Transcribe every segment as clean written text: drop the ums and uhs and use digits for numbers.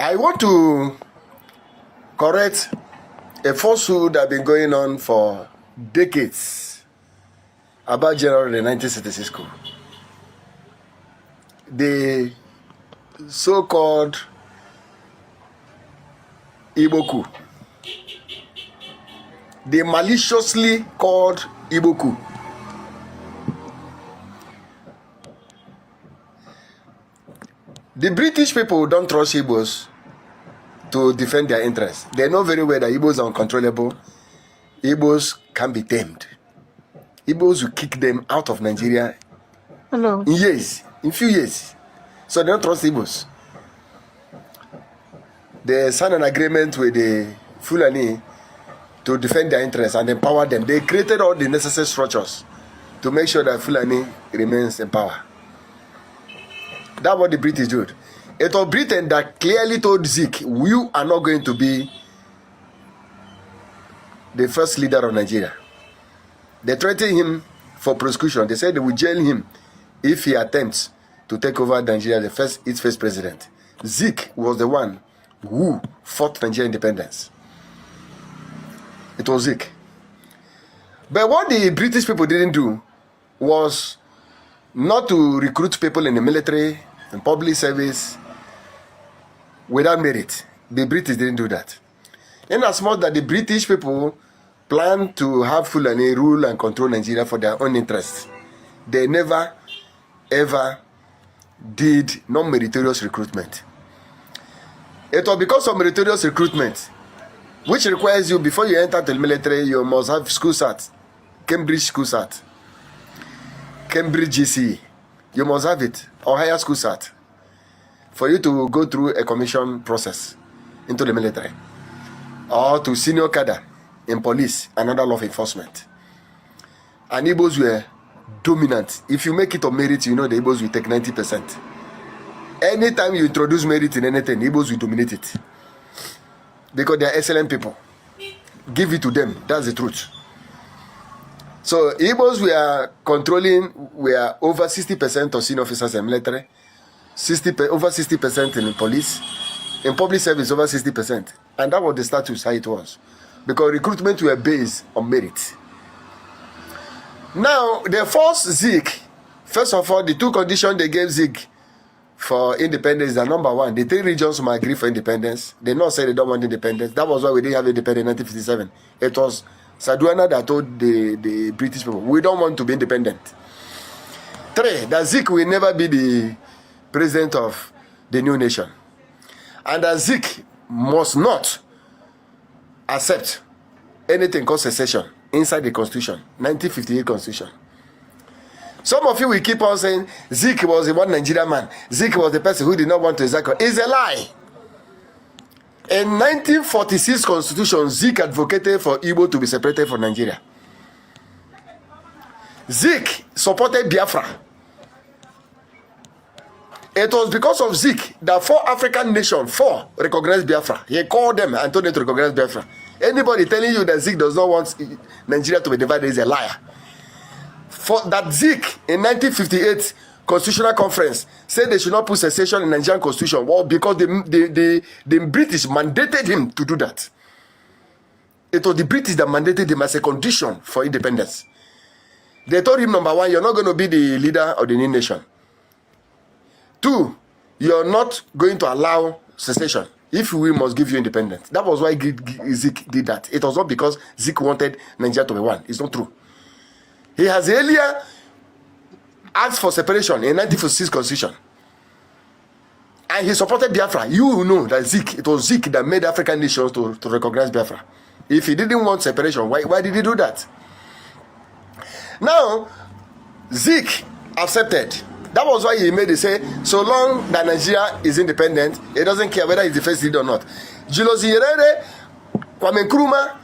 I want to correct a falsehood that has been going on for decades about General in the 1966 coup. The so-called Igbo coup. The maliciously called Igbo coup. The British people don't trust Igbos to defend their interests. They know very well that Igbos are uncontrollable. Igbos can be tamed. Igbos will kick them out of Nigeria in years, in few years. So they don't trust Igbos. They signed an agreement with the Fulani to defend their interests and empower them. They created all the necessary structures to make sure that Fulani remains in power. That's what the British did. It was Britain that clearly told Zeke, you are not going to be the first leader of Nigeria. They threatened him for prosecution. They said they would jail him if he attempts to take over Nigeria, its first president. Zeke was the one who fought Nigeria independence. It was Zeke. But what the British people didn't do was not to recruit people in the military, in public service, without merit. The British didn't do that. In as much that the British people planned to have Fulani rule and control Nigeria for their own interests, they never, ever did non-meritorious recruitment. It was because of meritorious recruitment, which requires you, before you enter the military, you must have school cert, Cambridge school cert, Cambridge GCE. You must have it, or higher school cert, for you to go through a commission process into the military, or to senior cadre in police and other law enforcement. And Igbos were dominant. If you make it on merit, you know the Igbos will take 90%. Anytime you introduce merit in anything, Igbos will dominate it. Because they are excellent people. Give it to them. That's the truth. So Igbos were over 60% of senior officers in military, over 60% in police, in public service over 60%. And that was the status, how it was. Because recruitment were based on merit. Now, they forced Zeke. First of all, the two conditions they gave Zeke for independence are: number one, the three regions must agree for independence. They not say they don't want independence. That was why we didn't have independence in 1957. It was Saduana that told the British people, we don't want to be independent. 3, that Zeke will never be the president of the new nation. And that Zeke must not accept anything called secession inside the Constitution, 1958 Constitution. Some of you will keep on saying Zeke was the one Nigerian man. Zeke was the person who did not want to execute. It's a lie. In 1946 Constitution, Zeke advocated for Igbo to be separated from Nigeria. Zeke supported Biafra. It was because of Zeke that 4 African nations, 4 recognized Biafra. He called them and told them to recognize Biafra. Anybody telling you that Zeke does not want Nigeria to be divided is a liar. For that Zeke in 1958 Constitutional Conference said they should not put secession in Nigerian Constitution. Well, because the British mandated him to do that. It was the British that mandated him as a condition for independence. They told him, number 1, you're not going to be the leader of the new nation. 2, you're not going to allow secession. If we must give you independence. That was why Zeke did that. It was not because Zeke wanted Nigeria to be one. It's not true. He has earlier asked for separation in 1946 Constitution. And he supported Biafra. You know that it was Zeke that made African nations to recognize Biafra. If he didn't want separation, why did he do that? Now, Zeke accepted. That was why he made it say, so long that Nigeria is independent, he doesn't care whether he's the first leader or not. Julius Nyerere, Kwame Nkrumah,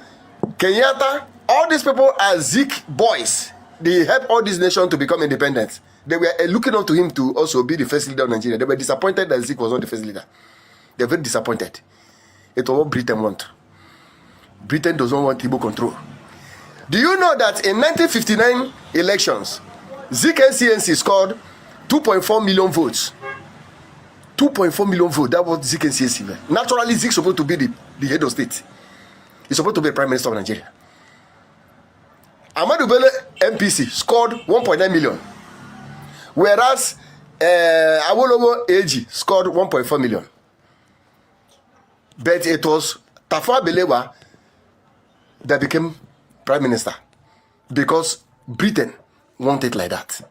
Kenyatta, all these people are Zeke boys. They helped all these nations to become independent. They were looking up to him to also be the first leader of Nigeria. They were disappointed that Zeke was not the first leader. They were very disappointed. It was what Britain want. Britain does not want Igbo control. Do you know that in 1959 elections, Zeke and CNC scored 2.4 million votes 2.4 million votes. That was Zik and CSC. Naturally, Zik is supposed to be the head of state. He's supposed to be the Prime Minister of Nigeria. Ahmadu Bello MPC scored 1.9 million. Whereas Awolowo AG scored 1.4 million. But it was Tafawa Balewa that became Prime Minister because Britain wanted it like that.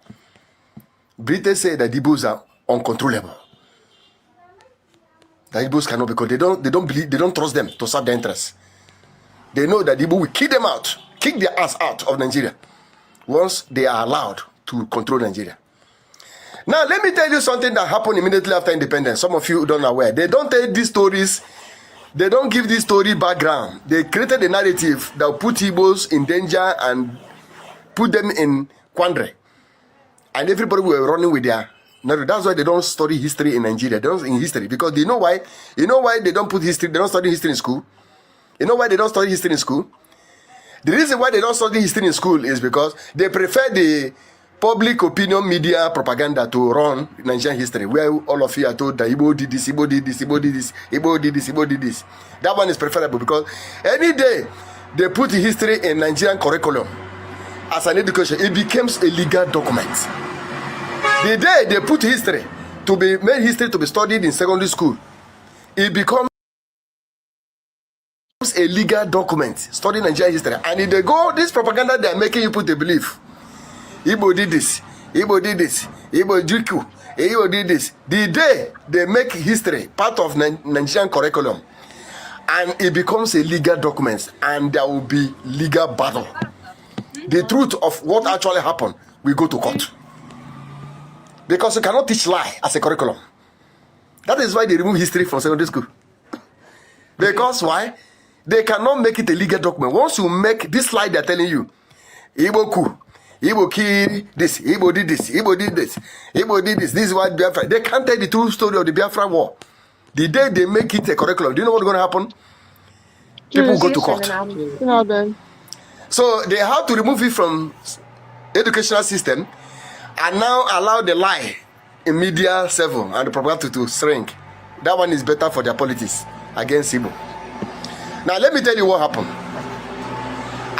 Britain said that the Igbos are uncontrollable. The Igbos cannot, because they don't believe, they don't trust them to serve their interests. They know that the Igbo will kick them out, kick their ass out of Nigeria once they are allowed to control Nigeria. Now, let me tell you something that happened immediately after independence. Some of you don't know where. They don't tell these stories. They don't give this story background. They created a narrative that will put Igbos in danger and put them in quandary. And everybody were running with their narrative. That's why they don't study history in Nigeria. They don't in history, because they know why. You know why they don't put history? They don't study history in school. You know why they don't study history in school? The reason why they don't study history in school is because they prefer the public opinion media propaganda to run Nigerian history, where all of you are told that Igbo did this, Igbo did this, Igbo did this, Igbo did this, Igbo did this. That one is preferable, because any day they put history in Nigerian curriculum as an education, it becomes a legal document. The day they put history to be made history to be studied in secondary school, it becomes a legal document studying Nigerian history. And if they go, this propaganda they are making you put a belief. Igbo did this, Igbo did this, Igbo Jiku, Igbo did this. The day they make history part of Nigerian curriculum, and it becomes a legal document, and there will be legal battle. The truth of what actually happened will go to court. Because you cannot teach lie as a curriculum. That is why they remove history from secondary school. Because why? They cannot make it a legal document. Once you make this lie, they're telling you, Igbo coup, Igbo killed this, Igbo did this, Igbo did this, Igbo did this, this is what Biafra. They can't tell the true story of the Biafra war. The day they make it a curriculum, do you know what's going to happen? People go to court. So they have to remove it from educational system and now allow the lie in media server and the propaganda to shrink. That one is better for their politics against Igbo. Now let me tell you what happened.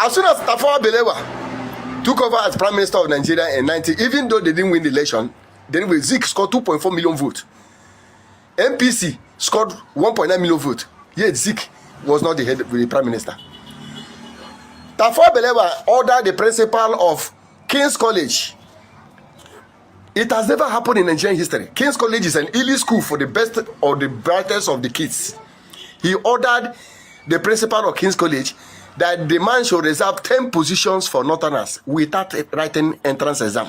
As soon as Tafawa Balewa took over as Prime Minister of Nigeria in 19, even though they didn't win the election, then Zik scored 2.4 million votes. MPC scored 1.9 million votes. Yet Zik was not the Prime Minister. Tafawa Balewa ordered the principal of King's College. It has never happened in Nigerian history. King's College is an elite school for the best or the brightest of the kids. He ordered the principal of King's College that the man should reserve 10 positions for Northerners without writing entrance exam.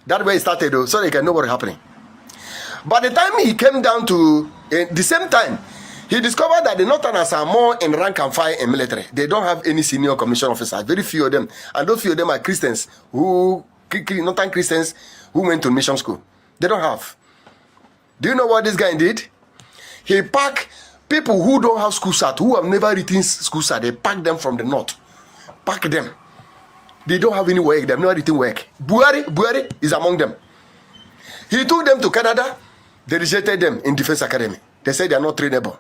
That way it started, though, so they can know what is happening. By the time he came down to the same time, he discovered that the Northerners are more in rank and file in military. They don't have any senior commission officers, very few of them. And those few of them are Christians, Northern Christians who went to mission school. They don't have. Do you know what this guy did? He packed people who don't have school cert, who have never written school cert. They pack them from the north. Pack them. They don't have any work. They have never written work. Buhari is among them. He took them to Canada. They rejected them in Defense Academy. They said they are not trainable.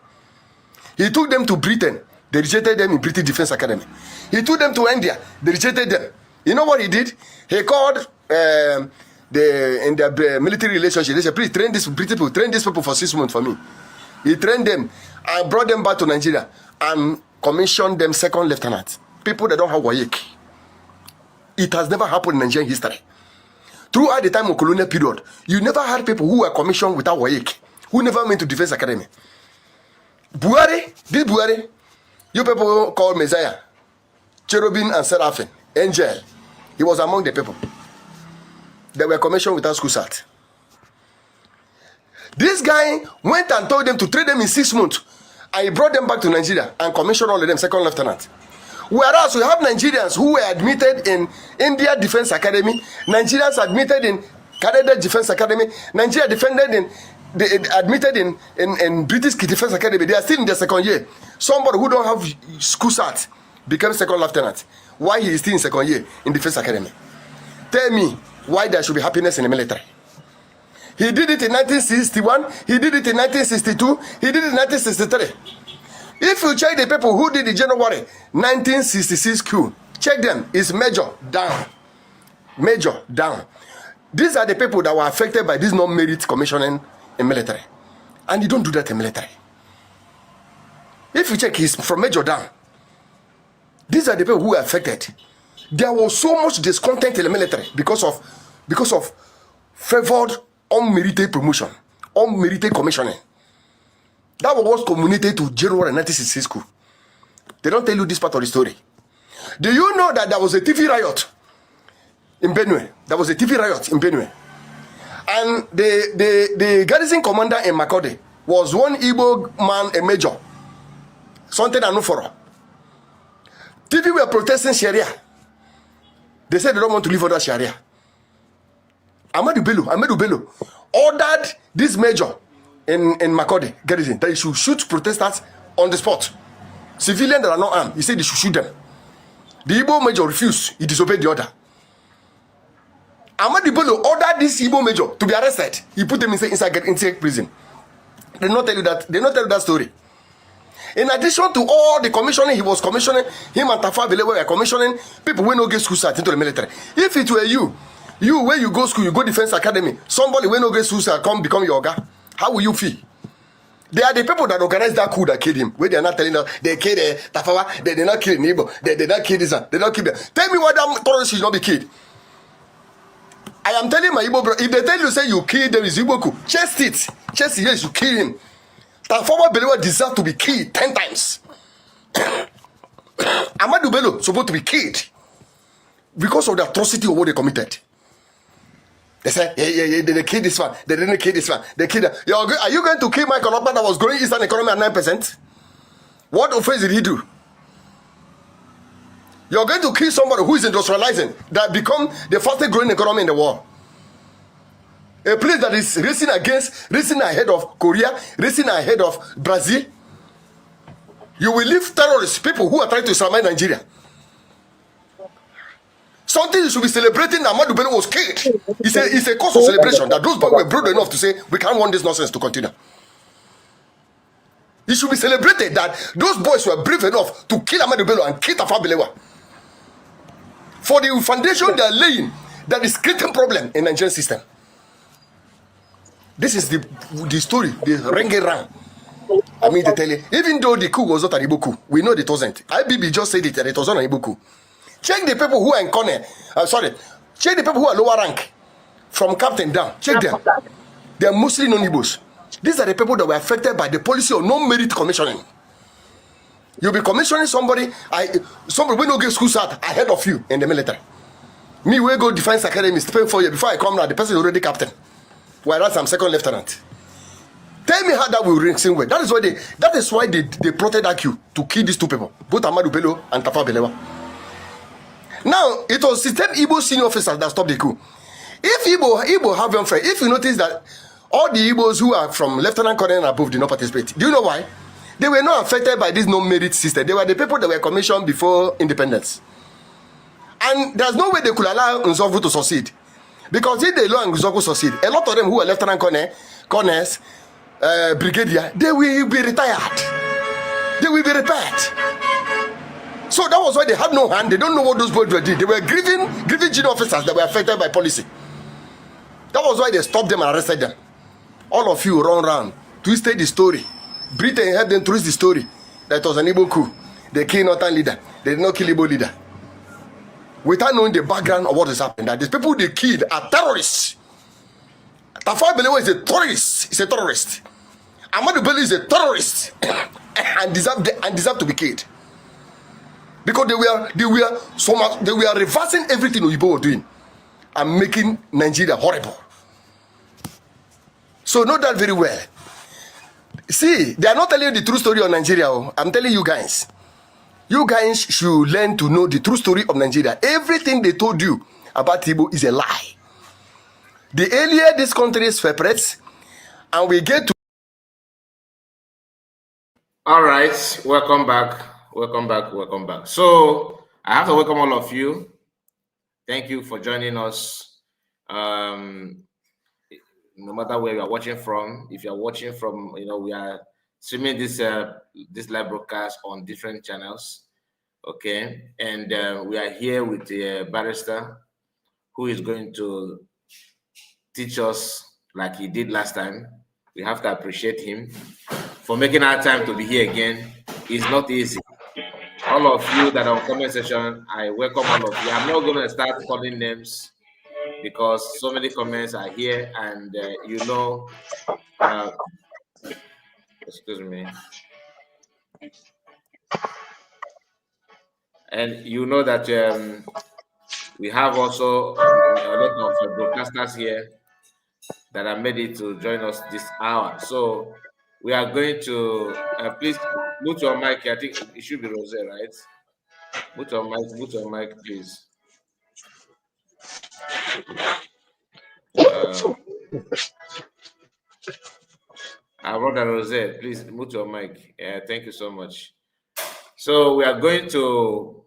He took them to Britain. They rejected them in British Defense Academy. He took them to India. They rejected them. You know what he did? He called in their military relationship. They said, please train these people for 6 months for me. He trained them and brought them back to Nigeria and commissioned them second lieutenant. People that don't have WAEC. It has never happened in Nigerian history. Throughout the time of colonial period, you never had people who were commissioned without WAEC, who never went to Defense Academy. Buhari, you people call Messiah, Cherubim and Seraphim, Angel. He was among the people that were commissioned without school cert. This guy went and told them to train them in 6 months, and he brought them back to Nigeria and commissioned all of them second lieutenant. Whereas we have Nigerians who were admitted in India Defense Academy, Nigerians admitted in Canada Defense Academy, Nigeria admitted in British Defense Academy. They are still in their second year. Somebody who don't have school cert becomes second lieutenant. Why he is still in second year in Defense Academy? Tell me why there should be happiness in the military. He did it in 1961. He did it in 1962. He did it in 1963. If you check the people who did the January 1966 coup, check them. It's major down. Major down. These are the people that were affected by this non-merit commissioning in military. And you don't do that in military. If you check, he's from major down. These are the people who were affected. There was so much discontent in the military because of favored unmerited promotion, unmerited commissioning. That was what culminated to January 1966 coup. They don't tell you this part of the story. Do you know that there was a TV riot in Benue? There was a TV riot in Benue. And the garrison commander in Makode was one Igbo man, a major. Something Anuforo. TV were protesting Sharia. They said they don't want to live under Sharia. Amadou Bello ordered this major in Makode garrison that he should shoot protesters on the spot. Civilians that are not armed, he said they should shoot them. The Igbo major refused. He disobeyed the order. Amadou Bello ordered this Igbo major to be arrested. He put them inside prison. They not tell you that. They not tell you that story. In addition to all the commissioning he was commissioning, him and Tafa Belewa were commissioning people who no get school start into the military. If it were you where you go school, you go defense academy, somebody when no get school start come become your guy, how will you feel? They are the people that organized that coup that killed him. Where they are not telling us they killed Tafawa, they did not kill Nibo, they did not kill this one, they did not kill them. Tell me why that terrorist should not be killed. I am telling my Igbo bro, if they tell you say you kill them is Igbo coup, chest it, yes, you kill him. Tafawa Belewa deserve to be killed 10 times. Amadou Bello supposed to be killed because of the atrocity of what they committed. They said, they killed this one, they didn't kill this one, they killed them. Are you going to kill Michael Okpa that was growing Eastern economy at 9%? What offense did he do? You're going to kill somebody who is industrializing, that become the fastest growing economy in the world. A place that is racing ahead of Korea, racing ahead of Brazil. You will leave terrorists, people who are trying to Islamize Nigeria. Something you should be celebrating that Amadou Bello was killed. It's a cause of celebration that those boys were brave enough to say, we can't want this nonsense to continue. It should be celebrated that those boys were brave enough to kill Amadou Bello and kill Tafawa Balewa. For the foundation they are laying that is creating problem in the Nigerian system. This is the story, the renge-rang. I mean to tell you, even though the coup was not an Igbo coup, we know it wasn't. IBB just said it and it was not an Igbo coup. Check the people who are in corner. Check the people who are lower rank, from captain down. Check them. They are mostly non-Igbos. These are the people that were affected by the policy of no-merit commissioning. You'll be commissioning somebody when you get school start ahead of you in the military. Me, we go defense academy, spend 4 years before I come now. The person is already captain. Whereas I'm second lieutenant. Tell me how that will ring same way. That is why they plotted that coup to kill these two people, both Amadou Bello and Tafawa Balewa. Now it was 10 Igbo senior officers that stopped the coup. If Igbo have them fair, if you notice that all the Igbos who are from lieutenant colonel and above did not participate, do you know why? They were not affected by this no-merit system. They were the people that were commissioned before independence. And there's no way they could allow Nzovu to succeed. Because if they allow Nzovu to succeed, a lot of them who are lieutenant colonels, brigadier, they will be retired. They will be repaired. So that was why they had no hand. They don't know what those boys were doing. They were grieving junior officers that were affected by policy. That was why they stopped them and arrested them. All of you run around, twisted the story. Britain helped them twist the story that it was an Igbo coup. They killed Northern leader. They did not kill Igbo leader. Without knowing the background of what is happening, that these people they killed are terrorists. Tafawa Balewa is a terrorist. He's a terrorist. Amadou Bello is a terrorist and deserve to be killed. Because they were reversing everything Oyibo were doing and making Nigeria horrible. So know that very well. See, they are not telling you the true story of Nigeria. I'm telling you guys. You guys should learn to know the true story of Nigeria. Everything they told you about Igbo is a lie. The earlier this country separates and we get to... All right, welcome back. So I have to welcome all of you. Thank you for joining us. no matter where you are watching from. If you are watching from, we are streaming this live broadcast on different channels. Okay, and we are here with the barrister who is going to teach us like he did last time. We have to appreciate him for making our time to be here again. It's not easy. All of you that are on comment section, I welcome all of you. I'm not going to start calling names because so many comments are here, and excuse me, and you know that we have also a lot of broadcasters here that are ready to join us this hour. So we are going to please mute your mic. I think it should be Rose, right? Mute your mic, please. Our brother Rose, please mute your mic. Thank you so much. So we are going to,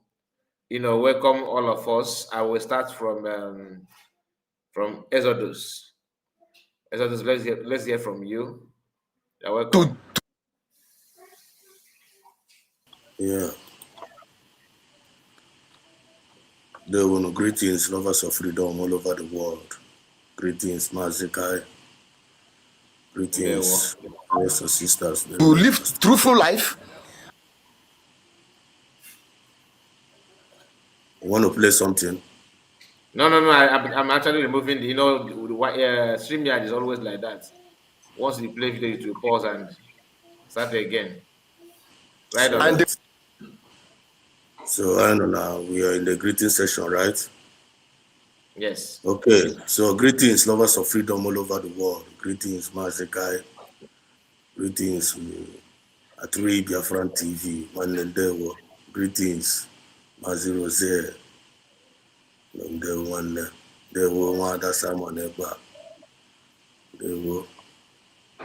welcome all of us. I will start from Exodus. Exodus, let's hear from you. You're welcome. Yeah. There were no greetings, lovers of freedom all over the world. Greetings, Mazikai. Greetings, brothers and sisters. To live truthful life. You want to play something? No. I'm actually removing the, StreamYard is always like that. Once you play video, it will pause and start again. Right on. So I know now we are in the greeting session, right? Yes. Okay. So greetings, lovers of freedom all over the world. Greetings, Mazikai. Greetings, at Biafra TV. Greetings, Mazi Rose. There were one other Simon Eba. There were.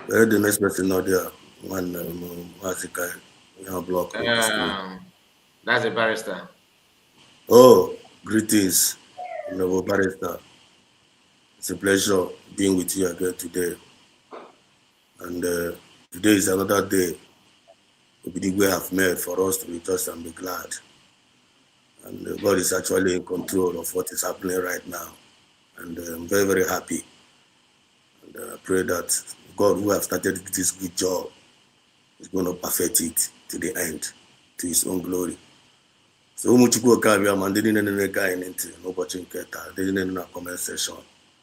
Where the next person out there? One Mazikai. Block. That's a barrister. Oh, greetings, Noble Barrister. It's a pleasure being with you again today. And today is another day. The way I've made for us to rejoice and be glad. And God is actually in control of what is happening right now. And I'm very, very happy. And I pray that God, who have started this good job, is going to perfect it to the end, to his own glory. So Muchiko Kabiam and didn't guy into no watching Keta, they didn't in a comment session.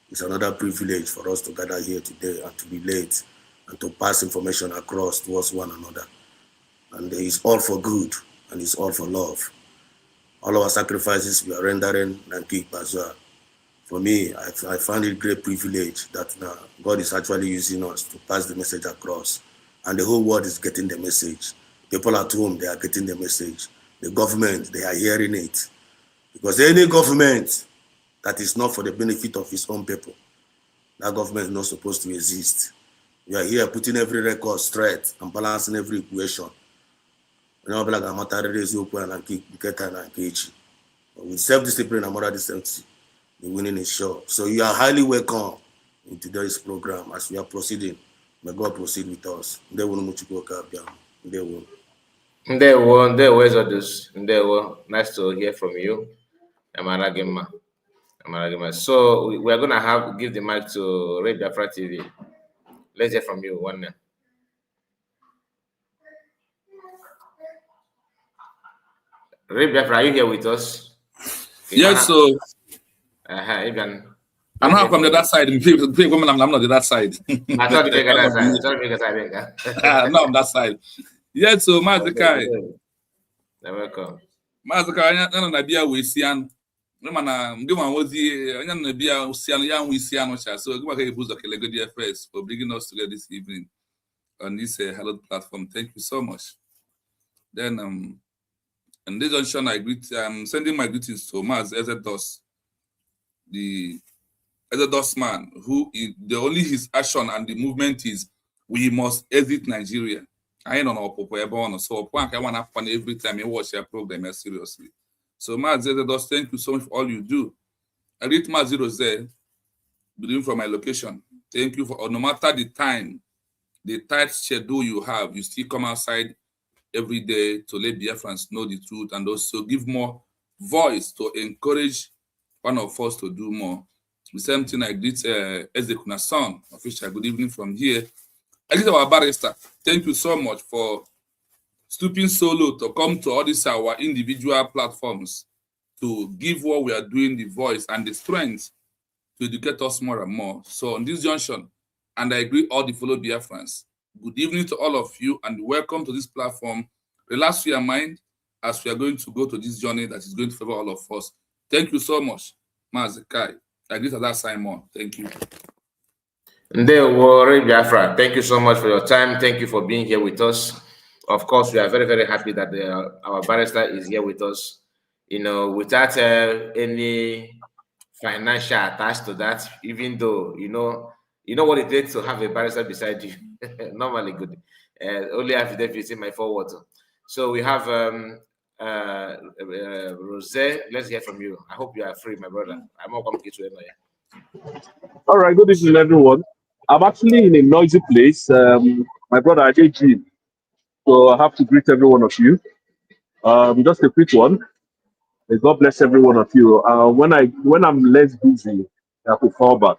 It's another privilege for us to gather here today and to relate and to pass information across towards one another. And it's all for good and it's all for love. All our sacrifices we are rendering Nanki Bazua. For me, I find it a great privilege that God is actually using us to pass the message across. And the whole world is getting the message. People at home, they are getting the message. The government, they are hearing it. Because any government that is not for the benefit of its own people, that government is not supposed to exist. We are here putting every record straight and balancing every equation. With self-discipline and moral decency, the winning is sure. So you are highly welcome in today's program as we are proceeding. May God proceed with us. Ndewo, Exodus. Ndewo. Nice to hear from you. Amaragima. So we are gonna give the mic to Biafra TV. Let's hear from you. One. Biafra, are you here with us? Yes, so Even. I'm not from the that side. Women, I'm not the that side. I thought you were that side. No, I'm that side. Yes, so Mazikai. You're welcome. Mazikai, I'm not be a Wisian. I'm going to be a young Wisian. So I'm going to boost the Kelegodia first for bringing us together this evening on this Hello platform. Thank you so much. Then, and this junction, I'm sending my greetings to Maz Exodus, the Exodus man, who is only his action and the movement is we must exit Nigeria. I ain't on our Popo so I want to happen every time you watch your program seriously. So Maz Exodus, thank you so much for all you do. I read Maz 0 there, believing from my location. Thank you for, no matter the time, the tight schedule you have, you still come outside every day to let Biafrans know the truth and also give more voice to encourage one of us to do more. The same thing I greet Ezekuna's son, official. Good evening from here. I greet our barrister. Thank you so much for stooping so low to come to all these our individual platforms to give what we are doing the voice and the strength to educate us more and more. So on this junction, and I agree all the fellow Biafrans, good evening to all of you and welcome to this platform. Relax your mind as we are going to go to this journey that is going to favor all of us. Thank you so much, Mazekai. I greet that Simon. Thank you. Biafra, thank you so much for your time. Thank you for being here with us. Of course, we are very, very happy that our barrister is here with us. You know, without any financial attached to that, even though you know what it takes to have a barrister beside you. Normally good. Only affidavits in my forward. So we have Rose. Let's hear from you. I hope you are free, my brother. I'm not going to get you anywhere. All right, good evening, everyone. I'm actually in a noisy place. My brother AJ, so I have to greet every one of you. Just a quick one. May God bless every one of you. When I'm less busy, I could fall back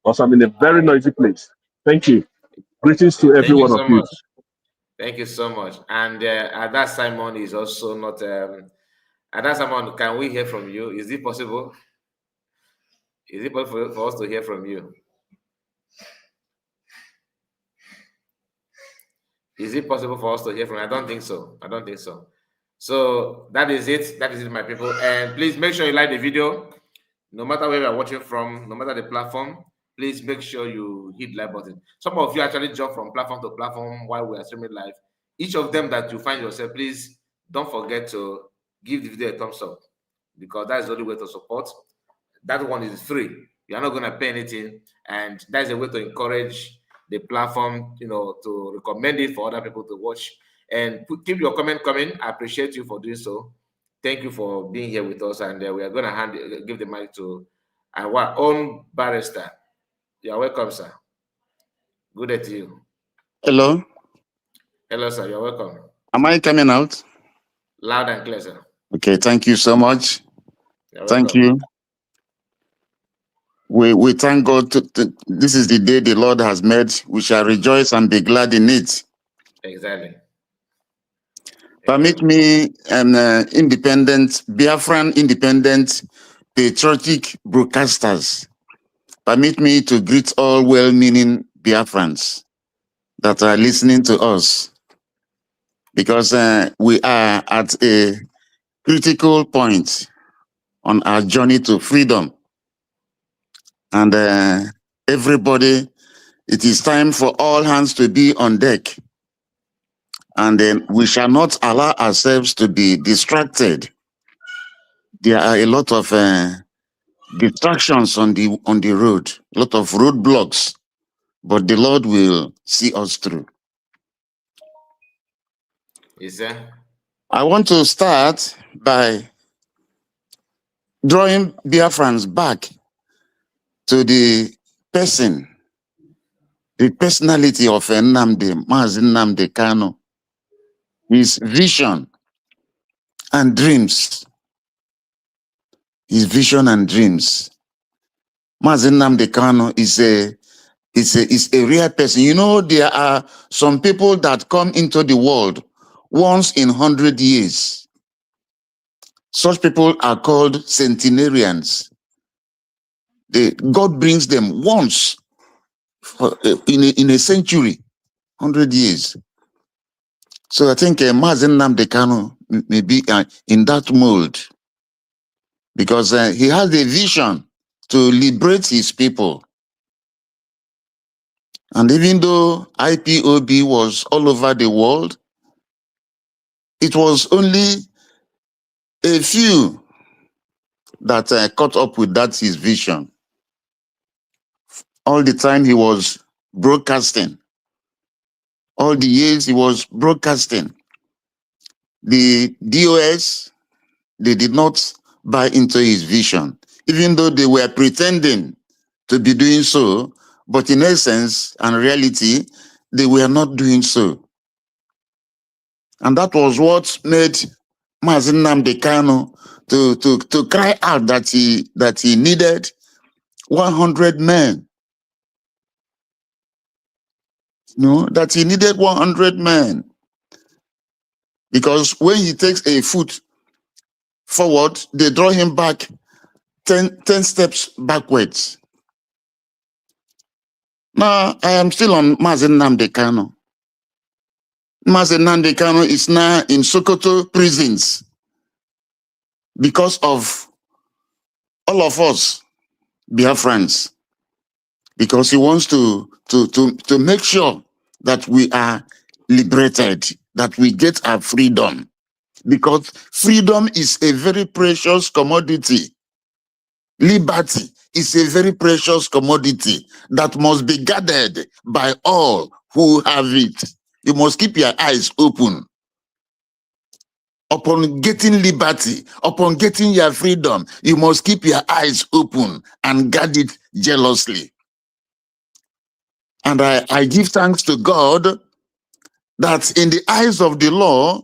because I'm in a very noisy place. Thank you. Greetings to every one of you. Thank you so much. And Ada Simon is also not. Ada Simon, can we hear from you? Is it possible? Is it possible for us to hear from you? Is it possible for us to hear from you? I don't think so. I don't think so. So that is it. That is it, my people. And please make sure you like the video. No matter where you are watching from, no matter the platform, please make sure you hit the like button. Some of you actually jump from platform to platform while we are streaming live. Each of them that you find yourself, please don't forget to give the video a thumbs up because that's the only way to support. That one is free. You're not going to pay anything. And that's a way to encourage the platform, you know, to recommend it for other people to watch. And keep your comment coming. I appreciate you for doing so. Thank you for being here with us. And we are going to give the mic to our own barrister. You are welcome, sir. Good day to you. Hello. Hello, sir. You're welcome. Am I coming out? Loud and clear, sir. Okay. Thank you so much. Thank you. We thank God. This is the day the Lord has made. We shall rejoice and be glad in it. Exactly. Permit me an independent, Biafran independent, patriotic broadcasters. Permit me to greet all well-meaning Biafrans that are listening to us, because we are at a critical point on our journey to freedom. And everybody, it is time for all hands to be on deck. And then we shall not allow ourselves to be distracted. There are a lot of distractions on the road, a lot of roadblocks, but the Lord will see us through. Yes, sir. I want to start by drawing Biafrans back to the person, the personality of Nnamdi, Mazi Nnamdi Kanu, his vision and dreams. His vision and dreams. Mazi Nnamdi Kanu is a real person. You know, there are some people that come into the world once in 100 years. Such people are called centenarians. God brings them once in a century, 100 years. So I think Mazi Nnamdi Kanu may be in that mold, because he has a vision to liberate his people. And even though IPOB was all over the world, it was only a few that caught up with that his vision. All the time he was broadcasting. All the years he was broadcasting. The DOS, they did not buy into his vision, even though they were pretending to be doing so, But in essence and reality, they were not doing so. And that was what made Mazi Nnamdi Kanu to cry out that he needed 100 men. That he needed 100 men. Because when he takes a foot forward, they draw him back 10 steps backwards. Now, I am still on Mazi Nnamdi Kanu. Mazi Nnamdi Kanu is now in Sokoto prisons because of all of us Biafrans, because he wants to make sure that we are liberated, that we get our freedom, because freedom is a very precious commodity. Liberty is a very precious commodity that must be guarded by all who have it. You must keep your eyes open. Upon getting liberty, upon getting your freedom, you must keep your eyes open and guard it jealously. And I give thanks to God that in the eyes of the law,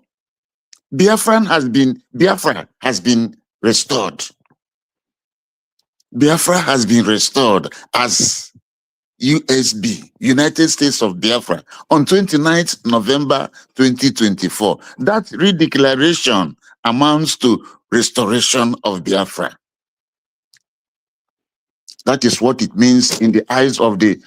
Biafra has been restored. Biafra has been restored as USB, United States of Biafra, on 29th November 2024. That redeclaration amounts to restoration of Biafra. That is what it means in the eyes of the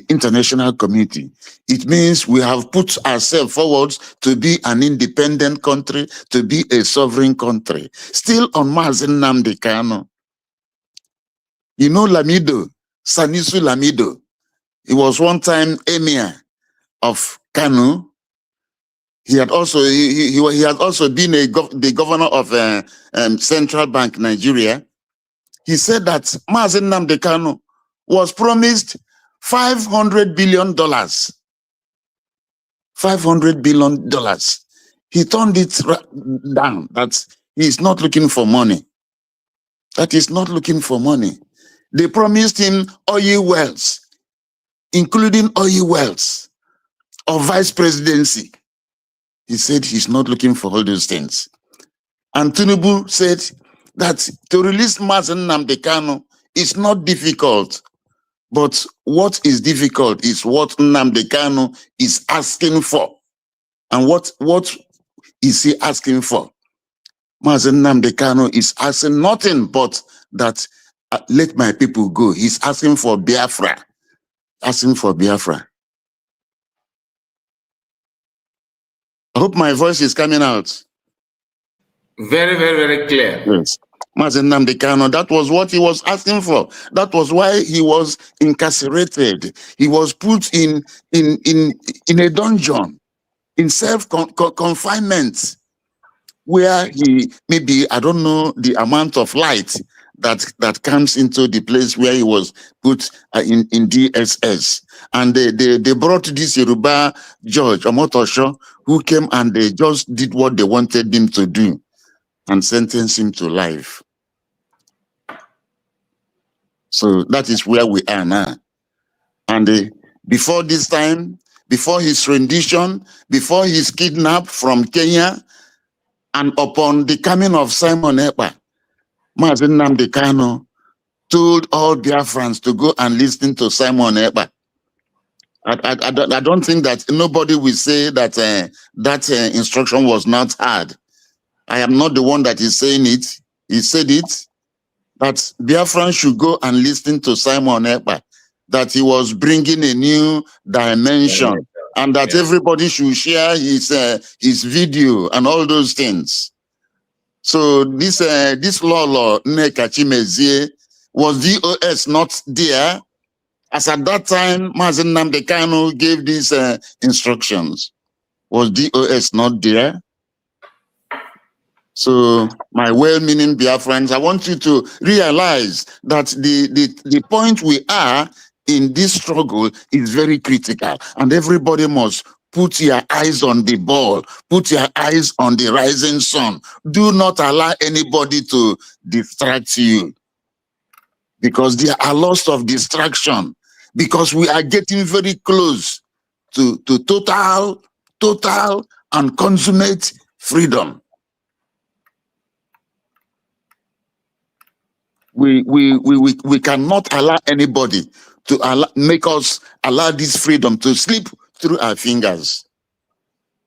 international community. It means we have put ourselves forward to be an independent country, to be a sovereign country. Still on Mazi Nnamdi Kanu. You know Lamido, Sanisu Lamido. He was one time emir of Kanu. He had also he had also been the governor of Central Bank Nigeria. He said that Mazi Nnamdi Kanu was promised $500 billion. $500 billion. He turned it down. That he is not looking for money. That is not looking for money. They promised him oil wells, including oil wells or vice presidency. He said he's not looking for all those things. And Tinubu said that to release Mazi Nnamdi Kanu is not difficult. But what is difficult is what Nnamdi Kanu is asking for. And what is he asking for? Mazi Nnamdi Kanu is asking nothing but that let my people go. He's asking for Biafra. Asking for Biafra. I hope my voice is coming out. Very, very, very clear. Yes. Mazi Nnamdi Kanu, that was what he was asking for. That was why he was incarcerated. He was put in a dungeon, in self-confinement, where he, maybe, I don't know the amount of light that comes into the place where he was put in DSS. And they brought this Yoruba judge, Omotosho, who came and they just did what they wanted him to do and sentenced him to life. So that is where we are now. And before this time, before his rendition, before his kidnap from Kenya, and upon the coming of Simon Ekpa, Mazi Nnamdi Kanu told all Biafrans to go and listen to Simon Ekpa. I don't think that nobody will say that that instruction was not hard. I am not the one that is saying it. He said it, that Biafrans should go and listen to Simon Ekpa, that he was bringing a new dimension, and that everybody should share his video and all those things. So this law Nneka Chimezie, was DOS not there? As at that time, Mazi Nnamdi Kanu gave these instructions. Was DOS not there? So, my well-meaning Biafrans, I want you to realize that the point we are in this struggle is very critical, and everybody must put your eyes on the ball, put your eyes on the rising sun. Do not allow anybody to distract you, because there are lots of distraction. because we are getting very close to total and consummate freedom. We cannot allow anybody to make us allow this freedom to slip through our fingers.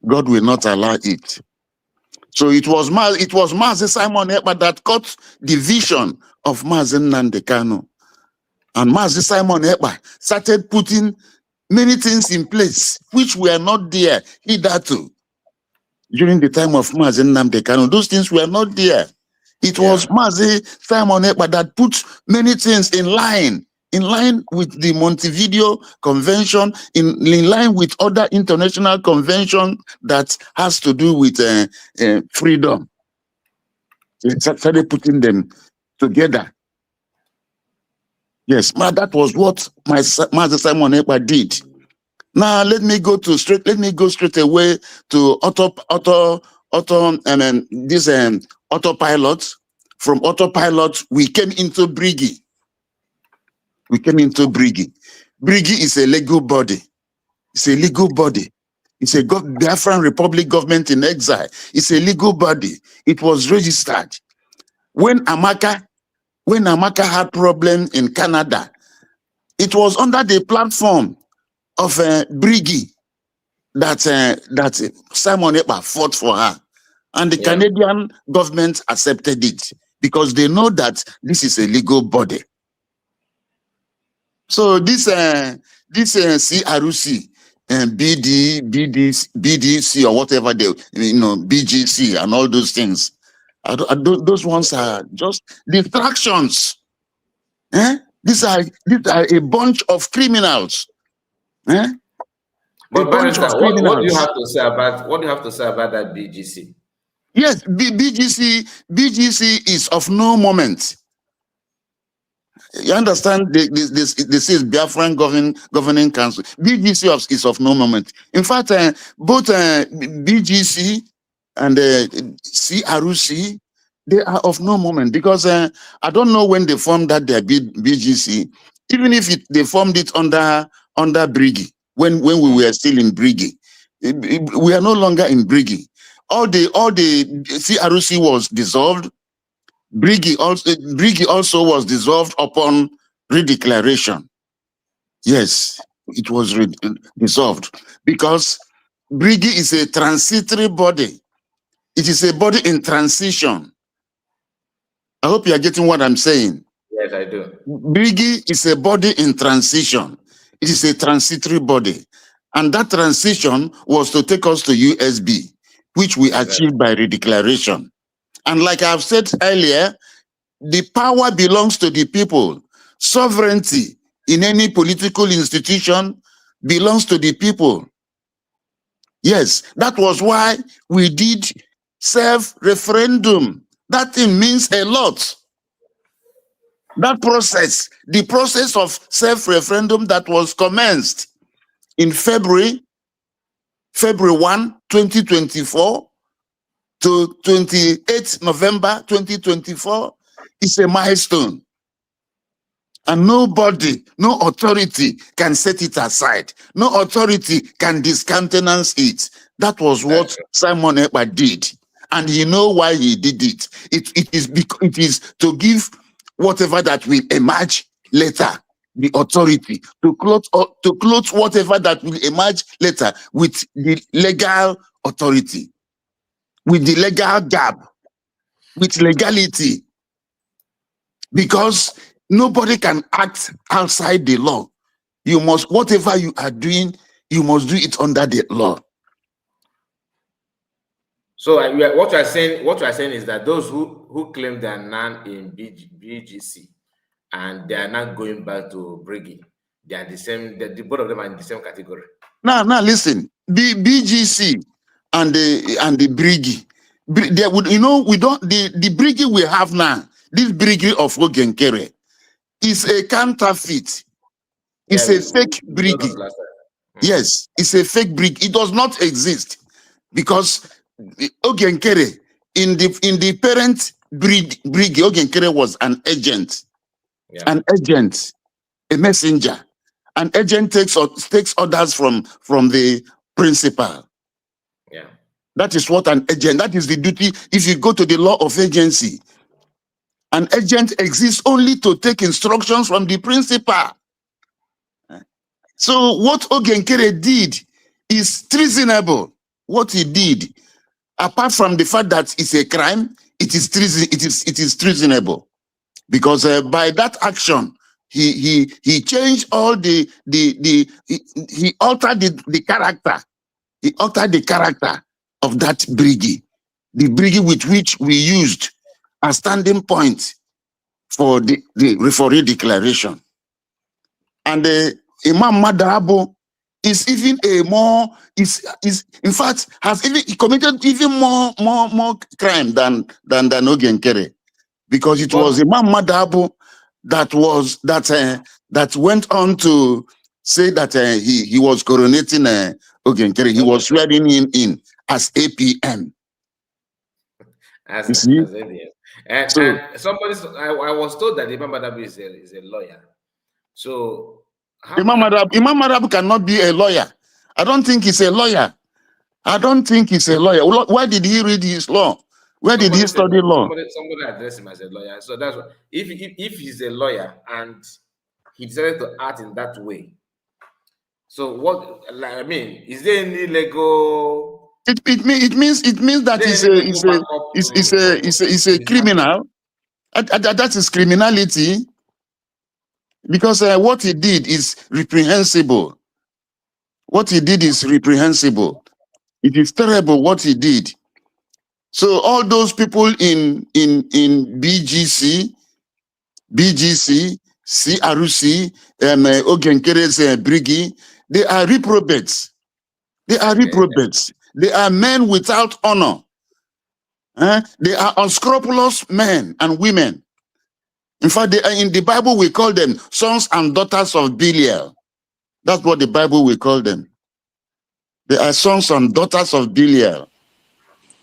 God will not allow it. So it was Mazi Simon Ekpa that caught the vision of Mazi Nnamdi Kanu. And Mazi Simon Ekpa started putting many things in place which were not there hitherto. During the time of Mazi Nnamdi Kanu, those things were not there. It was Mazi Simon Ekpa that put many things in line with the Montevideo Convention, in line with other international conventions that has to do with freedom. He started putting them together. Yes, that was what Mazi Simon Ekpa did. Now let me go straight away to autopilot. From autopilot, we came into Brigi. Brigi is a legal body. It's a legal body. It's a Biafran Republic government in exile. It's a legal body. It was registered. When Amaka had problem in Canada, it was under the platform of Brigi that Simon Ekpa fought for her. And the Canadian government accepted it because they know that this is a legal body. So this CRC and BDC or whatever they, BGC and all those things, those ones are just distractions. These are a bunch of criminals. But Barrister, what do you have to say about that BGC? Yes, BGC is of no moment. You understand? This is Biafran Governing Council. BGC is of no moment. In fact, both BGC and CRC, they are of no moment because I don't know when they formed that their BGC. Even if they formed it under Brigi, when we were still in Brigi, we are no longer in Brigi. All the CRC was dissolved. Brigi also was dissolved upon redeclaration. Yes, it was dissolved because Brigi is a transitory body. It is a body in transition. I hope you are getting what I'm saying. Yes, I do. Brigi is a body in transition. It is a transitory body. And that transition was to take us to USB, which we achieved by redeclaration. And like I've said earlier, the power belongs to the people. Sovereignty in any political institution belongs to the people. Yes, that was why we did self-referendum. That thing means a lot. That process, the process of self-referendum that was commenced in February 1, 2024 to 28 November 2024 is a milestone. And nobody, no authority can set it aside. No authority can discountenance it. That was what Simon Ekpa did. And you know why he did it. It is to give whatever that will emerge later, the authority, to clothe whatever that will emerge later with the legal authority, with the legal gap, with legality. Because nobody can act outside the law. You must, whatever you are doing, you must do it under the law. So what you are saying is that those who claim they are now in BGC and they are not going back to Brigi, they are the same. The both of them are in the same category. Now listen. BGC and the Brigi, they would, we don't the Brigi we have now. This Brigi of Ogenkere is a counterfeit. It's a fake Brigi. Yes, it's a fake Brigi. It does not exist because Ogenkere in the parent Brigi, Ogenkere was an agent, a messenger, An agent takes orders from the principal. Yeah. That is what an agent, that is the duty. If you go to the law of agency, an agent exists only to take instructions from the principal. So what Ogenkere did is treasonable. What he did, apart from the fact that it's a crime, it is treason. It is treasonable, because by that action, he changed all he altered the character. He altered the character of that briggy, the briggy with which we used as standing point for the referee declaration. And Imam Madabo is even a more is in fact has even committed even more crime than Ogenkere, because it was Imam Madabo that went on to say that he was coronating Ogenkere. He was swearing him in as APM. As APM. And somebody, I was told that Imam Madabo is a lawyer. So Imam Madabo cannot be a lawyer. I don't think he's a lawyer. Where did he read his law? Where did he study law? Somebody addressed him as a lawyer. So that's what, if he's a lawyer and he decided to act in that way. So what, like, I mean, is there any legal? It means that he's a criminal. That is criminality. Because what he did is reprehensible. What he did is reprehensible. It is terrible what he did. So all those people in BGC, CRC, Ogenkere's briggy, they are reprobates. They are reprobates. They are men without honor. They are unscrupulous men and women. In fact, in the Bible, we call them sons and daughters of Belial. That's what the Bible will call them. They are sons and daughters of Belial.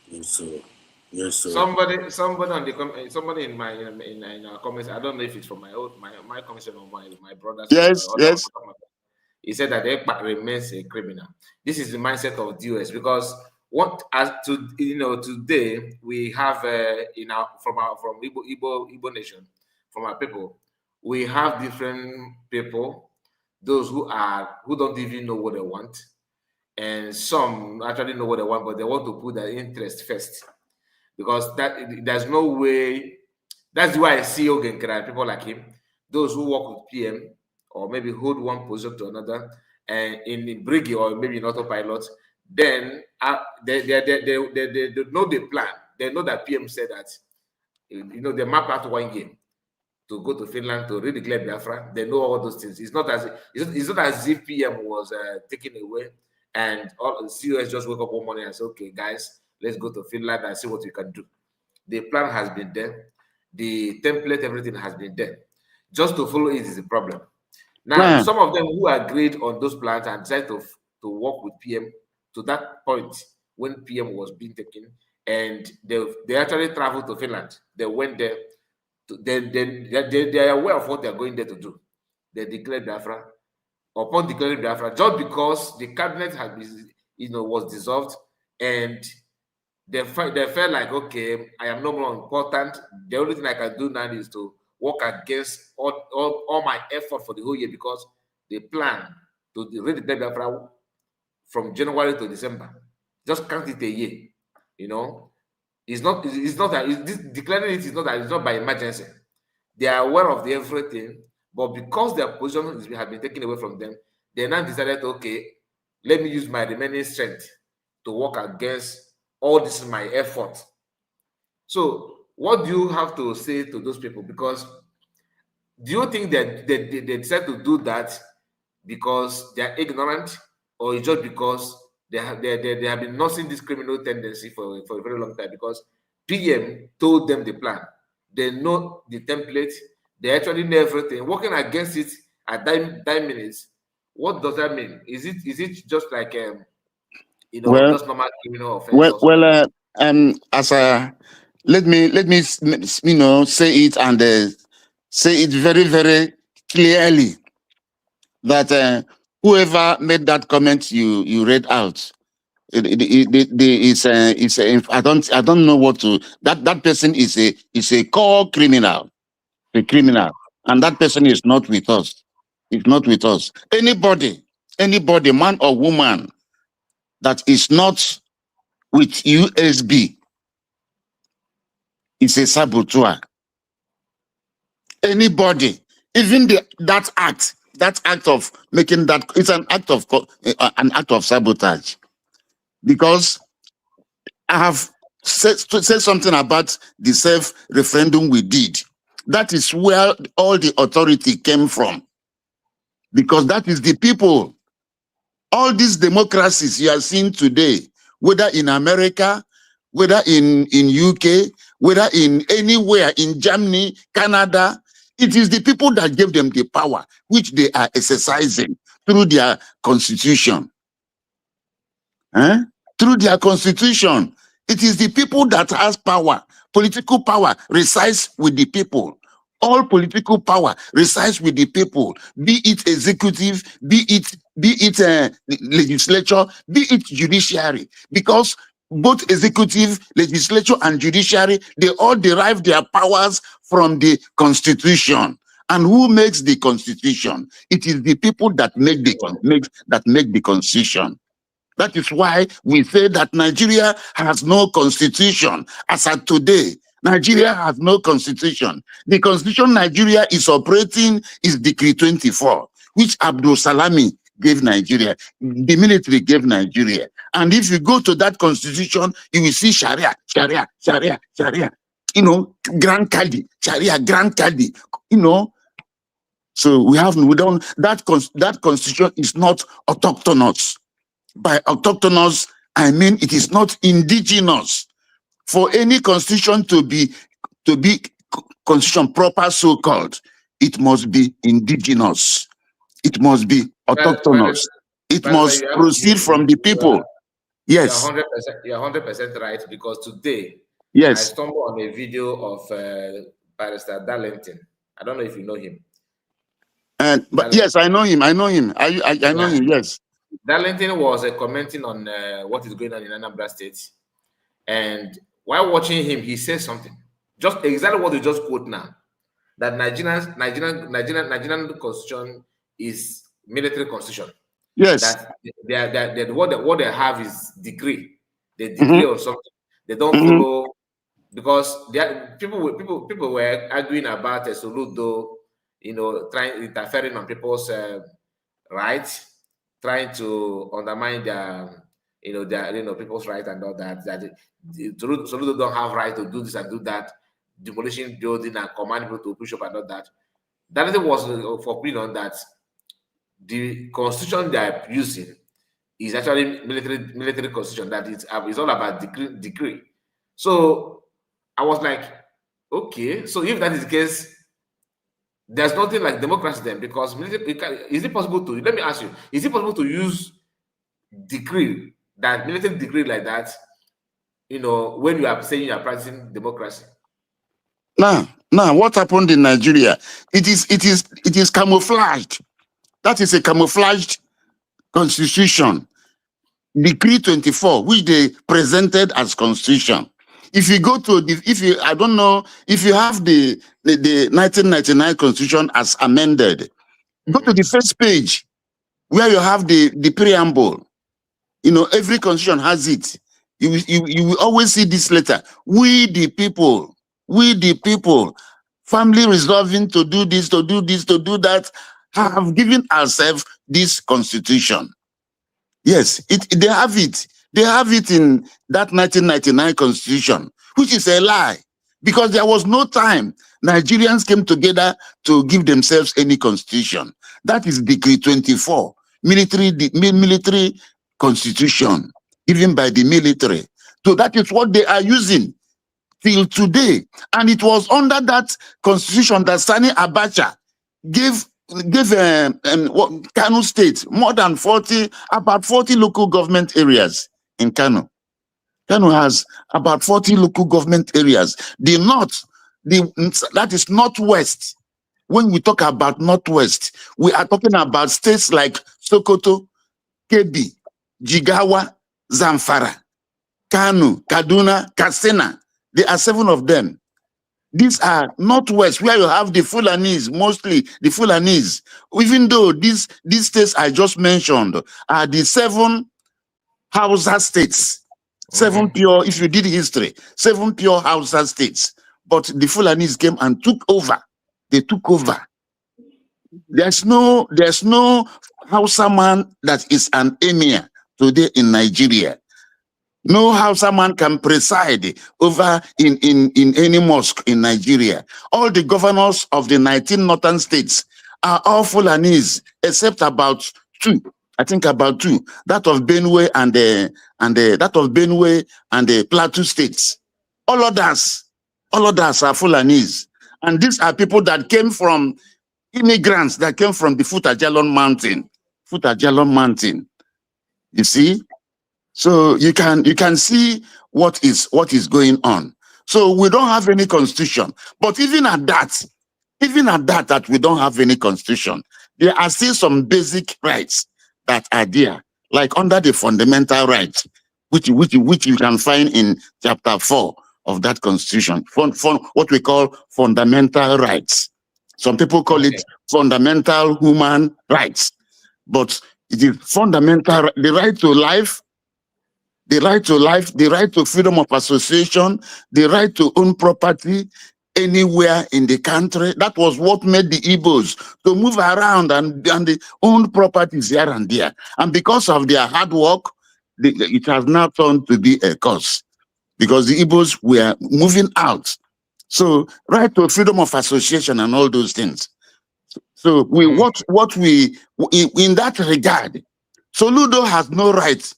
Yes, sir. Yes, sir. Somebody in our comments. I don't know if it's from my comments or my brothers. Yes. He said that Ekpa remains a criminal. This is the mindset of DOS, because today we have from Igbo nation, from our people, we have different people, those who don't even know what they want, and some actually know what they want, but they want to put their interest first, because there's no way. That's why I see Ogenkere, people like him, those who work with PM or maybe hold one position to another, and in the brigade or maybe in autopilot, then they know the plan. They know that PM said that, they map out one game to go to Finland to redeclare Biafra. They know all those things. It's not as if PM was taken away and all COS just wake up one morning and say, okay, guys, let's go to Finland and see what we can do. The plan has been there. The template, everything has been there. Just to follow it is the problem. Now, some of them who agreed on those plans and decided to work with PM to that point when PM was being taken, and they actually traveled to Finland. They went there. They are aware of what they are going there to do. They declared Biafra. Upon declaring Biafra, just because the cabinet had been, was dissolved, and they felt like, okay, I am no more important. The only thing I can do now is to work against all my effort for the whole year, because they plan to redeclare Biafra from January to December. Just count it a year. It's not declaring it is not by emergency. They are aware of everything, but because their position has been taken away from them, they now decided, okay, let me use my remaining strength to work against all this is my effort. So what do you have to say to those people? Because do you think that they decide to do that because they are ignorant, or it's just because they have been nursing this criminal tendency for a very long time? Because PM told them the plan. They know the template. They actually know everything. Working against it at 9 minutes. What does that mean? Is it just like just normal criminal offense? Let me say it, and say it very, very clearly. that whoever made that comment you read out, I don't know what to. That person is a core criminal, a criminal, and that person is not with us. It's not with us. Anybody, man or woman, that is not with USB is a saboteur. Anybody, even that act of making that, it's an act of sabotage. Because I have said something about the self-referendum we did. That is where all the authority came from. Because that is the people. All these democracies you are seeing today, whether in America, whether in UK, whether in anywhere, in Germany, Canada, it is the people that gave them the power, which they are exercising through their constitution. Through their constitution. It is the people that has power. Political power resides with the people. All political power resides with the people, be it executive, be it legislature, be it judiciary, because both executive, legislature, and judiciary, they all derive their powers from the constitution. And who makes the constitution? It is the people that make the constitution. That is why we say that Nigeria has no constitution. As at today, Nigeria has no constitution. The constitution Nigeria is operating is Decree 24, which Abdul Salami gave Nigeria. The military gave Nigeria. And if you go to that constitution, you will see Sharia, Sharia, Sharia, Sharia. You know, Grand Kadi, Sharia, Grand Kadi. You know, so that constitution is not autochthonous. By autochthonous, I mean it is not indigenous. For any constitution to be constitution proper, so-called, it must be indigenous. It must be autochthonous. It must proceed from the people. Yes. You're 100% right, because today, yes, I stumbled on a video of Barrister Darlington. I don't know if you know him. But yes, I know him. I know him. I know him. Yes. Darlington was commenting on what is going on in Anambra State, and while watching him, he says something, just exactly what you just quote now, that Nigerian constitution is military constitution. Yes. That what they have is decree. They decree or something. They don't follow, because people were arguing about Soludo, you know, interfering on people's rights, trying to undermine their people's rights and all that. That Soludo don't have right to do this and do that, demolishing building and command people to push up and all that. That was for opinion that the constitution they are using is actually military constitution, that it's all about decree. So I was like, okay, so if that is the case, there's nothing like democracy then, because is it possible to, let me ask you, is it possible to use decree, that military decree like that, you know, when you are saying you are practicing democracy? Now, what happened in Nigeria? It is camouflaged. That is a camouflaged constitution. Decree 24, which they presented as constitution. If you go to I don't know if you have the 1999 constitution as amended, go to the first page where you have the preamble. You know, every constitution has it. You will always see this letter. We the people, family resolving to do this, to do this, to do that, have given ourselves this constitution. Yes, they have it. They have it in that 1999 constitution, which is a lie, because there was no time Nigerians came together to give themselves any constitution. That is Decree 24, military constitution given by the military. So that is what they are using till today. And it was under that constitution that Sani Abacha gave Kano State more than about 40 local government areas in Kano. Kano has about 40 local government areas. The north, that is northwest, when we talk about Northwest, we are talking about states like Sokoto, Kebbi, Jigawa, Zamfara, Kanu, Kaduna, Katsina. There are 7 of them. These are Northwest, where you have the Fulanis, mostly the Fulanis. Even though these states I just mentioned are the 7 Hausa states, 7 pure, if you did history, 7 pure Hausa states. But the Fulanis came and took over. They took over. There's no Hausa man that is an emir today in Nigeria. No Hausa man can preside over in any mosque in Nigeria. All the governors of the 19 northern states are all Fulanis, except about 2. I think about 2. That of Benue and the Plateau states. All others are Fulanis. And these are people that came from immigrants that came from the Futajalon Mountain. You see? So you can see what is going on. So we don't have any constitution. But even at that we don't have any constitution, there are still some basic rights that are there, like under the fundamental rights, which you can find in chapter 4 of that constitution, what we call fundamental rights. Some people call it fundamental human rights, but it is fundamental, the right to life, the right to freedom of association, the right to own property anywhere in the country. That was what made the Igbos to move around and they own properties here and there. And because of their hard work, it has now turned to be a curse, because the Igbos were moving out. So right to freedom of association and all those things. So what we in that regard, Soludo has no right.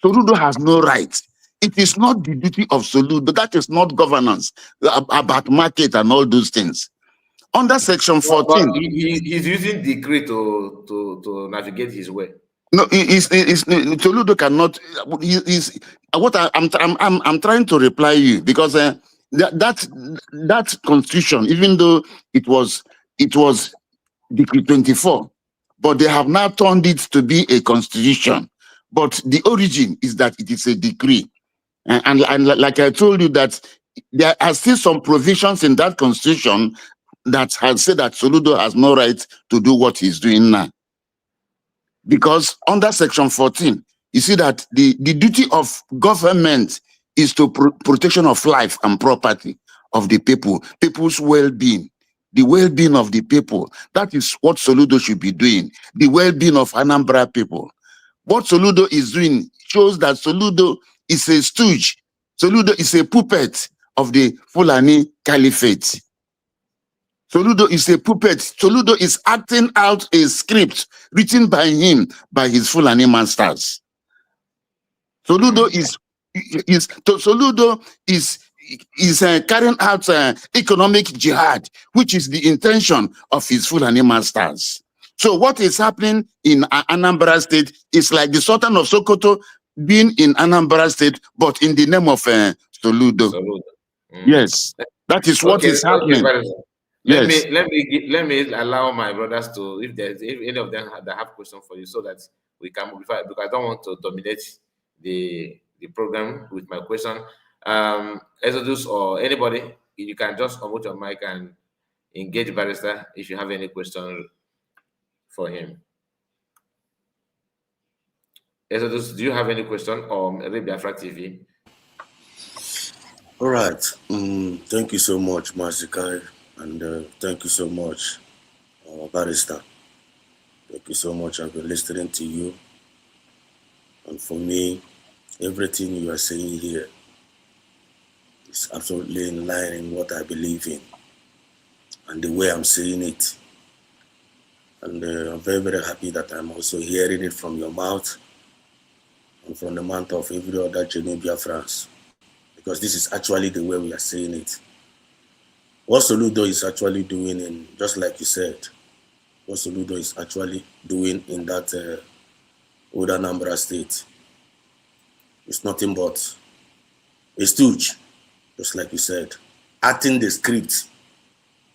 Soludo has no right. It is not the duty of Soludo. That is not governance about market and all those things. Under section 14, but he's using decree to navigate his way. No, Soludo cannot. I'm trying to reply you, because that constitution, even though it was Decree 24, but they have now turned it to be a constitution. But the origin is that it is a decree, and like I told you, that there are still some provisions in that constitution that has said that Soludo has no right to do what he's doing now. Because under section 14, you see that the duty of government is to protection of life and property of the people, people's well-being, the well-being of the people. That is what Soludo should be doing, the well-being of Anambra people. What Soludo is doing shows that Soludo is a stooge. Soludo is a puppet of the Fulani Caliphate. Soludo is a puppet. Soludo is acting out a script written by him, by his Fulani masters. Soludo is carrying out economic jihad, which is the intention of his Fulani masters. So what is happening in Anambra State is like the Sultan of Sokoto being in Anambra State, but in the name of Soludo. Yes, that is what is happening. Let me allow my brothers to, if any of them that have questions for you, so that we can move forward, because I don't want to dominate the program with my question. Exodus or anybody, you can just unmute your mic and engage Barrister if you have any question for him. Exodus, do you have any question, or Biafra TV? All right. Thank you so much, Mazikai. And thank you so much, Barrister. Thank you so much. I've been listening to you. And for me, everything you are saying here is absolutely in line in what I believe in and the way I'm saying it. And I'm very, very happy that I'm also hearing it from your mouth and from the mouth of every other genuine Biafrans, because this is actually the way we are saying it. What Soludo is actually doing, in, just like you said, what Soludo is actually doing in that old Anambra State, it's nothing but a stooge, just like you said, acting the script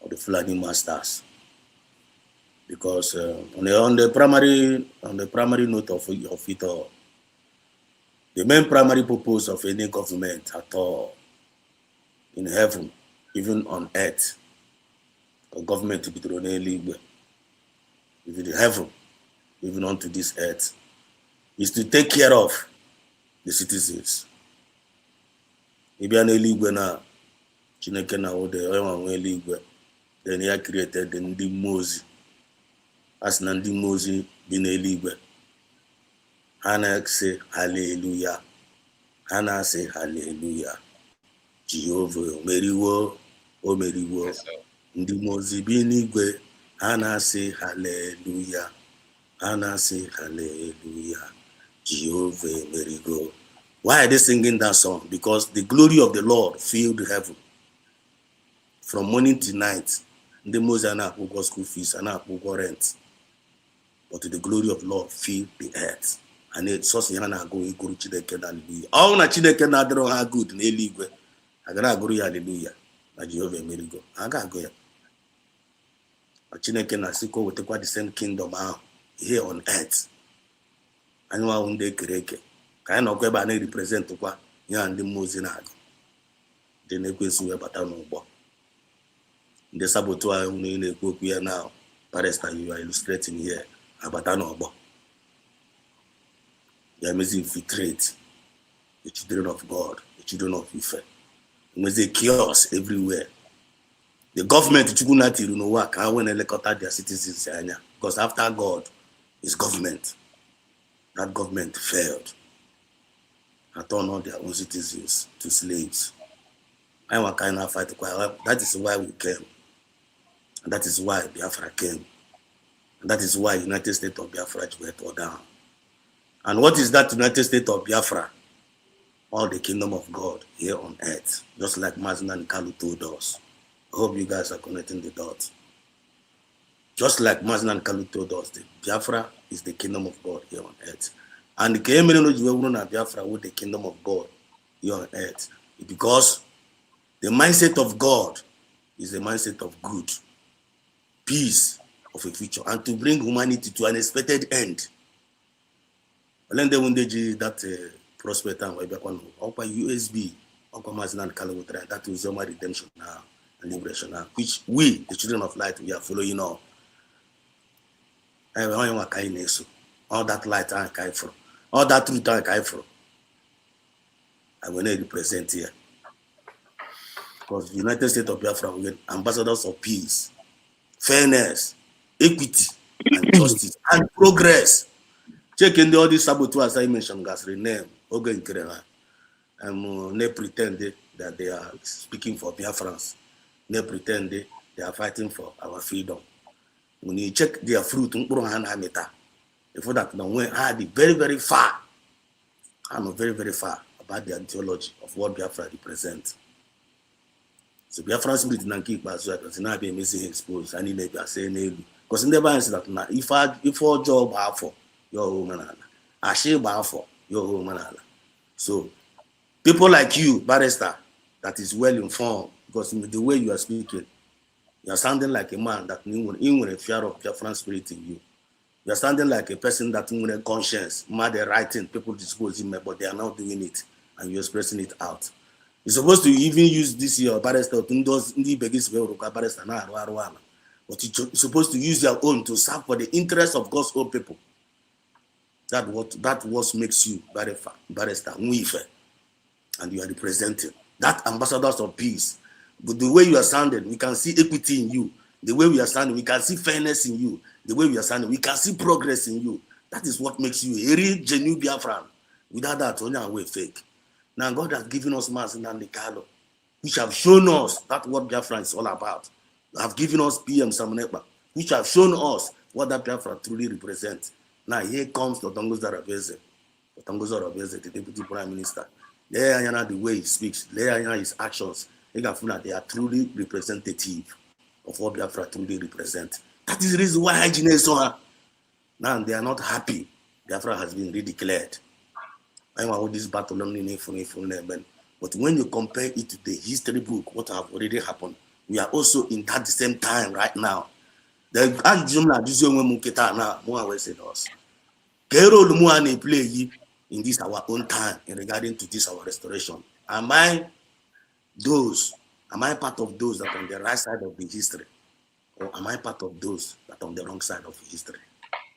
of the Fulani masters. Because on the primary note of it all, the main primary purpose of any government at all in heaven, even on earth, or government to be thrown even in heaven, even onto this earth, is to take care of the citizens. Then he created the Moses, as Nandi Moses bin Eligwe. Hana say hallelujah. Hana say hallelujah. Jehovah Meriwo, O Meriwo. Ndi Moses bin Eligwe. Hana say hallelujah. Hana say hallelujah. Jehovah Merigo. Why are they singing that song? Because the glory of the Lord filled heaven. From morning to night, the Moses and God's school fees and rent. But the glory of the Lord filled the earth. And it's so Yana go Guru Chideke hallelujah. All na Chideke na dro ha good na eligwe. Agara guru hallelujah. Na Jehovah Merigo. Aga go ya. Chineke na siko wetekwa the same kingdom here on earth. Anywa unde kereke. Ka ya na okweba na represent kwa ya ndị Moses na agụ. Dị na-ekwesị wee bata n'ụgbọ. Ndị Saboteurs ahụ na-ekwu okwu ya now. Barrister, you are illustrating here. Abata n'ụgbọ. They are infiltrate the children of God, the children of Ife. There's a chaos everywhere. The government chukunati work when they their citizens because after God is government. That government failed and turned all their own citizens to slaves. I want kind of fight. That is why we came. And that is why Biafra came. And that is why United States of Biafra were torn down. And what is that United States of Biafra? All the kingdom of God here on earth, just like Mazin and Kalu told us. I hope you guys are connecting the dots. Just like Mazin and Kalu told us, the Biafra is the kingdom of God here on earth. And the Biafra with the kingdom of God here on earth, because the mindset of God is the mindset of good, peace, of a future, and to bring humanity to an expected end. That prospect and USB, that is your redemption now and liberation now, which we, the children of light, we are following now. All that light I came from, all that truth I came from. I will not represent here. Because the United States of Biafra will get ambassadors of peace, fairness, equity, and justice, and progress. Check in all these saboteurs I mentioned, guys, rename, they pretend that they are speaking for Biafrans. They pretend they are fighting for our freedom. When you check their fruit, before that, we very, very far. I know very, very far about the ideology of what Biafra represents. So Biafran spirit na keep as well, because now be missing exposed. I need to say because in the Bible that now if all job are for your woman, I share for your woman. So people like you, barrister, that is well informed, because the way you are speaking, you are sounding like a man that even a fear of Biafran spirit in you. You are sounding like a person that in a conscience, mad writing, people dispose him, but they are not doing it, and you're expressing it out. You're supposed to even use this your barrister to those barrister, but you're supposed to use your own to serve for the interest of God's own people. That what makes you barrister, and you are representing that ambassadors of peace. But the way you are sounding, we can see equity in you. The way we are sounding, we can see fairness in you. The way we are sounding, we can see progress in you. That is what makes you a real, genuine Biafran. Without that, only a way fake. Now God has given us Mazin and Nikalo, which have shown us that what Biafra is all about. Have given us PM Samunepa, which have shown us what that Biafra truly represents. Now here comes the Tongoza Rabeze, the Deputy Prime Minister. There the way he speaks, there his actions. They are truly representative of what Biafra truly represents. That is the reason why I now they are not happy. Biafra has been redeclared. I want this battle only for but when you compare it to the history book, what have already happened, we are also in that the same time right now. The Anjumla Dizio Muketa more always said us. Kero Lumuane play in this our own time in regarding to this our restoration. Am I part of those that are on the right side of the history? Or am I part of those that are on the wrong side of history?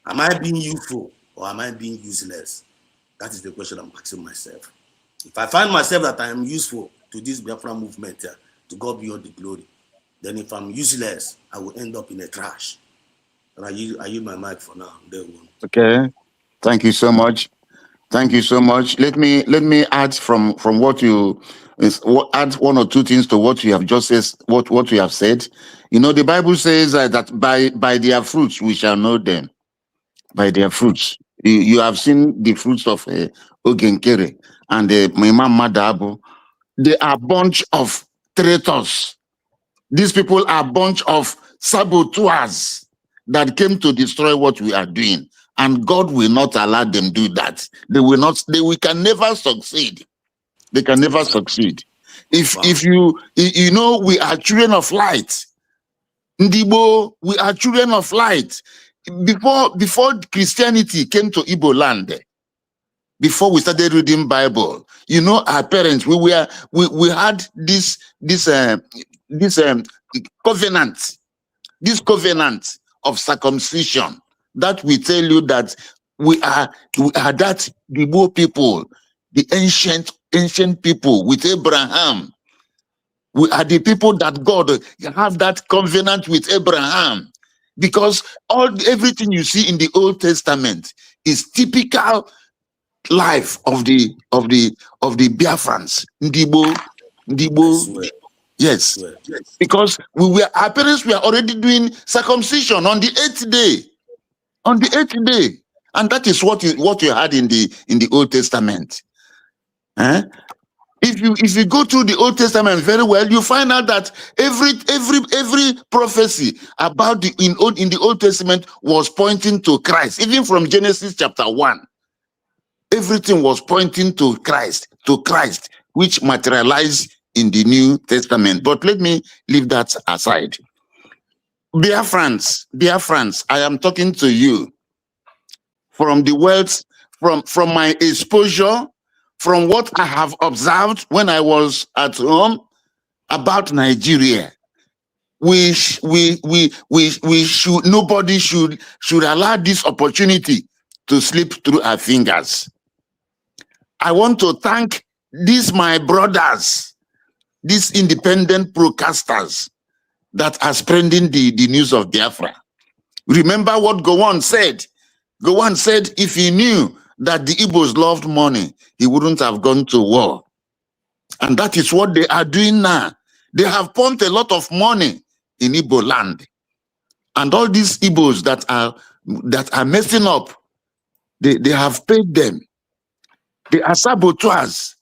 Am I being useful or am I being useless? That is the question I'm asking myself. If I find myself that I am useful to this Biafra movement, to God be all the glory. Then if I'm useless, I will end up in a trash. And I use my mic for now. Okay. Thank you so much. Thank you so much. Let me add from what you add one or two things to what you have just said. What you have said. You know, the Bible says that by their fruits we shall know them. By their fruits, you have seen the fruits of Ogenkere and Imam Madabu. They are a bunch of traitors. These people are a bunch of saboteurs that came to destroy what we are doing. And God will not allow them do that. We can never succeed. They can never succeed. If you know, we are children of light. Ndibo, we are children of light. Before Christianity came to Igbo land, before we started reading Bible, you know, our parents, we had this covenant of circumcision that we tell you that we are that Igbo people, the ancient people with Abraham. We are the people that God have that covenant with Abraham, because everything you see in the Old Testament is typical life of the Biafrans. Ndibo. Yes. Because our parents were already doing circumcision on the 8th day. On the 8th day. And that is what you had in the Old Testament. If you go through the Old Testament very well, you find out that every prophecy about in the Old Testament was pointing to Christ. Even from Genesis chapter 1. Everything was pointing to Christ, which materialized in the New Testament. But let me leave that aside. Biafrans, I am talking to you from the words, from my exposure, from what I have observed when I was at home about Nigeria. Nobody should allow this opportunity to slip through our fingers. I want to thank my brothers, these independent broadcasters that are spreading the news of Biafra. Remember what Gowon said. Gowon said if he knew that the Igbos loved money, he wouldn't have gone to war. And that is what they are doing now. They have pumped a lot of money in Igbo land. And all these Igbos that are messing up, they have paid them. They are saboteurs.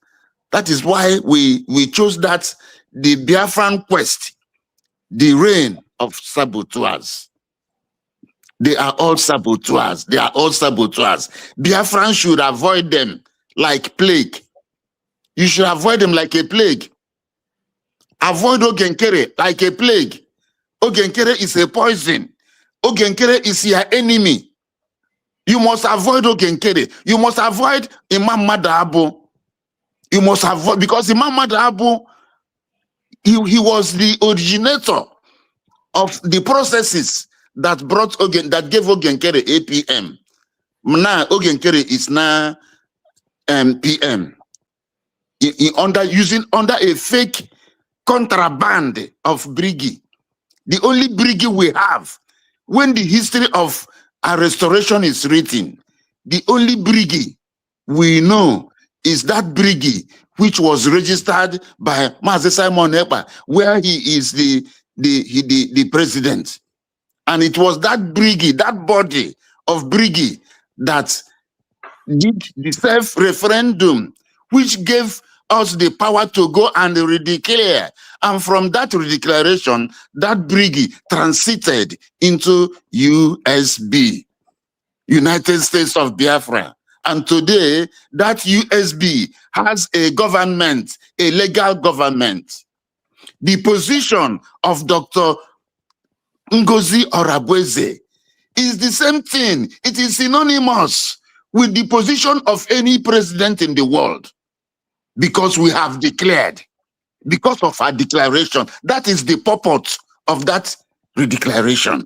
That is why we chose that the Biafran quest, the reign of saboteurs. They are all saboteurs. They are all saboteurs. Biafran should avoid them like plague. You should avoid them like a plague. Avoid Ogenkere like a plague. Ogenkere is a poison. Ogenkere is your enemy. You must avoid Ogenkere. You must avoid Imam Madabu. You must avoid, because Imam Madabu, he was the originator of the processes that gave Ogenkere APM. Now Ogenkere is now PM. Under a fake contraband of briggy. The only briggy we have, when the history of our restoration is written, the only briggy we know is that briggy which was registered by Mazi Simon Ekpa, where he is the president. And it was that briggy, that body of briggy, that did the self-referendum, which gave us the power to go and redeclare. And from that redeclaration, that briggy transited into USB, United States of Biafra. And today, that USB has a government, a legal government. The position of Dr. Ngozi Orabueze is the same thing. It is synonymous with the position of any president in the world, because we have declared, because of our declaration. That is the purport of that redeclaration.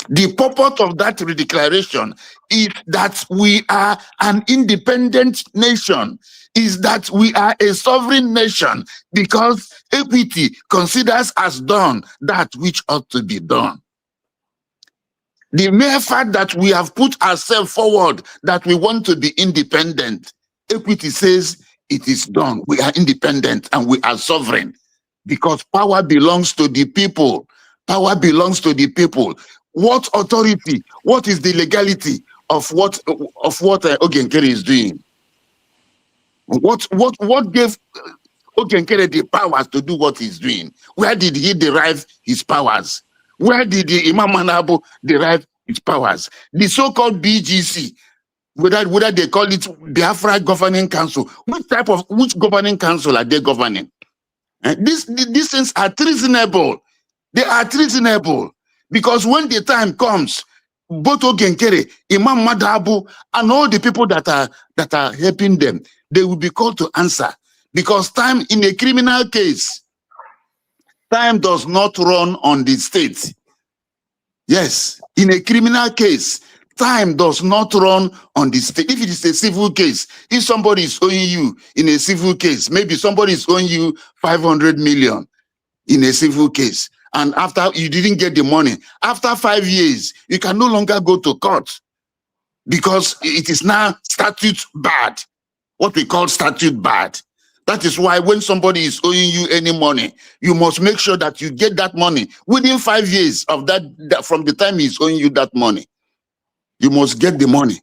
The purport of that redeclaration is that we are an independent nation, is that we are a sovereign nation, because equity considers as done that which ought to be done. The mere fact that we have put ourselves forward, that we want to be independent, equity says it is done. We are independent and we are sovereign, because power belongs to the people. Power belongs to the people. What authority, what is the legality of what Ogenkere is doing? What gave Ogenkere the powers to do what he's doing? Where did he derive his powers? Where did the Imam Manabo derive his powers? The so-called BGC, whether they call it Biafra Governing Council, which governing council are they governing? These things are treasonable. They are treasonable, because when the time comes, both Ogenkere, Imam Madabu, and all the people that are helping them, they will be called to answer. Because time in a criminal case, time does not run on the state. Yes, in a criminal case, time does not run on the state. If it is a civil case, if somebody is owing you in a civil case, maybe somebody is owing you 500 million in a civil case, and after you didn't get the money, after 5 years, you can no longer go to court, because it is now statute bad, what we call statute bad. That is why when somebody is owing you any money, you must make sure that you get that money within 5 years of that from the time he's owing you that money. You must get the money.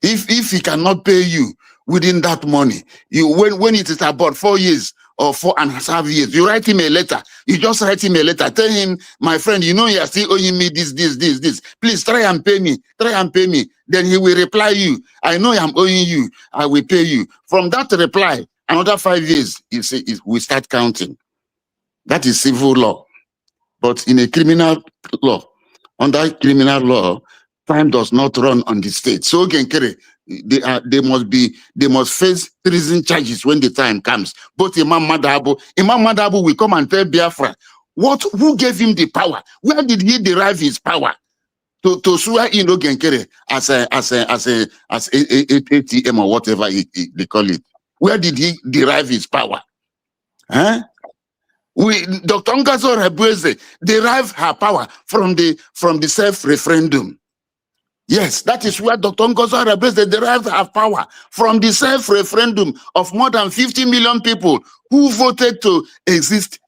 If he cannot pay you within that money, when it is about 4 years or 4.5 years, you write him a letter. You just write him a letter. Tell him, my friend, you know you are still owing me this. Please try and pay me. Try and pay me. Then he will reply you, I know I'm owing you. I will pay you. From that reply, another 5 years, we start counting. That is civil law. But in a criminal law, under criminal law, time does not run on the state. So Ogenkere, they must face treason charges when the time comes. Both Imam Madabu will come and tell Biafra, who gave him the power? Where did he derive his power to swear in Ogenkere as ATM or whatever they call it? Where did he derive his power? Huh? Dr. Ngozi Orabueze derived her power from the self-referendum. Yes, that is where Dr. Ngozi Orabueze derived her power, from the self-referendum of more than 50 million people who voted to exit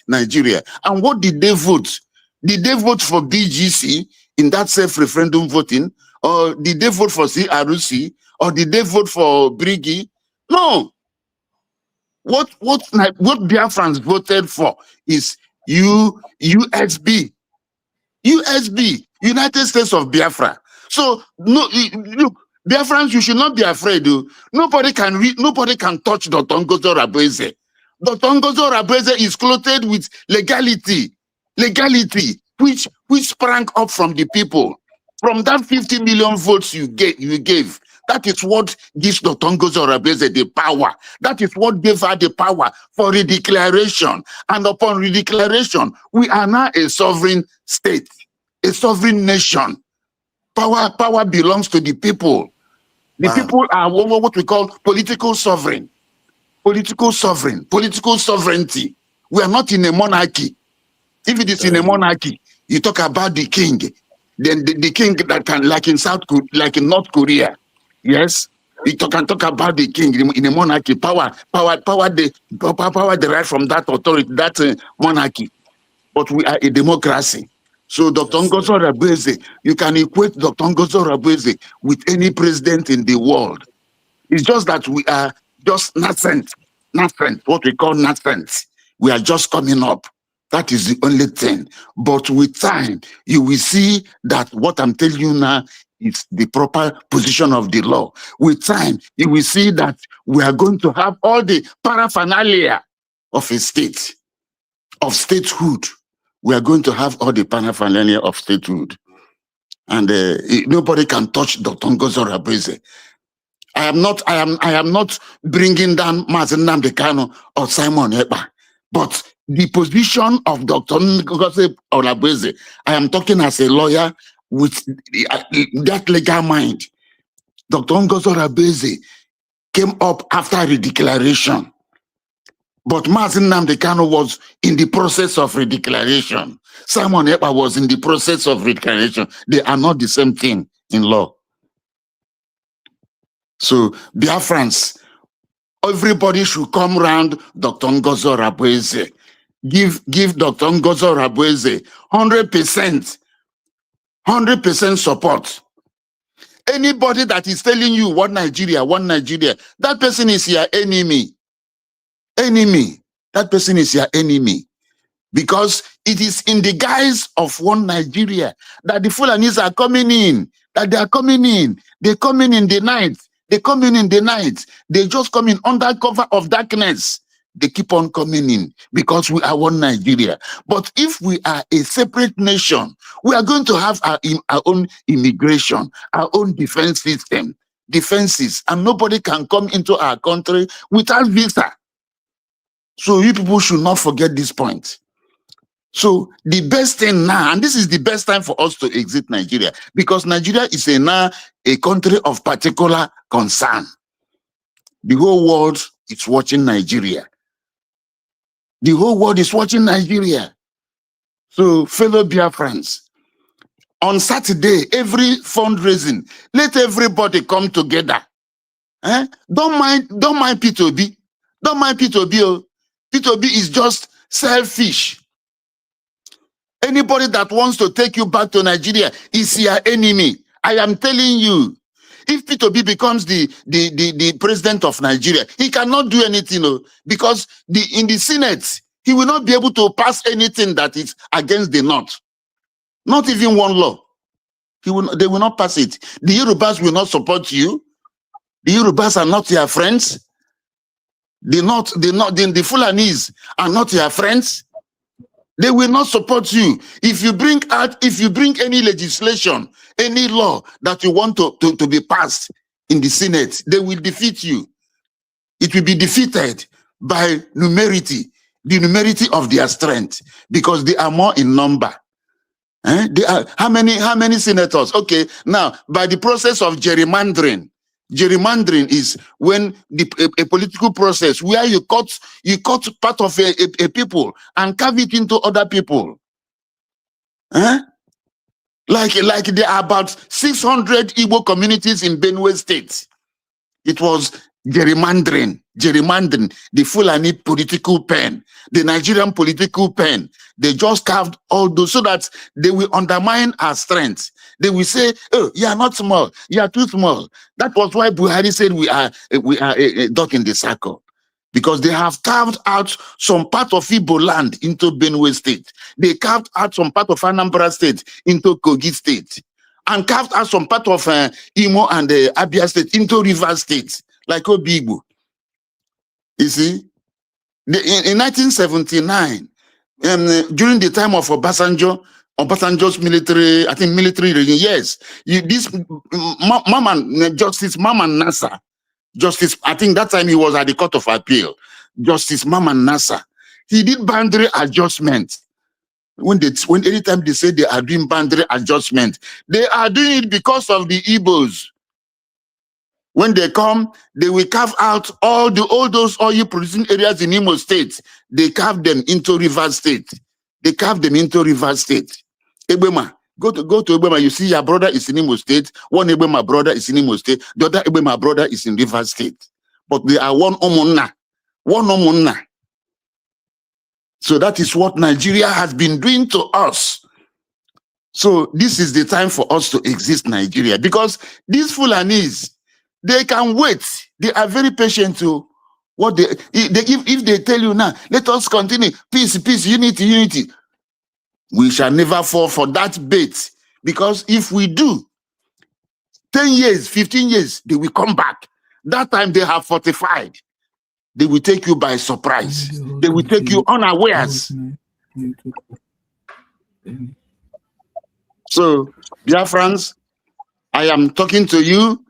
Nigeria. And what did they vote? Did they vote for BGC in that self-referendum voting? Or did they vote for CRC? Or did they vote for Brigi? No. What Biafrans voted for is USB, United States of Biafra. So no, look, Biafrans, you should not be afraid. Nobody can touch Dr. Ngozi Orabueze. Dr. Ngozi Orabueze is clothed with legality, which sprang up from the people, from that 50 million votes you gave. That is what gives Dr. Ngozi Orabueze the power. That is what gave her the power for redeclaration. And upon redeclaration, we are now a sovereign state, a sovereign nation. Power belongs to the people. The people are what we call political sovereign. Political sovereignty. We are not in a monarchy. If it is in a monarchy, you talk about the king. Then the king that can, like in North Korea. Yes, we can talk about the king in a monarchy. Power derived from that authority, that monarchy. But we are a democracy. So Dr. Ngozi Orabueze, you can equate Dr. Ngozi Orabueze with any president in the world. It's just that we are just nascent, what we call nascent. We are just coming up. That is the only thing. But with time, you will see that what I'm telling you now is the proper position of the law. With time, you will see that we are going to have all the paraphernalia of a state, of statehood. We are going to have all the paraphernalia of statehood. And nobody can touch Dr. Ngozi Oruagbeze. I am not bringing down Mazen Nnamdi Kanu or Simon Ekpa, but the position of Dr. Ngozi Oruagbeze, I am talking as a lawyer with that legal mind. Dr. Ngozi Oruagbeze came up after the declaration, but Mazen Nnamdi Kanu was in the process of redeclaration. Simon Ekpa was in the process of redeclaration. They are not the same thing in law. So, Biafrans, everybody should come round Dr. Ngozi Oruagbeze. Give Dr. Ngozi Oruagbeze 100% support. Anybody that is telling you one Nigeria, that person is your enemy. That person is your enemy. Because it is in the guise of one Nigeria that the Fulanis are coming in. That they are coming in. They come in the night. They come in the night. They just come in under cover of darkness. They keep on coming in because we are one Nigeria. But if we are a separate nation, we are going to have our own immigration, our own defense system, defenses, and nobody can come into our country without visa. So you people should not forget this point. So the best thing now, and this is the best time for us to exit Nigeria, because Nigeria is now a country of particular concern. The whole world is watching Nigeria. The whole world is watching Nigeria. So, fellow Biafrans, on Saturday, every fundraising, let everybody come together. Don't mind P2B. Don't mind P2B. P2B is just selfish. Anybody that wants to take you back to Nigeria is your enemy. I am telling you. If P2B becomes the president of Nigeria, he cannot do anything, because in the Senate, he will not be able to pass anything that is against the North. Not even one law. They will not pass it. The Yorubas will not support you. The Yorubas are not your friends. The Fulanis are not your friends. They will not support you. If you bring any legislation, any law that you want to be passed in the Senate, they will defeat you. It will be defeated by numerity, the numerity of their strength, because they are more in number. They are, how many senators? Okay, now by the process of gerrymandering. Gerrymandering is when a political process where you cut part of a people and carve it into other people. Like there are about 600 Igbo communities in Benue State. It was gerrymandering, the Fulani political pen, the Nigerian political pen. They just carved all those so that they will undermine our strength. They will say, "Oh, you are not small. You are too small." That was why Buhari said we are a duck in the circle, because they have carved out some part of Igbo land into Benue State. They carved out some part of Anambra State into Kogi State, and carved out some part of Imo and Abia State into Rivers State, like Obigbo. You see, in 1979, during the time of Obasanjo's military regime, yes, Justice Maman Nasser, I think that time he was at the Court of Appeal, Justice Maman Nasser, he did boundary adjustment. Anytime they say they are doing boundary adjustment, they are doing it because of the Igbos. When they come, they will carve out all those oil producing areas in Imo State. They carve them into River State. Ebema, go to Ebema. You see your brother is in Imo State. One Ebema brother is in Imo State. The other Ebema brother is in River State. But they are one Omonna. So that is what Nigeria has been doing to us. So this is the time for us to exist Nigeria, because these Fulanis, they can wait. They are very patient to what if they tell you now, let us continue, peace, unity. We shall never fall for that bait, because if we do, 10 years, 15 years, they will come back. That time they have fortified. they will take you by surprise. They will take you unawares. So, Biafrans, I am talking to you.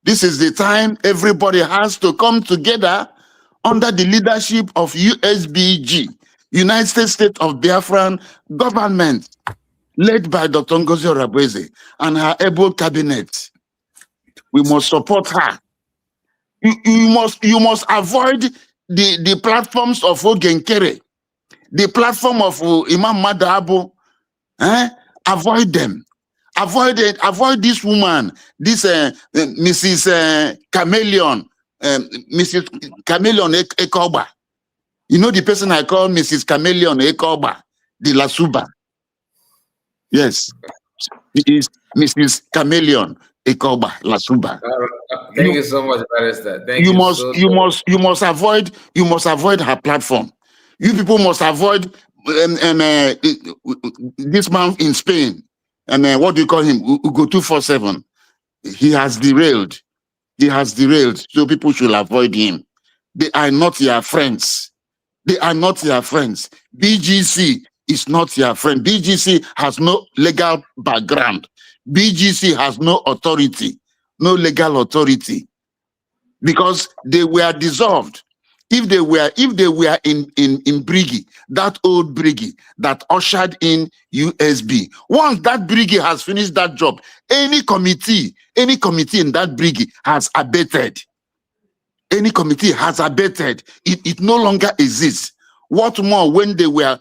This is the time everybody has to come together under the leadership of USBG, United States of Biafran government, led by Dr. Ngozi Orabueze and her able cabinet. We must support her. You must avoid the platforms of Ogenkere, the platform of Imam Madabo. Avoid them. Avoid it. Avoid this woman, this Mrs. Chameleon, Mrs. Chameleon Ekoba. You know the person I call Mrs. Chameleon Ekoba, the Lasuba. Yes, it is Mrs. Chameleon Ekoba Lasuba. Thank you so much, Barrister. You must avoid her platform. You people must avoid this man in Spain. And what do you call him? Ugo 247. He has derailed. He has derailed. So people should avoid him. They are not your friends. They are not your friends. BGC is not your friend. BGC has no legal background. BGC has no authority, no legal authority, because they were dissolved. If they were in Briggy, that old Briggy that ushered in USB, once that Briggy has finished that job, any committee in that Briggy has abated. Any committee has abated. It no longer exists. What more when they were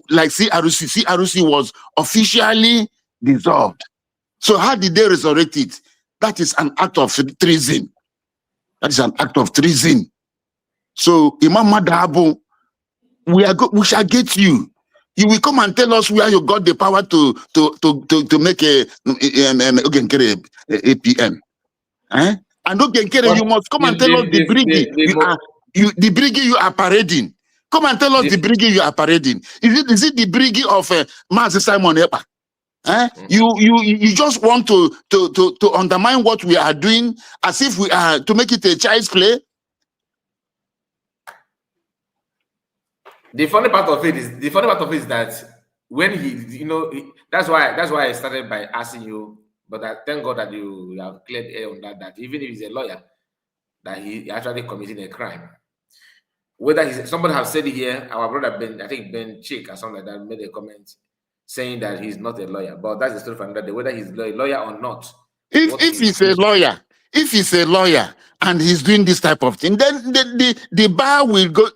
like CRC? CRC was officially dissolved. So how did they resurrect it? That is an act of treason. That is an act of treason. So, Imam Madabo, we shall get you. You will come and tell us where you got the power to make a APM. And Ogenkere, you must come and tell us the Briggy. The Briggy you are parading. Come and tell us the Briggy you are parading. Is it the Briggy of Mazi Simon Epa? You just want to undermine what we are doing as if we are to make it a child's play. The funny part of it is that when he, that's why I started by asking you. But I thank God that you have cleared air on that. That even if he's a lawyer, that he actually committing a crime. Whether somebody have said it here, our brother Ben, I think Ben Chick or something like that, made a comment saying that he's not a lawyer. But that's the story for another day. Whether he's a lawyer or not. If he's a lawyer and he's doing this type of thing, then the bar will go.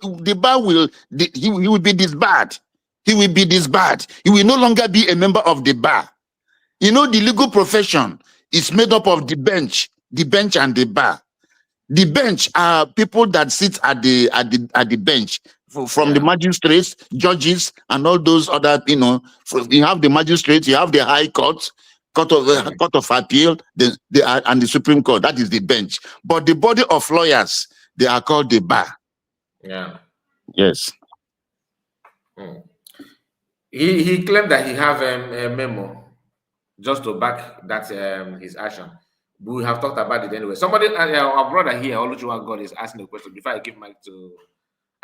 He will be disbarred. He will be disbarred. He will no longer be a member of the bar. You know, the legal profession is made up of the bench and the bar. The bench are people that sit at the bench, from the magistrates, judges, and all those other. You have the magistrates, you have the High Court, Court of Appeal, and the Supreme Court. That is the bench. But the body of lawyers, they are called the bar. Yeah. Yes. He claimed that he have a memo just to back that his action. We have talked about it anyway. Somebody, our brother here, Oluchiwa God, is asking a question before I give mic to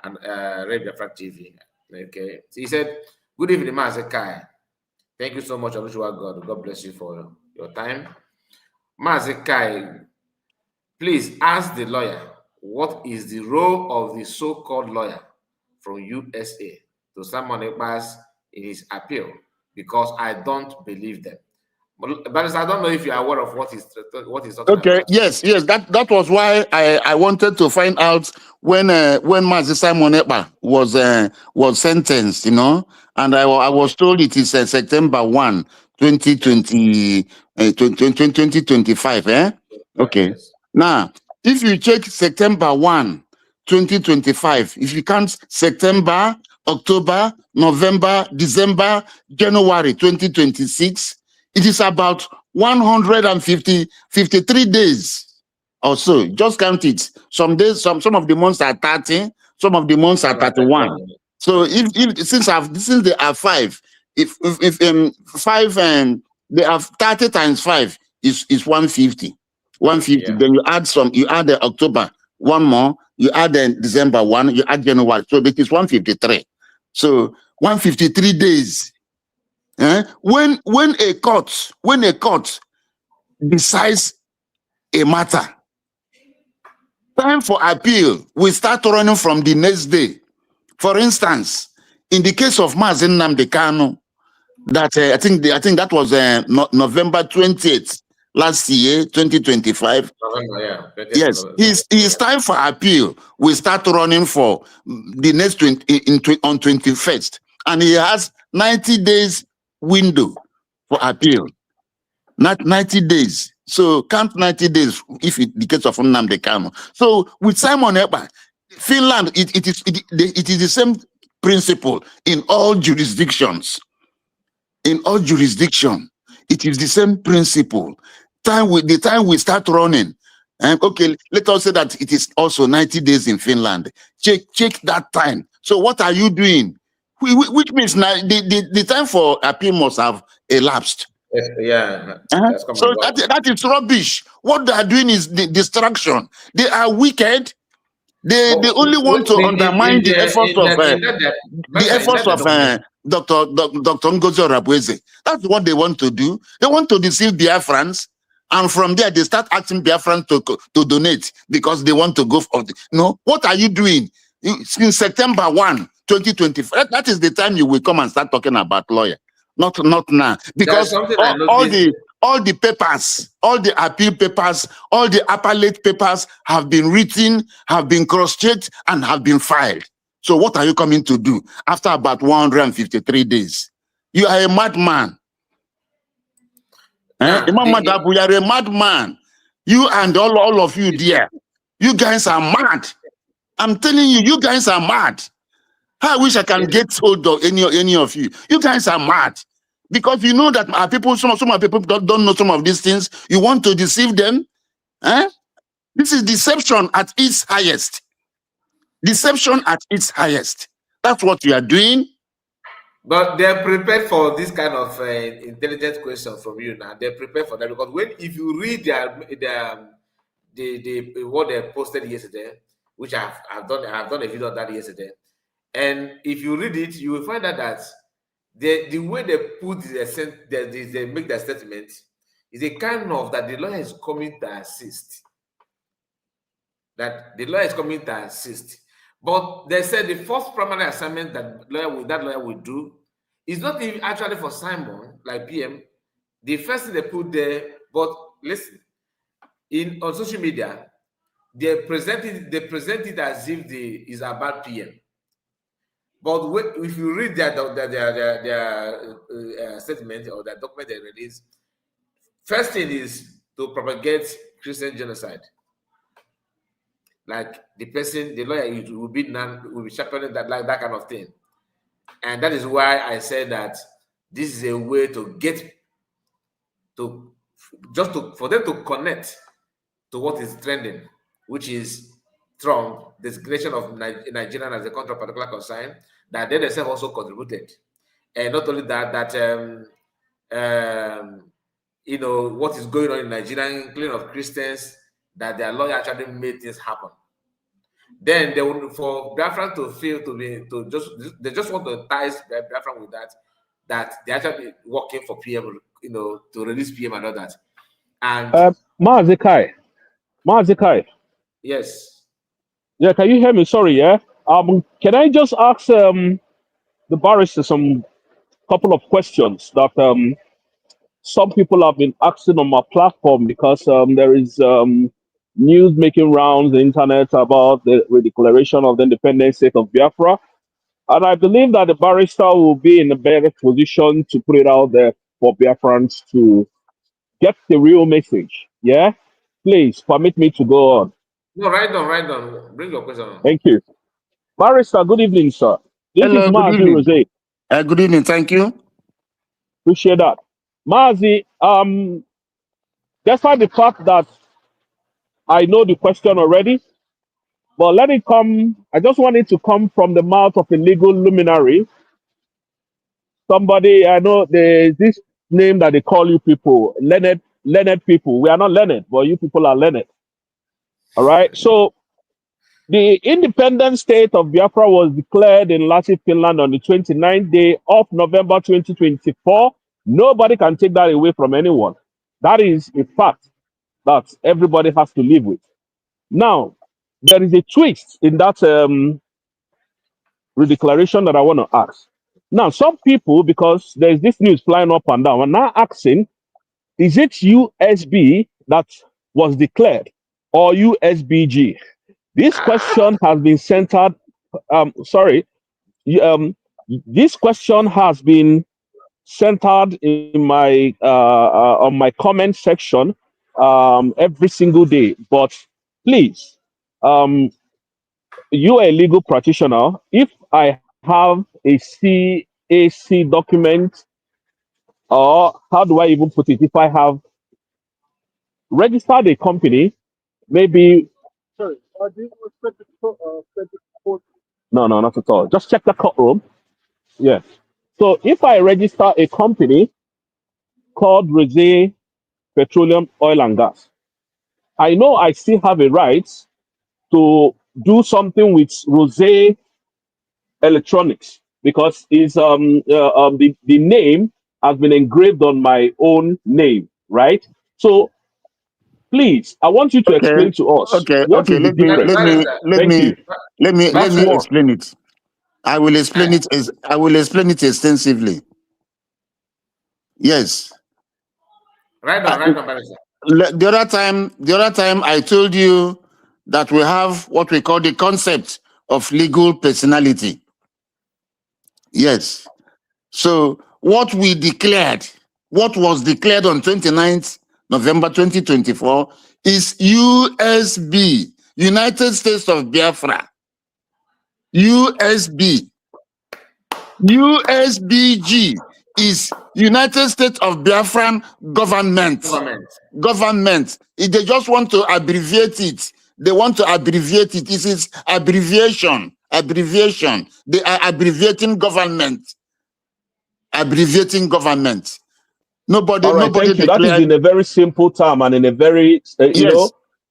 Biafra TV. Okay, so he said, "Good evening, Mazi Kai. Thank you so much, Oluchiwa God. God bless you for your time. Mazi Kai, please ask the lawyer what is the role of the so-called lawyer from USA to Simon Ekpa's in his appeal, because I don't believe them." But I don't know if you are aware of what he's talking about. Yes. That was why I wanted to find out when Mazi Simon Ekpa was sentenced, and I was told it is September 1, 2020, 2025. Okay. Yes. Now, if you check September 1, 2025, if you count September, October, November, December, January 2026, it is about 153 days or so. Just count it. Some days, some of the months are 30, some of the months are 31. So since they are 5, if 5 they have 30 times 5 is 150. 150. Yeah. Then you add the October, one more, you add December 1, you add January, so it is 153. So 153 days. When a court decides a matter, time for appeal will start running from the next day. For instance, in the case of Mazi Nnamdi Kanu, that I think that was November 20th last year, 2025. November, yeah. Yes, his time for appeal will start running for the next on 21st, and he has 90 days window for appeal. Not 90 days. So count 90 days if it the case of Nnamdi Kanu. So with Simon Ekpa, Finland, it is the same principle in all jurisdictions. In all jurisdictions, it is the same principle. The time we start running, and okay, let us say that it is also 90 days in Finland. Check that time. So what are you doing? Which means now the time for appeal must have elapsed. Yes, yeah. So that is rubbish. What they are doing is the distraction. They are wicked. They only want to undermine the efforts of Dr. Ngozi Orabueze. That's what they want to do. They want to deceive Biafrans, and from there they start asking Biafrans to donate because they want to go for no. What are you doing? Since September 1, 2025, that is the time you will come and start talking about lawyer. Not now, because all the papers, all the appeal papers, all the appellate papers have been written, have been cross-checked, and have been filed. So what are you coming to do after about 153 days? You are a madman. Imam Madabu, you are a madman. You and all of you there, you guys are mad. I'm telling you, you guys are mad. I wish I can get hold of any of you. You guys are mad. Because you know that our people, some people don't know some of these things. You want to deceive them. This is deception at its highest. Deception at its highest. That's what we are doing. But they're prepared for this kind of intelligent question from you now. They're prepared for that because if you read what they posted yesterday, which I've done a video on that yesterday, and if you read it, you will find out that the way they put they make their statement is a kind of that the lawyer is coming to assist. That the lawyer is coming to assist. But they said the first primary assignment that lawyer will do is not even actually for Simon, like PM. The first thing they put there, but listen, on social media, they present it as if is about PM. But if you read their statement or their document they release, first thing is to propagate Christian genocide. Like the lawyer will be championing that kind of thing. And that is why I said that this is a way to for them to connect to what is trending, which is Trump, designation of Nigeria as a country of particular concern, that they themselves also contributed. And not only that, what is going on in Nigeria, including of Christians, that their lawyer actually made things happen. Then they would, for Biafra to feel they just want to tie Biafra with that they're actually working for PM, to release PM and all that. And Mazikai. Yes. Yeah, can you hear me? Sorry, yeah. Can I just ask the barrister some couple of questions that some people have been asking on my platform because there is news making rounds on the internet about the declaration of the independent state of Biafra. And I believe that the barrister will be in a better position to put it out there for Biafrans to get the real message. Yeah? Please permit me to go on. No, right on. Bring your question on. Thank you. Barrister, good evening, sir. Hello, is Mazi Rose. Good evening, thank you. Appreciate that. Mazi, despite the fact that I know the question already, but let it come, I just want it to come from the mouth of a legal luminary. Somebody, I know there's this name that they call you people, learned people. We are not learned, but you people are learned. All right. So The independent state of Biafra was declared in Lassi, Finland on the 29th day of November 2024. Nobody can take that away from anyone. That is a fact that everybody has to live with. Now, there is a twist in that redeclaration that I want to ask. Now, some people, because there's this news flying up and down, are now asking, is it USB that was declared or USBG? This question has been centered. This question has been centered in my on my comment section every single day. But please, you are a legal practitioner. If I have a CAC document, or how do I even put it? If I have registered a company, maybe. No, not at all. Just check the courtroom. Yes. So if I register a company called Rosé Petroleum Oil and Gas, I know I still have a right to do something with Rosé Electronics because it's the name has been engraved on my own name, right? So please, I want you to explain to us what is the difference. Let me That's one. explain it. I will explain it extensively. Yes. Right on, Barrister. The other time I told you that we have what we call the concept of legal personality. Yes. So what was declared on 29th November 2024 is USB, United States of Biafra. USB. USBG is United States of Biafran government. If they just want to abbreviate it, they want to abbreviate it. This is abbreviation. They are abbreviating government. Nobody Thank you. declared. That is in a very simple term and in a very,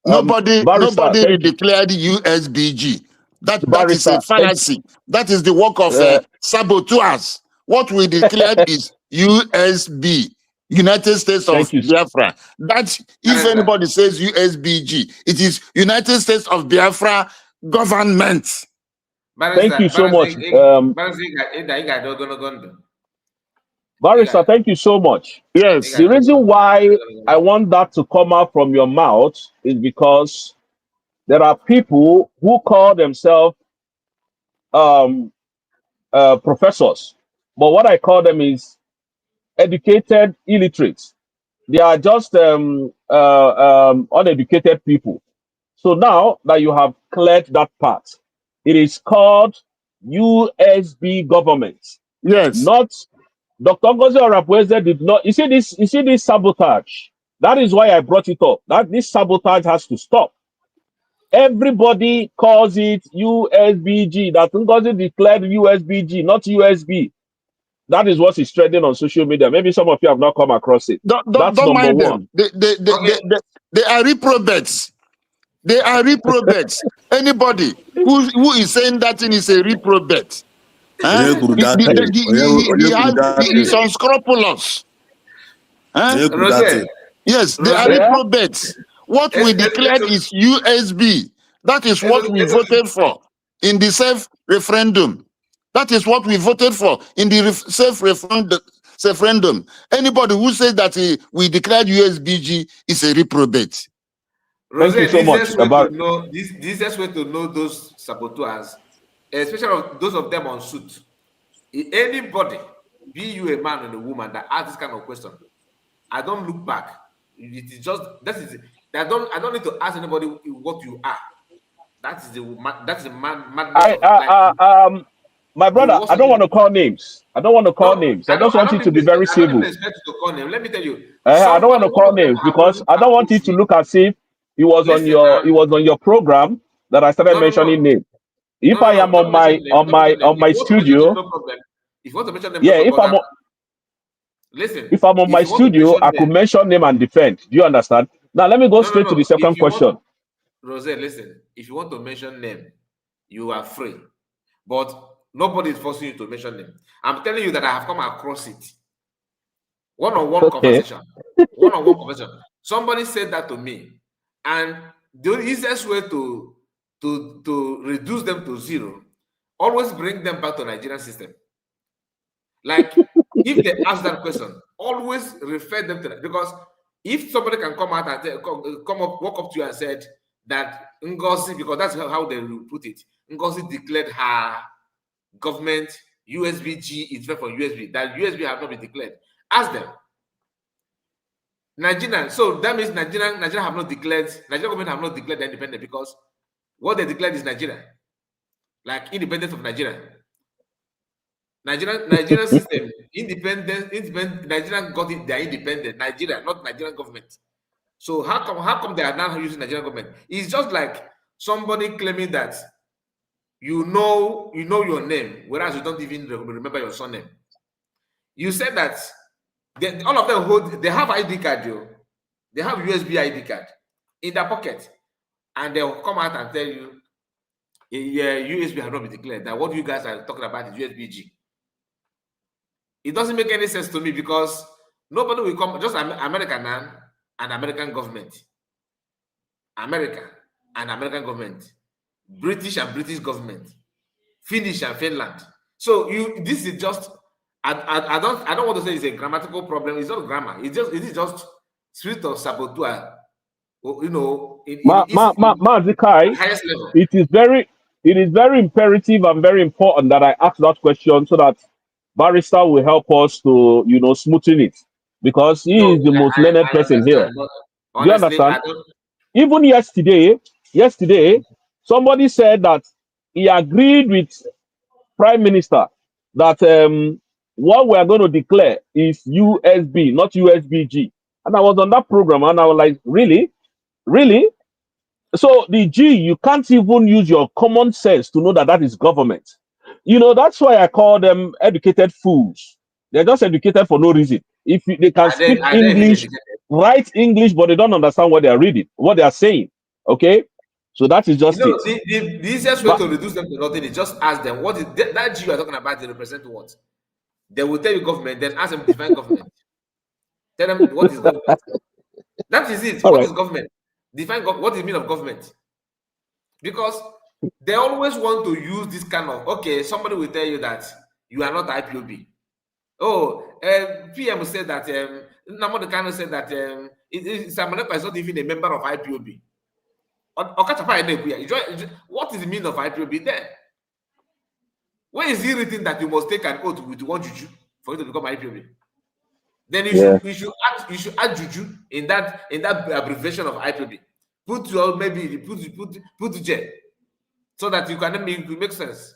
nobody declared USBG. That is a fallacy. That is the work of saboteurs. What we declared is USB, United States of Biafra. That if anybody says USBG, it is United States of Biafra government. Thank you so much. Barrister, thank you so much. Yes. The reason why I want that to come out from your mouth is because there are people who call themselves professors, but what I call them is educated illiterates. They are just uneducated people. So now that you have cleared that part, it is called USB government. Yes. Not Dr. Ngozi Orapueze did not. You see this sabotage. That is why I brought it up. That this sabotage has to stop. Everybody calls it USBG. That Ngozi declared USBG, not USB. That is what is trending on social media. Maybe some of you have not come across it. That's number mind one. They are reprobates. They are reprobates. Anybody who is saying that thing is a reprobate. He's unscrupulous. Yes, they are reprobates. What we declared is USB. That is what we voted for in the self-referendum. That is what we voted for in the self-referendum. Anybody who says that we declared USBG is a reprobate. Thank you so much. The easiest way to know those saboteurs, especially those of them on suit. Anybody, be you a man or a woman, that asks this kind of question, I don't look back. It is just I don't need to ask anybody what you are. That is the madness of life. My brother, I don't want to call names. I just want you to be very civil. I don't expect you to call names. Let me tell you. I don't want to call names because I don't want it to look as if it was on your program that I started mentioning names. If I am on my studio, if you want to mention them, if I'm on my studio, I could mention name and defend. Do you understand? Now let me go straight to the second question. Rosette, listen, if you want to mention name, you are free. But nobody is forcing you to mention name. I'm telling you that I have come across it. One-on-one conversation. One-on-one conversation. Somebody said that to me. And the easiest way to reduce them to zero, always bring them back to Nigerian system. Like, if they ask that question, always refer them to that. Because if somebody can come out and walk up to you and said that Ngozi, because that's how they put it, Ngozi declared her government USBG is different from USB, that USB have not been declared. Ask them. Nigerian, so that means Nigeria have not declared, Nigerian government have not declared independent, because what they declared is Nigeria, like independence of Nigeria. Nigerian system, independent, Nigerian got it, they're independent, Nigeria, not Nigerian government. So how come they are now using Nigerian government? It's just like somebody claiming that you know your name, whereas you don't even remember your surname. You said that all of them they have ID card, they have USB ID card in their pocket, and they'll come out and tell you, yeah, USB has not been declared. That what you guys are talking about is USBG. It doesn't make any sense to me, because nobody will come, just American and American government, America and American government, British and British government, Finnish and Finland. So this is just, I don't want to say it's a grammatical problem. It's not grammar. It is just spirit of saboteur. You know, Mazikai, highest level. it is very imperative and very important that I ask that question, so that Barrister will help us to, smoothen it, because he is the most learned person here. Honestly, do you understand? Even yesterday, somebody said that he agreed with Prime Minister that what we are going to declare is USB, not USBG. And I was on that program and I was like, really? Really? So the G, you can't even use your common sense to know that that is government. That's why I call them educated fools. They're just educated for no reason. If they can speak English, write English, but they don't understand what they are reading, what they are saying. Okay? So that is just it. The easiest way to reduce them to nothing is just ask them, what is that G you are talking about, they represent what? They will tell you government, then ask them to define government. Tell them what is government. That is it. What is government? Define what is the meaning of government. Because they always want to use this kind of, okay, somebody will tell you that you are not IPOB. Oh, PM said that, Namor Kano said that Samaneka is not even a member of IPOB. What is the meaning of IPOB there? Where is it written that you must take an oath with one juju for you to become IPOB? Then you should add juju in that abbreviation of IPOB. Put to J, so that you can make sense.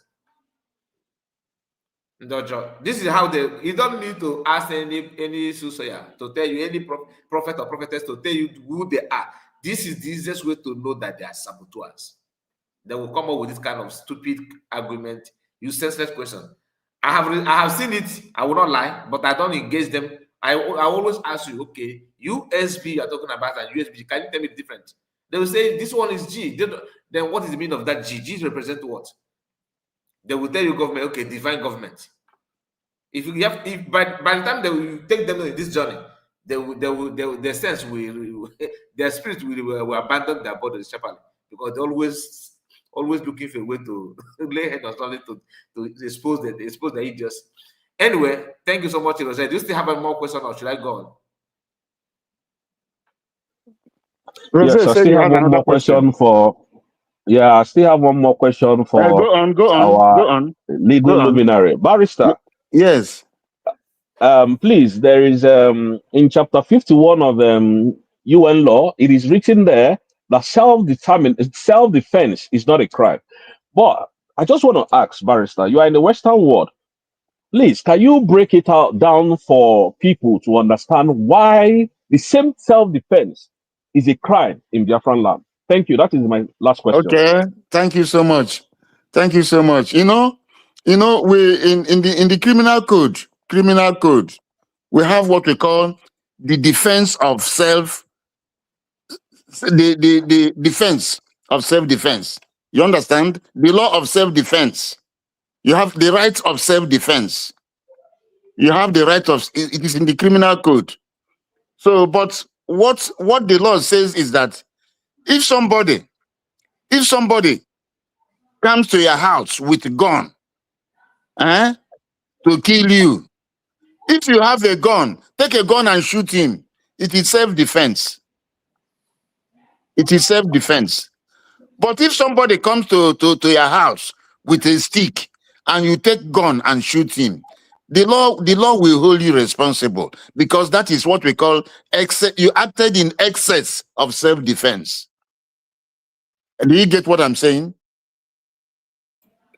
This is how you don't need to ask any soothsayer to tell you, any prophet or prophetess to tell you who they are. This is the easiest way to know that they are saboteurs. They will come up with this kind of stupid argument, use senseless question. I have seen it. I will not lie, but I don't engage them. I always ask you, okay, USB you are talking about and USB, can you tell me the difference? They will say this one is G. Then what is the meaning of that G? G represent what? They will tell you government, okay, divine government. If by the time they will take them in this journey, their sense will their spirit will abandon their bodies sharply, because they're always looking for a way to lay head on something to expose the idiots. Anyway, thank you so much, Rosette. Do you still have any more questions, or should I go on? Yes, I still have one more question for. Yeah, I still have one more question for. Go on. Legal luminary, Barrister. Yes. Please, there is in chapter 51 of UN law, it is written there that self-defense is not a crime. But I just want to ask, Barrister, you are in the Western world. Please, can you break it down for people to understand why the same self-defense is a crime in Biafran land? Thank you. That is my last question. Okay. Thank you so much. Thank you so much. We in the criminal code, we have what we call the defense of self. The defense of self-defense. You understand? The law of self-defense. You have the right of self-defense. You have the right of, it is in the criminal code. So, but what the law says is that if somebody comes to your house with a gun, to kill you, if you have a gun, take a gun and shoot him. It is self-defense. It is self-defense. But if somebody comes to your house with a stick and you take gun and shoot him, the law will hold you responsible, because that is what we call excess. You acted in excess of self-defense. Do you get what I'm saying?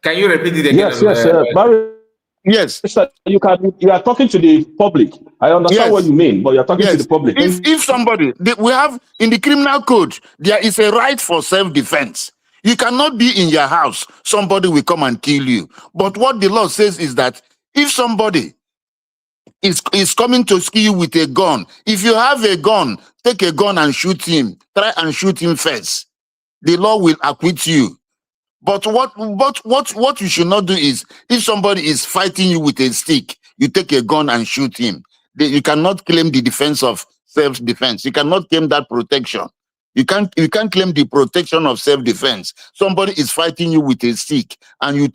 Can you repeat it again? Yes. Yes. You are talking to the public. I understand what you mean, but you're talking to the public. If somebody, we have in the criminal code, there is a right for self-defense. You cannot be in your house, somebody will come and kill you. But what the law says is that if somebody is coming to kill you with a gun, if you have a gun, take a gun and shoot him. Try and shoot him first. The law will acquit you. But what you should not do is, if somebody is fighting you with a stick, you take a gun and shoot him. You cannot claim the defense of self-defense. You cannot claim that protection. You can't claim the protection of self-defense. Somebody is fighting you with a stick and you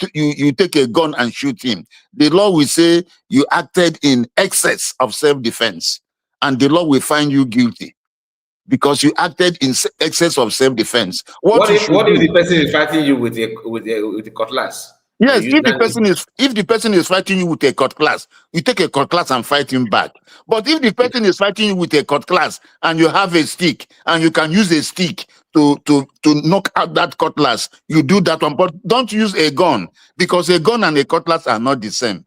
take a gun and shoot him. The law will say you acted in excess of self-defense, and the law will find you guilty because you acted in excess of self-defense. What if the person is fighting you with a cutlass? Yes, if the person is fighting you with a cutlass, you take a cutlass and fight him back. But if the person is fighting you with a cutlass and you have a stick and you can use a stick to knock out that cutlass, you do that one. But don't use a gun, because a gun and a cutlass are not the same.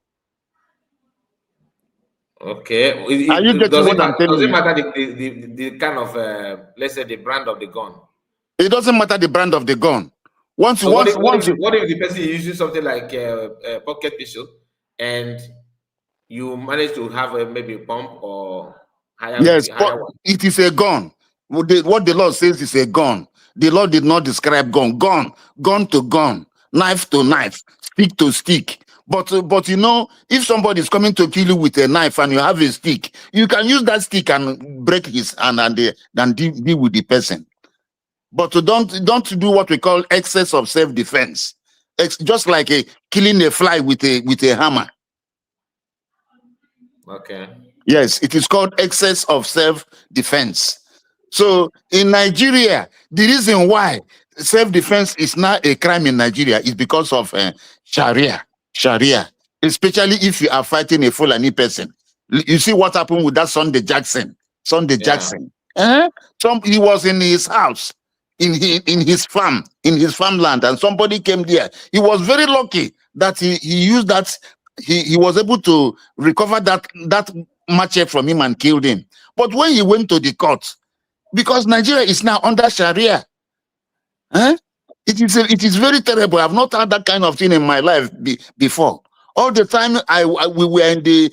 Okay. Are you getting what I'm telling you? Does it matter the kind of, let's say, the brand of the gun? It doesn't matter the brand of the gun. What if the person is using something like a pocket pistol and you manage to have maybe a pump or higher? Yes, higher one? It is a gun. What the law says is a gun. The law did not describe gun. Gun to gun, knife to knife, stick to stick. But you know, if somebody is coming to kill you with a knife and you have a stick, you can use that stick and break his hand and deal with the person. But don't do what we call excess of self-defense. Just like killing a fly with a hammer. Okay. Yes, it is called excess of self-defense. So in Nigeria, the reason why self-defense is not a crime in Nigeria is because of Sharia, especially if you are fighting a Fulani person. You see what happened with that Sunday Jackson. He was in his house, in his farmland, and somebody came there. He was very lucky that he used that. He was able to recover that machete from him and killed him. But when he went to the court, because Nigeria is now under Sharia, it is very terrible. I've not had that kind of thing in my life before. All the time we were in the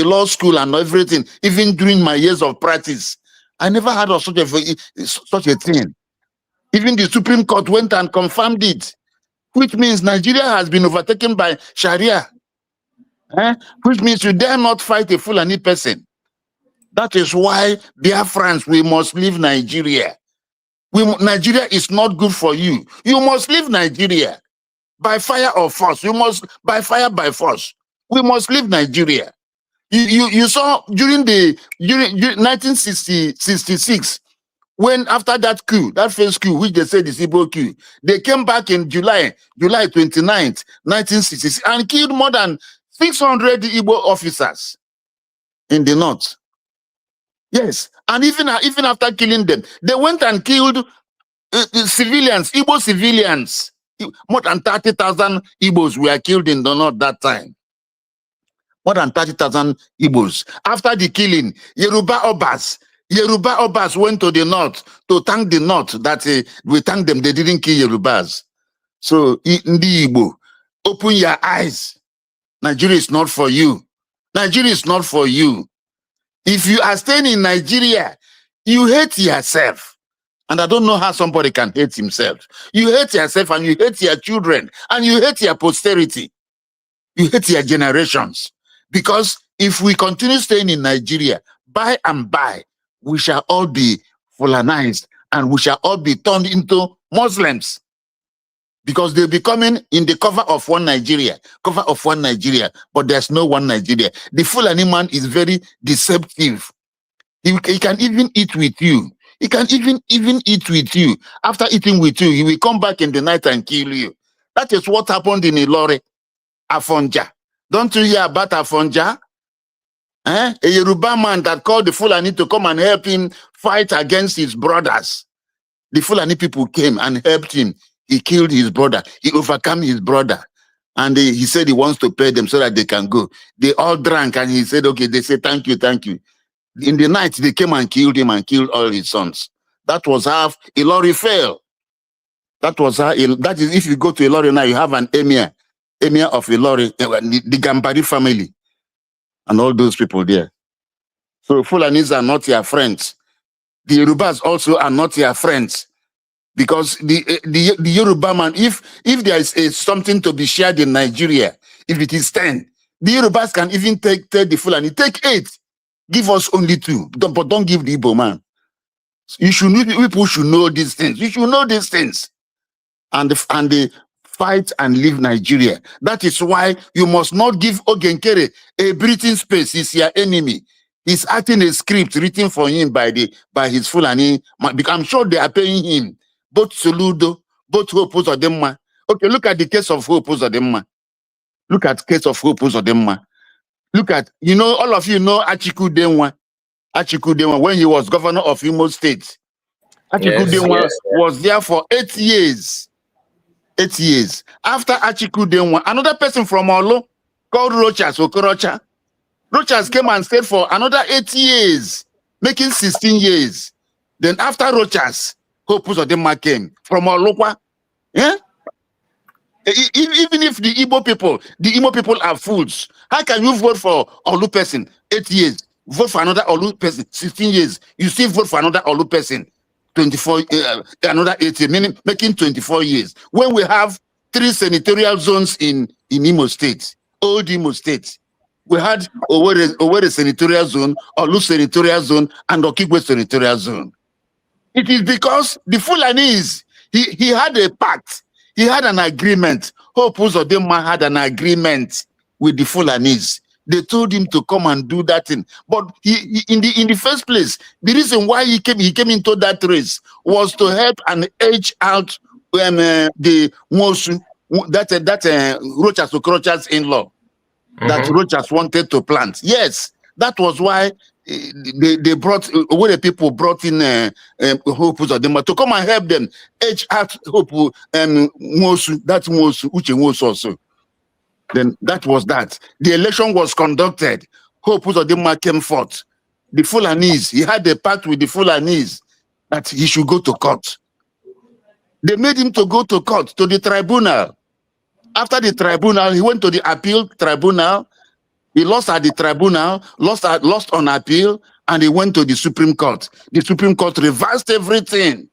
law school and everything, even during my years of practice, I never heard of such a thing. Even the Supreme Court went and confirmed it, which means Nigeria has been overtaken by Sharia. Which means you dare not fight a Fulani person. That is why, Biafrans, we must leave Nigeria. Nigeria is not good for you. You must leave Nigeria by fire or force. You must by fire by force. We must leave Nigeria. You saw during 1966, when after that coup, that first coup, which they said is Igbo coup, they came back in July 29th, 1966, and killed more than 600 Igbo officers in the north. Yes, and even after killing them, they went and killed civilians, Igbo civilians. More than 30,000 Igbos were killed in the north that time. More than 30,000 Igbos. After the killing, Yoruba Obas went to the north to thank the north that we thank them, they didn't kill Yorubas. So, Ndi Igbo, open your eyes. Nigeria is not for you. Nigeria is not for you. If you are staying in Nigeria, you hate yourself And I don't know how somebody can hate himself. You hate yourself and you hate your children and you hate your posterity. You hate your generations. Because if we continue staying in Nigeria, by and by, we shall all be Fulanized and we shall all be turned into Muslims. Because they'll be coming in the cover of one Nigeria, but there's no one Nigeria. The Fulani man is very deceptive. He can even eat with you. He can even eat with you. After eating with you, he will come back in the night and kill you. That is what happened in Ilori, Afonja. Don't you hear about Afonja? A Yoruba man that called the Fulani to come and help him fight against his brothers. The Fulani people came and helped him. He killed his brother. He overcame his brother. And he said he wants to pay them so that they can go. They all drank and he said, okay, they said, thank you, thank you. In the night, they came and killed him and killed all his sons. That was how Ilori fell. That is, if you go to Ilori now, you have an emir of Ilori, the Gambari family, and all those people there. So Fulanis are not your friends. The Yorubas also are not your friends. Because the Yoruba man, if there is something to be shared in Nigeria, if it is 10, the Yorubas can even take the Fulani, take 8. Give us only 2, but don't give the Igbo man. People should know these things. You should know these things. And they fight and leave Nigeria. That is why you must not give Ogenkere a breathing space. He's your enemy. He's acting a script written for him by his Fulani. I'm sure they are paying him. Both Soludo, both Hope Uzodimma. Okay, look at the case of Hope Uzodimma. Look at the case of Hope Uzodimma. Look at, all of you know Achiku Denwa. Achiku Denwa, when he was governor of Imo State. Achiku Denwa was there for 8 years. 8 years. After Achiku Denwa, another person from Olo called Rochas Okorocha. Rochas came and stayed for another 8 years, making 16 years. Then after Rochas, Hope Uzodimma came from Olokwa. Yeah? Even if the Igbo people are fools, how can you vote for Olu person 8 years, vote for another Olu person 16 years, you still vote for another Olu person 24, another 18, meaning making 24 years. When we have 3 senatorial zones in Imo State, old Imo State, we had Owerri senatorial zone, Olu senatorial zone, and Okigwe senatorial zone. It is because the Fulanis, he had a pact. He had an agreement. Hope Uzodimma had an agreement with the Fulanis. They told him to come and do that thing. But he in the first place, the reason why he came into that race was to help and edge out the Mosu, that Rochas Okorocha's in-law, that Rochas wanted to plant. Yes, that was why they brought, where the people brought in Hope Uzodimma to come and help them edge out Hope Mosu, that Mosu, Uche Mosu also. Then that was that. The election was conducted. Hope Uzodimma came forth. The Fulanis, he had a pact with the Fulanis that he should go to court. They made him to go to court, to the tribunal. After the tribunal, he went to the appeal tribunal. He lost at the tribunal, lost on appeal, and he went to the Supreme Court. The Supreme Court reversed everything.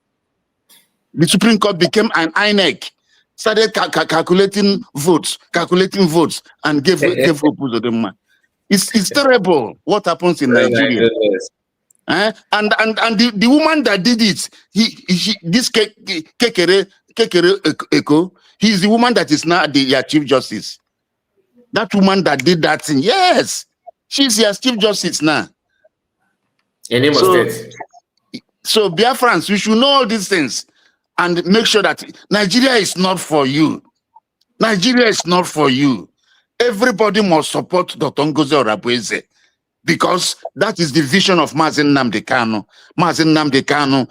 The Supreme Court became an INEC, started calculating votes, and gave Hope Uzodimma. It's terrible what happens in Nigeria. And the woman that did it, this Kekere Eko, he's the woman that is now the Chief Justice. That woman that did that thing, yes, she's your Chief Justice now. In Imo State. So Biafrans, we should know all these things and make sure that Nigeria is not for you. Nigeria is not for you. Everybody must support Dr. Ngozi Orabueze, because that is the vision of Mazen Nnamdi Kanu. Mazen Nnamdi Kanu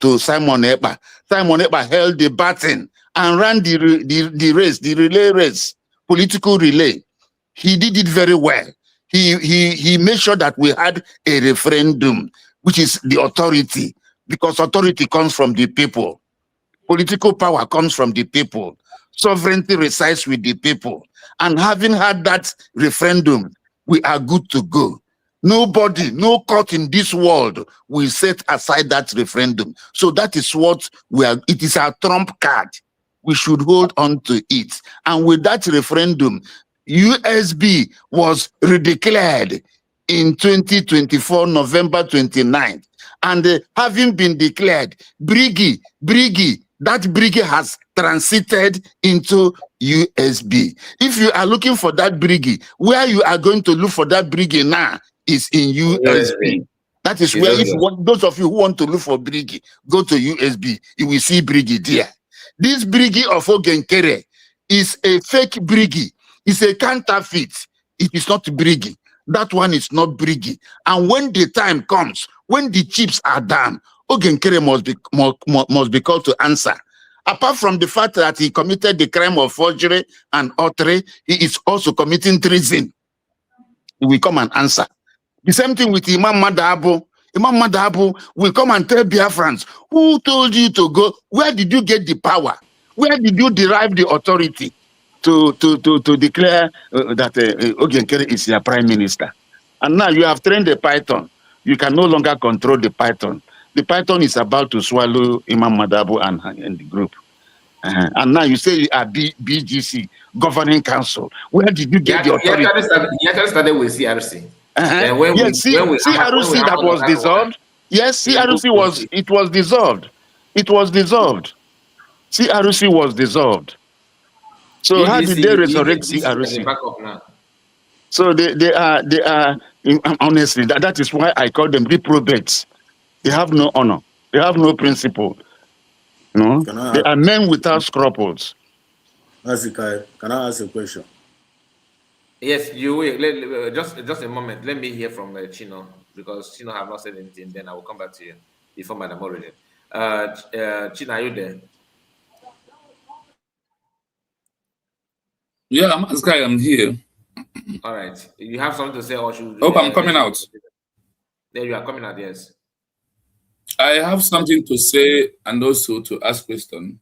to Simon Ekpa. Simon Ekpa held the baton and ran the race, the relay race, political relay. He did it very well. He made sure that we had a referendum, which is the authority, because authority comes from the people. Political power comes from the people. Sovereignty resides with the people. And having had that referendum, we are good to go. Nobody, no court in this world will set aside that referendum. So that is what it is our trump card. We should hold on to it. And with that referendum, USB was redeclared in 2024, November 29th. And having been declared, Brigi, that Brigi has transited into USB. If you are looking for that Brigi, where you are going to look for that Brigi now is in USB. That is where, if you want, those of you who want to look for Brigi, go to USB. You will see Brigi there. This Brigi of Ogenkere is a fake Brigi. It's a counterfeit. It is not Brigi. That one is not Brigi. And when the time comes, when the chips are done, Ogenkere must be called to answer. Apart from the fact that he committed the crime of forgery and uttery, he is also committing treason. He will come and answer. The same thing with Imam Madabo. Imam Madabo will come and tell Biafrans, who told you to go? Where did you get the power? Where did you derive the authority to declare that Ogenkere is your prime minister? And now you have trained the python. You can no longer control the python. The python is about to swallow Imam Madabo and the group. And now you say you are BGC, Governing Council. Where did you get the authority? You actually started with CRC. Yes, CRC that was dissolved. Yes, CRC was dissolved. It was dissolved. CRC was dissolved. So how did they resurrect CRC? So they are honestly, that is why I call them reprobates. They have no honor. They have no principle. No, they are men without scruples. Azikai, can I ask a question? Yes, you will. Just a moment. Let me hear from Chino, because Chino have not said anything. Then I will come back to you before Madam Origin. Chino, are you there? Yeah, I'm here. All right. You have something to say, or should? Hope I'm coming out. There you are coming out. Yes. I have something to say and also to ask question,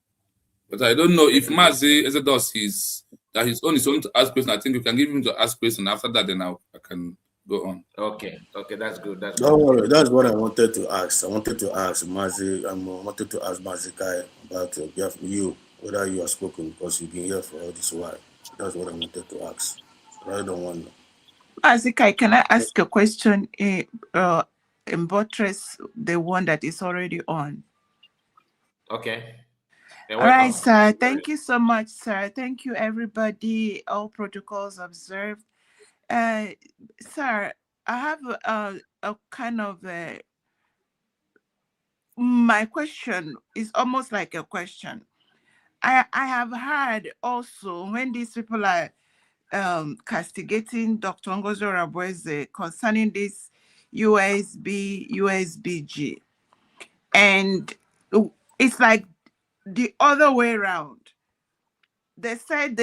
but I don't know if Mazi Ezedos is on his own to ask question. I think you can give him to ask question. After that, then I can go on. Okay, that's good. Don't worry. That's what I wanted to ask. I wanted to ask Mazi. I wanted to ask Mazikai about you, whether you have spoken, because you've been here for all this while. That's what I wanted to ask. I don't want to. Mazikai, can I ask a question? In buttress the one that is already on. Okay. All right, sir. Thank you so much, sir. Thank you, everybody. All protocols observed. Sir, I have a kind of my question is almost like a question. I have heard also when these people are castigating Dr. Ngozo Rabueze concerning this USBG, and it's like the other way around. They said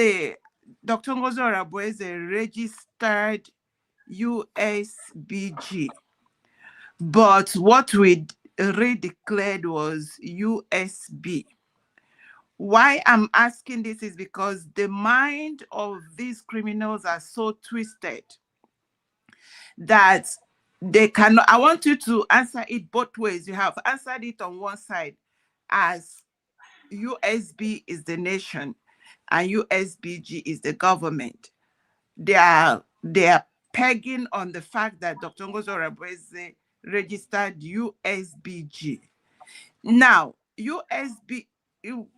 Dr. Ngozo Rabueze registered USBG, but what we redeclared was USB. Why I'm asking this is because the mind of these criminals are so twisted that they cannot. I want you to answer it both ways. You have answered it on one side as USB is the nation and USBG is the government. They are pegging on the fact that Dr. Ngozo Rabueze registered USBG. Now, USB,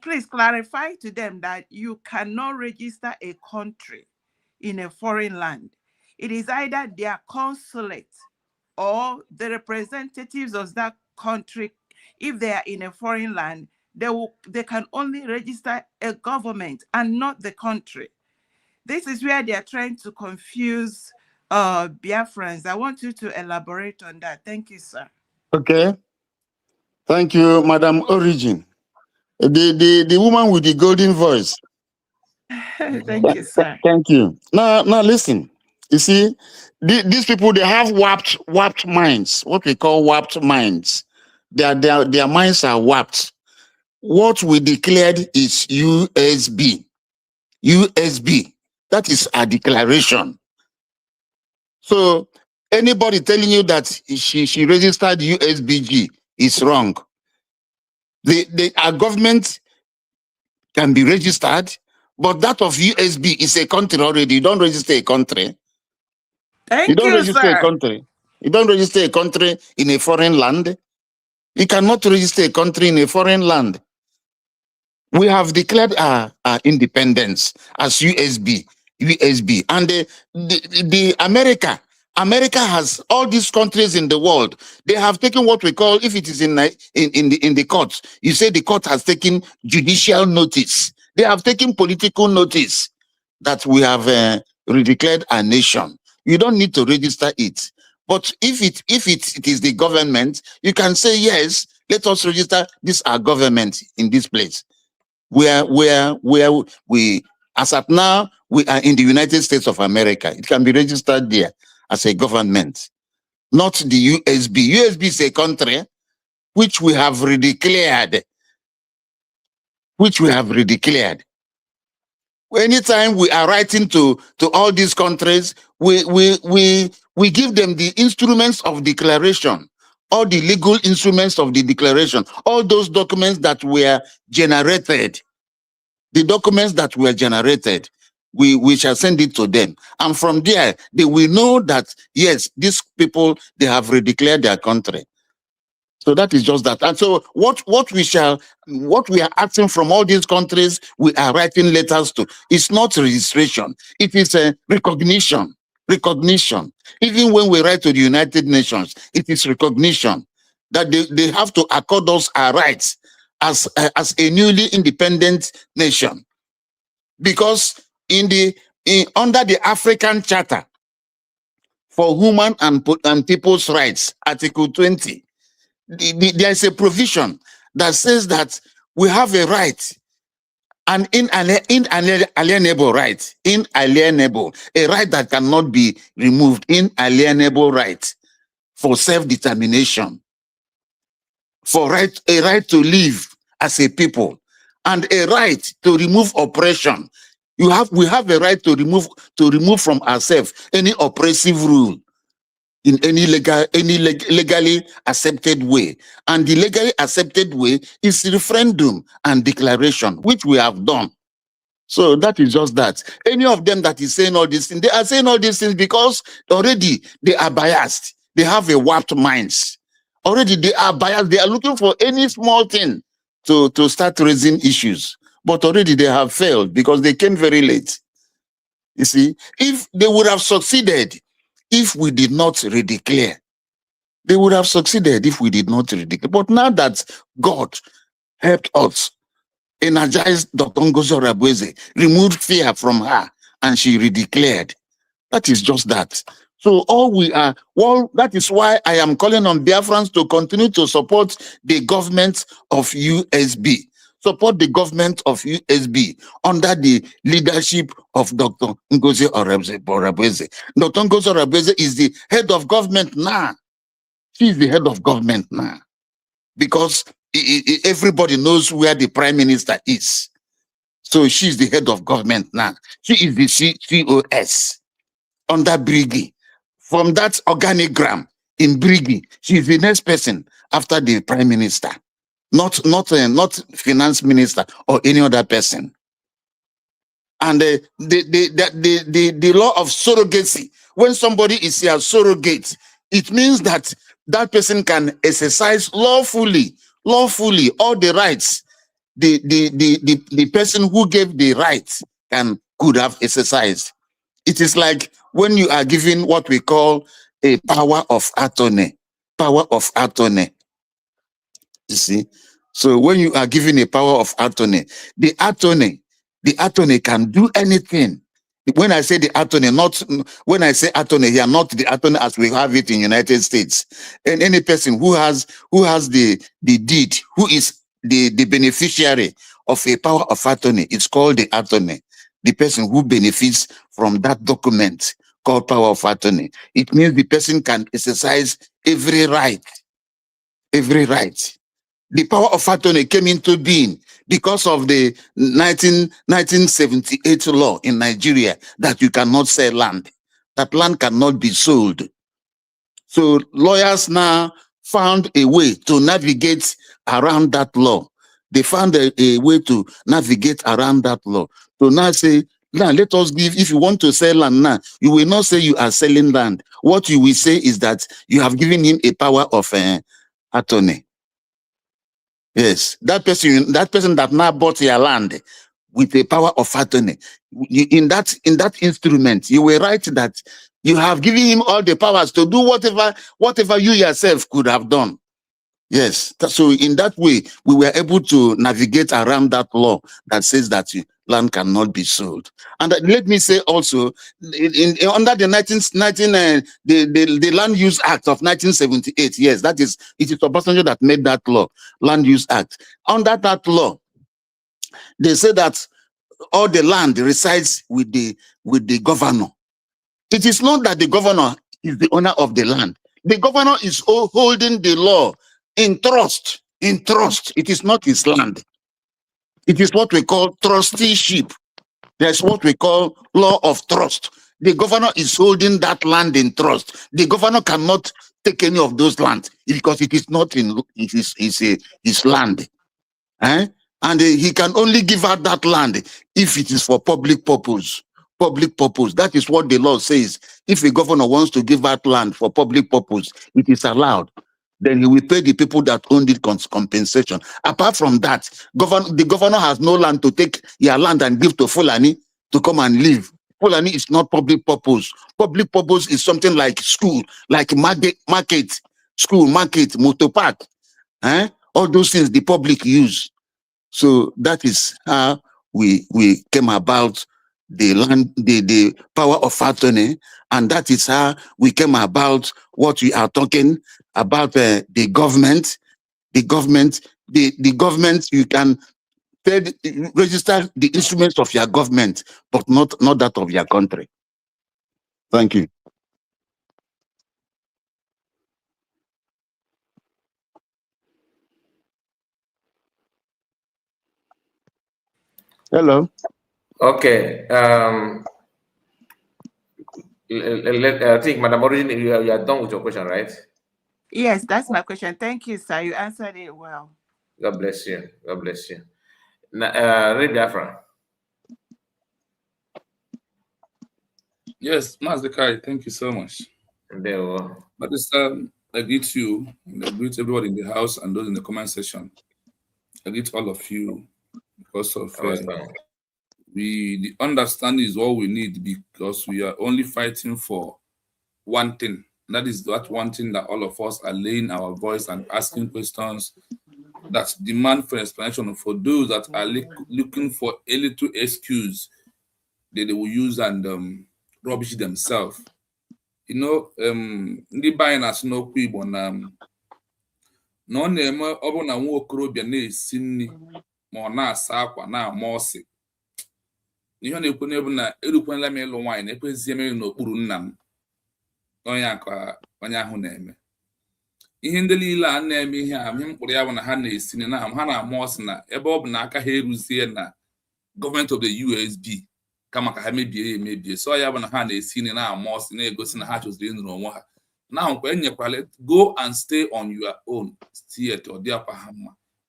please clarify to them that you cannot register a country in a foreign land. It is either their consulate or the representatives of that country. If they are in a foreign land, they can only register a government and not the country. This is where they are trying to confuse Biafrans. I want you to elaborate on that. Thank you, sir. Okay. Thank you, Madam Origin. The woman with the golden voice. Thank you, sir. Thank you. Now listen. You see, these people, they have warped minds. What we call warped minds. Their minds are warped. What we declared is USB. USB. That is a declaration. So Anybody telling you that she registered USBG is wrong. Our government can be registered, but that of USB is a country already. You don't register a country. Thank You don't you, register a sir. country. You don't register a country in a foreign land. You cannot register a country in a foreign land. We have declared our independence as USB, and the America has all these countries in the world. They have taken what we call, if it is in the courts, you say the court has taken judicial notice. They have taken political notice that we have redeclared our nation. You don't need to register it. But if it is the government, you can say, yes, let us register this our government in this place. Where we, as at now, we are in the United States of America. It can be registered there as a government, not the USB. USB is a country which we have redeclared. Anytime we are writing to all these countries, we give them the instruments of declaration, all the legal instruments of the declaration, all those documents that were generated. The documents that were generated, we shall send it to them. And from there, they will know that, yes, these people, they have redeclared their country. So that is just that. And so what we are asking from all these countries, we are writing letters to. It's not registration. It is a recognition. Even when we write to the United Nations, it is recognition that they have to accord us our rights as a newly independent nation. Because under the African Charter for Human and People's Rights, Article 20, there is a provision that says that we have a right, an inalienable right, a right that cannot be removed, inalienable right for self-determination, for a right to live as a people, and a right to remove oppression. We have a right to remove from ourselves any oppressive rule in any legally accepted way. And the legally accepted way is referendum and declaration, which we have done. So that is just that. Any of them that is saying all these things, they are saying all these things because already they are biased. They have a warped minds. Already they are biased. They are looking for any small thing to start raising issues. But already they have failed because they came very late. You see, if they would have succeeded if we did not redeclare, they would have succeeded if we did not redeclare. But now that God helped us, energized Dr. Ngozi Orebeze, removed fear from her, and she redeclared. That is just that. So that is why I am calling on Biafrans to continue to support the government of USB. Support the government of USB under the leadership of Dr. Ngozi Orebeze. Dr. Ngozi Orebeze is the head of government now. She is the head of government now. Because everybody knows where the prime minister is. So she's the head of government now. She is the COS under Briggy. From that organigram in Briggy, she is the next person after the prime minister. Not finance minister or any other person. And the law of surrogacy, when somebody is a surrogate, it means that that person can exercise lawfully all the rights the person who gave the rights could have exercised. It is like when you are given what we call a power of attorney. You see, so when you are given a power of attorney, the attorney can do anything. When I say the attorney, when I say attorney here, not the attorney as we have it in United States. And any person who has the deed, who is the beneficiary of a power of attorney, it's called the attorney. The person who benefits from that document called power of attorney. It means the person can exercise every right. The power of attorney came into being because of the 1978 law in Nigeria that you cannot sell land. That land cannot be sold. So lawyers now found a way to navigate around that law. They found a way to navigate around that law. So now say, now let us give, if you want to sell land now, you will not say you are selling land. What you will say is that you have given him a power of attorney. Yes, that person that now bought your land with a power of attorney. In that instrument, you will write that you have given him all the powers to do whatever you yourself could have done. Yes. So in that way, we were able to navigate around that law that says that land cannot be sold. And let me say also, under the the Land Use Act of 1978, yes, it is Obasanjo that made that law, Land Use Act. Under that law, they say that all the land resides with the governor. It is not that the governor is the owner of the land. The governor is holding the law in trust. In trust. It is not his land. It is what we call trusteeship. There's what we call law of trust. The governor is holding that land in trust. The governor cannot take any of those lands because it is not in his land. And he can only give out that land if it is for public purpose. Public purpose. That is what the law says. If a governor wants to give out land for public purpose, it is allowed. Then he will pay the people that owned it compensation. Apart from that, the governor has no land to take your land and give to Fulani to come and live. Fulani is not public purpose. Public purpose is something like school, like market, school, market, motor park. All those things the public use. So that is how we came about the land, the power of attorney, and that is how we came about what we are talking about, the government. The government, you can register the instruments of your government, but not that of your country. Thank you. Hello. Okay. I think, Madam Origin, you are done with your question, right? Yes, that's my question. Thank you, sir. You answered it well. God bless you. God bless you. Biafra. Yes, Master Kai, thank you so much. But this I greet you, and I greet everybody in the house and those in the comment section. I greet all of you because of the understanding is all we need, because we are only fighting for one thing. That is that one thing that all of us are laying our voice and asking questions that demand for explanation. For those that are looking for a little excuse that they will use and rubbish themselves. You know, ndị buying as no Igbo na ọ na-eme ọ bụ na nwa okorobịa na-esi nri ma ọ na-asa akwa na-ama ọsị. Ihe na-ekwu n'ebu na erukwala m ịlụ nwaanyị na-ekwezie m n'okpuru nna m. Onye ahụ na-eme ihe ndị niile a na-eme ihe a mkpụrụ ya bụ na ha na-esi nri na ha na-ama ọsị na ebe ọ bụ na aka ha eruzie na gọọmenti of the USB kama ka ha mebie emebie. So ya bụ na ha na-esi nri na-ama ọsị na-egosi na ha chọziri ịnụrụ onwe ha. Now, go and stay on your own.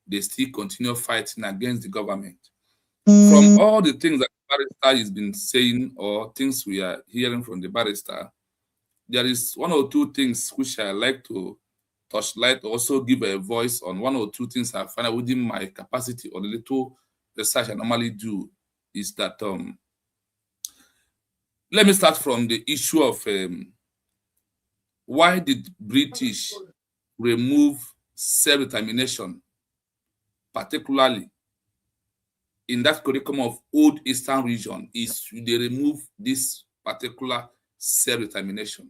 They still continue fighting against the government. From all the things that the barrister has been saying, or things we are hearing from the barrister, there is one or two things which I like to touchlight, also give a voice on. One or two things I find within my capacity or the little research I normally do is that let me start from the issue of why did British remove self-determination, particularly in that curriculum of Old Eastern region? Is they remove this particular self-determination.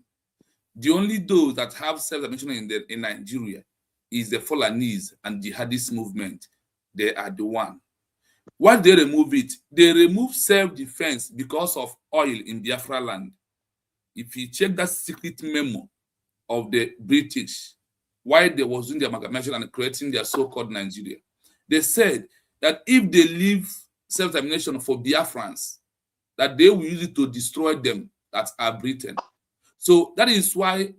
The only those that have self-determination in Nigeria is the Fulanese and jihadist movement. They are the one. Why they remove it? They remove self-defense because of oil in Biafra land. If you check that secret memo of the British, why they was doing the amalgamation and creating their so-called Nigeria, they said that if they leave self-determination for Biafrans, that they will use it to destroy them that are Britain. So that is why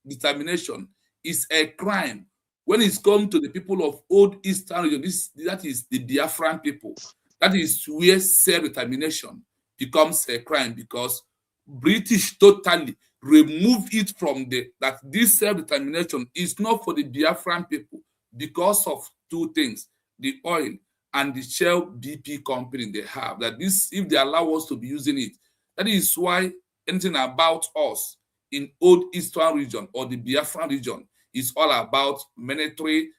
self-determination is a crime when it's come to the people of Old Eastern region. That is the Biafran people. That is where self-determination becomes a crime, because British totally remove it from that this self-determination is not for the Biafran people because of two things: the oil and the Shell BP company they have. That this, if they allow us to be using it, that is why anything about us in Old Eastern region or the Biafran region is all about military,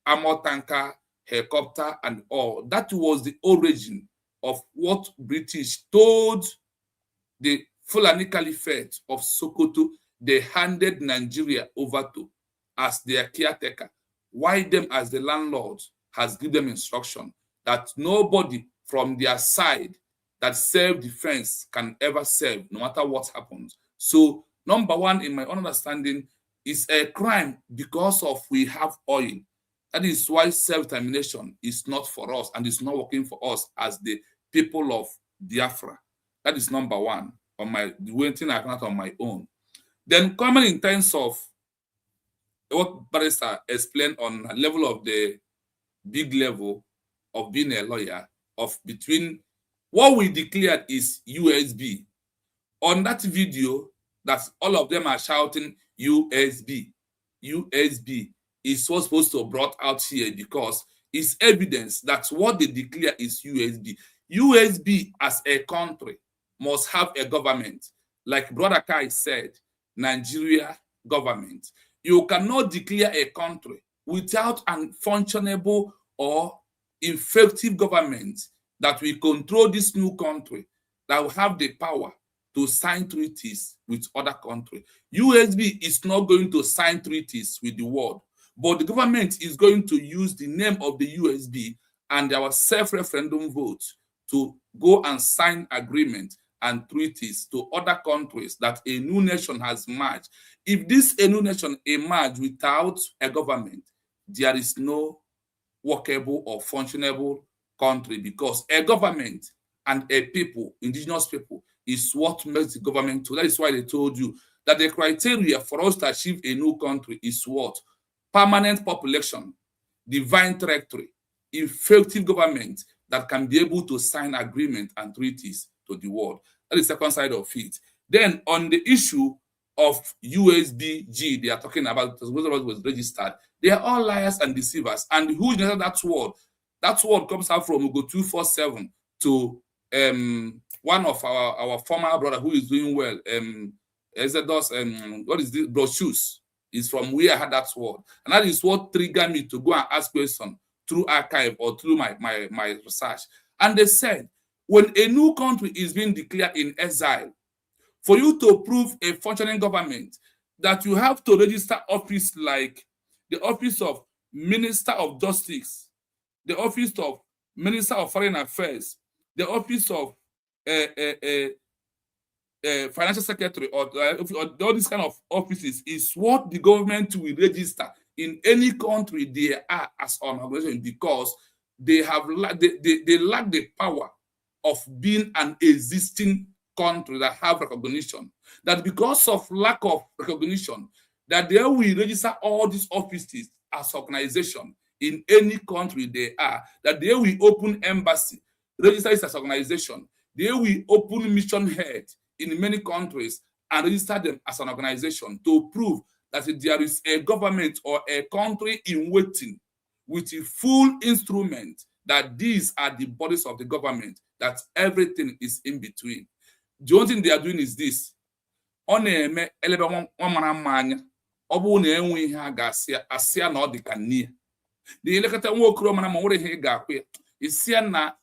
armor tanker, helicopter, and all. That was the origin of what British told the Fulani Caliphate of Sokoto they handed Nigeria over to as their caretaker, while them as the landlord has given them instruction that nobody from their side that self-defense can ever serve, no matter what happens. So, number one, in my understanding, is a crime because of we have oil. That is why self-determination is not for us and is not working for us as the people of Biafra. That is number one on the way thing I cannot on my own. Then coming in terms of what Barrister explained on a level of the big level of being a lawyer, of between what we declared is USB. On that video, that all of them are shouting USB. USB is what's supposed to be brought out here because it's evidence that what they declare is USB. USB as a country must have a government. Like Brother Kai said, Nigeria government. You cannot declare a country without a functionable or effective government that will control this new country, that will have the power to sign treaties with other countries. USB is not going to sign treaties with the world, but the government is going to use the name of the USB and our self-referendum vote to go and sign agreement and treaties to other countries that a new nation has merged. If this a new nation emerged without a government, there is no workable or functionable country, because a government and a people, indigenous people, is what makes the government to. That is why they told you that the criteria for us to achieve a new country is what? Permanent population, divine territory, effective government that can be able to sign agreement and treaties to the world. That is the second side of it. Then on the issue of USBG, they are talking about was registered. They are all liars and deceivers. And who generated that word? That word comes out from Ugo 247 to one of our former brother who is doing well. What is this? Brochures is from where I had that word. And that is what triggered me to go and ask questions through archive or through my research. And they said, when a new country is being declared in exile, for you to prove a functioning government, that you have to register office like the office of Minister of Justice, the office of Minister of Foreign Affairs, the office of Financial Secretary, or all these kind of offices is what the government will register in any country they are as an organization, because they lack the power of being an existing country that have recognition. That because of lack of recognition, that they will register all these offices as organization in any country they are, that they will open embassy, register it as organization, they will open mission head in many countries and register them as an organization to prove that there is a government or a country in waiting with a full instrument, that these are the bodies of the government, that everything is in between. The only thing they are doing is this. On na-eme elebe nwa mara mma anya, ọ bụrụ na enwe ihe a ga-asịa na ọ dị ka nne. Na elekọta nwa okoro mara ma nwere ihe ga-akwa ya, ịsịa na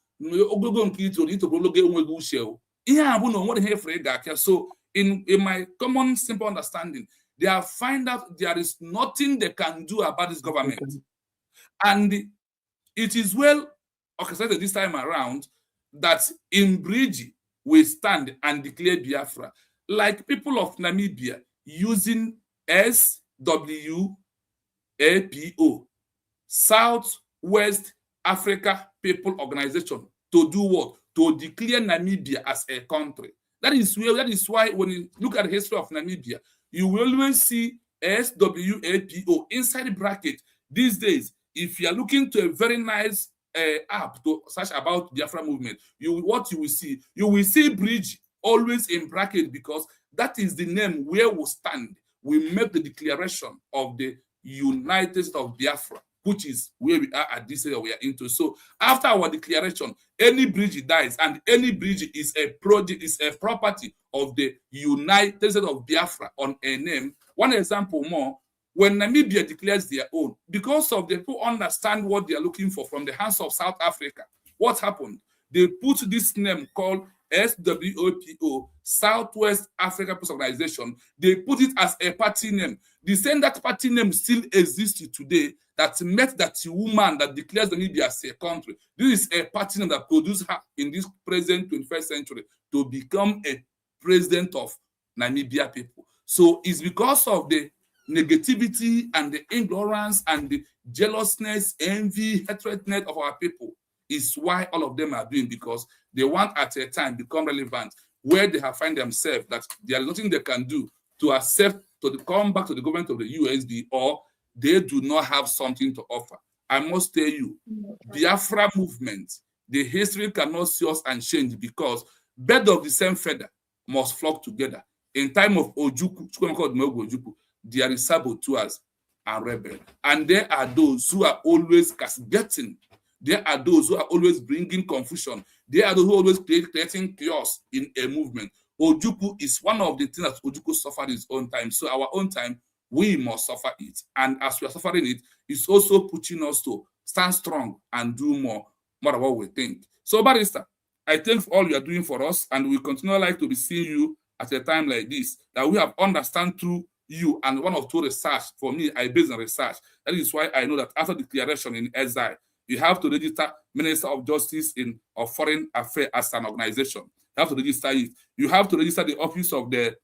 ogologo nke itoro ogologo enweghị uche o. Ihe a bụ na nwere ihe efere ga-akwa. So in my common simple understanding, they have find out there is nothing they can do about this government. And it is well orchestrated this time around that in Bridge we stand and declare Biafra, like people of Namibia using SWAPO, Southwest Africa People Organization, to do what? To declare Namibia as a country. That is why when you look at the history of Namibia, you will always see SWAPO inside the bracket. These days, if you are looking to a very nice app to search about Biafra movement, what you will see bridge always in bracket, because that is the name where we stand. We make the declaration of the United States of Biafra, which is where we are at this area we are into. So after our declaration, any bridge dies, and any bridge is a project, is a property of the United States of Biafra on a name. One example more, when Namibia declares their own, because of the people understand what they are looking for from the hands of South Africa, what happened? They put this name called SWOPO, Southwest Africa Peace Organization. They put it as a party name. The same that party name still exists today, that met that woman that declares Namibia as a country. This is a party name that produced her in this present 21st century to become a president of Namibia people. So it's because of the negativity and the ignorance and the jealousness, envy, hatredness of our people is why all of them are doing, because they want at a time become relevant where they have find themselves that there is nothing they can do to accept, to come back to the government of the USB, or they do not have something to offer. I must tell you, Biafra movement, the history cannot see us and change, because birds of the same feather must flock together. In time of Ojukwu, there is saboteurs and rebels, and there are those who are always castigating. There are those who are always bringing confusion. There are those who are always creating chaos in a movement. Ojukwu is one of the things that Ojukwu suffered his own time. So our own time, we must suffer it. And as we are suffering it, it's also pushing us to stand strong and do more than what we think. So, Barrister, I thank for all you are doing for us, and we continue like to be seeing you at a time like this, that we have understand through you and one of two research. For me, I base on research. That is why I know that after declaration in exile, you have to register Minister of Justice of Foreign Affairs as an organization. You have to register it. You have to register the office of the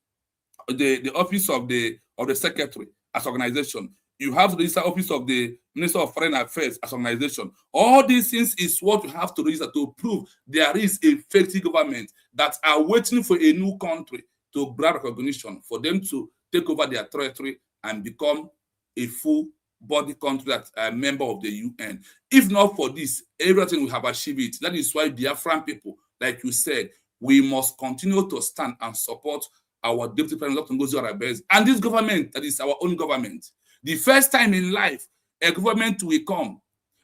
office of the secretary as organization. You have to register office of the Minister of Foreign Affairs as organization. All these things is what you have to register to prove there is a effective government that are waiting for a new country to grab recognition, for them to take over their territory and become a full body country that are a member of the UN. If not for this, everything we have achieved it. That is why Biafran people, like you said, we must continue to stand and support our Deputy President, Dr. Ngozi Orebeze, and this government, that is our own government. The first time in life, a government will come.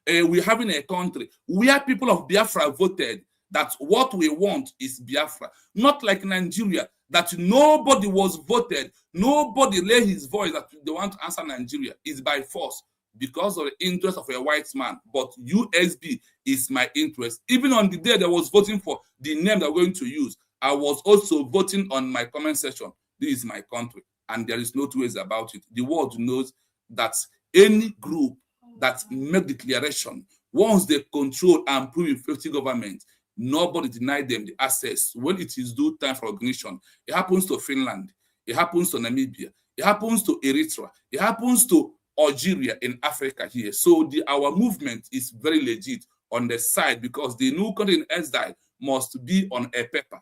We're having a country where people of Biafra voted that what we want is Biafra. Not like Nigeria, that nobody was voted, nobody laid his voice that they want to answer Nigeria. Is by force because of the interest of a white man. But USB is my interest. Even on the day that I was voting for the name that we're going to use, I was also voting on my comment section. This is my country, and there is no two ways about it. The world knows that any group that make declaration, once they control and prove effective government, nobody denied them the access. When it is due time for recognition, it happens to Finland, it happens to Namibia, it happens to Eritrea, it happens to Algeria in Africa here. So our movement is very legit on the side, because the new country in exile must be on a paper.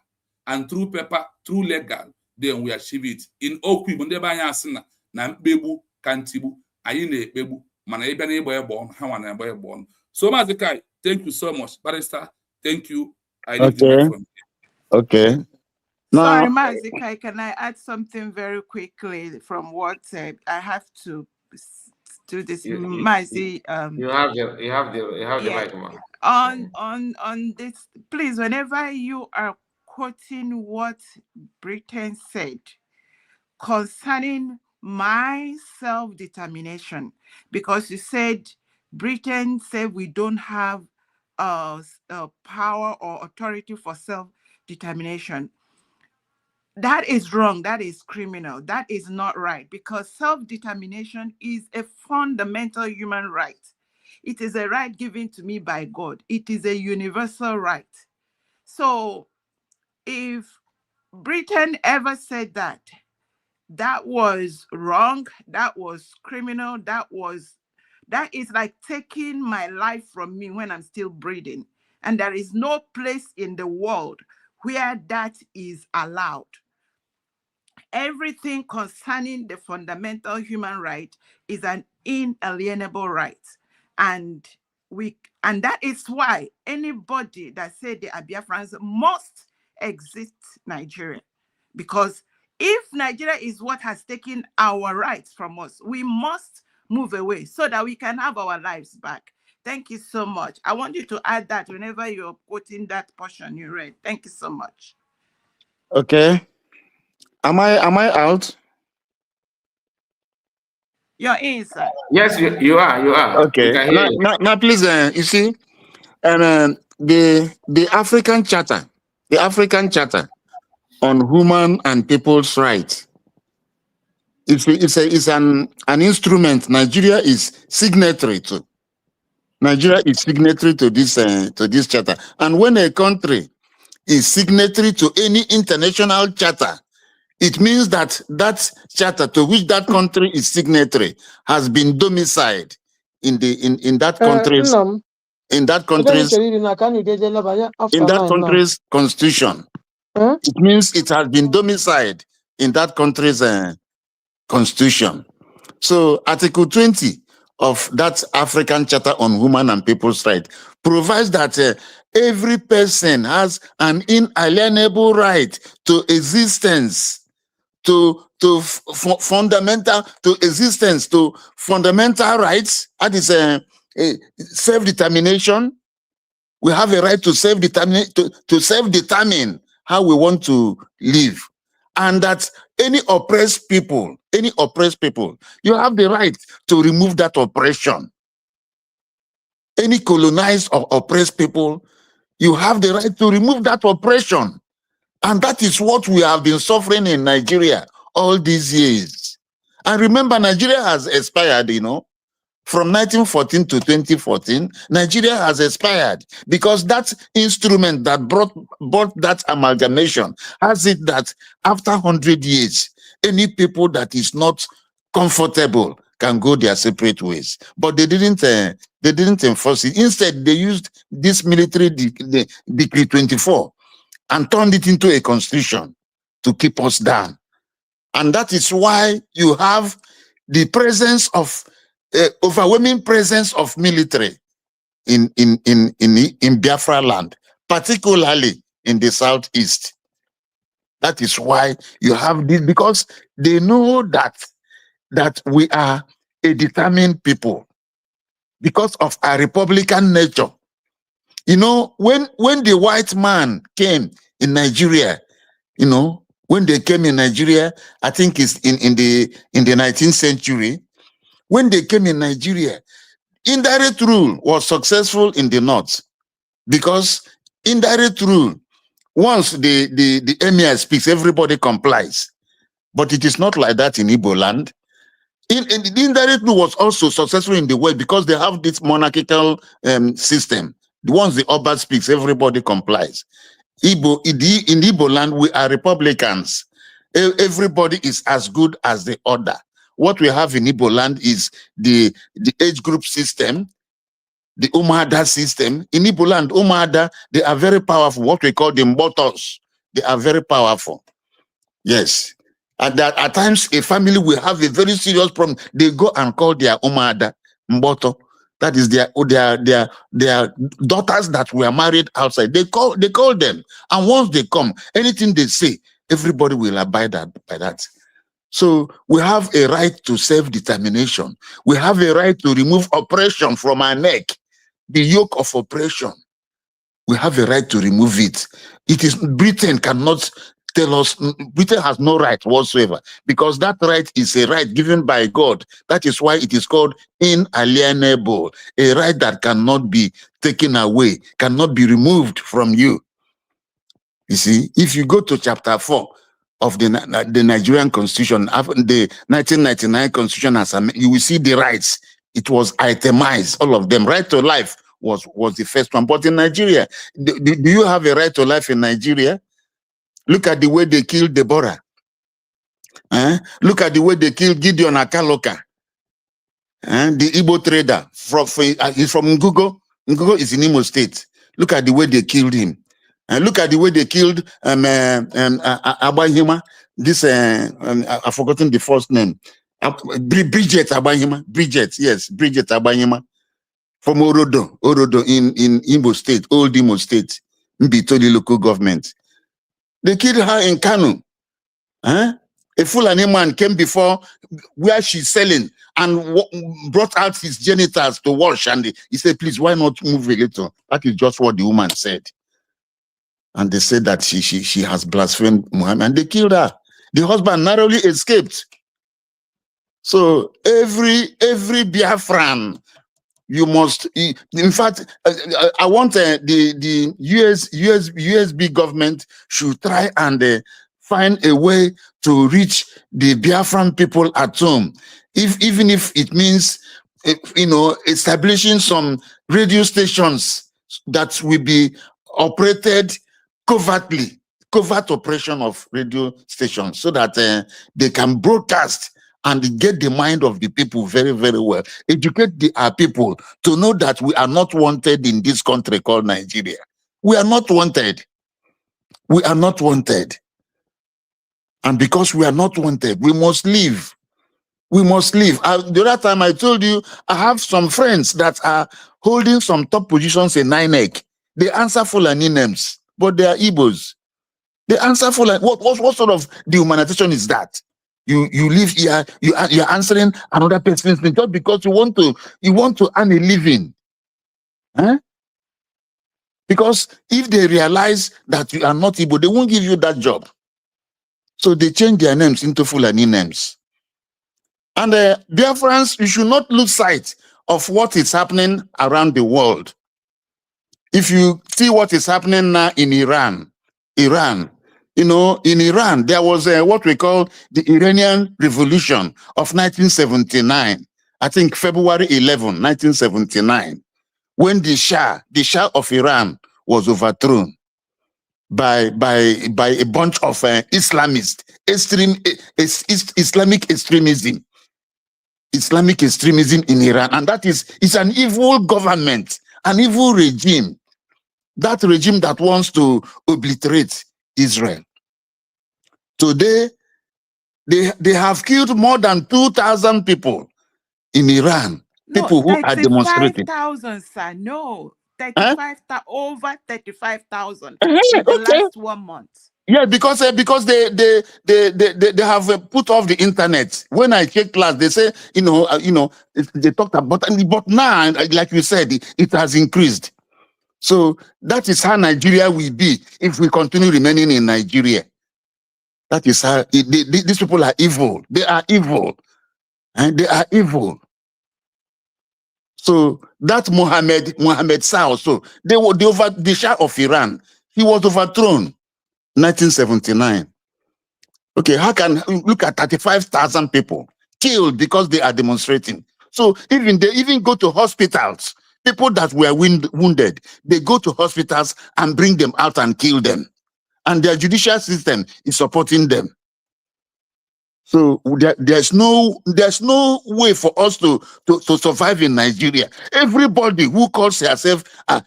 And through paper, through legal, then we achieve it. In Okwi, na mkpebu kantibu, ayi na ekpebu, mana ebe na igba ebon, ha wana egba ebon. So Mazikai, thank you so much. Barrister, thank you. I leave the mic from you. Okay. Sorry, Now, Mazikai, can I add something very quickly from what I have to do this? Mazi, you have the mic, man. on this, please, whenever you are quoting what Britain said concerning my self-determination, because you said Britain said we don't have power or authority for self-determination. That is wrong. That is criminal. That is not right, because self-determination is a fundamental human right. It is a right given to me by God. It is a universal right. So if Britain ever said that, that was wrong, that was criminal, that is like taking my life from me when I'm still breathing. And there is no place in the world where that is allowed. everything concerning the fundamental human right is an inalienable right. And that is why anybody that said they are Biafrans must exit Nigeria. Because if Nigeria is what has taken our rights from us, we must move away so that we can have our lives back. Thank you so much. I want you to add that whenever you're quoting that portion you read. Thank you so much. Okay. Am I out? You're in, sir. Yes, you are. You are. Okay. We can hear you. Now, please, you see, and the African Charter on human and people's rights. It's an instrument Nigeria is signatory to. Nigeria is signatory to this charter, and when a country is signatory to any international charter, it means that that charter to which that country is signatory has been domiciled in that country's constitution. It means it has been domiciled in that country's constitution. So Article 20 of that African Charter on Human and People's Rights provides that every person has an inalienable right to existence, to fundamental rights. That is self-determination. We have a right to self-determine how we want to live, and that any oppressed people, you have the right to remove that oppression. Any colonized or oppressed people, you have the right to remove that oppression. And that is what we have been suffering in Nigeria all these years. And remember, Nigeria has expired, from 1914 to 2014, Nigeria has expired because that instrument that brought that amalgamation has it that after 100 years, any people that is not comfortable can go their separate ways. But they didn't enforce it. Instead, they used this military decree 24 and turned it into a constitution to keep us down. And that is why you have the presence of overwhelming presence of military in Biafra land, particularly in the southeast. That is why you have this, because they know that we are a determined people because of our Republican nature. When the white man came in Nigeria, when they came in Nigeria, I think it's in the 19th century. When they came in Nigeria, indirect rule was successful in the north because indirect rule, once the emir speaks, everybody complies. But it is not like that in Igbo land. The indirect rule was also successful in the west because they have this monarchical system. Once the Oba speaks, everybody complies. In Igbo land, we are Republicans. Everybody is as good as the other. What we have in Igbo land is the age group system, the Umada system. In Igbo land, Umada, they are very powerful. What we call the Saboteurs, they are very powerful. Yes. And that at times a family will have a very serious problem. They go and call their Umada, Mboto. That is their daughters that were married outside. They call them. And once they come, anything they say, everybody will abide by that. So we have a right to self-determination. We have a right to remove oppression from our neck, the yoke of oppression. We have a right to remove it. Britain cannot tell us, Britain has no right whatsoever, because that right is a right given by God. That is why it is called inalienable, a right that cannot be taken away, cannot be removed from you. You see, if you go to chapter 4, of the Nigerian Constitution, the 1999 Constitution, you will see the rights. It was itemized, all of them. Right to life was the first one. But in Nigeria, do you have a right to life in Nigeria? Look at the way they killed Deborah. Look at the way they killed Gideon Akaloka, the Igbo trader. He's from Ngugo. Ngugo is in Imo State. Look at the way they killed him. And look at the way they killed Abahima. This I've forgotten the first name. Bridget Abahima. Bridget, yes, Bridget Abahima from Orodo in Imo State, old Imo State, Mbitoli local government. They killed her in Kano. Huh? A Fulani man came before where she's selling and brought out his genitals to wash, and he said, "Please, why not move a little?" That is just what the woman said. And they said that she has blasphemed Muhammad, and they killed her. The husband narrowly escaped. So every Biafran, you must. In fact, I want the USB government should try and find a way to reach the Biafran people at home, even if it means, establishing some radio stations that will be operated covertly, covert operation of radio stations, so that they can broadcast and get the mind of the people very, very well. Educate our people to know that we are not wanted in this country called Nigeria. We are not wanted. We are not wanted. And because we are not wanted, we must leave. We must leave. The other time I told you, I have some friends that are holding some top positions in INEC. They answer Fulani names, but they are Igbos. They answer Fulani. What sort of dehumanization is that? You live here, you're answering another person's name just because you want to earn a living. Huh? Because if they realize that you are not Igbo, they won't give you that job. So they change their names into Fulani names. And Biafrans, you should not lose sight of what is happening around the world. If you see what is happening now in Iran, in Iran, there was what we call the Iranian Revolution of 1979. I think February 11, 1979, when the Shah of Iran was overthrown by a bunch of Islamists, Islamic extremism in Iran. And it's an evil government, an evil regime. That regime that wants to obliterate Israel. Today, they have killed more than 2,000 people in Iran. People who are demonstrating. 35,000, sir. No, 35,000, over 35,000 in the last 1 month. Yeah, because they have put off the internet. When I check class, they say they talked about, but now, like you said, it has increased. So that is how Nigeria will be if we continue remaining in Nigeria. That is how these people are evil. They are evil, and they are evil. So that Mohammed Shah also, the Shah of Iran, he was overthrown. 1979. Okay, how can look at 35,000 people killed because they are demonstrating? So they even go to hospitals. People that were wounded, they go to hospitals and bring them out and kill them, and their judicial system is supporting them. So there's no way for us to survive in Nigeria. Everybody who calls herself a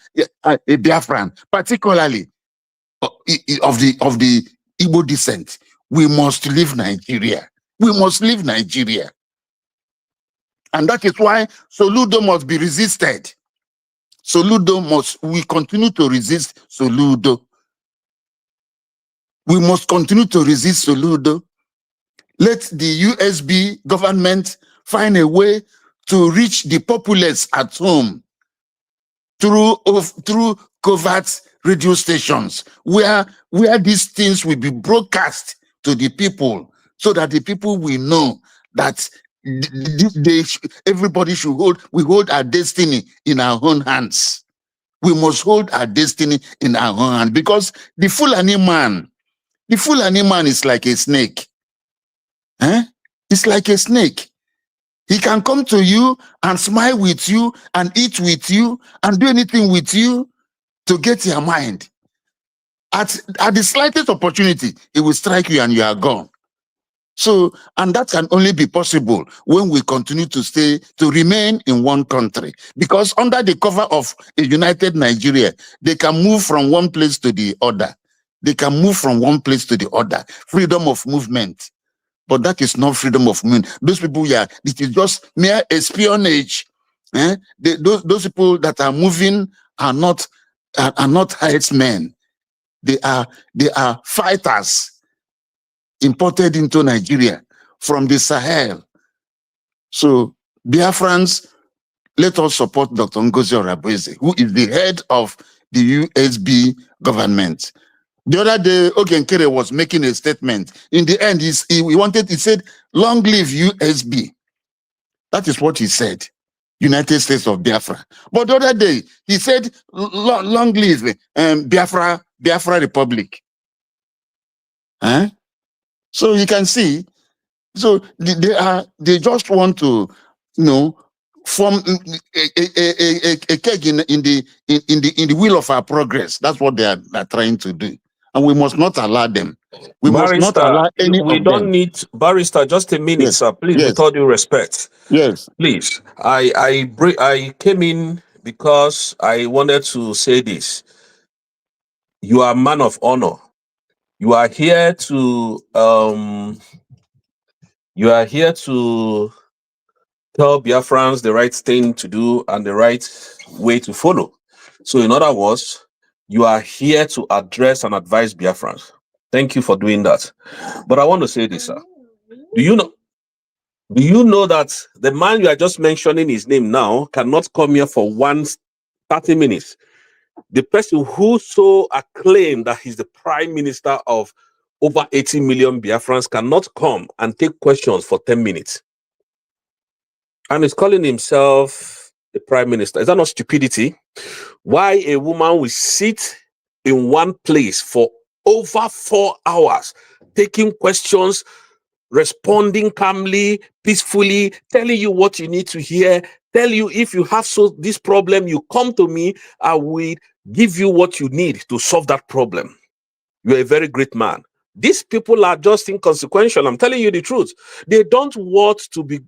Biafran, particularly of the Igbo descent, we must leave Nigeria. We must leave Nigeria. And that is why Soludo must be resisted. We continue to resist Soludo. We must continue to resist Soludo. Let the USB government find a way to reach the populace at home through covert radio stations where these things will be broadcast to the people, so that the people will know that everybody should hold our destiny in our own hands. We must hold our destiny in our own hands, because the Fulani man is like a snake. It's like a snake. He can come to you and smile with you and eat with you and do anything with you to get your mind. At the slightest opportunity, it will strike you and you are gone. So, and that can only be possible when we continue to remain in one country. Because under the cover of a united Nigeria, they can move from one place to the other. They can move from one place to the other. Freedom of movement. But that is not freedom of movement. Those people, yeah, it is just mere espionage. Those people that are moving are not headsmen. They are fighters imported into Nigeria from the Sahel. So, Biafrans, let us support Dr. Ngozi Orabueze, who is the head of the USB government. The other day, Ogenkere was making a statement. In the end, he said, long live USB. That is what he said, United States of Biafra. But the other day, he said, long live Biafra Republic. So you can see, so they just want to, form a keg in the wheel of our progress. That's what they are trying to do, and we must not allow them. We must not allow any. We don't need Barrister. Just a minute, yes. sir. Please, yes. with all due respect. Yes. Please. I came in because I wanted to say this. You are a man of honor. You are here to tell Biafrans the right thing to do and the right way to follow. So in other words, you are here to address and advise Biafrans. Thank you for doing that. But I want to say this, sir. Do you know that the man you are just mentioning his name now cannot come here for 30 minutes? The person who so acclaimed that he's the prime minister of over 80 million Biafrans cannot come and take questions for 10 minutes. And he's calling himself the prime minister. Is that not stupidity? Why a woman will sit in one place for over 4 hours, taking questions, responding calmly, peacefully, telling you what you need to hear, tell you if you have this problem, you come to me, I will give you what you need to solve that problem. You're a very great man. These people are just inconsequential. I'm telling you the truth. They don't want to be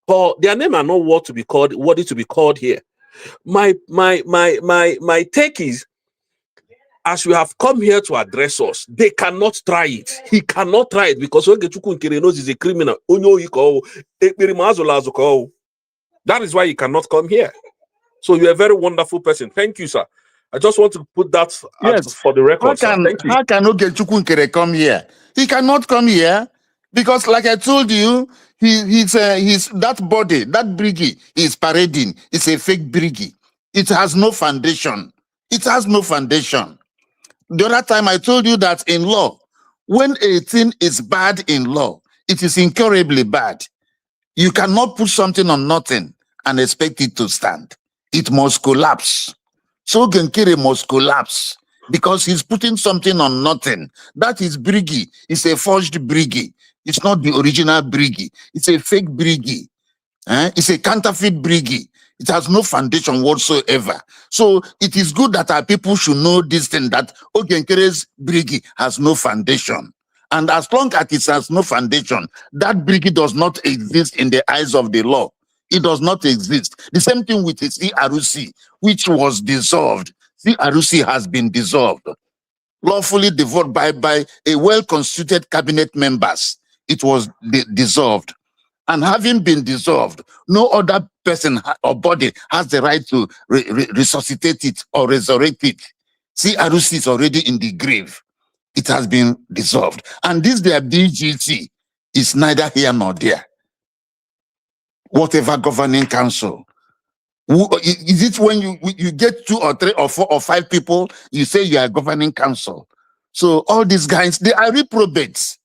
called, their name are not worthy to be called here. My take is, as you have come here to address us, they cannot try it. He cannot try it because Ogechukwu Nkere knows he's a criminal. That is why he cannot come here. So you're a very wonderful person. Thank you, sir. I just want to put that for the record. How can Ogechukwu Nkere come here? He cannot come here because, like I told you, he's that body, that briggy is parading. It's a fake briggy. It has no foundation. It has no foundation. The other time I told you that in law, when a thing is bad in law, it is incurably bad. You cannot put something on nothing and expect it to stand. It must collapse. So Genkere must collapse because he's putting something on nothing. That is briggy. It's a forged briggy. It's not the original briggy. It's a fake briggy. It's a counterfeit briggy. It has no foundation whatsoever. So it is good that our people should know this thing, that Ogenkere's briggy has no foundation. And as long as it has no foundation, that briggy does not exist in the eyes of the law. It does not exist. The same thing with the CRC, which was dissolved. CRC has been dissolved, lawfully dissolved by a well-constituted cabinet members. It was dissolved. And having been dissolved, no other person or body has the right to resuscitate it or resurrect it. CRC is already in the grave. It has been dissolved. And this their BGC is neither here nor there. Whatever governing council. Is it when you get 2 or 3 or 4 or 5 people, you say you are governing council? So all these guys, they are reprobates.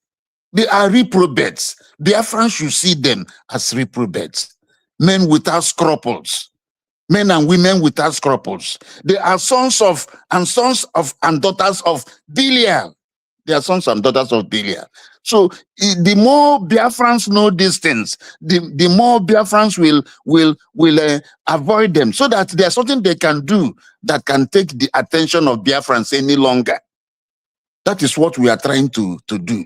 They are reprobates. Biafrans should see them as reprobates. Men without scruples. Men and women without scruples. They are sons and daughters of Belial. They are sons and daughters of Belial. So the more Biafrans know these things, the more Biafrans will avoid them, so that there's something they can do that can take the attention of Biafrans any longer. That is what we are trying to do.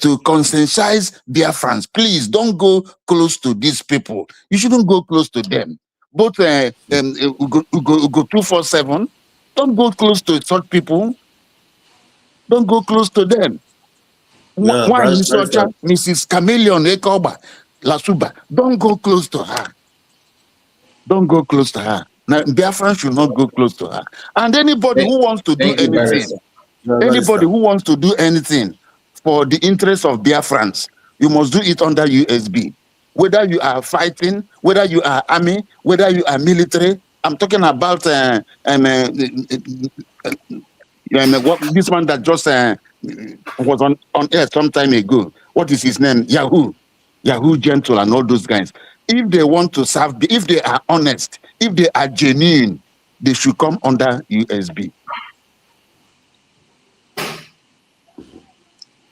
to conscientize Biafrans. Please don't go close to these people. You shouldn't go close to them. Both Ugo 247, don't go close to such people. Don't go close to them. Yeah, One Barrister. Mrs. Chameleon Ekoba Lasuba, don't go close to her. Don't go close to her. Now, Biafran should not go close to her. And anybody who wants to do Thank you, anything, Barrister. anybody who wants to do anything for the interest of Biafrans, you must do it under USB. Whether you are fighting, whether you are army, whether you are military. I'm talking about this one that just was on air some time ago. What is his name? Yahoo Gentle and all those guys. If they want to serve, if they are honest, if they are genuine, they should come under USB.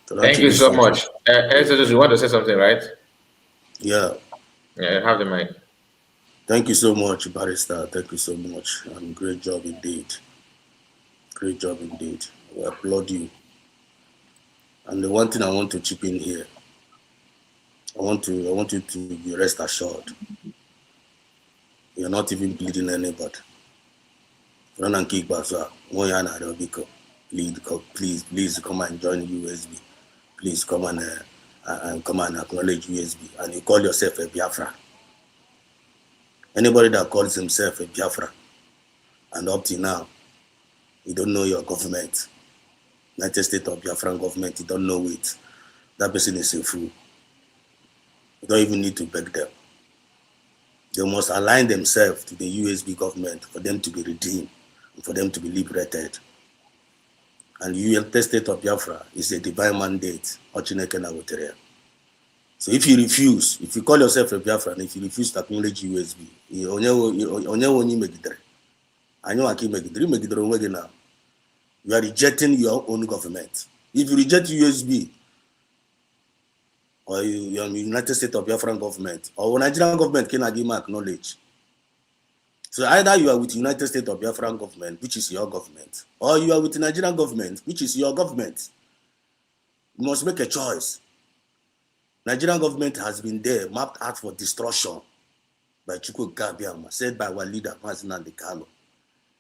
Thank you so much. Exodus, you want to say something, right? Yeah. Yeah, have the mic. Thank you so much, Barrister. Thank you so much. Great job indeed. Great job indeed. We applaud you. And the one thing I want to chip in here, I want you to be rest assured. You're not even bleeding anybody. Run and kick back, please come and join USB. Please come and acknowledge USB. And you call yourself a Biafra. Anybody that calls himself a Biafra, and up till now, you don't know your government, United States of Biafran government, you don't know it. That person is a fool. You don't even need to beg them. They must align themselves to the USB government for them to be redeemed, and for them to be liberated. And the United States of Biafra is a divine mandate. So if you refuse, if you call yourself a Biafran, if you refuse to acknowledge USB, you are rejecting your own government. If you reject USB, or you are United States of Biafran government, or Nigerian government cannot give acknowledge. So either you are with United States of Biafran government, which is your government, or you are with the Nigerian government, which is your government. You must make a choice. Nigerian government has been there, mapped out for destruction by Chukwu Gabiama, said by our leader, Mazina Dekano.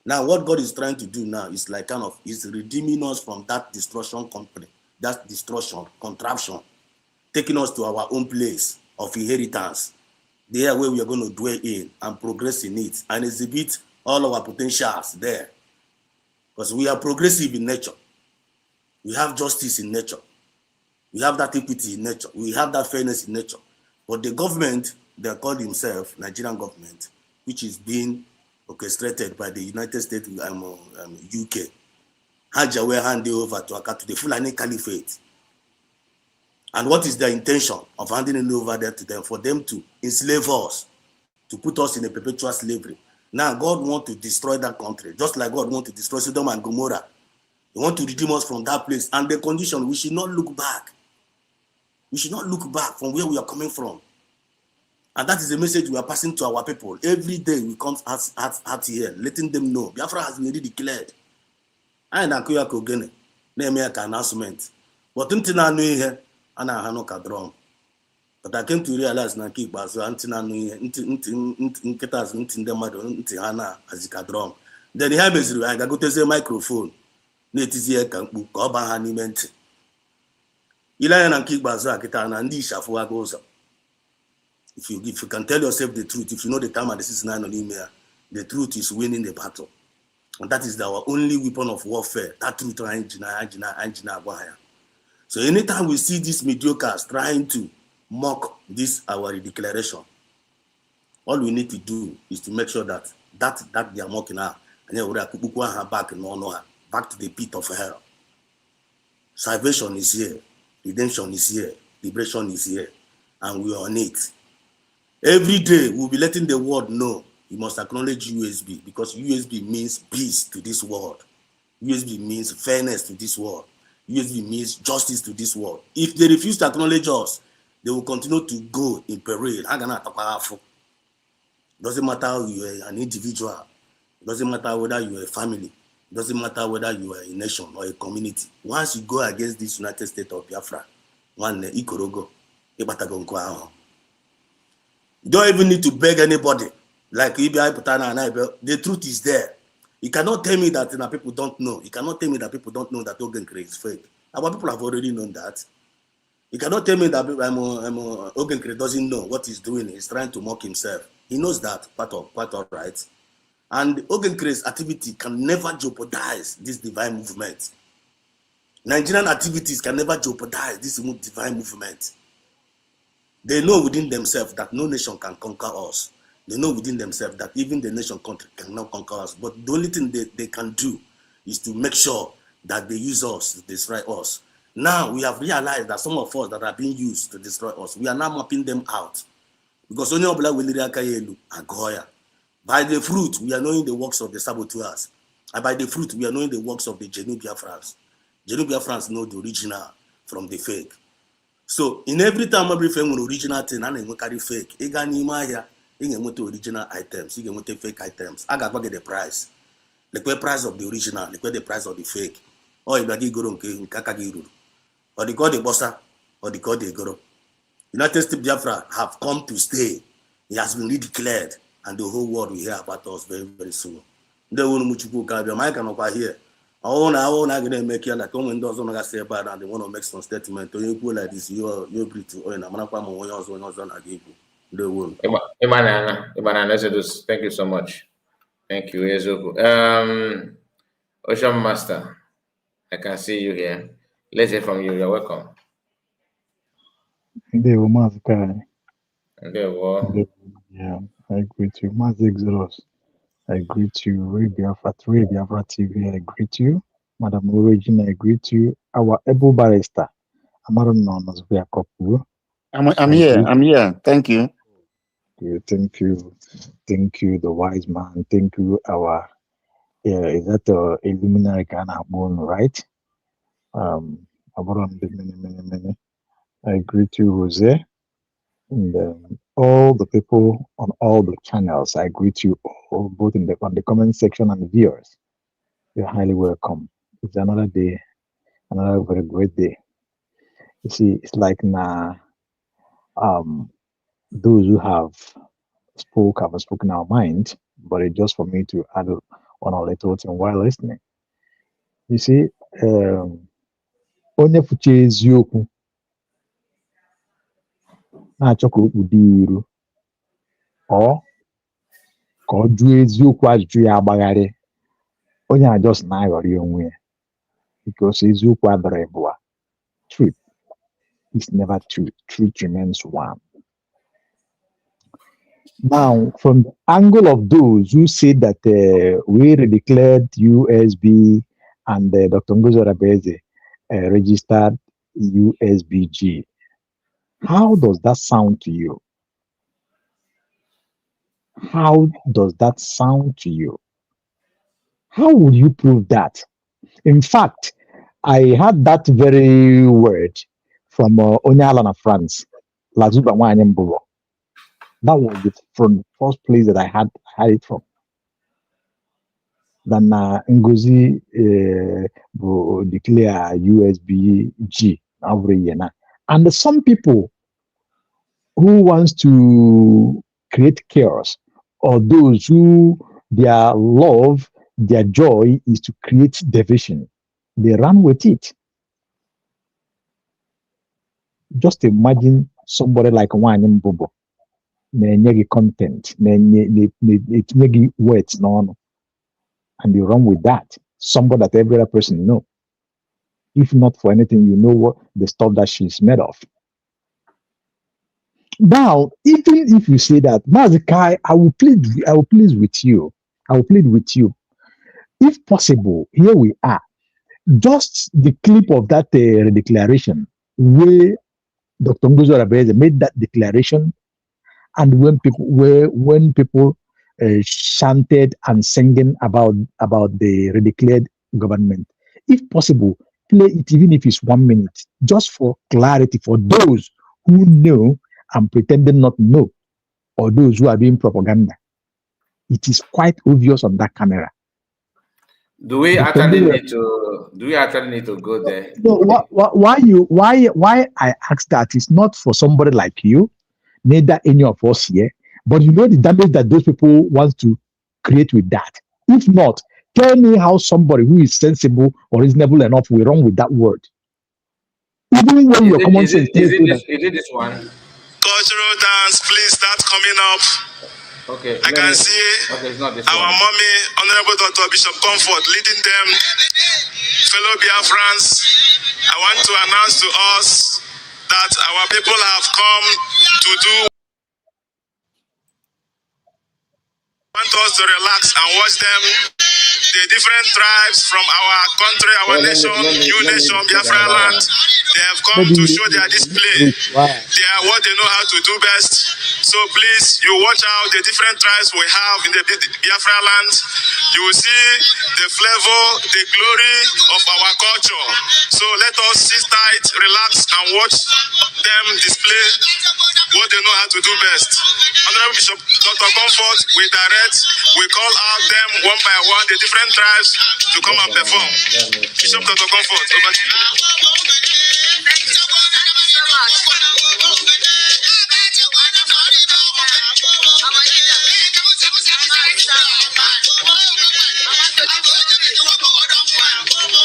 Now, what God is trying to do now is like is redeeming us from that destruction company, that destruction, contraption, taking us to our own place of inheritance, there where we are going to dwell in and progress in it and exhibit all our potentials there. Because we are progressive in nature. We have justice in nature. We have that equity in nature. We have that fairness in nature. But the government, they call themselves Nigerian government, which is being orchestrated by the United States, UK, Hajawe handed over to the Fulani Caliphate. And what is their intention of handing it over there to them? For them to enslave us, to put us in a perpetual slavery. Now God wants to destroy that country, just like God wants to destroy Sodom and Gomorrah. He wants to redeem us from that place. And the condition, we should not look back. We should not look back from where we are coming from. And that is the message we are passing to our people. Every day we come out here, letting them know Biafra has been already declared. I na kuya kogene, na-eme ka announcement. But until I know here, I na hano ka drum. But I came to realize na keep as until I know here, nketas nti mado nti hana azika drum. Then here beziri I go to say microphone. Na-etizi ya ka mkpu ka ọ ba ha n'ime ntị. Ile anya na nke ikpeazụ a kịta na ndị ishafu aga ụzọ. If you can tell yourself the truth, if you know the time and the season on email, the truth is winning the battle. And that is our only weapon of warfare. That truth. So anytime we see these mediocres trying to mock this our declaration, all we need to do is to make sure that they are mocking her and back to the pit of hell. Salvation is here, redemption is here, liberation is here, and we are on it. Every day we'll be letting the world know you must acknowledge USB, because USB means peace to this world. USB means fairness to this world. USB means justice to this world. If they refuse to acknowledge us, they will continue to go in parade. It doesn't matter you are an individual. It doesn't matter whether you are a family. It doesn't matter whether you are a nation or a community. Once you go against this United States of Biafra, One ikorogo, ibatagonko. You don't even need to beg anybody. Like the truth is there. You cannot tell me that people don't know. You cannot tell me that people don't know that Ogenkere is fake. Our people have already known that. You cannot tell me that Ogenkere doesn't know what he's doing. He's trying to mock himself. He knows that part of right. And Ogenkere's activity can never jeopardize this divine movement. Nigerian activities can never jeopardize this divine movement. They know within themselves that no nation can conquer us. They know within themselves that even the nation country cannot conquer us. But the only thing they can do is to make sure that they use us to destroy us. Now we have realized that some of us that are being used to destroy us, we are now mapping them out. Because only by the fruit, we are knowing the works of the saboteurs. And by the fruit, we are knowing the works of the genuine Biafrans. Genuine Biafrans know the original from the fake. So in every time every film original thing and we carry fake, you can get original items, you can get fake items. I got the price. The price of the original, the price of the fake. Or you got go on Kakagiru. Or the god the bossa, or the god the goro. United States Biafra have come to stay. It has been redeclared, and the whole world will hear about us very, very soon. They won't much go carry my can over here. I want to make you like when those don't say about and they want to make some statement. To you go like this, you agree to own. I'm not going to they won't. Thank you so much. Thank you, Ezoku. Ocean Master, I can see you here. Let's hear from you. You're welcome. Ndewo Maazị Kai. Ndewo. Yeah, I greet you. Maazị Exodus, I greet you. Ray Biafra TV, I greet you. Madam Origin, I greet you. Our able barrister, Amaro Nonos Biakopu. I'm here. Thank you. Thank you, the wise man. Thank you, our is that Illuminati Ghana born, right? Many. I greet you, Jose, and all the people on all the channels. I greet you all, both on the comment section and the viewers. You're highly welcome. It's another day, another very great day. You see, it's like those who have spoken our mind, but it's just for me to add on a little thing while listening. You see, onye fuche eziokwu na-achọ ka okpu dị iru ọ ka ọ jụọ eziokwu ajụjụ ya agbagharị onye a just na-aghọrị onwe ya because eziokwu adịrị ịbụa. Truth is never truth. Truth remains one. Now, from the angle of those who say that we declared USB and Dr. Ngozi Rabeze registered USBG, how does that sound to you? How does that sound to you? How would you prove that? In fact, I had that very word from Onyalana, France, Lazuba Wanyambulo. That was from the first place that I had it from. Then Ngozi will declare USBG every year now. And some people who wants to create chaos, or those who their love, their joy is to create division, they run with it. Just imagine somebody like Wanyam Bobo. Content, it words, no, and you run with that. Somebody that every other person know. If not for anything, you know what the stuff that she's made of. Now, even if you say that, Mazikai, I will plead with you. I will plead with you. If possible, here we are. Just the clip of that declaration where Dr. Ngozi Rabeze made that declaration, and when people chanted and singing about the redeclared government, if possible, play it even if it's 1 minute, just for clarity for those who know and pretending not to know, or those who are doing propaganda. It is quite obvious on that camera. Do we Dr. actually Ngeze, need to? Do we actually need to go there? no, why I ask that is not for somebody like you, neither any of us here, but you know the damage that those people want to create with that. If not, tell me how somebody who is sensible or reasonable enough will run with that word. Even when your common sense tells you that. Is it this one? Cultural dance, please start coming up. Okay. I can see Okay, it's not this our one. mommy, Honorable Dr. Bishop Comfort, leading them. Fellow Biafrans, I want to announce to us that our people have come to do. Want us to relax and watch them. The different tribes from our country, our nation, new nation, Biafra land, they have come to show their display. They are what they know how to do best. So please, you watch out the different tribes we have in the Biafra land. You will see the flavor, the glory of our culture. So let us sit tight, relax, and watch them display what they know how to do best. Honorable Bishop Dr. Comfort, we direct, we call out them one by one, the different tribes, to come and perform. Bishop Dr. Comfort, over to you. Thank you so much.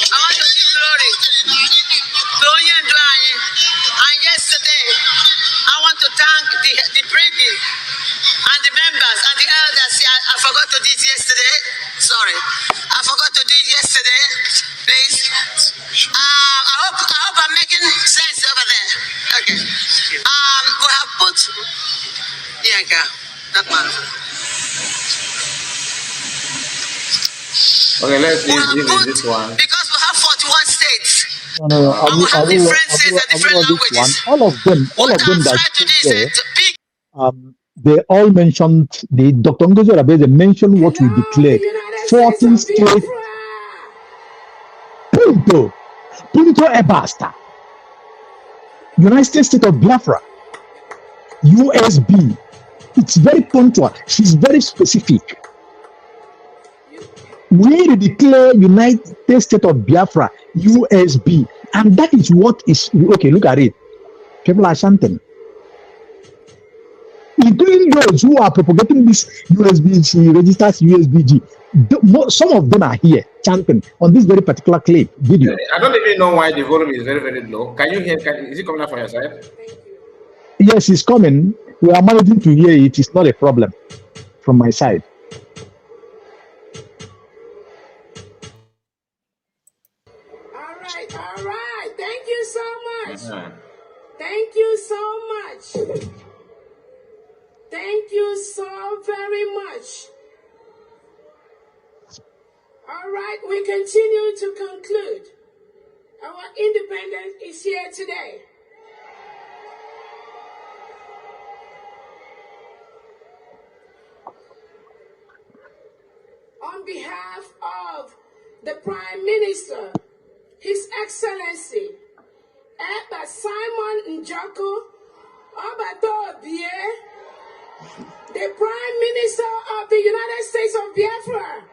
I want to give glory to Onye Ndu anyị. And yesterday, I want to thank the brigade and the members and the elders. I forgot to do it yesterday. Sorry, I forgot to do it yesterday. Please. I hope I'm making sense over there. Okay. We have put that man. Okay, let's see if this one. Because we have 41 states. No. I will this one. All of them that there, they all mentioned the Dr. Ngozi Oraveze mentioned what we declared. 14 states. Punto e basta. United States of Biafra. USB. It's very punctual. She's very specific. We declare United States of Biafra, USB, and that is what is okay. Look at it. People are chanting, including those who are propagating this USB-C registers USBG. Some of them are here chanting on this very particular clip video. I don't even know why the volume is very, very low. Can you hear? Is it coming up from your side? Yes, it's coming. We are managing to hear it. It's not a problem from my side. All right. Thank you so much. Thank you so much. Thank you so very much. All right, we continue to conclude. Our independence is here today. On behalf of the Prime Minister, His Excellency, Eba Simon Njoko Obatobie, the Prime Minister of the United States of Biafra,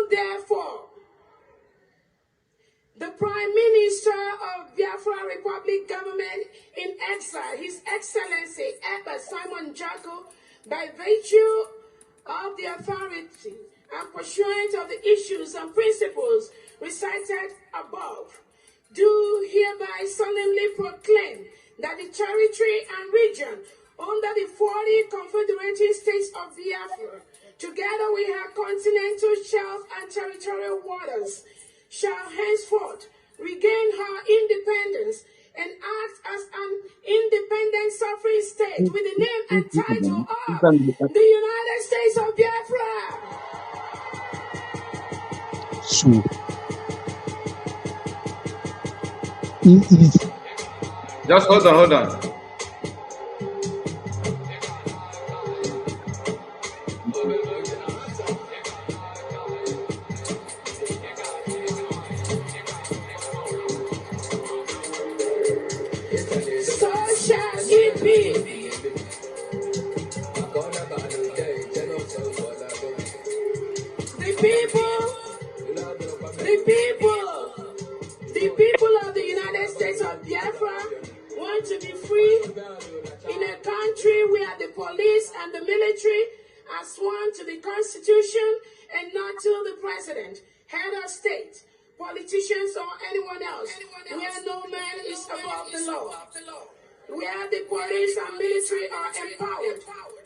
Therefore, the Prime Minister of Biafra Republic Government in exile, His Excellency Eba Simon Njoko, by virtue of the authority and pursuant of the issues and principles recited above, do hereby solemnly proclaim that the territory and region under the 40 confederated states of Biafra, together with her continental shelf and territorial waters, shall henceforth regain her independence and act as an independent sovereign state with the name and title of the United States of Biafra. So, it is. Just hold on. So shall it be. The people of the United States of Biafra want to be free in a country where the police and the military are sworn to the Constitution and not to the president, head of state, politicians, or anyone else, where no man is above the law, where the police and military are empowered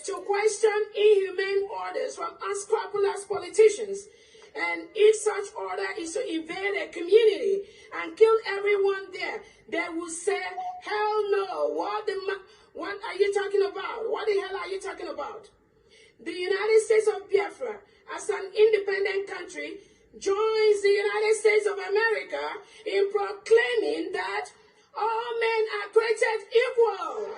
to question inhumane orders from unscrupulous politicians. And if such order is to invade a community and kill everyone there, they will say, hell no, what are you talking about? What the hell are you talking about? The United States of Biafra, as an independent country, joins the United States of America in proclaiming that all men are created equal.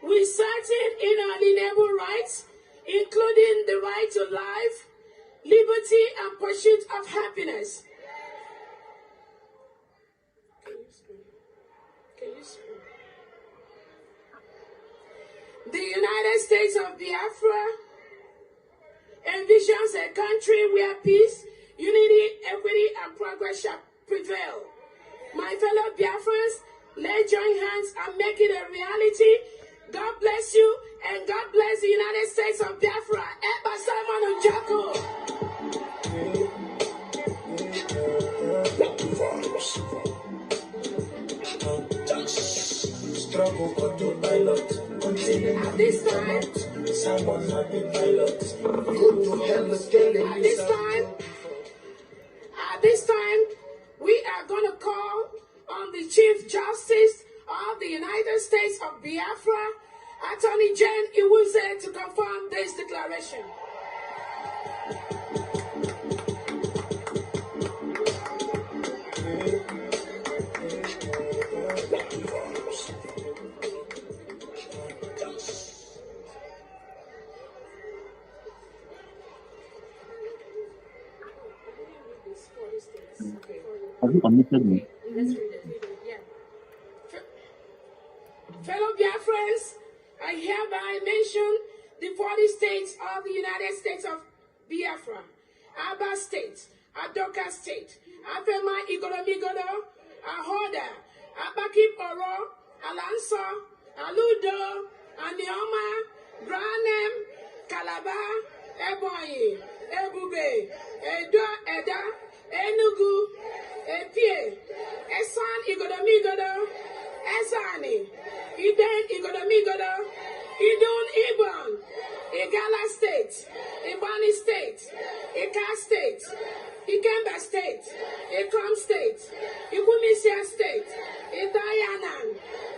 With certain inalienable rights, including the right to life, liberty, and pursuit of happiness. The United States of Biafra envisions a country where peace, unity, equity, and progress shall prevail. My fellow Biafrans, let's join hands and make it a reality. God bless you, and God bless the United States of Biafra. Eba Simon Ojako. At this time, we are going to call on the Chief Justice of the United States of Biafra, Attorney Jen Iwuze, to confirm this declaration. Have you unmuted me? Fellow Biafrans, I hereby mention the 40 states of the United States of Biafra: Aba State, Adoka State, Afema Igoromigodo, Ahoda, Abakip Oro, Alanso, Aludo, Anioma, Branem, Calabar, Ebonyi, Ebube, Eda, Enugu, Epie, Esan Igoromigodo, Esani, Iden Igodomigodo, Idun Ibon, Igala State, Ibani State, Ika State, Ikemba State, Ikom State, Ikumisia State, Idayanan,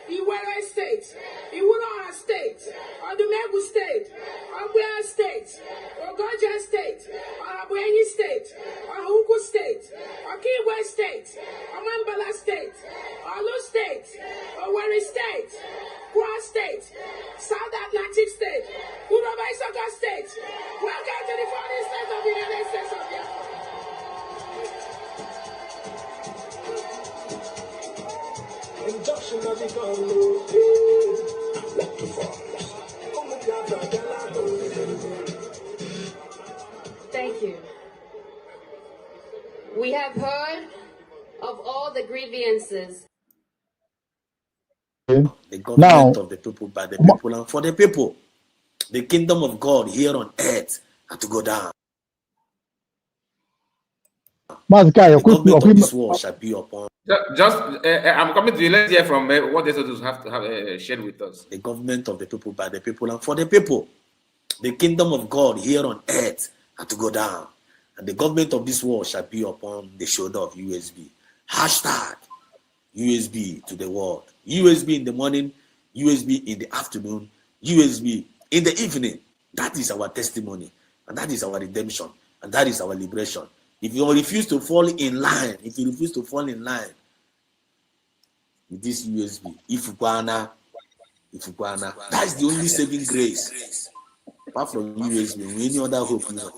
Iwere State, Iwuroha State, Odumegu State, Ogbea State, Ogoja State, Ohabuenyi State, Ohuku State, Okiwe State, Omambala State, Olu State, Owerri State, Kwa State, South Atlantic State, Uroba Isoka State. Welcome to the 40 states of the United States of Biafra. Thank you. We have heard of all the grievances. The government of the people, by the people, and for the people. The kingdom of God here on earth had to go down. The government of this world shall be upon. I'm coming to you. Let's hear from what the Saboteurs have to have shared with us. The government of the people, by the people, and for the people. The kingdom of God here on earth had to go down. And the government of this world shall be upon the shoulder of USB. Hashtag USB to the world. USB in the morning, USB in the afternoon, USB in the evening. That is our testimony. And that is our redemption. And that is our liberation. If you refuse to fall in line, with this USB, if That's the only saving grace. Apart from USB, any other hope you have.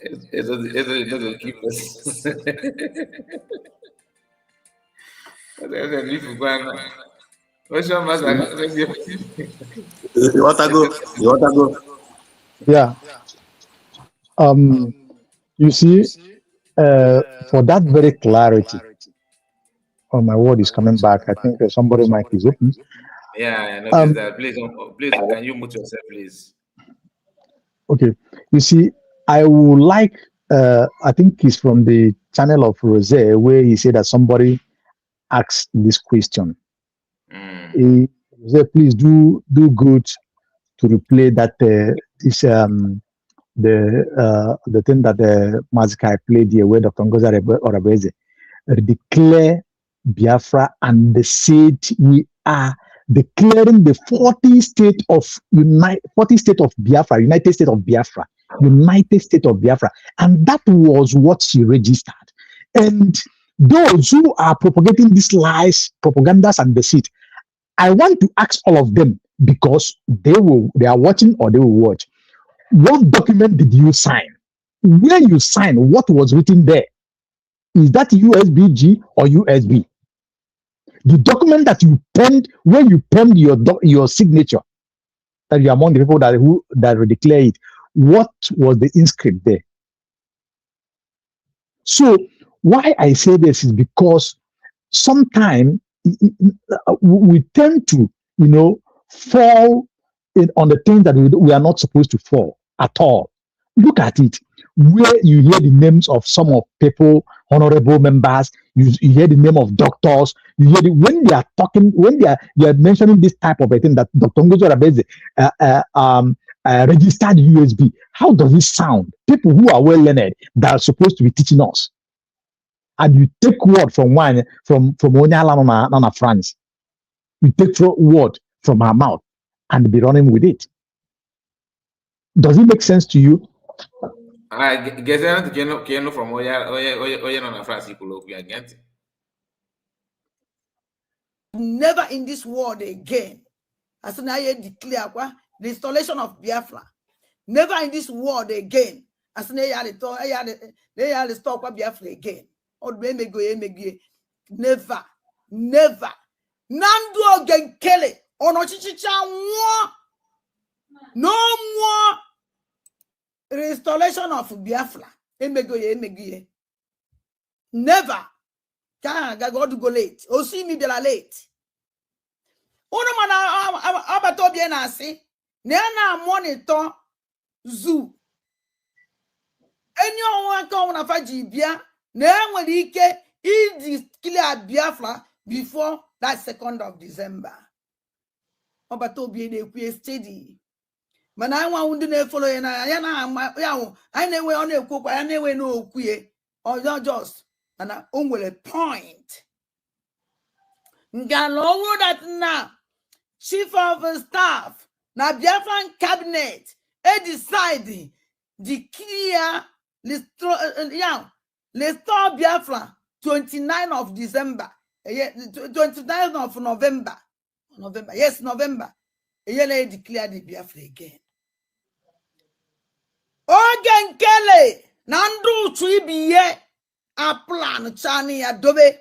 It doesn't keep us. You want to go? Yeah. You see, for that very clarity, oh, my word is coming back. I think somebody mic is open. Yeah, I noticed that. Please, can you mute yourself, please? Okay. You see, I would like, I think it's from the channel of Rose, where he said that somebody asked this question. He said, please do good to replay that the thing that the Mazikai played here, where Dr. Ngoza Orabeze declare Biafra, and they said we are declaring the 40 state of Biafra, United States of Biafra, United States of Biafra, and that was what she registered. And those who are propagating these lies, propagandas, and deceit, I want to ask all of them, because they are watching or they will watch. What document did you sign? Where you signed, what was written there? Is that USBG or USB? The document that you penned, where you penned your signature, that you're among the people that will declare it, what was the inscript there? So why I say this is because sometimes we tend to, fall on the things that we are not supposed to fall at all. Look at it. Where you hear the names of some of people, honorable members, you hear the name of doctors, you hear when they are talking, when they are mentioning this type of a thing, that Dr. Ngozi Orabeze registered USB. How does it sound? People who are well learned that are supposed to be teaching us, and you take word from Onyala Nana France, you take word from her mouth and be running with it. Does it make sense to you? I guess I don't from Oya France. Never in this world again. As soon as I declare the installation of Biafra. Never in this world again. As soon as I stop Biafra again. Or never. Nando again Kelly. No more restoration of Biafra. Never. God go late. Oh, see me be late. Uno mana abato bien asi. Na monitor zoo. Enyo one come na faji bia. Na nwere ike clear Biafra before that 2nd of December. Abato bien ekwe steady. Mana I want to follow na ya na I na-ewe ọ na-ekwu kwa ya na-ewe na okwie. Or just and a point. Ngalo that now chief of staff na Biafran cabinet decide declare let's start Biafra 29th of December 29th of November yes November they declare the Biafra again. Ogen Kele Nandu Tribiye a plan chani adobe.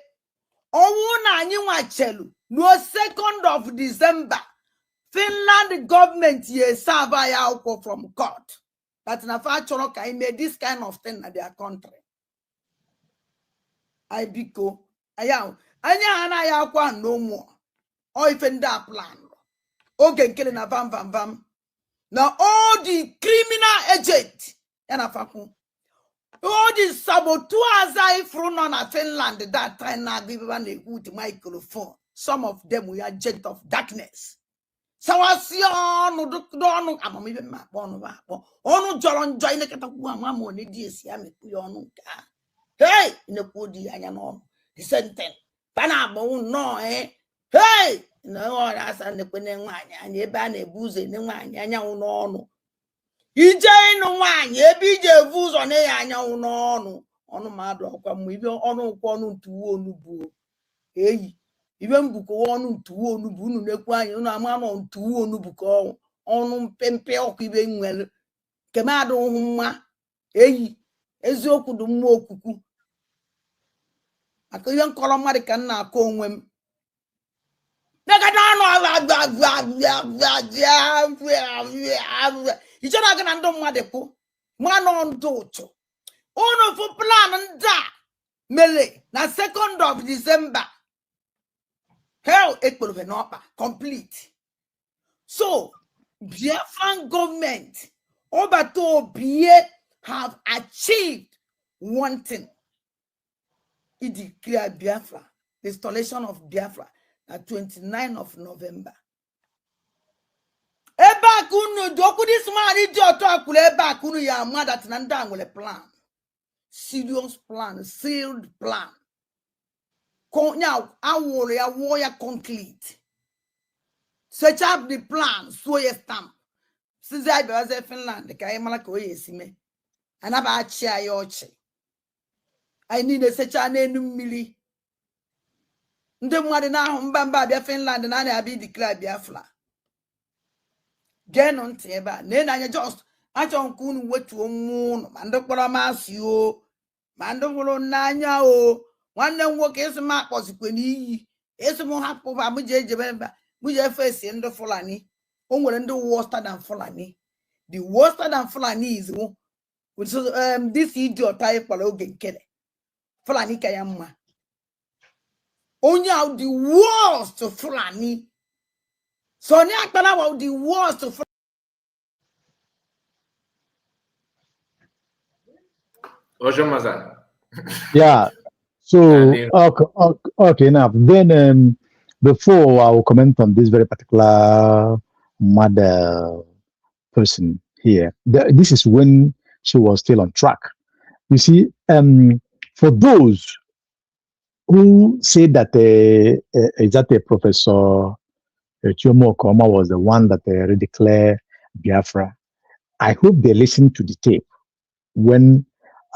Owuna anywa chelu no 2nd of December. Finland government ye serve ya from court. That na fa choro ka made this kind of thing in their country. I biko ayaw anya ana ya kwa no more. O even that plan. Ogen Kele na vam. Now all the criminal agent yana faku. All the saboteurs I from on Finland that time now give with microphone. Some of them we are agent of darkness. So I see on don't I'm even my one on John join the mamma this yammy. Hey, in the pudi I know the sentence. Panabo no Hey, no as and the winning wine and ye ban a booze in the wine and no. Ije no nwanyị ebe ije vu ụzọ na ya anya n'ọnụ ọnụ mmadụ ọkwa m ibe ọnụ ụkwụ ọnụ ntuwo onugbu eyi Even book one to one bunu nekwa you know man on to one book on pempe okwibe nwele kemado humma eyi eziokwu du mma okuku aka ihe nkọrọ mmadụ ka nna akọ onwe m iche na aga na ndị mmadụ kwụ nwanọ ndụ ụtụ unu fụ plan ndị a mere na 2nd of December hell ekporobe n'ọkpa complete. So Biafran government Obato Bie have achieved one thing. It declared Biafra, the installation of Biafra, at 29th of November. Eba kunu doku this man idiot akule eba kunu ya mad at nanda with a plan. Serious plan, sealed plan. Now, I warrior complete. Search up the plan, so a stamp. Since I was in Finland, the Kayamako is me. And about chair your chair. I need a search a name milli. The mother now, Mbamba, Finland, and I be declared Biafra. Get on table, then I just, I don't couldn't wait to a moon, and the Paramas you, Mandolo Nanya, oh, one then work as a map was when he is more happy of Abuja, which I first in the Fulani, only the worse than Fulani. The worse than Fulani is which this idiot type of Logan Kelly. Fulani Kayama. Only out the worst of Fulani. So now about the worst of Oshomasa. Yeah. So okay, enough. Then before I will comment on this very particular mother person here, this is when she was still on track. You see, for those who say that exactly Professor Chioma Okoma was the one that declared Biafra, I hope they listened to the tape when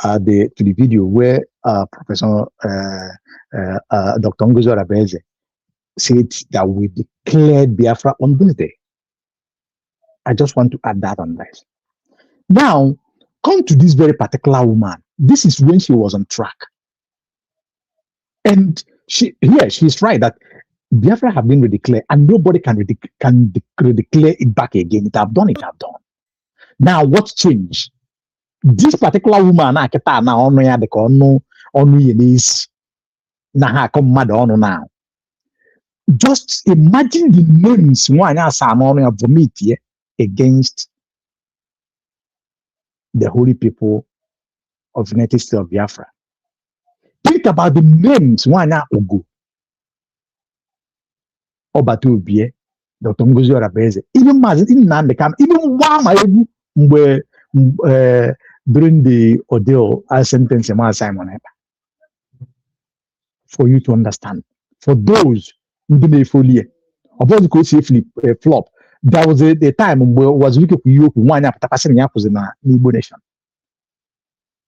to the video where Professor Dr. Ngozo Rabeze said that we declared Biafra on this day. I just want to add that on this. Now, come to this very particular woman. This is when she was on track. And she's right that Biafra have been redeclared and nobody can redeclare it back again. It have done. Now, what's changed? This particular woman, now just imagine the names one vomit against the holy people of the United States of Biafra. Think about the names one Ogo, Obatubie, Dr. Ngozi Orabeze, even Mazin Nandekam, even Wama during the ordeal sentence Simon. For you to understand. For those who didn't fully about the safely flop, there was a time where was looking for you one after passing Yapos in a Igbo nation.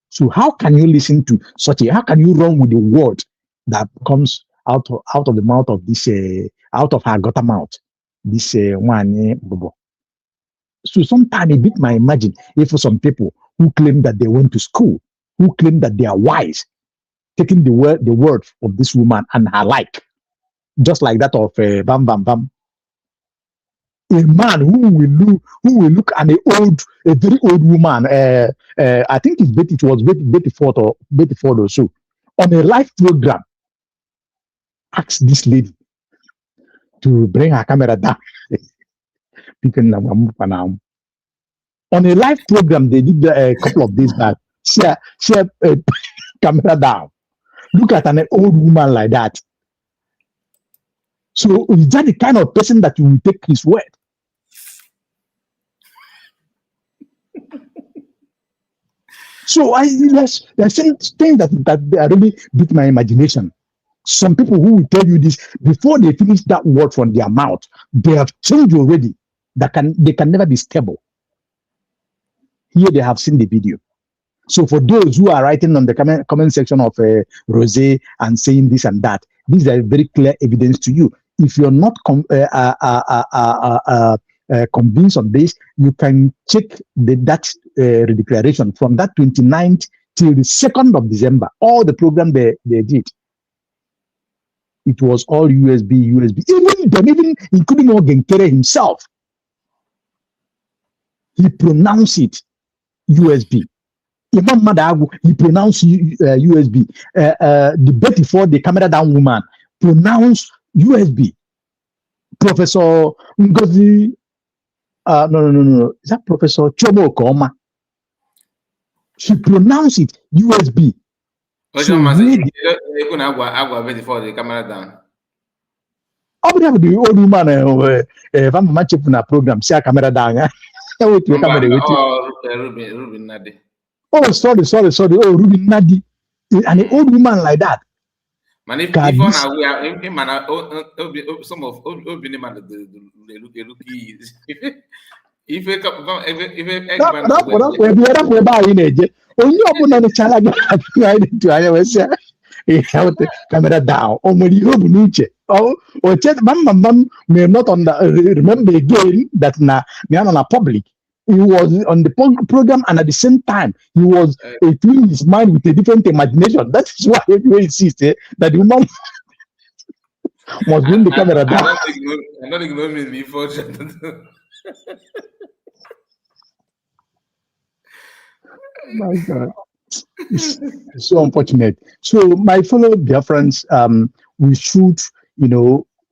So how can you listen to such a how can you run with the word that comes out of the mouth of this out of her gutter mouth? This one bobo. So sometimes a bit might imagine if for some people who claim that they went to school, who claim that they are wise, taking the word of this woman and her like, just like that of Bam Bam Bam. A man who will look at a very old woman. I think it was Betty Ford or so, on a live program. Ask this lady to bring her camera down. On a live program, they did a couple of days back. Share camera down. Look at an old woman like that. So is that the kind of person that you will take his word? So there's some things that really beat my imagination. Some people who will tell you this before they finish that word from their mouth, they have changed already. They can never be stable. Here they have seen the video. So for those who are writing on the comment section of Rosé and saying this and that, These are very clear evidence to you. If you're not convinced of this, you can check that declaration from that 29th till the 2nd of December. All the program they did, it was all USB. Even including Ogenkere himself, he pronounced it USB. Imam Madagu, he pronounced USB. The bet before the camera down woman pronounced USB. Professor Ngozi, no. Is that Professor Chomo Koma? She pronounced it USB. So you can agua before the camera down. The old woman, if I'm matching a program, see a camera down. Ruben Nadi. Oh, sorry. Oh, Ruben Nadi. An old woman like that. Man, if some of camera down. May not remember again that na public. He was on the program, and at the same time, he was filling his mind with a different imagination. That is why everyone insists that the woman must bring the camera down. I'm not ignoring me before. My God. It's so unfortunate. So, my fellow Biafrans, we should,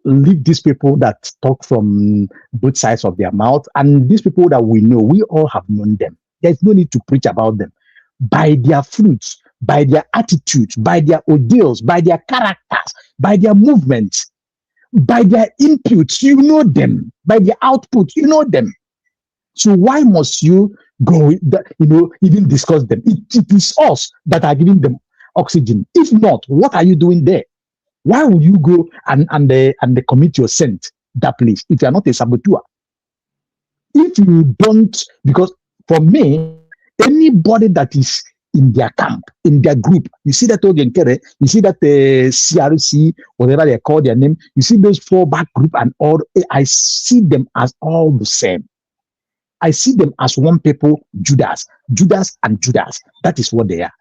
leave these people that talk from both sides of their mouth, and these people that we know, we all have known them. There's no need to preach about them. By their fruits, by their attitudes, by their ordeals, by their characters, by their movements, by their inputs, you know them. By their output, you know them. So why must you go, even discuss them? It is us that are giving them oxygen. If not, what are you doing there? Why would you go and commit your scent that place if you are not a saboteur? If you don't, because for me, anybody that is in their camp, in their group, you see that Ogenkere, you see that CRC, whatever they call their name, you see those 4 back group and all, I see them as all the same. I see them as one people, Judas and Judas. That is what they are.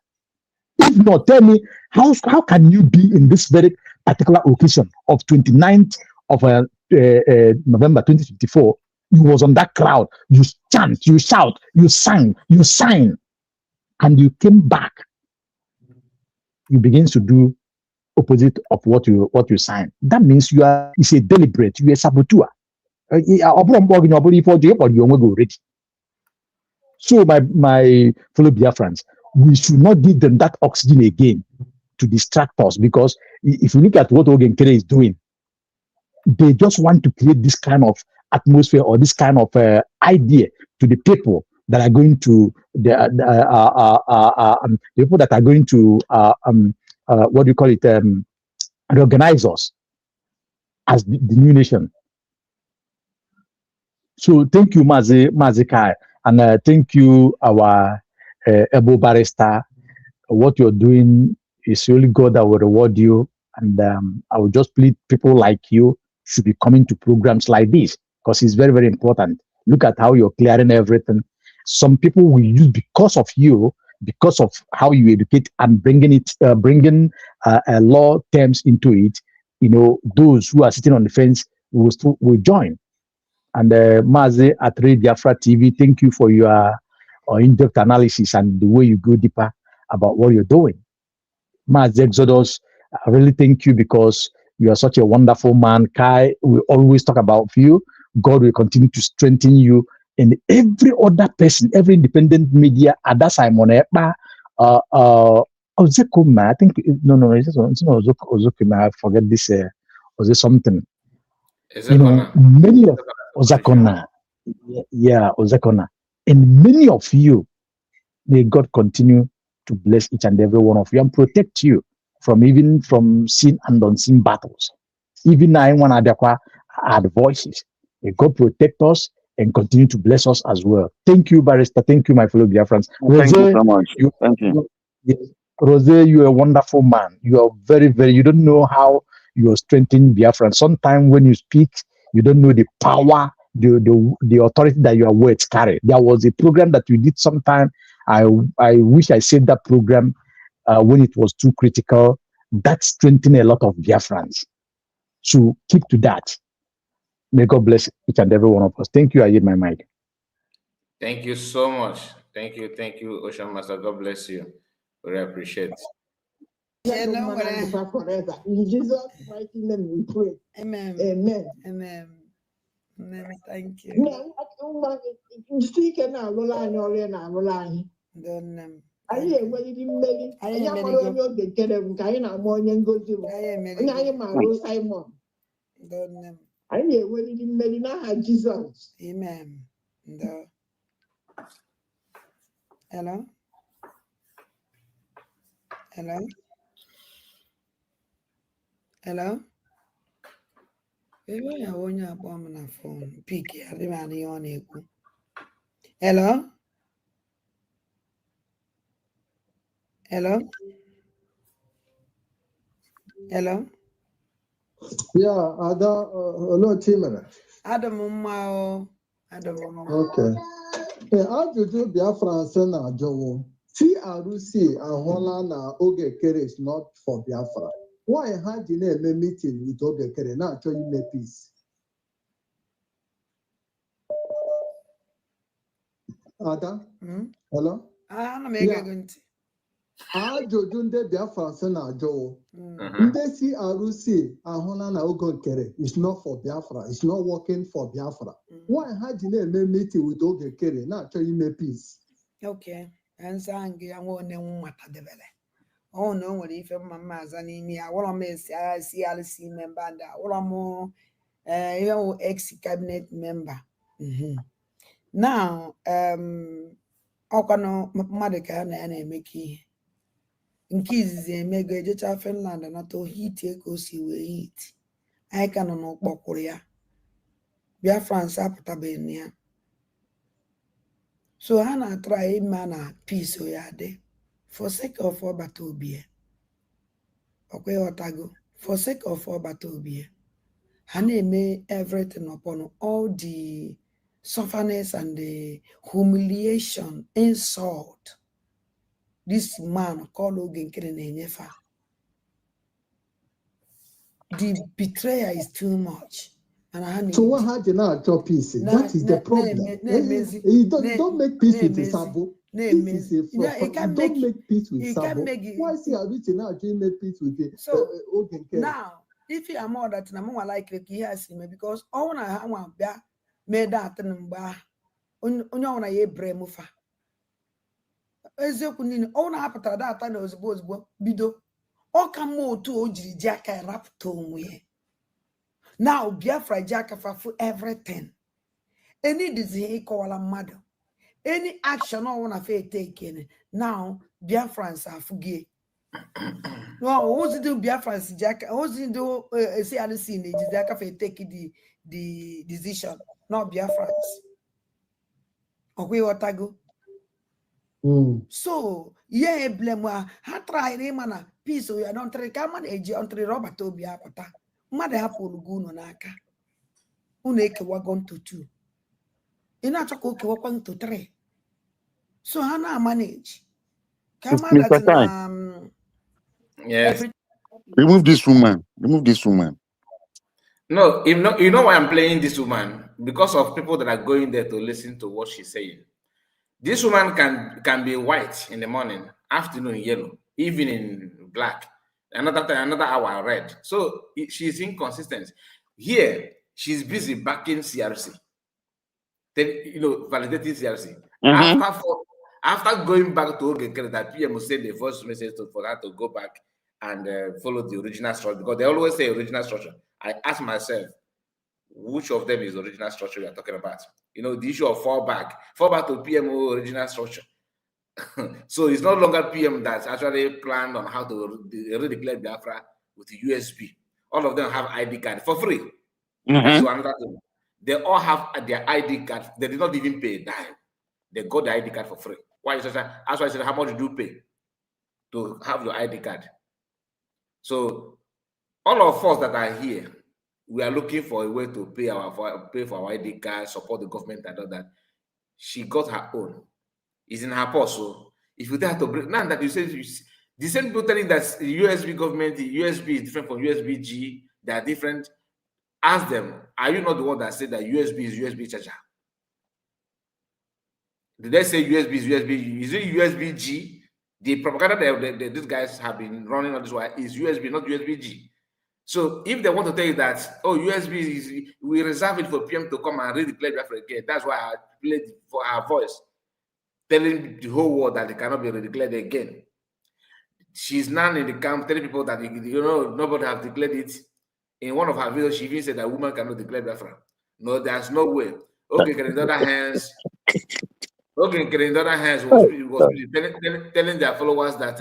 If not, tell me, how can you be in this very particular occasion of 29th of November 2054? You was on that crowd. You chant, you shout, you sang, you sang, and you came back. You begin to do opposite of what you signed. That means it's a deliberate. You are a saboteur. So my fellow Biafrans, we should not give them that oxygen again to distract us, because if you look at what Ogenkere is doing, they just want to create this kind of atmosphere or this kind of idea to the people that are going to the people that are going to what do you call it, reorganize us as the new nation. So thank you, Mazikai, and thank you, our Ebo Barrister. What you're doing is really God that will reward you. And I will just plead people like you should be coming to programs like this, because it's very, very important. Look at how you're clearing everything. Some people will use, because of you, because of how you educate and bringing law terms into it. Those who are sitting on the fence will join. And Mazi at Radio Biafra TV, thank you for your in-depth analysis and the way you go deeper about what you're doing. Mazi Exodus, I really thank you, because you are such a wonderful man. Kai, we always talk about you. God will continue to strengthen you. And every other person, every independent media, Ada Simon Ekpa, Ozekuma, I think, it's not Ozekuma, I forget this, was it something? Many of Ozakona, Ozakona, and many of you, may God continue to bless each and every one of you and protect you from seen and unseen battles. Even I want to add voices. May God protect us and continue to bless us as well. Thank you, Barrister. Thank you, my fellow Biafrans. Thank you so much. Thank you. Rose, you are a wonderful man. You are very, very, you don't know how you're strengthening Biafra. Sometimes when you speak, you don't know the power, the authority that your words carry. There was a program that you did sometime. I wish I saved that program when it was too critical. That strengthened a lot of Biafrans. So keep to that. May God bless each and every one of us. Thank you. I yield my mic. Thank you so much. Thank you, Ocean Master. God bless you. Very appreciate it. Forever. In Jesus' mighty name we pray. Amen. Amen. Amen. Amen. Thank you. You speak now, Roland, Roland. Anyị enweghị mmeri anyị amara onye oge nkere bụ ka anyị na-ama onye ngozi bụ onye anyị marụ Simon anyị na-enwerịrị mmeri n'aha Jizọs. Amen. Hello? Hello? Hello? Ebe ya onye akpọ m na phone pik ya dị ma ihe ọ na-ekwu. Hello? Hello? Hello? Yeah, Ada, hello, Timena. Adam Mao. Adam Mao. Okay. Ajụjụ Biafra sị na ajụwo TRC ahụla na Ogekere is not for Biafra. Why ha ji na-eme meeting with Ogekere na-achọ ime peace? Ada? Hello? Ana m ege gị ntị. Ajụjụ ndị Biafra sị na ajụwo ndị CRC ahụla na Ogekere is not for Biafra, is not working for Biafra. Why ha ji na-eme meeting with Ogekere na-achọ ime peace? Okay. Answer ngị ya nwa onye nwata debere. Oh no, nwere ife mma aza n'ime ya. Awụrọ m CRC member and awụrọ m ihe ex cabinet member. Now, ọkwanụ mmadụ ka ya na-eme ka ihe. Nke izizi emego ejecha Finland nata ohiti ka o si wee hit. Anyị ka nọ n'ụkpọkwụrụ ya. Biafrans apụtabeghị ya. So ha na-atry ime na peace o ya dị. For sake of ọbata obi. Okay, Otago. For sake of ọbata obi. Ha na-eme everything upon all the sufferness and the humiliation, insult. This man called Ogenkere na-enyefa. The betrayal is too much. And so what had you not job peace? That is the problem. He don't make peace with Sabo. Don't make peace with Sabo. Why is he written out to make peace with the Ogenkere? Now, if you are more that I'm like he has him because all I want made that and onye ye bremufa. Ezeku nini ona hapụtara data na ozugbo bido ọka mma otu o jiri ji aka rapụta onwe. Now Biafra ji aka fafu everything. Any disease ịkọwala mmadụ. Any action ọ na fe take now Biafrans afugie. No, who's the Biafrans ji aka who's the CRC na ji aka fe take the decision. Not Biafrans. Okwe Otago. So, yeah, blame ha try mana peace o ya don't try ka man eji on try Robert obi apụta. Mmadụ hapụ olugo unu n'aka. Unu ekewago to 2. Ị na-achọ ka okewakwa to 3. So ha na manage. Mr. Kai. Yes. Remove this woman. Remove this woman. No, you know why I'm playing this woman? Because of people that are going there to listen to what she's saying. This woman can be white in the morning, afternoon yellow, evening black, another hour red. So she's inconsistent. Here, she's busy backing CRC. Then, validating CRC. After going back to Ogekere, that PM will send the first message for her to go back and follow the original structure, because they always say original structure. I ask myself, which of them is the original structure we are talking about? The issue of fallback to PMO original structure. So it's no longer PM that's actually planned on how to redeclare Biafra with the USB. All of them have ID card for free. So another thing, they all have their ID card. They did not even pay a dime. They got the ID card for free. Why is that? That's why I said, how much do you pay to have your ID card? So all of us that are here, we are looking for a way to pay for our ID card, support the government and all that. She got her own. It's in her purse. So if you have to bring now that you say the same people telling that the USB government, the USB is different from USB-G, they are different. Ask them, are you not the one that said that USB is USB charger? Did they say USB is USB? Is it USB-G? The propaganda that these guys have been running on this way is USB, not USB-G. So if they want to tell you that, oh, USB is, we reserve it for PM to come and redeclare Biafra again, that's why I played for our voice, telling the whole world that they cannot be redeclared again. She's now in the camp telling people that, nobody has declared it. In one of her videos, she even said that woman cannot declare Biafra. No, there's no way. Okay, in the other hands, was telling their followers that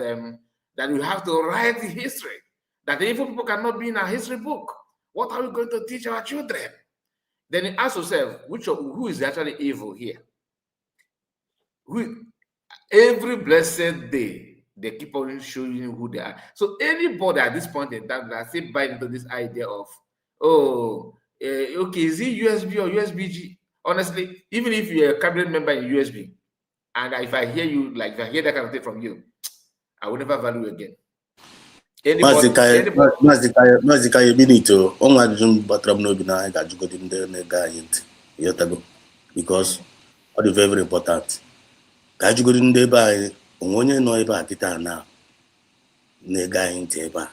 that you have to write the history, that the evil people cannot be in a history book. What are we going to teach our children? Then you ask yourself, who is actually evil here? Every blessed day, they keep on showing you who they are. So anybody at this point in time that still buy into this idea of, okay, is it USB or USB-G? Honestly, even if you're a cabinet member in USB, and if I hear you, like if I hear that kind of thing from you, I will never value you again. Because all the very important. Kajugodi ndeba onye no eba kita na nega inteba.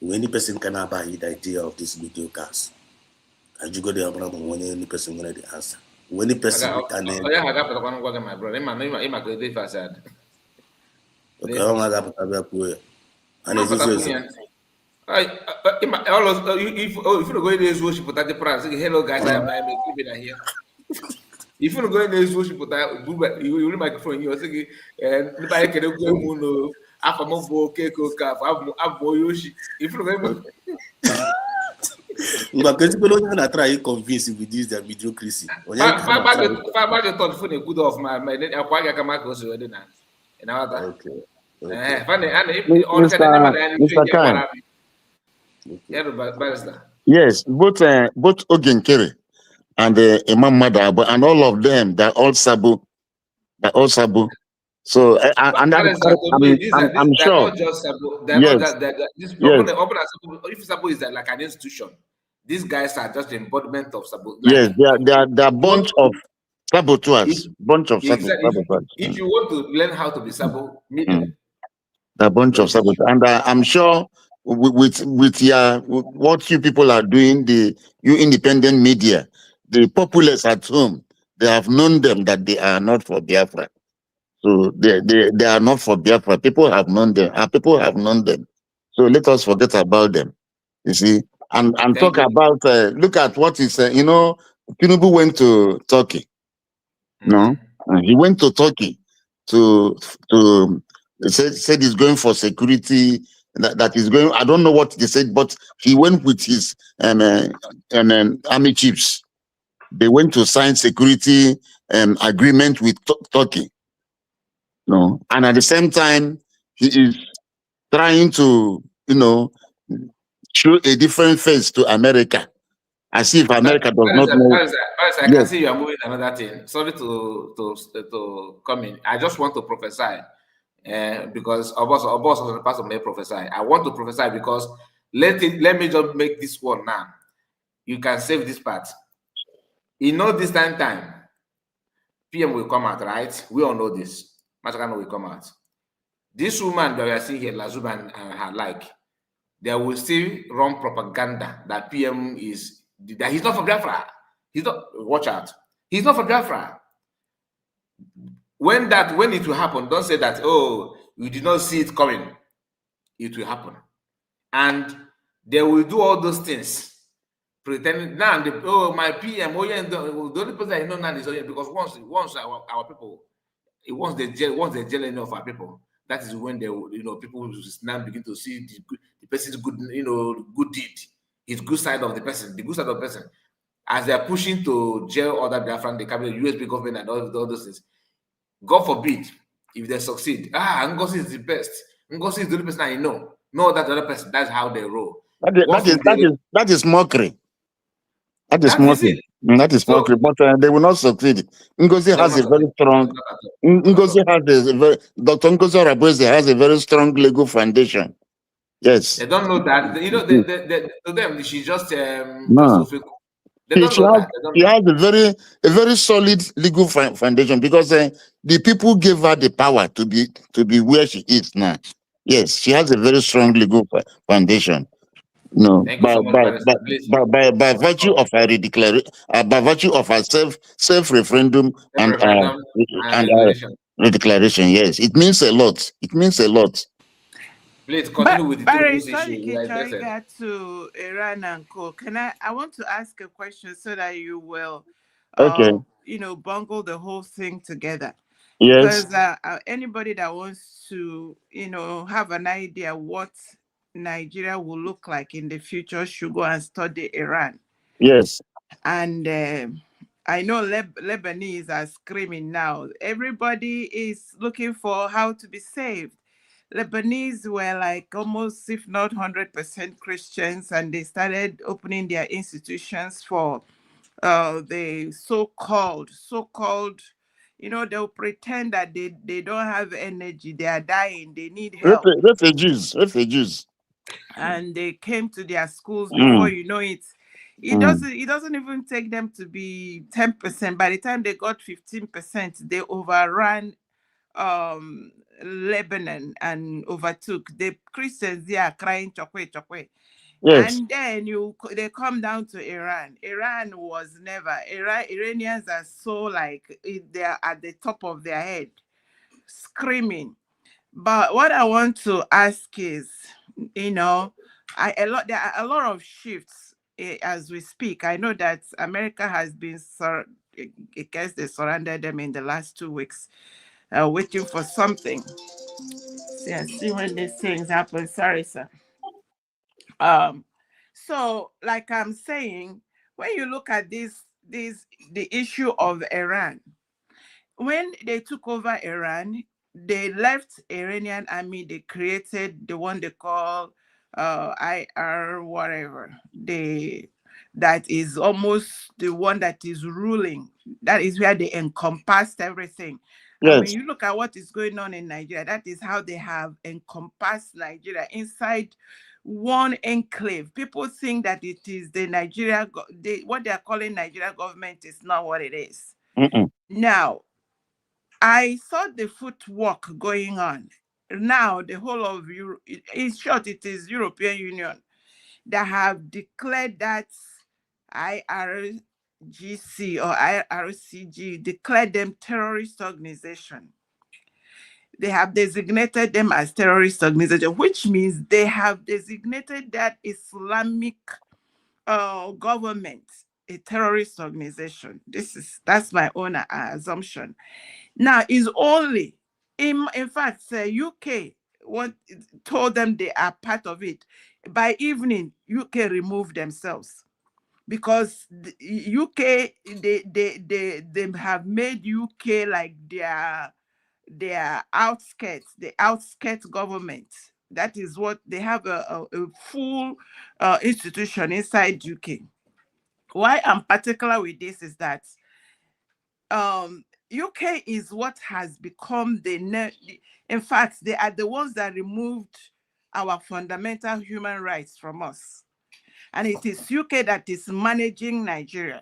When the person can buy the idea of this video cast, Kajugodi abra onye any person gonna the answer. When the person can my brother, my credit facade. Okay, I got to and it's if you go in this worship without the price, hello guys, I'm keeping it here. If you go in this worship without you will microphone, you're saying, and nobody can go moon, Afamo cake, Abo Yoshi. If you go, but people don't try to convince you with this their mediocrity. Back the thought for the good of my Aquaga Kamako, so I and all that. Okay. Yes, both Ogenkere and Imam Madabo and all of them, they're all Sabo. So I'm sure. Not just Sabo. Yes. If Sabo is like an institution, these guys are just the embodiment of Sabo. Yes, they are a bunch of saboteurs. If you want to learn how to be Sabo, meet them. A bunch of saboteurs, and I'm sure with what you people are doing, you independent media, the populace at home, they have known them that they are not for Biafra. So they are not for Biafra. People have known them. People have known them. So let us forget about them. You see, and talk about look at what is Tinubu went to Turkey. No, he went to Turkey to said he's going for security. That is going. I don't know what they said, but he went with his army chiefs. They went to sign security agreement with Turkey. No, and at the same time, he is trying to show a different face to America, as if America does not know. I can see you are moving another thing. Sorry to come in. I just want to prophesy. Because Obos was the person may prophesy. I want to prophesy because let me just make this one now. You can save this part. This time, PM will come out, right? We all know this. Machakano will come out. This woman that we are seeing here, Lazuba and her like, they will still run propaganda that PM that he's not for Biafra. He's not. Watch out. He's not for Biafra. When it will happen, don't say that, you did not see it coming. It will happen. And they will do all those things. Pretending now, my PM, the only person I know now is because once our people, once they jail enough of our people, that is when they people now begin to see the person's good, good deed, his good side of the person, the good side of the person. As they are pushing to jail other Biafran, the cabinet, USB government, and all those things. God forbid if they succeed. Ngozi is the best. Ngozi is the only person I know. No, that other person. That's how they roll. That is mockery. That is That is mockery. it. That is So mockery, but they will not succeed. Ngozi they will has not a very succeed. strong. Ngozi has a very. Dr. Ngozi Arabweze has a very strong legal foundation. Yes. They don't know that. You know, to them, she's just No. They don't know that. She has a very solid legal foundation because the people gave her the power to be where she is now. Yes, she has a very strong legal foundation. No, Thank you so much, Barrister. Please. by virtue of her by virtue of her self referendum and declaration. declaration. Yes, it means a lot. It means a lot. Please continue with the Barry, issue. We are interested. get to Iran and co. I want to ask a question so that you will, Okay. bungle the whole thing together. Yes. Because anybody that wants to, have an idea what Nigeria will look like in the future should go and study Iran. Yes. And I know Lebanese are screaming now. Everybody is looking for how to be saved. Lebanese were like almost, if not 100% Christians, and they started opening their institutions for the so-called, they'll pretend that they don't have energy, they are dying, they need help. Refugees. And they came to their schools before you know it. It doesn't even take them to be 10%. By the time they got 15%, they overran Lebanon and overtook. The Christians, they are crying chokwe. Yes. And then they come down to Iran. Iran was never. Iranians are so like they're at the top of their head, screaming. But what I want to ask is, there are a lot of shifts as we speak. I know that America has been I guess they surrounded them in the last 2 weeks, waiting for something. See when these things happen. Sorry, sir. So like I'm saying, when you look at the issue of Iran, when they took over Iran, they left Iranian army. They created the one they call IR whatever. That is almost the one that is ruling. That is where they encompassed everything. Yes. And when you look at what is going on in Nigeria, that is how they have encompassed Nigeria inside one enclave. People think that it is the Nigeria, what they are calling Nigeria government is not what it is. Now, I saw the footwork going on. Now, the whole of Europe, in short, it is European Union that have declared that IRGC or IRCG, declared them terrorist organization. They have designated them as terrorist organization, which means they have designated that Islamic government a terrorist organization. That's my own assumption. Now, is only in fact, UK told them they are part of it. By evening, UK removed themselves because the UK they have made UK like their outskirts, the outskirts government. That is what they have a full institution inside UK. Why I'm particular with this is that UK is what has become in fact, they are the ones that removed our fundamental human rights from us. And it is UK that is managing Nigeria.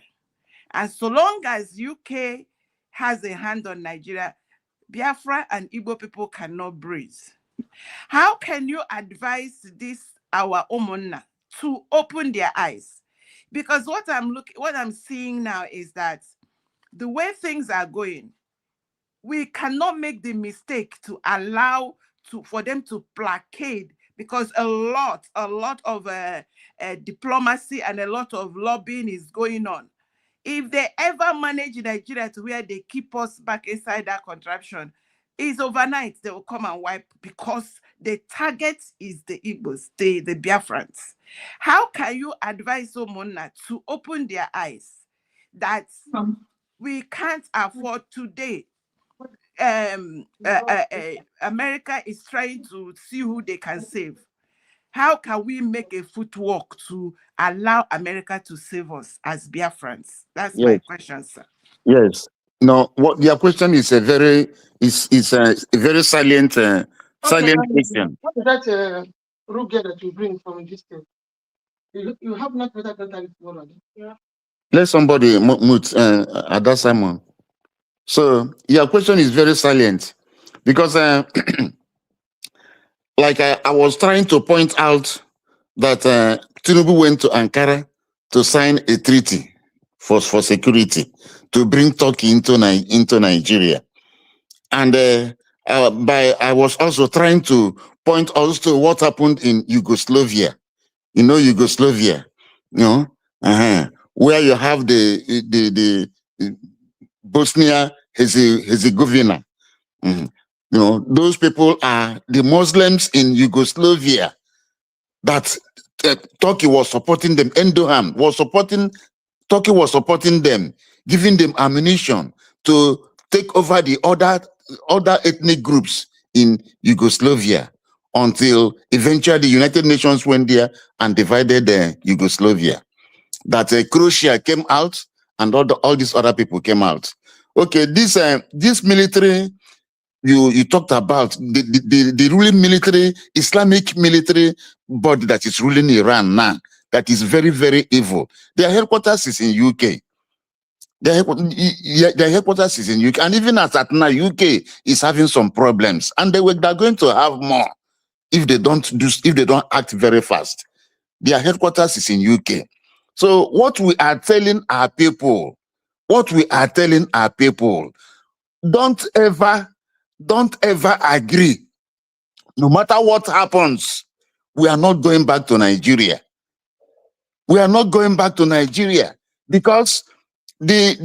And so long as UK has a hand on Nigeria, Biafra and Igbo people cannot breathe. How can you advise our Omonna to open their eyes? Because what I'm seeing now is that the way things are going, we cannot make the mistake to allow for them to placate, because a lot of diplomacy and a lot of lobbying is going on. If they ever manage Nigeria to where they keep us back inside that contraption, is overnight they will come and wipe, because the target is the Igbos, the Biafrans. How can you advise Omonna to open their eyes that we can't afford today? America is trying to see who they can save. how can we make a footwork to allow America to save us as Biafrans? That's my question, sir. Yes. No, what your question is a very a very salient salient question. What is that ruga that you bring from this thing? You have not better than already. Yeah. Let somebody mute Ada Simon. So your question is very salient because like I was trying to point out that Tinubu went to Ankara to sign a treaty for security to bring Turkey into Nigeria. And I was also trying to point also to what happened in Yugoslavia. You know Yugoslavia, you know, where you have the Bosnia Herzegovina. You know, those people are the Muslims in Yugoslavia that Turkey was supporting them. Erdogan was supporting, Turkey was supporting them, giving them ammunition to take over the other ethnic groups in Yugoslavia until eventually the United Nations went there and divided Yugoslavia. That Croatia came out and all these other people came out. Okay, this military you talked about, the ruling military, Islamic military body that is ruling Iran now, that is very, very evil. Their headquarters is in UK. Their headquarters is in UK. And even as at now, UK is having some problems. And they're going to have more if they don't act very fast. Their headquarters is in UK. So what we are telling our people, don't ever agree. No matter what happens, we are not going back to Nigeria. We are not going back to Nigeria because the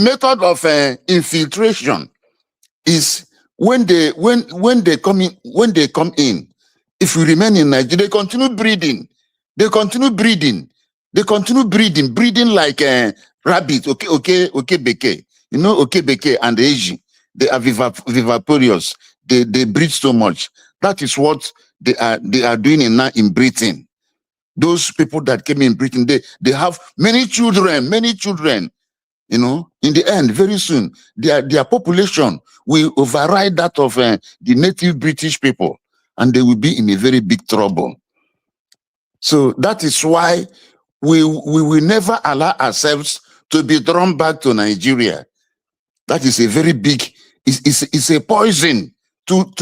method of infiltration is when they come in, if we remain in Nigeria, they continue breeding. Breeding like rabbit. Okay, beke. You know, okay, beke and Asian. They are viviparous. They breed so much. That is what they are doing in Britain. Those people that came in Britain, they have many children. You know, in the end, very soon, their population will override that of the native British people, and they will be in a very big trouble. So that is why we will never allow ourselves to be drawn back to Nigeria. That is a very big, it's a poison, too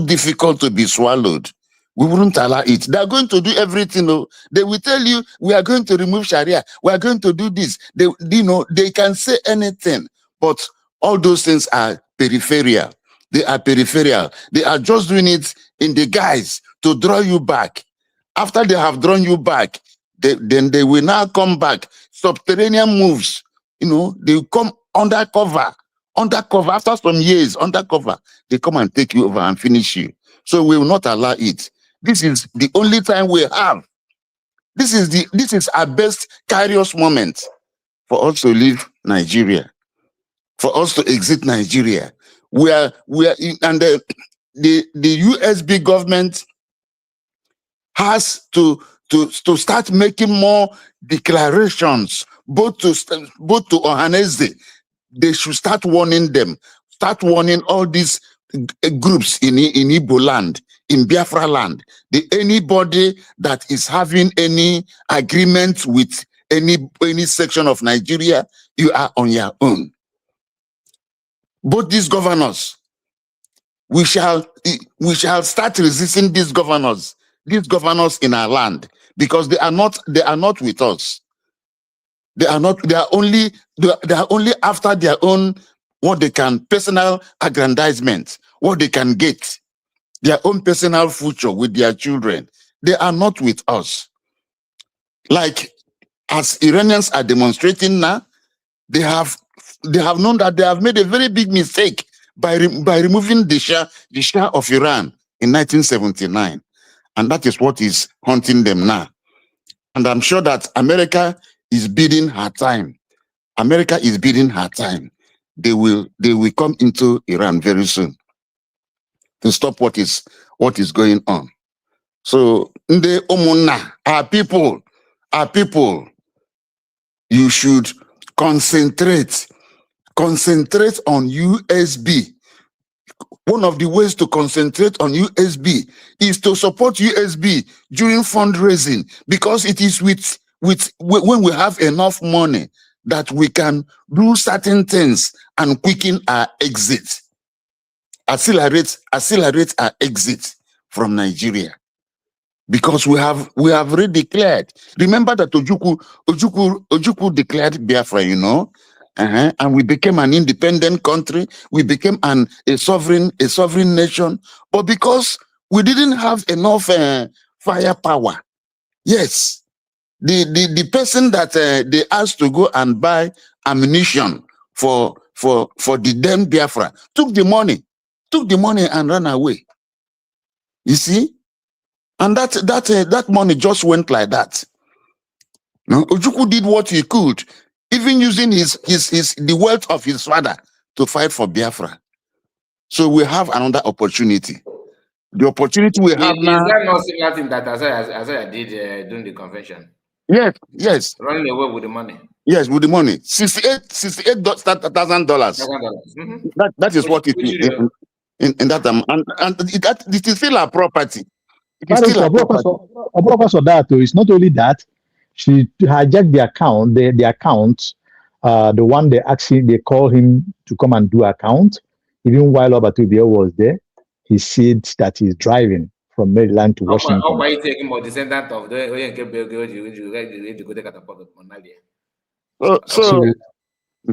difficult to be swallowed. We wouldn't allow it. They are going to do everything. They will tell you, we are going to remove Sharia. We are going to do this. They can say anything, but all those things are peripheral. They are peripheral. They are just doing it in the guise to draw you back. After they have drawn you back, then they will now come back. Subterranean moves, they will come undercover. After some years, undercover, they come and take you over and finish you. So we will not allow it. This is the only time we have. This is our best curious moment for us to leave Nigeria, for us to exit Nigeria. We are and the USB government has to start making more declarations, both to Ohaneze. They should start warning them, start warning all these groups in Igbo land, in Biafra land. Anybody that is having any agreement with any section of Nigeria, you are on your own. Both these governors, we shall start resisting these governors in our land, because they are not with us. They are only after their own, what they can, personal aggrandizement, what they can get, their own personal future with their children. They are not with us. Like, as Iranians are demonstrating now, they have known that they have made a very big mistake by removing the Shah of Iran in 1979. And that is what is haunting them now. And I'm sure that America is biding her time. America is biding her time. They will come into Iran very soon to stop what is going on. So, the Omuna, our people, you should concentrate on USB. One of the ways to concentrate on USB is to support USB during fundraising, because it is when we have enough money that we can do certain things and quicken our exit, accelerate our exit from Nigeria. Because we have already declared. Remember that Ojukwu declared Biafra, you know, and we became an independent country. We became a sovereign nation. But because we didn't have enough firepower, yes, the person that they asked to go and buy ammunition for the then Biafra took the money and ran away. You see. And that money just went like that. No, Ojukwu did what he could, even using the wealth of his father to fight for Biafra. So we have another opportunity. The opportunity we have now. Is that not similar thing that Isaiah did during the convention? Yes. Running away with the money. Yes, with the money. $68,000. That is what it is in that and it is still our property. It is still our property. Of that, it's not only that, she hijacked the account, the account, the one they call him to come and do account. Even while Obatubio was there, he said that he's driving from Maryland to Washington. How are you taking more descendant of the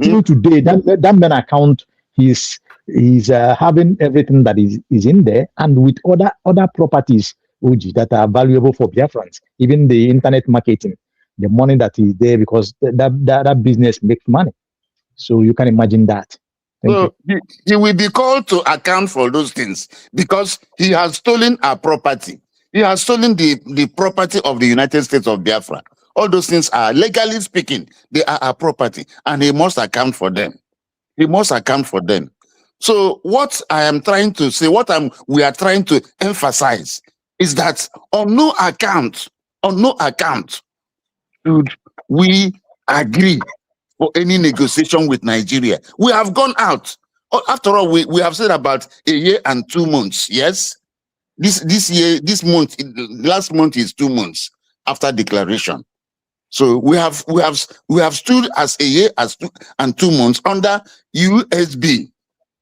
till today, that man account, he's having everything that is in there, and with other properties, Uji, that are valuable for Biafrans, even the internet marketing, the money that is there, because that business makes money. So you can imagine that. So he will be called to account for those things because he has stolen our property. He has stolen the property of the United States of Biafra. All those things are, legally speaking, they are our property, and he must account for them. He must account for them. So what I am trying to say, we are trying to emphasize is that on no account should we agree for any negotiation with Nigeria. We have gone out. After all, we have said about a year and 2 months. Yes, this month, last month is 2 months after declaration. So we have stood as a year and 2 months under USB.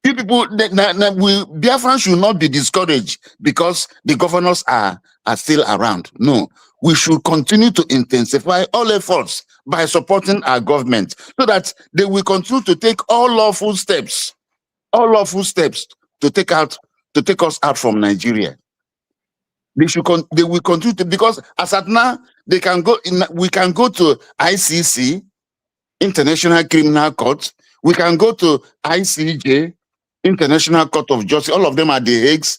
You people, Biafrans should not be discouraged because the governors are still around. No, we should continue to intensify all efforts by supporting our government so that they will continue to take all lawful steps to take us out from Nigeria. They will continue to, because as at now we can go to ICC, International Criminal Court. We can go to ICJ, International Court of Justice. All of them are the Hagues.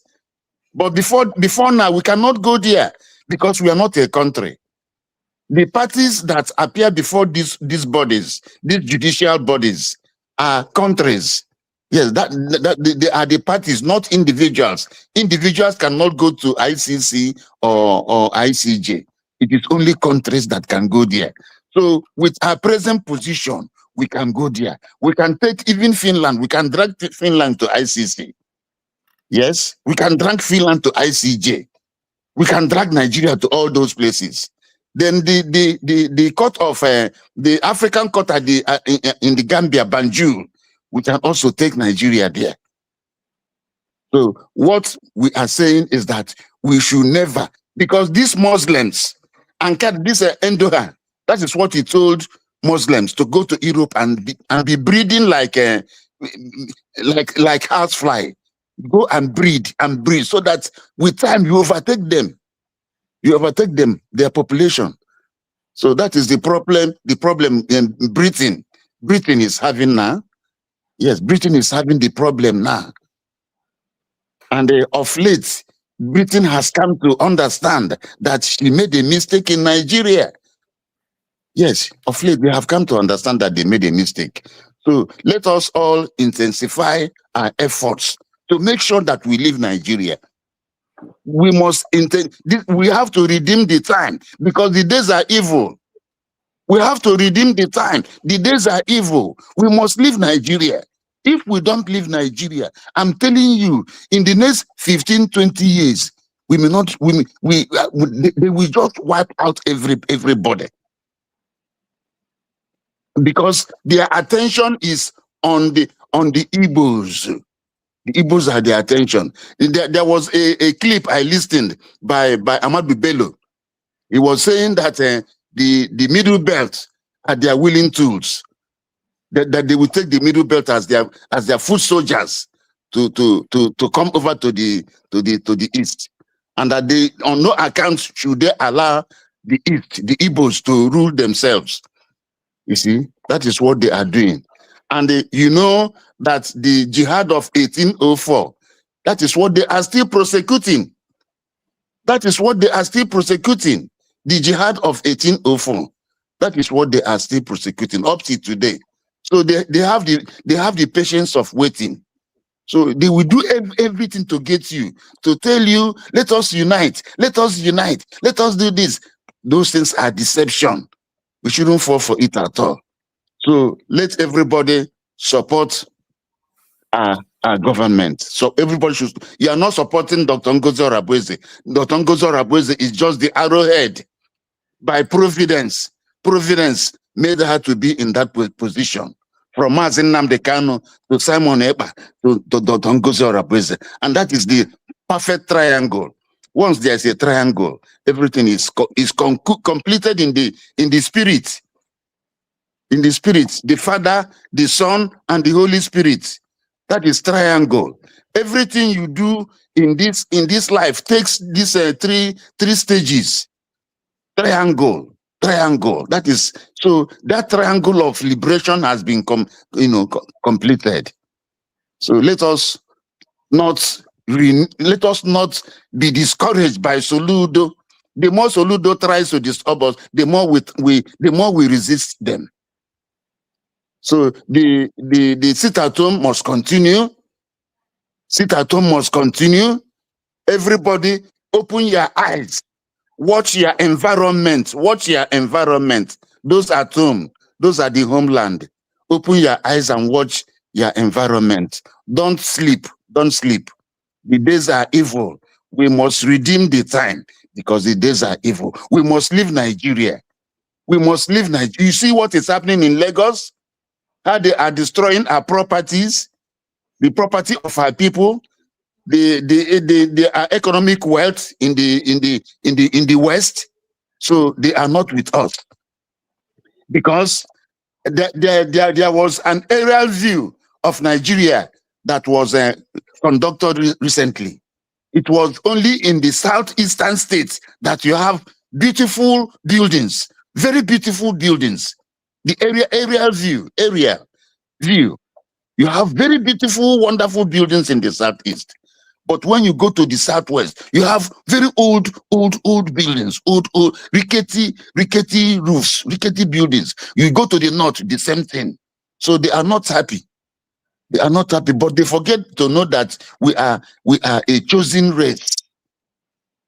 But before now, we cannot go there because we are not a country. The parties that appear before these bodies, these judicial bodies, are countries. Yes, they are the parties, not individuals. Individuals cannot go to ICC or ICJ. It is only countries that can go there. So with our present position, we can go there. We can take even Finland. We can drag Finland to ICC. Yes, we can drag Finland to ICJ. We can drag Nigeria to all those places. Then the court of the African court at in the Gambia, Banjul, we can also take Nigeria there. So what we are saying is that we should never, because these Muslims, and this Endogan, that is what he told Muslims, to go to Europe and be breeding like housefly. Go and breed, so that with time you overtake them. You overtake them, their population. So that is the problem Britain is having now. Yes, Britain is having the problem now. And of late, Britain has come to understand that she made a mistake in Nigeria. Yes, of late, they have come to understand that they made a mistake. So let us all intensify our efforts to make sure that we leave Nigeria. We must intend. We have to redeem the time because the days are evil. We have to redeem the time. The days are evil. We must leave Nigeria. If we don't leave Nigeria, I'm telling you, in the next 15, 20 years, we may not. They will just wipe out everybody because their attention is on the Igbos. The Igbos are their attention. There was a clip I listened by Ahmad Bello. He was saying that the middle belt are their willing tools. That they will take the middle belt as their foot soldiers to come over to the east, and that they on no account should they allow the east, the Igbos, to rule themselves. You see, that is what they are doing. And you know that the jihad of 1804, that is what they are still prosecuting. That is what they are still prosecuting. The jihad of 1804. That is what they are still prosecuting up to today. So they have the patience of waiting. So they will do everything to get you, to tell you, let us unite, let us unite, let us do this. Those things are deception. We shouldn't fall for it at all. So let everybody support our government. So everybody should. You are not supporting Dr. Ngozi Orabueze. Dr. Ngozi Orabueze is just the arrowhead. By providence. Providence made her to be in that position. From Mazi Nnamdi Kanu to Simon Ekpa to Dr. Ngozi Orabueze. And that is the perfect triangle. Once there's a triangle, everything is completed in the spirit. In the spirit, the Father, the Son, and the Holy Spirit. That is triangle. Everything you do in this life takes these three stages. Triangle. That is, so that triangle of liberation has been completed. So let us not be discouraged by Soludo. The more Soludo tries to disturb us, the more we resist them. So the sit at home must continue. Sit at home must continue. Everybody, open your eyes. Watch your environment. Watch your environment. Those at home, those are the homeland. Open your eyes and watch your environment. Don't sleep. Don't sleep. The days are evil. We must redeem the time because the days are evil. We must leave Nigeria. We must leave Nigeria. You see what is happening in Lagos? How they are destroying our properties, the property of our people, the economic wealth in the West. So they are not with us because there was an aerial view of Nigeria that was conducted recently. It was only in the southeastern states that you have beautiful buildings, very beautiful buildings. The aerial view. You have very beautiful, wonderful buildings in the southeast. But when you go to the southwest, you have very old buildings, old rickety roofs, rickety buildings. You go to the north, the same thing. So they are not happy. They are not happy, but they forget to know that we are a chosen race,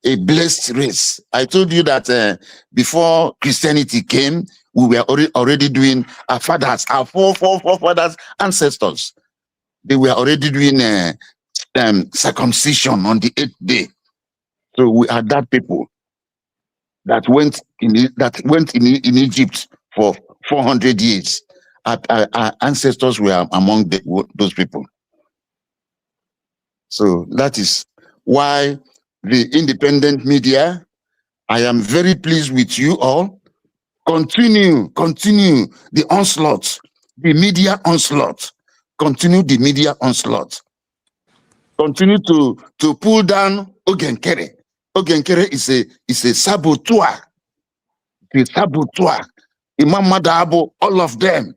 a blessed race. I told you that before Christianity came, we were already doing our fathers, our forefathers, ancestors. They were already doing circumcision on the 8th day. So we are that people that went in Egypt for 400 years. Our ancestors were among those people. So that is why the independent media, I am very pleased with you all. Continue the onslaught, the media onslaught. Continue the media onslaught. Continue to pull down Ogenkere. Ogenkere is a saboteur. The saboteur. Imam Madabo, all of them.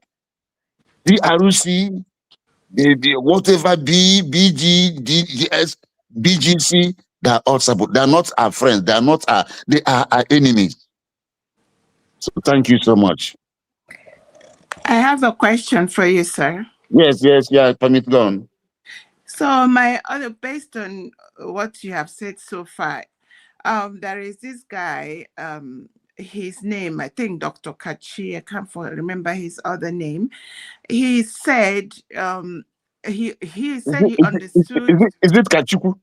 The RUC, the whatever BG, DGS, BGC, they are all saboteurs. They are not our friends. They are our enemies. So thank you so much. I have a question for you, sir. Yes, permit go on. So my other, based on what you have said so far, there is this guy, his name, I think Dr. Kachi, I can't remember his other name. He said, he said he understood. Is it Kachuku?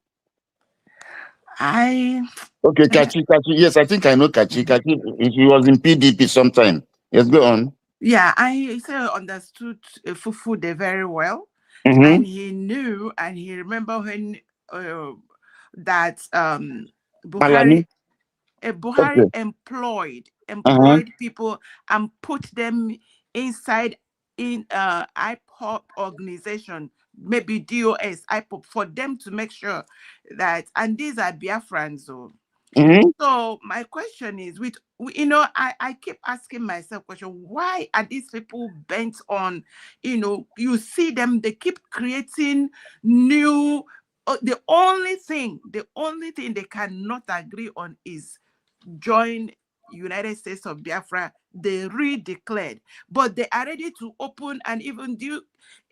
Okay, Kachi. Yes, I think I know Kachi. Kachi, he was in PDP sometime. Yes, go on. Yeah, he said he understood Fufude very well. Mm-hmm. And he knew, and he remembered when that Buhari Okay. employed people and put them inside in IPOP organization, maybe DOS, IPOP, for them to make sure that, and these are Biafrans. So my question is, I keep asking myself question, why are these people bent on, you see them, they keep creating new, the only thing they cannot agree on is join United States of Biafra. They redeclared, but they are ready to open and even do.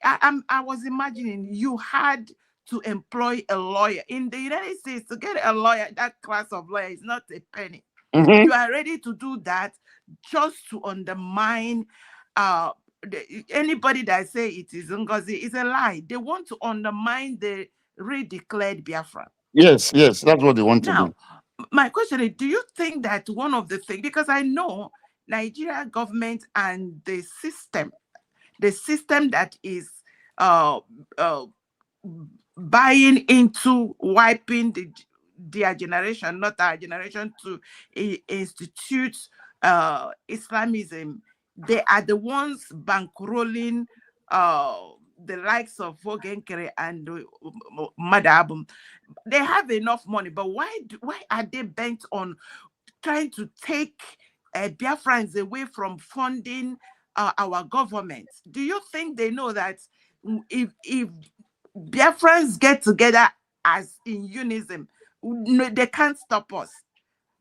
I was imagining you had to employ a lawyer in the United States. To get a lawyer, that class of lawyer is not a penny. You are ready to do that just to undermine anybody that say it is Ngozi is a lie. They want to undermine the redeclared Biafra. Yes, that's what they want to do. My question is, do you think that one of the things, because I know Nigeria government and the system that is buying into wiping their generation, not our generation, to institute Islamism, they are the ones bankrolling the likes of Vogenkere and Madabum. They have enough money, but why are they bent on trying to take Biafrans away from funding our government? Do you think they know that if Biafrans get together as in unison, they can't stop us?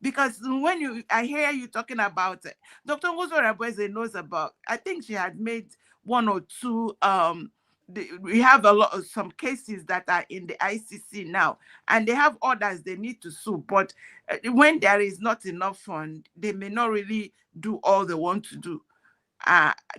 Because when I hear you talking about it, Dr. Ngozi Rabweze knows about, I think she had made one or two, we have some cases that are in the ICC now, and they have orders they need to sue, but when there is not enough fund, they may not really do all they want to do.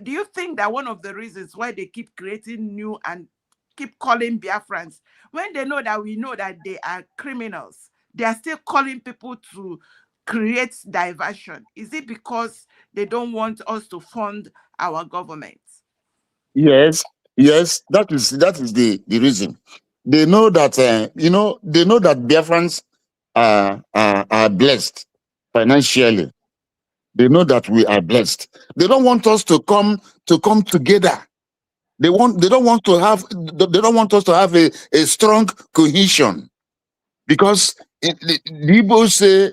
Do you think that one of the reasons why they keep creating new and keep calling Biafrans, when they know that we know that they are criminals, they are still calling people to create diversion? Is it because they don't want us to fund our government? Yes, that is the reason. They know that they know that Biafrans are blessed financially. They know that we are blessed. They don't want us to come together. They don't want us to have a strong cohesion, because the Igbo say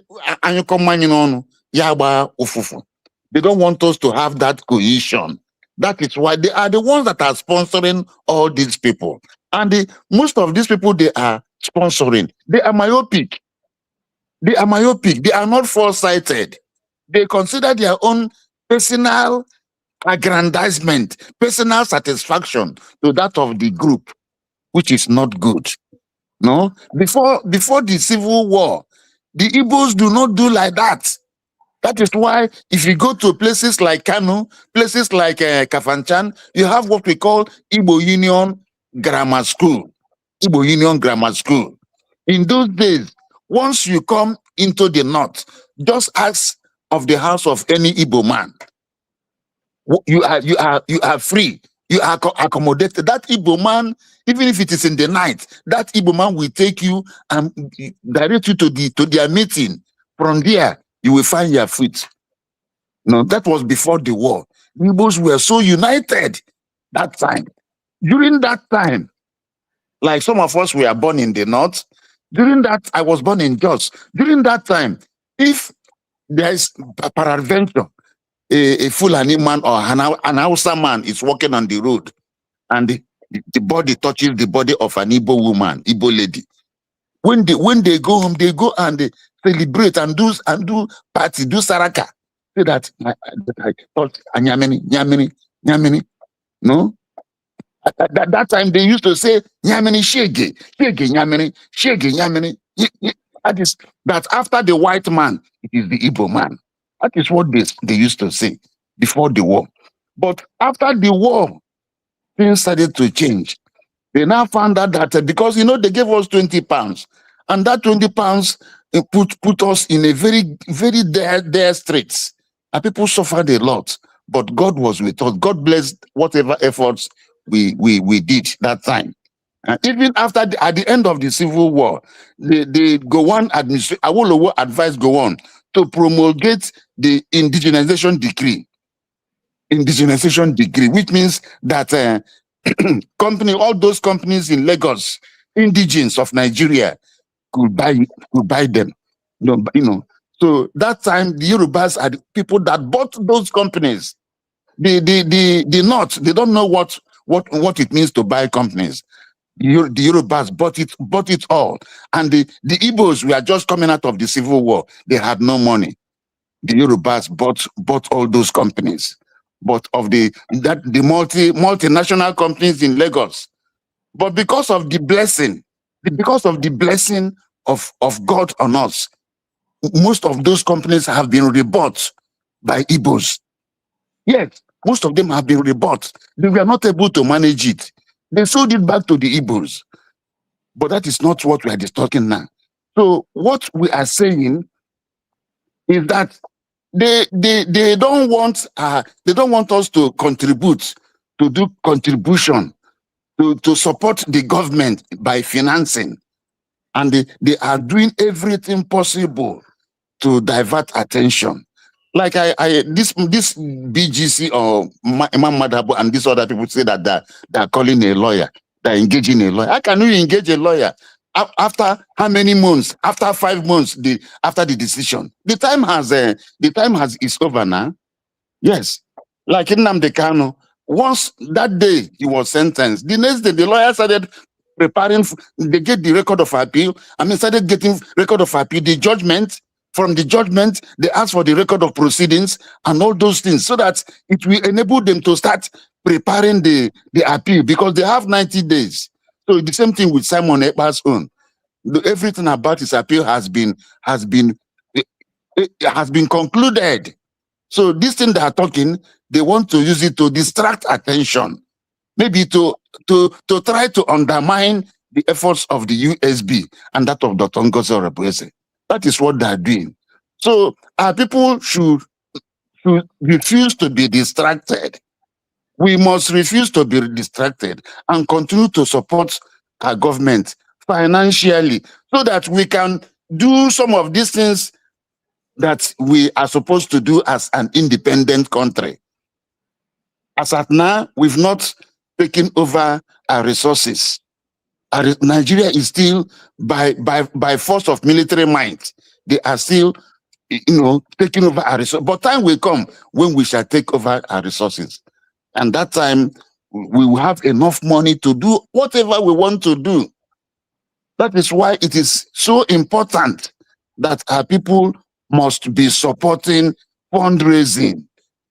they don't want us to have that cohesion. That is why they are the ones that are sponsoring all these people. And most of these people they are sponsoring, they are myopic. They are not foresighted. They consider their own personal aggrandizement, personal satisfaction to that of the group, which is not good. No, before the civil war, the Igbos do not do like that. That is why if you go to places like Kano, places like Kafanchan, you have what we call Igbo Union Grammar School. Igbo Union Grammar School. In those days, once you come into the north, just ask of the house of any Igbo man. You are free. You are accommodated. That Igbo man, even if it is in the night, that Igbo man will take you and direct you to their meeting. From there, you will find your feet. No, that was before the war. Igbos were so united that time. During that time, like some of us were born in the north. During that, I was born in Jos. During that time, if there is peradventure, a Fulani man or an Hausa man is walking on the road, and the body touches the body of an Igbo woman, Igbo lady. When they go home, they go and they celebrate and do party, do saraka. Say that I thought nyamini. No, At that time, they used to say, Nyamini shege, shege nyamini, shege nyamini. That is, that after the white man, it is the Igbo man. That is what they used to say before the war. But after the war, things started to change. They now found out that because, they gave us 20 pounds, and that 20 pounds put us in a very, very dire straits. And people suffered a lot, but God was with us. God blessed whatever efforts we did that time. Even after at the end of the Civil War, the Gowon administration, Awolowo advised Gowon to promulgate the indigenization decree. Indigenization decree, which means that all those companies in Lagos, indigenes of Nigeria, could buy them. So that time the Yorubas are the people that bought those companies. The North, they don't know what it means to buy companies. The Yorubas bought it all. And the Igbos were just coming out of the Civil War. They had no money. The Yorubas bought all those companies. But of the multinational companies in Lagos. But because of the blessing of God on us, most of those companies have been rebought by Igbos. Yes, most of them have been rebought. They were not able to manage it. They sold it back to the Igbos. But that is not what we are discussing now. So what we are saying is that they don't want us to contribute, to do contribution, to support the government by financing. And they are doing everything possible to divert attention. Like this BGC or Imam Madabo and these other people say that they're calling a lawyer, they're engaging a lawyer. How can you engage a lawyer after how many months? After 5 months, after the decision, the time is over now. Yes, like Nnamdi Kanu, once that day he was sentenced, the next day the lawyer started preparing. They get the record of appeal. Started getting record of appeal, the judgment. From the judgment, they ask for the record of proceedings and all those things, so that it will enable them to start preparing the appeal, because they have 90 days. So the same thing with Simon Ekpa's own. Everything about his appeal has been concluded. So this thing they are talking, they want to use it to distract attention, maybe to try to undermine the efforts of the USB and that of Dr. Ngozi Orebweze. That is what they are doing. So our people should refuse to be distracted. We must refuse to be distracted and continue to support our government financially, so that we can do some of these things that we are supposed to do as an independent country. As at now, we've not taken over our resources. Nigeria is still by force of military might. They are still, taking over our resources. But time will come when we shall take over our resources. And that time, we will have enough money to do whatever we want to do. That is why it is so important that our people must be supporting fundraising.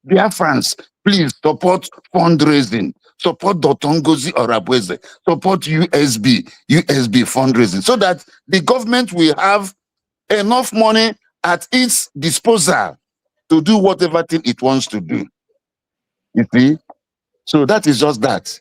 Biafrans, please support fundraising. Support Dr. Ngozi Orebweze. Support USB fundraising, so that the government will have enough money at its disposal to do whatever thing it wants to do. You see? So that is just that.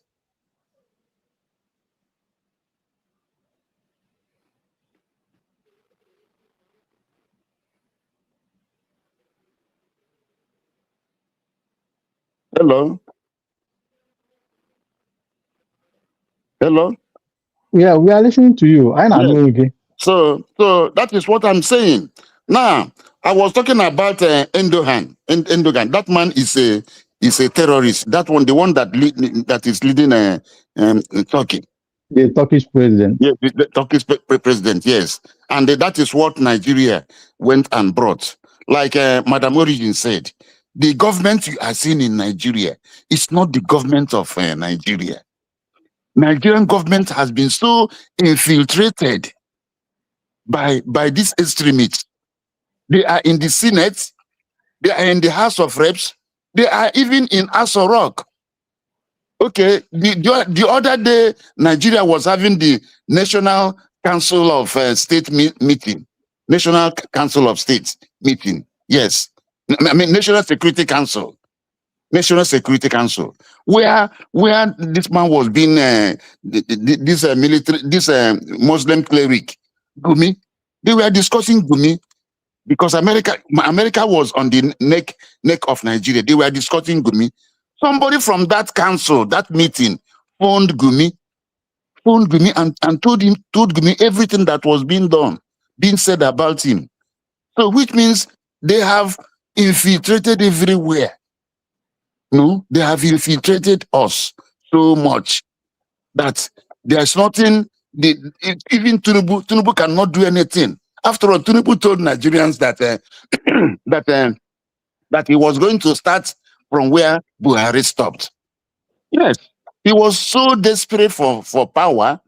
Hello? Hello? Yeah, we are listening to you. I know again. So that is what I'm saying. Now, I was talking about Endogan. That man is a terrorist. That one, the one that is leading Turkey. The Turkish president. Yes, the Turkish president, yes. And that is what Nigeria went and brought. Like Madam Origin said, the government you are seeing in Nigeria is not the government of Nigeria. Nigerian government has been so infiltrated by these extremists. They are in the Senate, they are in the House of Reps, they are even in Aso Rock. Okay, the other day, Nigeria was having the National Council of State meeting. National Council of States meeting. Yes. I mean, National Security Council. National Security Council. Where this man was being, this military, this Muslim cleric, Gumi. They were discussing Gumi because America was on the neck of Nigeria. They were discussing Gumi. Somebody from that council, that meeting, phoned Gumi and told Gumi everything that was being done, being said about him. So which means they have infiltrated everywhere. No, they have infiltrated us so much that there's nothing, even Tinubu cannot do anything. After all, Tinubu told Nigerians that that he was going to start from where Buhari stopped. Yes, he was so desperate for power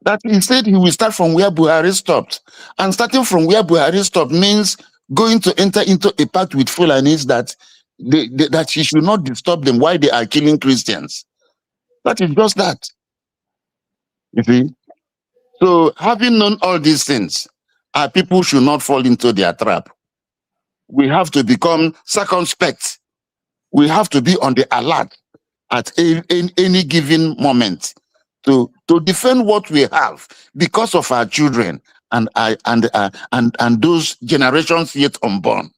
that he said he will start from where Buhari stopped. And starting from where Buhari stopped means going to enter into a pact with Fulanis that that he should not disturb them while they are killing Christians. That is just that. You see? So having known all these things, our people should not fall into their trap. We have to become circumspect. We have to be on the alert at any given moment to defend what we have because of our children and those generations yet unborn.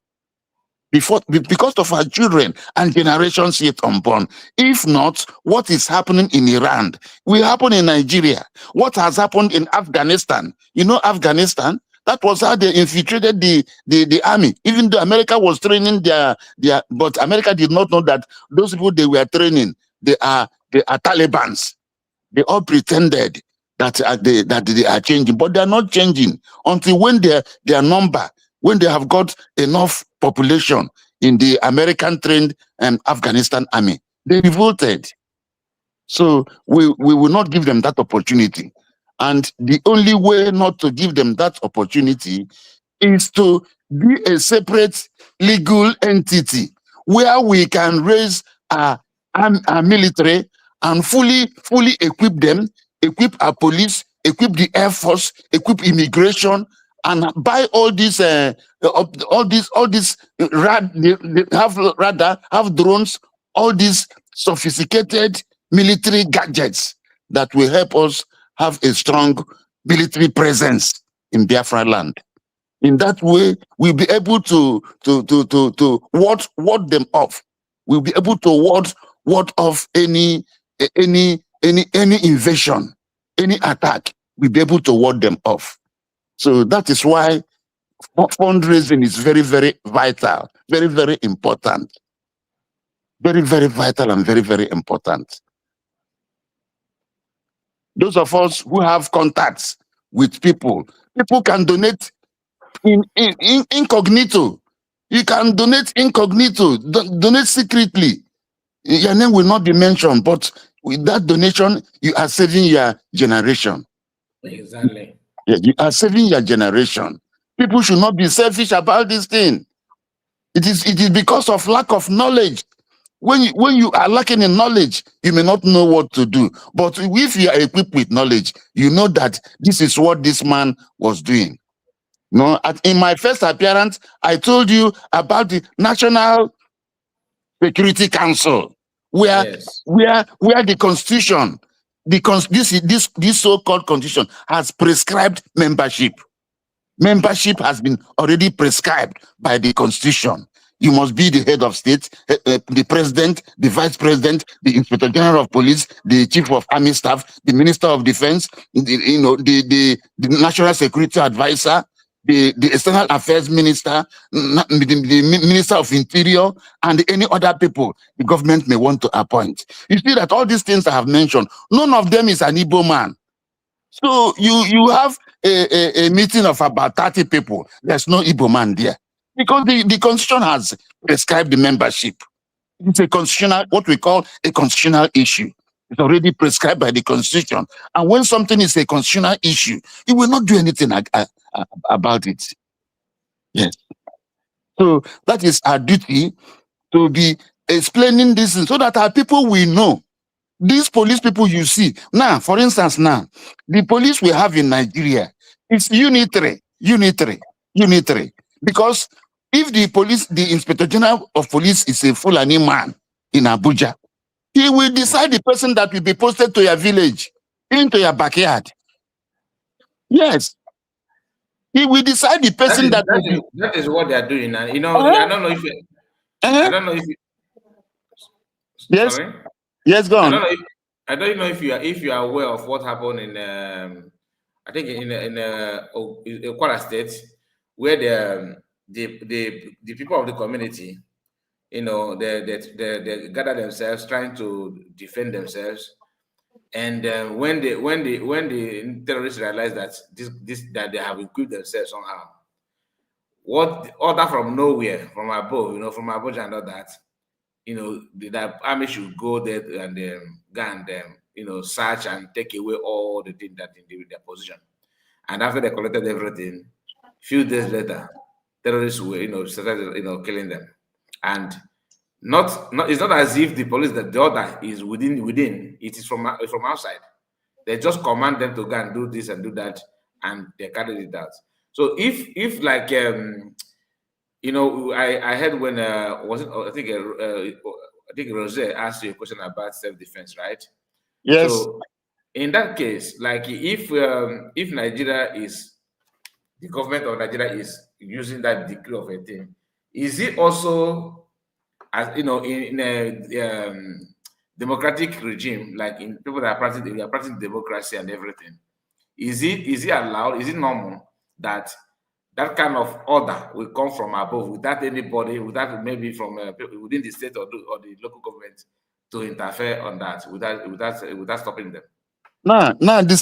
Because of our children and generations yet unborn. If not, what is happening in Iran will happen in Nigeria. What has happened in Afghanistan? You know Afghanistan? That was how they infiltrated the army. Even though America was training but America did not know that those people they were training, they are Talibans. They all pretended that they are changing, but they are not changing until when their number, when they have got enough population in the American trained Afghanistan army, they revolted. So we will not give them that opportunity. And the only way not to give them that opportunity is to be a separate legal entity where we can raise our military and fully equip them, equip our police, equip the Air Force, equip immigration, and buy all these have radar, have drones, all these sophisticated military gadgets that will help us have a strong military presence in Biafra land. In that way, we'll be able to ward them off. We'll be able to ward off any invasion, any attack. We'll be able to ward them off. So that is why fundraising is very, very vital, very, very important. Very, very vital and very, very important. Those of us who have contacts with people can donate in incognito. You can donate incognito, donate secretly. Your name will not be mentioned, but with that donation, you are saving your generation. Exactly. Yeah, you are saving your generation. People should not be selfish about this thing. It is because of lack of knowledge. When you are lacking in knowledge, you may not know what to do. But if you are equipped with knowledge, you know that this is what this man was doing. No, in my first appearance, I told you about the National Security Council, where the Constitution, this so-called Constitution has prescribed membership. Membership has been already prescribed by the Constitution. You must be the head of state, the president, the vice president, the inspector general of police, the chief of army staff, the minister of defense, the national security advisor, the external affairs minister, the minister of interior, and any other people the government may want to appoint. You see that all these things I have mentioned, none of them is an Igbo man. So you have a meeting of about 30 people. There's no Igbo man there. Because the Constitution has prescribed the membership. It's a constitutional, what we call a constitutional issue. It's already prescribed by the Constitution. And when something is a constitutional issue, you will not do anything about it. Yes. So that is our duty, to be explaining this so that our people will know. these police people you see now, for instance, now the police we have in Nigeria is unitary, because if the Inspector General of Police is a Fulani man in Abuja, he will decide the person that will be posted to your village, into your backyard. Yes, he will decide the person that will be. That is what they are doing now. You know, I don't know if I don't know if yes, sorry. yes, go I on. don't know if I don't know if you are aware of what happened in I think in Kwara State, where the people of the community, you know, they gather themselves trying to defend themselves, and when the terrorists realize that that they have equipped themselves somehow, what order from nowhere, from above, you know, from Abuja and all that, you know, that army should go there and go and you know, search and take away all the things that in their position. And after they collected everything, few days later, terrorists were, you know, started, you know, killing them. And not it's not as if the police, that the order is within, it is from outside. They just command them to go and do this and do that, and they carried it out. So if like you know, I heard when was it? I think Rose asked you a question about self-defense, right? Yes. So in that case, like if Nigeria is, the government of Nigeria is using that decree of a thing, is it also, as you know, in a democratic regime, like in people that are practicing democracy and everything, is it allowed? Is it normal that that kind of order will come from above without anybody, without maybe from within the state or the local government to interfere on that, without stopping them? Now the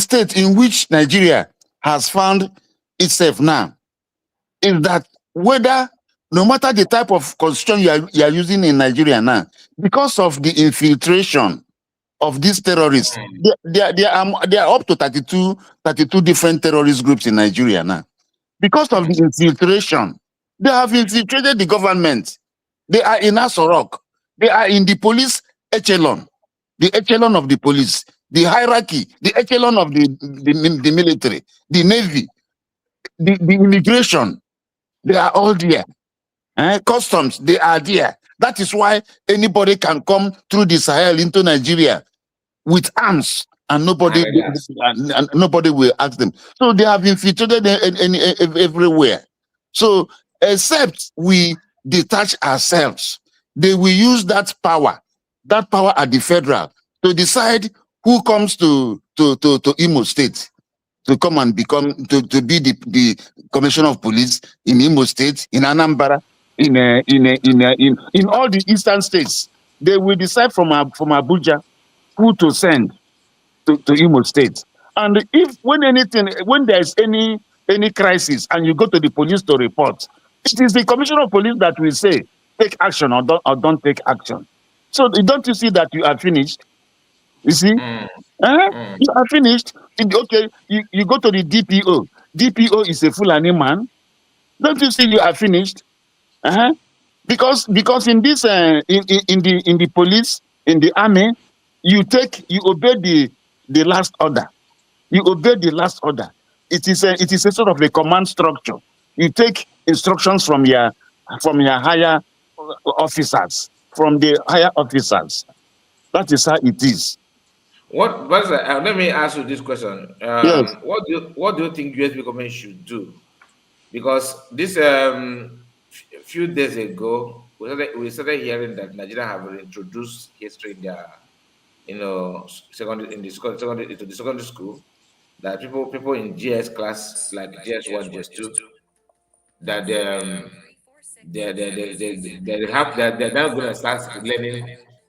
state in which Nigeria has found itself now is that whether, no matter the type of constitution you are using in Nigeria now, because of the infiltration of these terrorists, there are up to 32 different terrorist groups in Nigeria now. Because of the infiltration, they have infiltrated the government. They are in Asorok. They are in the police echelon, the echelon of the police, the hierarchy, the echelon of the military, the navy, the immigration. They are all there. Customs, they are there. That is why anybody can come through the Sahel into Nigeria with arms, and nobody will ask them. So they have infiltrated everywhere. So except we detach ourselves, they will use that power at the federal, to decide who comes to Imo State to come and become to be the commissioner of police in Imo State, in Anambra, in all the eastern states. They will decide from Abuja who to send to Imo State. And when there is any crisis and you go to the police to report, it is the commissioner of police that will say take action or don't take action. So don't you see that you are finished? You see, you are finished. Okay, you go to the DPO. DPO is a Fulani man. Don't you see you are finished? Because in this in the police, in the army, you obey the last order. You obey the last order. It is a sort of a command structure. You take instructions from your higher officers, from the higher officers. That is how it is. Let me ask you this question. Yes. What do you think USB government should do? Because this few days ago, we started hearing that Nigeria have introduced history in their, you know, secondary school, that people in GS class, like GS1, GS2, that they're not going to start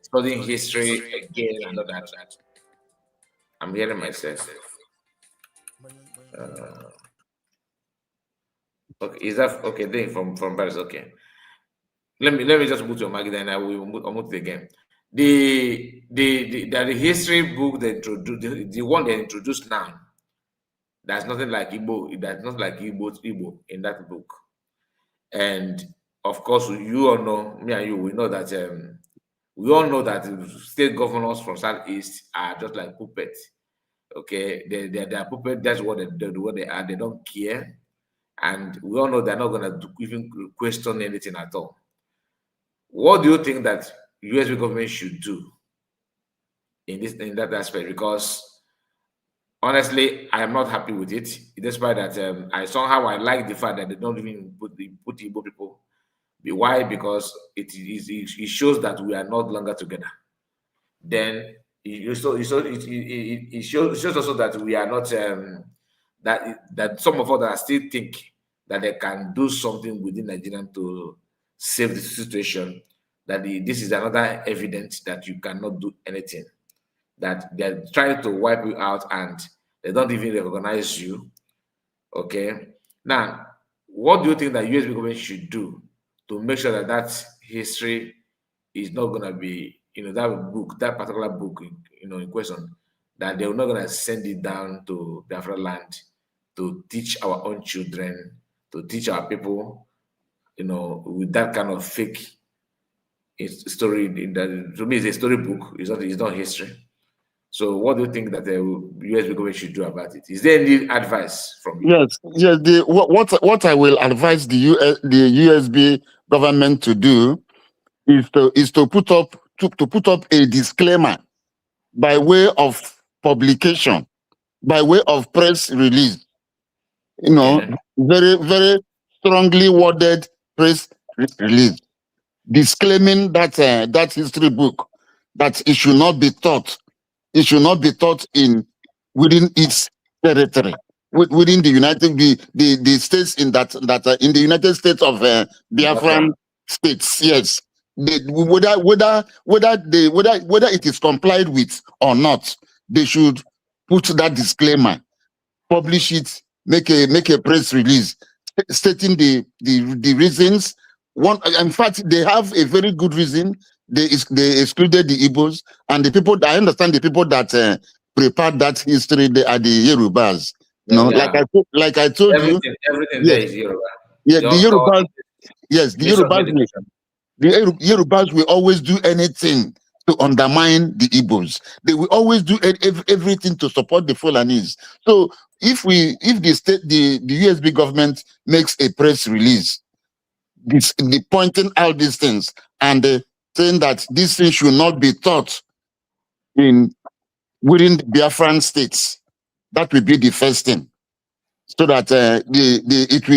studying history again and all that. I'm hearing myself. Okay, is that okay? Then from Paris, okay. Let me just move to Maggie, then I will move again. The history book they introduced, the one they introduced now, there's nothing like Igbo. That's not like Igbo in that book. And of course, you all know, me and you, we know that we all know that state governors from Southeast are just like puppets. Okay, they are puppets. That's what they are. They don't care, and we all know they're not gonna even question anything at all. What do you think that USB government should do in that aspect? Because honestly, I am not happy with it. Despite that, I like the fact that they don't even put Igbo people. Why? Because it shows that we are not longer together. Then it shows also that we are not that some of us that still think that they can do something within Nigeria to save the situation. That this is another evidence that you cannot do anything. That they're trying to wipe you out and they don't even recognize you. Okay. Now, what do you think that USB government should do to make sure that that history is not going to be, that particular book, in question, that they're not going to send it down to Biafra land to teach our own children, to teach our people, with that kind of fake story. To me, it's a storybook. It's not history. So, what do you think that the USB government should do about it? Is there any advice from you? Yes. What I will advise the USB government to do is to put up a disclaimer by way of publication, by way of press release. Very, very strongly worded press release, disclaiming that that history book, that it should not be taught. It should not be taught within its territory, within the the states in in the United States of Biafran states. Yes, whether it is complied with or not, they should put that disclaimer, publish it, make a press release stating the reasons. In fact, they have a very good reason. They excluded the Igbos and the people. I understand the people that prepared that history. They are the Yorubas. Like I told you, everything yes, there is Yoruba. yeah, the Yorubas. Yes, the Yorubas will always do anything to undermine the Igbos. They will always do everything to support the Fulanis. So if the USB government makes a press release, pointing out these things and saying that these things should not be taught within the Biafran states, that will be the first thing. So that it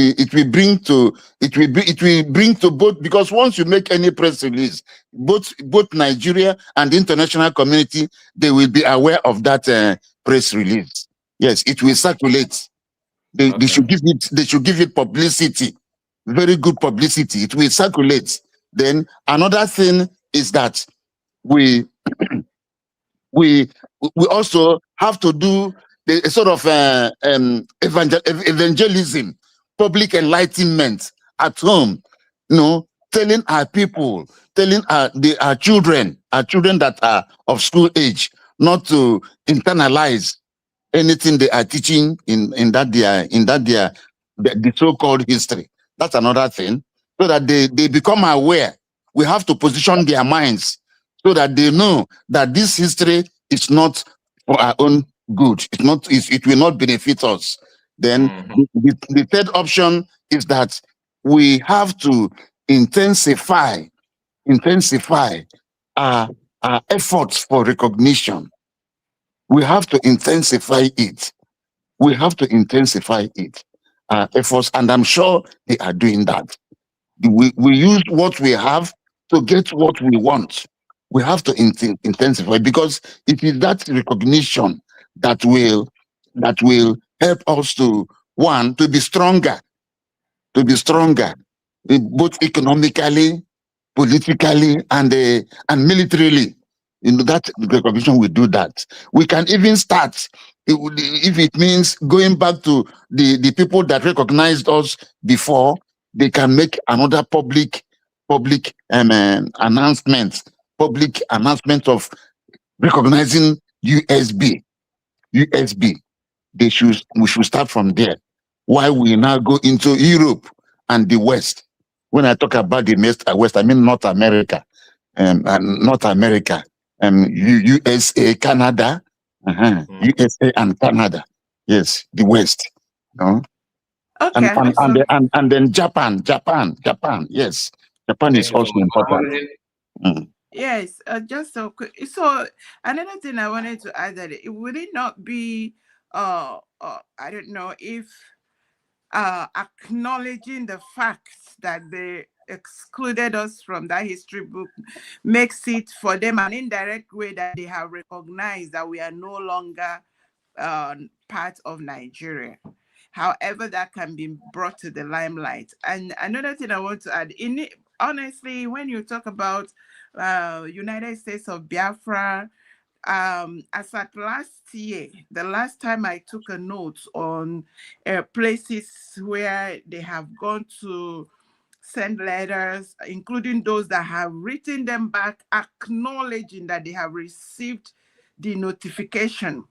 will bring to both, because once you make any press release, both Nigeria and the international community, they will be aware of that press release. Yes, it will circulate. They should give it publicity, very good publicity. It will circulate. Then another thing is that we also have to do a sort of evangelism, public enlightenment at home, telling our people, telling our children that are of school age, not to internalize anything they are teaching in the so-called history. That's another thing, so that they become aware. We have to position their minds so that they know that this history is not for our own good. It will not benefit us. Then the third option is that we have to intensify our efforts for recognition. We have to intensify it. We have to intensify it, efforts, and I'm sure they are doing that. We use what we have to get what we want. We have to intensify, because it is that recognition that will help us to be stronger, both economically, politically, and militarily. That recognition will do that. We can even start, if it means going back to the people that recognized us before. They can make another public announcement of recognizing USB. We should start from there. While we now go into Europe and the West. When I talk about the West, I mean North America. and North America, USA, Canada, USA and Canada. Yes, the West. No? Okay. And then Japan. Yes, Japan is also important. Yes, just so quick. So another thing I wanted to add that would it not be, I don't know if acknowledging the facts that they excluded us from that history book makes it for them an indirect way that they have recognized that we are no longer part of Nigeria. However, that can be brought to the limelight. And another thing I want to add, honestly, when you talk about United States of Biafra, as at last year, the last time I took a note on places where they have gone to send letters, including those that have written them back, acknowledging that they have received the notification.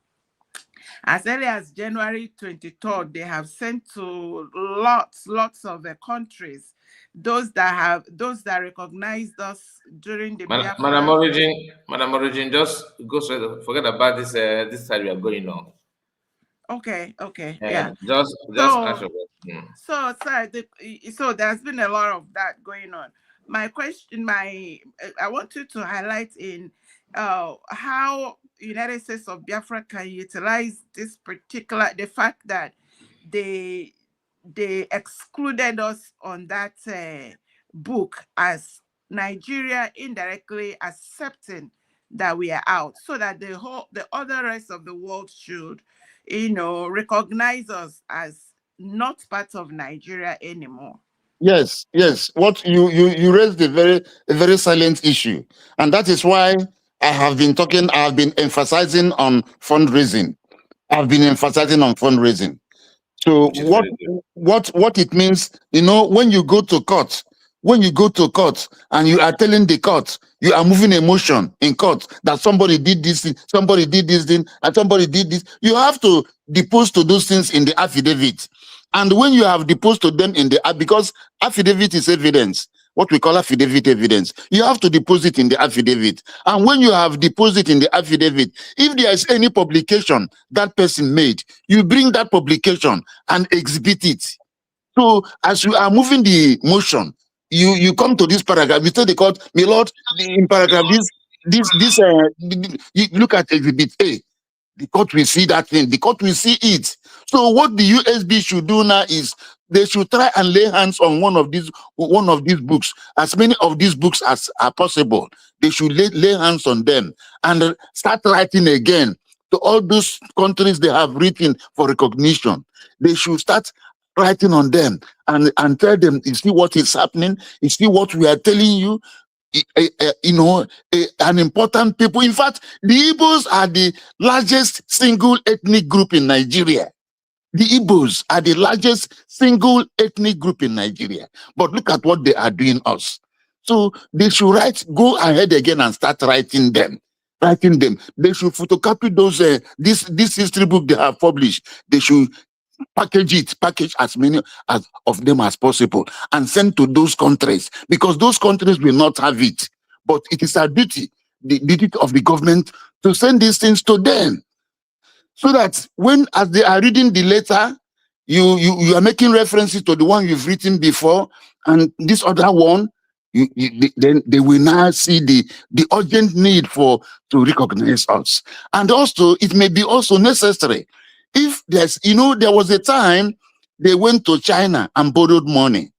As early as January 23rd, they have sent to lots of countries, those that recognized us during the Madam Origin, just go straight. Forget about this this side we are going on. Okay, yeah. Just catch up. So there's been a lot of that going on. My question, I want you to highlight in how United States of Biafra can utilize this the fact that they excluded us on that book as Nigeria indirectly accepting that we are out, so that the other rest of the world should, recognize us as not part of Nigeria anymore. Yes. What you raised a very silent issue, and that is why I have been emphasizing on fundraising. So what it means, when you go to court, and you are telling the court, you are moving a motion in court that somebody did this thing, and somebody did this, you have to depose to those things in the affidavit. And when you have deposed to them because affidavit is evidence, what we call affidavit evidence, you have to deposit in the affidavit. And when you have deposited in the affidavit, if there is any publication that person made, you bring that publication and exhibit it. So as you are moving the motion, you come to this paragraph, you tell the court, my lord, in paragraph you look at exhibit A. The court will see that thing. The court will see it. So what the USB should do now is they should try and lay hands on one of these books, as many of these books as are possible. They should lay hands on them and start writing again to all those countries they have written for recognition. They should start writing on them and tell them, you see what is happening, you see what we are telling you. An important people. In fact, the Igbos are the largest single ethnic group in Nigeria. The Igbos are the largest single ethnic group in Nigeria. But look at what they are doing us. So they should go ahead again and start writing them. They should photocopy those this history book they have published. They should package as many of them as possible and send to those countries, because those countries will not have it. But it is our duty, the duty of the government, to send these things to them, so that as they are reading the letter, you are making references to the one you've written before, and this other one, then they will now see the urgent need to recognize us. And also, it may be also necessary. If there was a time they went to China and borrowed money.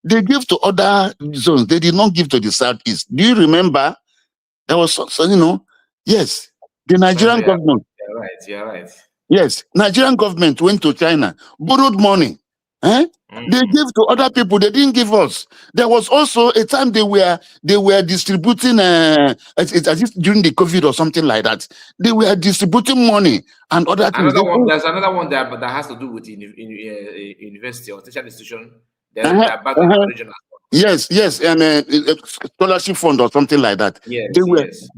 They gave to other zones. They did not give to the Southeast. Do you remember? There was yes, the Nigerian government. You're right. Yes, Nigerian government went to China, borrowed money. They gave to other people. They didn't give us. There was also a time they were distributing as if during the COVID or something like that. They were distributing money and other things. There's another one there, but that has to do with university or teacher institution. They're back in the region. Yes, and scholarship fund or something like that. Yes,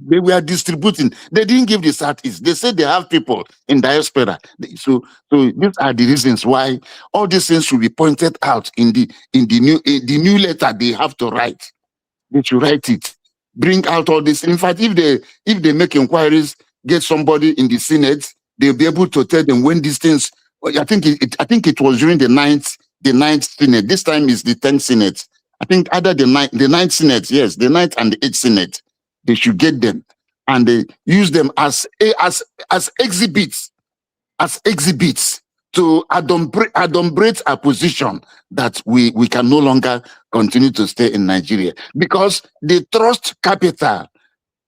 they were distributing. They didn't give the Southeast. They said they have people in diaspora. So these are the reasons why all these things should be pointed out in the new letter they have to write. They should write it. bring out all this. In fact, if they make inquiries, get somebody in the Senate, they'll be able to tell them when these things. I think it was during the ninth Senate. This time is the 10th Senate. I think either the ninth Senate, yes, the 9th and the 8th Senate. They should get them and they use them as exhibits, to adumbrate a position that we can no longer continue to stay in Nigeria, because the trust capital,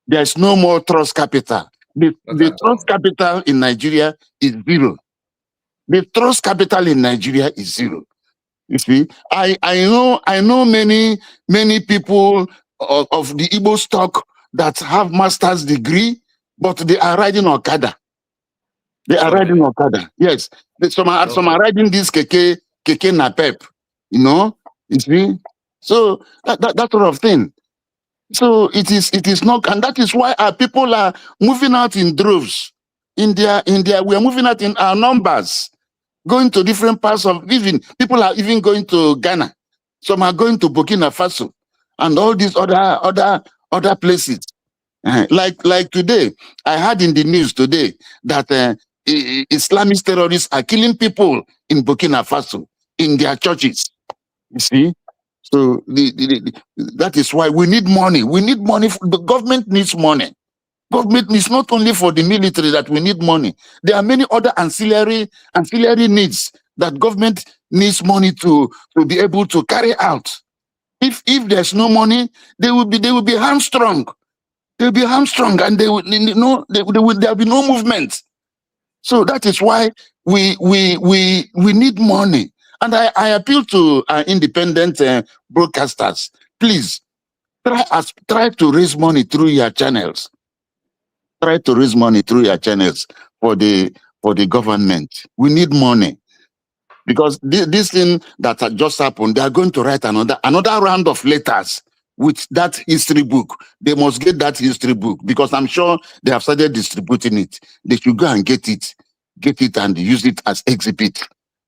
there's no more trust capital. The trust capital in Nigeria is zero. The trust capital in Nigeria is zero. You see, I know many people of the Igbo stock that have master's degree, but they are riding Okada. They are riding Okada. Yes, some are riding this keke napep. You know, you see. So that sort of thing. So it is not, and that is why our people are moving out in droves. India, we are moving out in our numbers, going to different parts of even. People are even going to Ghana. Some are going to Burkina Faso, and all these other places. Like today, I heard in the news today that Islamist terrorists are killing people in Burkina Faso in their churches. You see, so that is why we need money. We need money. The government needs money. Government is not only for the military that we need money. There are many other ancillary needs that government needs money to be able to carry out. If there's no money, they will be hamstrung. They'll be hamstrung, and there will be no movement. So that is why we need money. And I appeal to independent broadcasters, please try to raise money through your channels. Try to raise money through your channels for the government. We need money, because this thing that had just happened, they are going to write another round of letters with that history book. They must get that history book, because I'm sure they have started distributing it. They should go and get it and use it as exhibit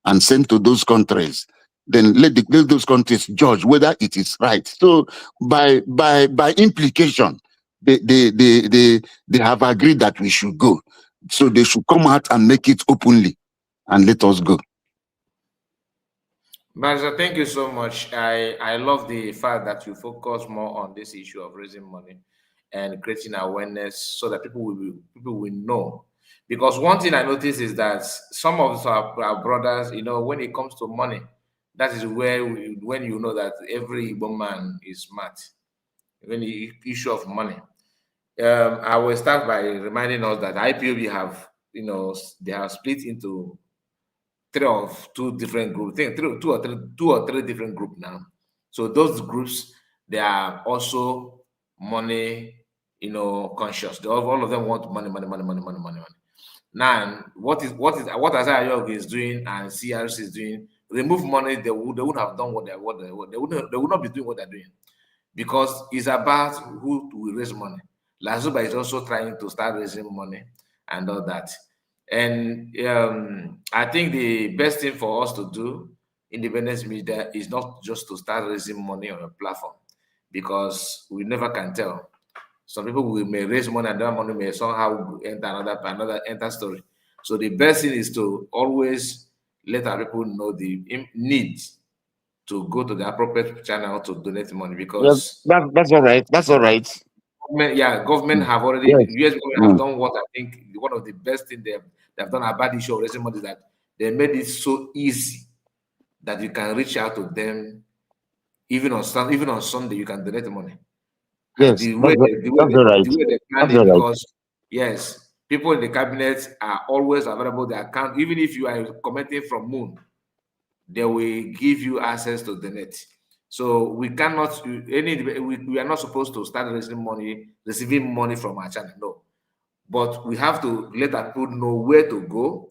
and send to those countries. Then let those countries judge whether it is right. So by implication, they have agreed that we should go. So they should come out and make it openly and let us go. Marza, thank you so much. I love the fact that you focus more on this issue of raising money and creating awareness so that people will know. Because one thing I noticed is that some of our brothers, when it comes to money, that is when you know that every Igbo man is smart. When the issue of money, I will start by reminding us that IPOB have, they are split into two different groups. I think two or three different groups now. So those groups, they are also money, conscious. All of them want money. Now, what Azayog is doing and CRC is doing, remove money, they would have done they would not be doing what they're doing, because it's about who will raise money. Lazuba is also trying to start raising money and all that. And I think the best thing for us to do, independence media, is not just to start raising money on a platform, because we never can tell. Some people may raise money and that money may somehow enter another story. So the best thing is to always let our people know the need to go to the appropriate channel to donate money, because that's all right. That's all right. Government have already, US government have done what I think one of the best things they've done about the issue of raising money is that they made it so easy that you can reach out to them even on Sunday. You can donate money. Yes, the way they plan it, because yes, people in the cabinet are always available. The account, even if you are commenting from Moon, they will give you access to donate. So we cannot, we are not supposed to start receiving money from our channel, no. But we have to let our people know where to go,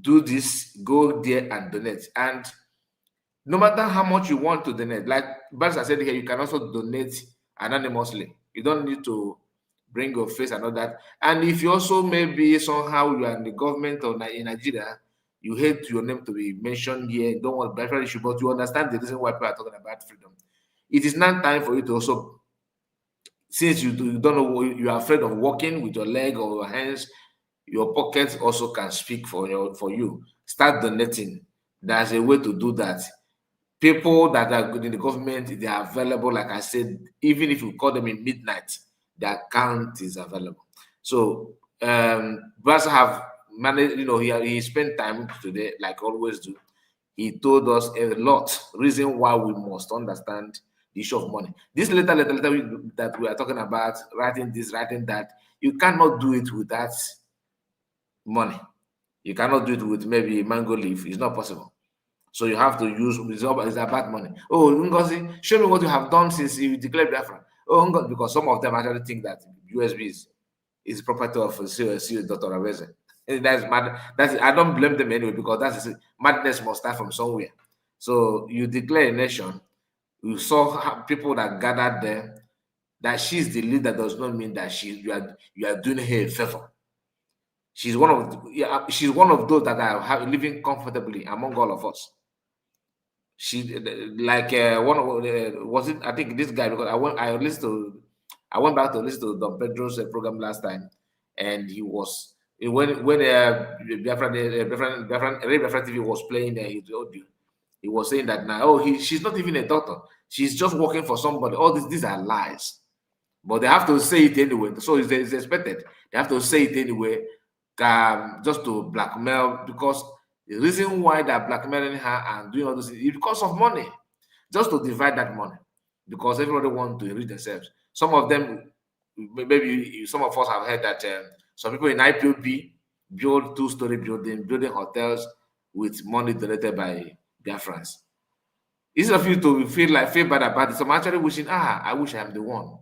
do this, go there and donate. And no matter how much you want to donate, like Barca said here, you can also donate anonymously. You don't need to bring your face and all that. And if you also maybe somehow you are in the government or in Nigeria, you hate your name to be mentioned here, you don't want Biafra issue, but you understand the reason why people are talking about freedom. It is now time for you to also since you don't know, you are afraid of walking with your leg or your hands, your pockets also can speak for you. Start donating. There's a way to do that. People that are good in the government, they are available. Like I said, even if you call them in midnight, their account is available. So Bras have managed, he spent time today, like always do. He told us a lot, reason why we must understand the issue of money. This letter that we are talking about, writing this, writing that, you cannot do it without money. You cannot do it with maybe mango leaf. It's not possible. So you have to use, it's about money. Oh, Ngozi, show me what you have done since you declared Biafra. Oh, Ngozi, because some of them actually think that USB is property of Dr. Abeze. That's mad. I don't blame them anyway, because madness must start from somewhere. So you declare a nation. You saw people that gathered there. That she's the leader does not mean that you are doing her a favor. She's one of those that are living comfortably among all of us. She like one of was it? I think this guy, because I went back to listen to Don Pedro's program last time, and he was when Biafra TV was playing his audio. He was saying that now, she's not even a doctor. She's just working for somebody. All these are lies, but they have to say it anyway. So it's expected. They have to say it anyway, just to blackmail, because the reason why they're blackmailing her and doing all this is because of money, just to divide that money, because everybody wants to reach themselves. Some of them, maybe some of us have heard that some people in IPOB build two-story building hotels with money donated by Biafrans. Instead of you to feel bad about it, some actually wishing, I wish I am the one.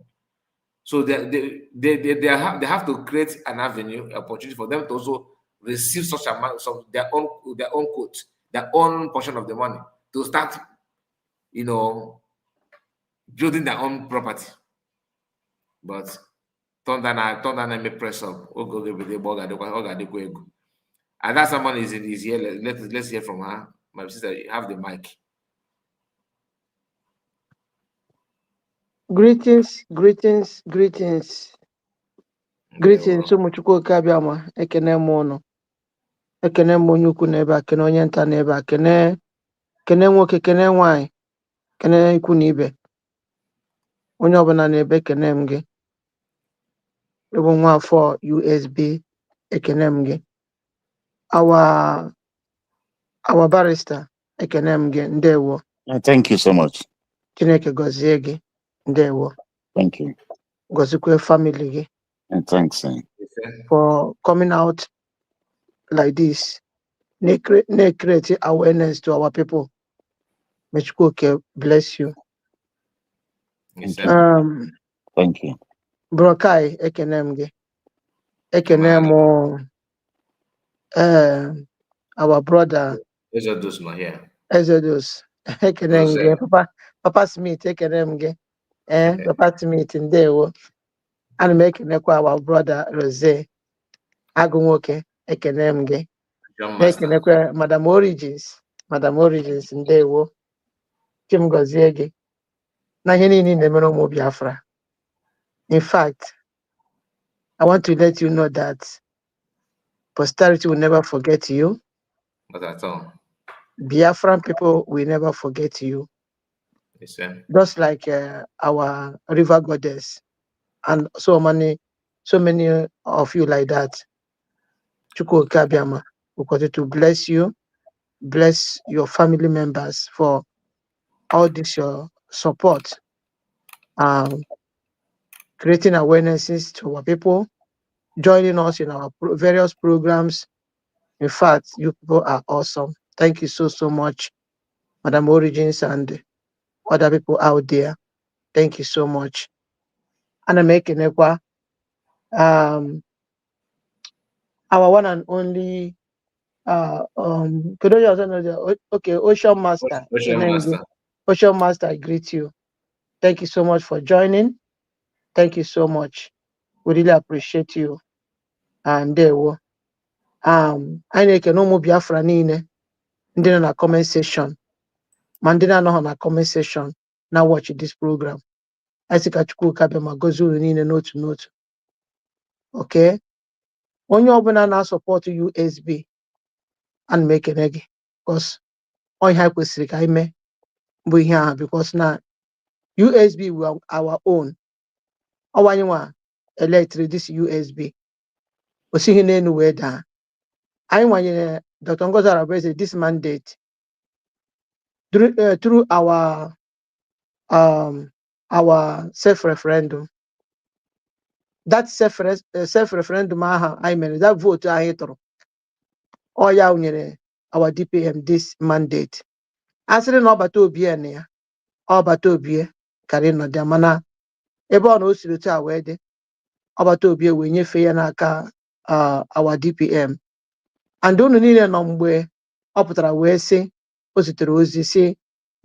So they have to create an avenue, opportunity for them to also receive such amount of their own quote, their own portion of the money, to start, building their own property. But Thunder may press up. And that someone is here. Let's hear from her. My sister, you have the mic. Greetings. Ụmụchukwu oke abịama, ekene m ụnụ. Ekene m onye ukwu n'ebe a, kene onye nta n'ebe a, kene nwoke, kene nwanyị, kene ikwu na ibe. Onye ọbụla n'ebe, ekene m gị. Ịbụ nwa afọ USB, ekene m gị. Our barrister, ekene m gị, ndewo. Thank you so much. Chineke gọzie gị, ndewo. Thank you. Gọzikwe family gị. And thanks. For coming out like this, create awareness to our people. Mechukwu bless you. Thank you. Brokai ekenem ge. Ekenem our brother Exodus not here. Exodus. Ekenem ge. Papa Smith ekenem ge. Papa Smith ndewo. And make our brother Rose Agunwoke ekenem ge. Ekenekwe Madam Origins ndewo. Kim gozie gị. Na ihe niile na-emere ụmụ Biafra. In fact, I want to let you know that posterity will never forget you. Not at all. Biafran people will never forget you. Yes, sir. Just like our river goddess and so many of you like that. Chukwu Kabiama will continue to bless you, bless your family members for all this your support. Creating awarenesses to our people, joining us in our various programs. In fact, you people are awesome. Thank you so much, Madam Origins and other people out there. Thank you so much. And I'm making our one and only Ocean Master. Ocean Master, I greet you. Thank you so much for joining. Thank you so much. We really appreciate you. And there were I can no more Biafra niile ndị nọ na comment section. Ma ndị na-anọghị na comment section now watch this program. Asika chukwu ka bịa ma gozie unu niile n'otu n'otu. Okay? Onye ọbụla na-support USB and make ekene gị because all ihe kwesịrị ka anyị mee bụ ihe ahụ because na USB were our own. Ọwanye nwa electric this USB. Osighi n'enu wee daa. Anyị nwanyere Dr. Ngozi Arabeze this mandate through our self-referendum. That self-referendum I mean that vote I tụrụ. Ọ ya nyere our DPM this mandate. Asịrị na ọbata obi ya na ya, ọbata obi karị nọ dị mana ebe ọ na o siri taa wee dị, ọbata obi wee nyefee ya n'aka our DPM. And unu niile nọ mgbe ọ pụtara wee sị, o zitere ozi sị,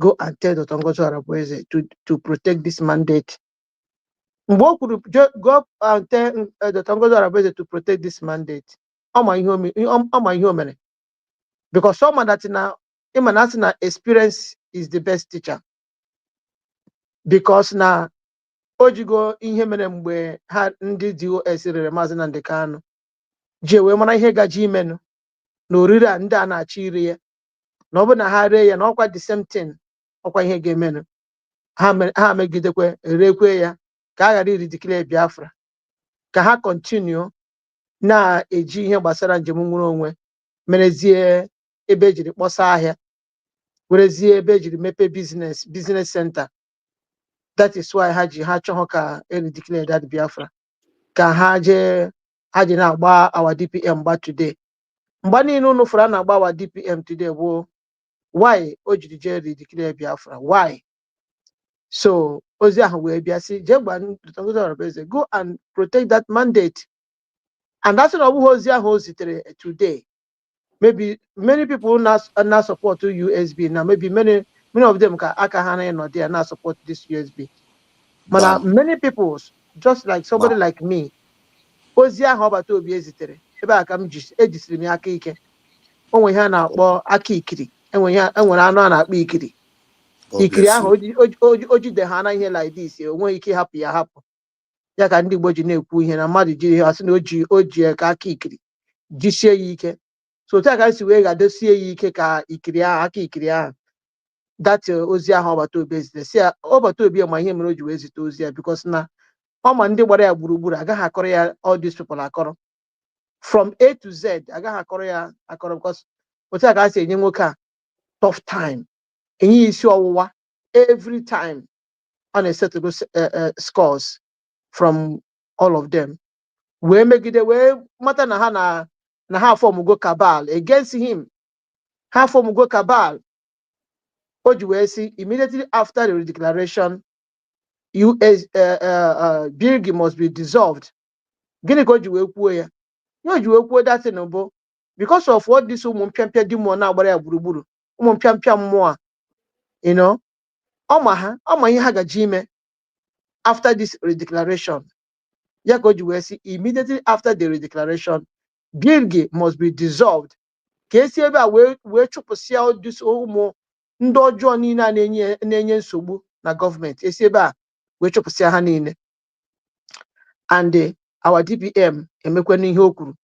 go and tell Dr. Ngozi Arabeze to protect this mandate. Mgbe o kwuru go and tell Dr. Ngozi Arabeze to protect this mandate, ọ ma ihe o mere. Because someone that na experience is the best teacher. Because na ojigo ihe mere mgbe ha ndị DOS rere Maazị Nnamdi Kanu ji wee mara ihe gaji imenu na oriri a ndị a na-achọ iri ya na ọ bụ na ha ree ya na ọkwa the same thing ọkwa ihe ga-emenu ha megidekwe rekwe ya ka a ghara iridiclare Biafra ka ha continue na-eji ihe gbasara njem nwere onwe merezie ebe ejiri kpọsa ahịa werezie ebe ejiri mepe business center. That is why ha chọrọ ka eridiclare that Biafra ka ha je na-agba our DPM gba today. Mgbe niile unu fụrụ na-agba our DPM today bụ why o jiri je eridiclare Biafra, why? So ozi ahụ wee bịa sị je gba Dr. Ngozi Arabeze go and protect that mandate. And that's not ozi ahụ o zitere today. Maybe many people now support USB now. Maybe many of them can not there now support this USB. But many people, just like somebody like me, Ozia Hobart will be hesitant. About I'm just a me ake. When we have now aki kiri, and when I know na be kiri. Ikiri oji the hana here like this. When you happy, you happy. Ya can do what you know. Here na madi ji has no oji aki kiri. Jisie yike. So take us away at the CAE ka ikria aki ikria. That ozi ahụ ọbata obi ezite. See ọbata obi ma ihe mere o ji wee zite ozi ya because na ọma ndị gbara ya gburugburu agaghị akọrọ ya all these people akọrọ. From A to Z agaghị akọrọ ya akọrọ because otu a ka si enye nwoke a tough time. Enye isi ọwụwa every time on a settle scores from all of them. Wee megide wee mata na ha na ha form go cabal against him. Ha form go cabal. Ojuwesi immediately after the declaration, Birgi must be dissolved. Gini ko juwe kwuo ya. No juwe kwuo that thing because of what this woman champion dimo na agbara ya gburugburu. Woman champion more. You know, ọma ihe ha gaji ime after this redeclaration. Ya ko juwesi immediately after the redeclaration, Birgi must be dissolved. Ka esi ebe a wee chụpụsịa this ụmụ ndị ọjọọ niile a na-enye nsogbu na gọọmenti esi ebe a wee chụpụsịa ha niile. And our DPM emekwe n'ihe o kwuru.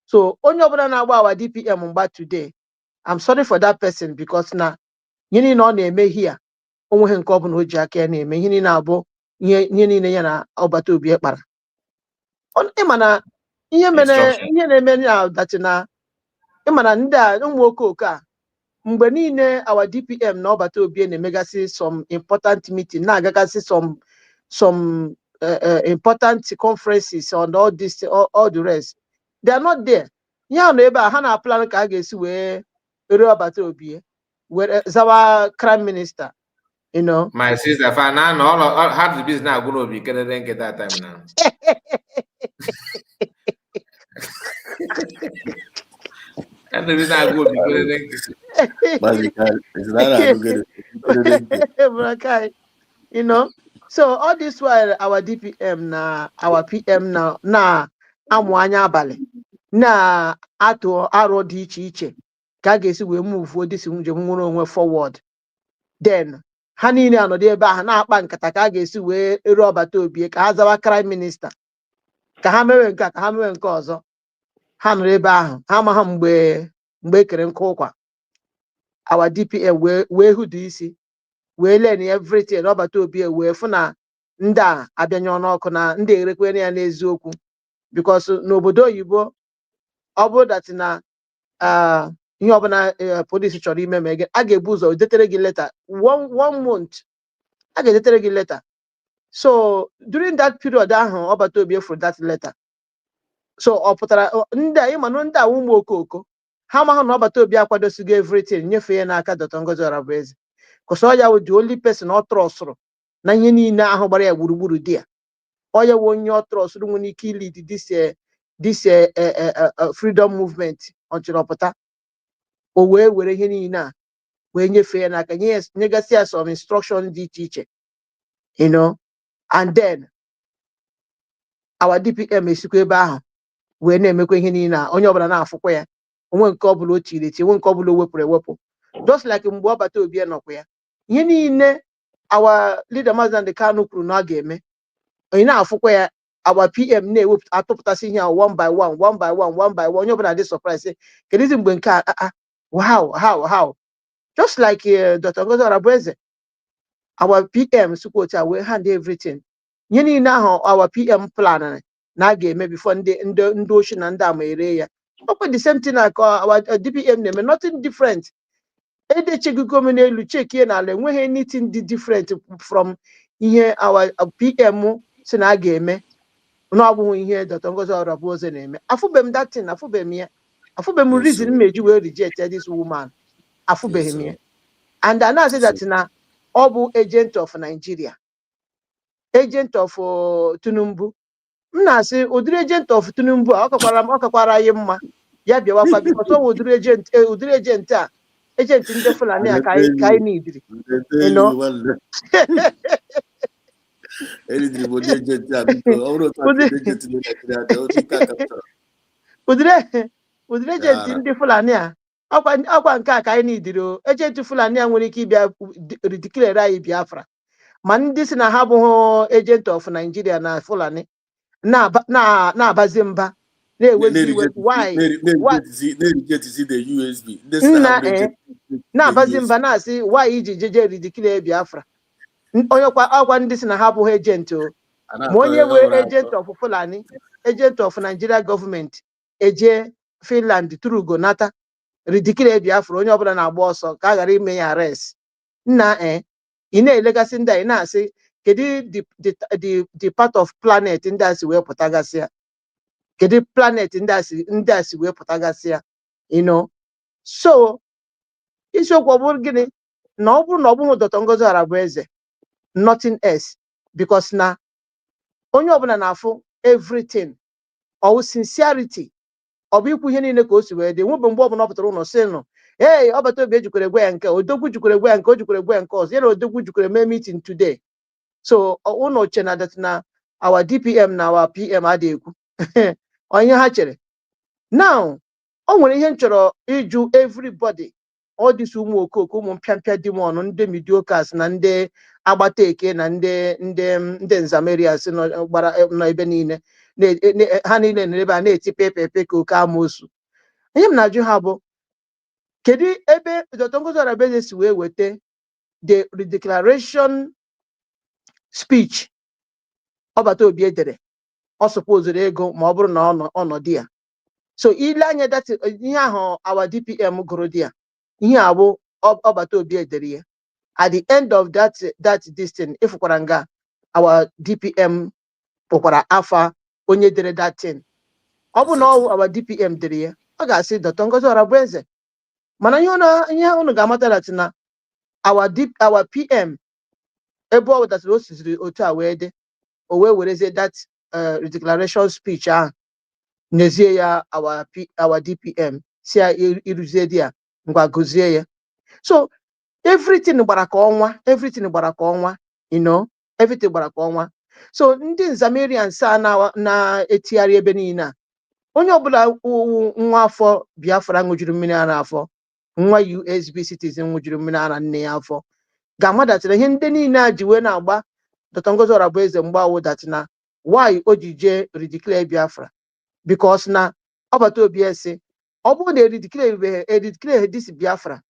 So onye ọbụla na-agba our DPM mgba today, I'm sorry for that person because na ihe niile ọ na-eme here onweghị nke ọbụla o ji aka ya na-eme ihe niile abụ ihe niile ya na ọbata obi kpara. Ịmana ihe na-eme na dati na ịmana ndị a ụmụ okooko a mgbe niile our DPM na ọbata obi na-emegasị some important meeting na-agagasị some important conferences on all this all the rest. They are not there. Ya no ebe a ha na plan ka a ga-esi wee ere ọbata obi where zawa crime minister, you know. My sister Fana no all had the business now go be can get that time now. And the reason I go because you know, so all this while our DPM na our PM na amwanya abale na ato aro di iche iche ka ga-esi wee move this njem nwere onwe forward. Then ha niile anọdụ ebe ahụ na-akpa nkata ka a ga-esi wee eru ọbata obi ka ha zawa prime minista ka ha mewe nke a ka ha mewe nke ọzọ. Ha nọrọ ebe ahụ ha ma ha mgbe ekere nkụ ụkwa. Our DPM wee hụ dị isi wee len everything ọbata obi wee fụ na ndị a abịanye ọnụọkụ na ndị erekwere ya n'eziokwu, because n'obodo oyibo ọ bụrụ dat na ihe ọbụla polisi chọrọ ime ma a ga-ebu ụzọ detere gị leta 1 month, a ga-edetere gị leta. So during that period ahụ ọbata obi for that letter, so ọ pụtara ndị a ịmanụ ndị a ụmụ okoko ha amaghị na ọbata obi akwadosigo everything nyefee n'aka Dr. Ngozi Orabueze, because ọ ya wụ the only person ọ trọsụrụ na ihe niile ahụ gbara ya gburugburu di ya. Ọ ya wụ onye ọ trọsụrụ nwere ike lead this freedom movement ọchịrị ọpụta. O wee were ihe niile a wee nyefee n'aka nyegasị ya some instruction dị iche iche, you know, and then our DPM esikwa ebe ahụ wee na-emekwa ihe niile a onye ọbụla na-afụkwa ya, onwe nke ọbụla o tiri eti, onwe nke ọbụla o wepụrụ ewepụ, just like mgbe ọbata obi nọkwa ya. Ihe niile our leader Maazị Nnamdi Kanu kwuru na ọ ga-eme, onye na-afụkwa ya. Our PM na-ewepụta atụpụtasị ihe a one by one onye ọbụla dị surprise kedụzi mgbe nke a how just like Dr. Ngozi Orabueze, our PM support wee hand everything. Ihe niile ahụ our PM plan na a ga-eme before ndị ochi na ndị ama ere ya. Ọkwa the same thing like our DPM na-eme, nothing different. Edechegiko m n'elu chekie n'ala, enweghị anything different from ihe our PM si na a ga-eme na ọ bụghị ihe Dr. Ngozi Orabueze na-eme. Afụbeghị m that thing, afụbeghị m ya. Afụbeghị m reason meji wee reject this woman. Afụbeghị m ya. And I now say that na ọ bụ agent of Nigeria, agent of Tinubu. M na-asị ụdịrị agent of Tinubu a ọ kakwara anyị mma ya bịawakwa, because ọ wụ ụdịrị agent a agent ndị Fulani a ka anyị nidiri, you know. Ụdịrị agent ndị Fulani a ọkwa nke a ka anyị nidiri o. Agent Fulani a nwere ike ịbịa ridicule anyị Biafra, ma ndị si na ha abụghị agent of Nigeria na Fulani na-abazi mba na-ewezi iwe. Na-abazi mba na-asị why iji jeje ridicule Biafra. Onye ọkwa ndị si na ha abụghị agent o, ma onye wee agent of Fulani, agent of Nigeria government eje Finland tụrụ ugo nata ridicule Biafra, onye ọbụla na-agba ọsọ ka a ghara ime ya arrest. Ị na-elegasị ndị a, ị na-asị kedu the part of planet ndị a si wee pụtagasị ya, kedu planet ndị a si wee pụtagasị ya, you know. So isiokwu ọ bụrụ gịnị na ọ bụrụ na ọ bụghị Dr. Ngozi Orabueze, nothing else, because na onye ọbụla na-afụ everything ọwụ sincerity, ọ bụ ikwu ihe niile ka o si wee dị. Nwebe mgbe ọbụla ọ pụtara ụlọ sị nụ ee ọbata obi ejikwere egwe ya nke odogwu jikwere egwe ya nke o jikwere egwe ya nke ọzọ, ya na odogwu jikwere mee meeting today. So ụnụ che na that na our DPM na our PM adịghị ekwu onye ha chere. Now o nwere ihe m chọrọ ịjụ everybody, all this ụmụ okoko, ụmụ mpịampịa dimon, ndị mediocres na ndị agbata eke na ndị nzameria si gbara n'ebe niile, ha niile n'ebe a na-eti pepe ka oke amoosu. Ihe m na-ajụ ha bụ kedu ebe Dr. Ngozi Orabueze si wee weta the declaration speech ọbata obi edere ọ supposed ego ma ọ bụrụ na ọnọdụ ya. So ile anya that ihe ahụ our DPM gụrụ dị ya, ihe abụ ọbata obi edere ya. At the end of that this thing, ịfụkwara nga our DPM kpọkwara afa onye dere that thing. Ọ bụ na our DPM dere ya, ọ ga-asị Dr. Ngozi Orabueze. Mana ihe unu ga-amata that na our PM ebe ọ wụtasịrị o siziri otu a wee dị, o wee werezie that declaration speech ahụ nyezie ya our DPM si ya iruzie di ya ngwa gụzie ya. So everything gbara ka ọnwa, you know, everything gbara ka ọnwa. So ndị nzamerians a na-etigharị ebe niile a, onye ọbụla nwa afọ Biafra ṅụjuru mmiri ara afọ, nwa USB citizen ṅụjuru mmiri ara nne ya afọ, ga-ama datina ihe ndị niile a ji wee na-agba Dr. Ngozi Orabueze mgbawo datina why o ji jee ridicule Biafra because na ọbata obi esi ọ bụrụ na eridicule dis Biafra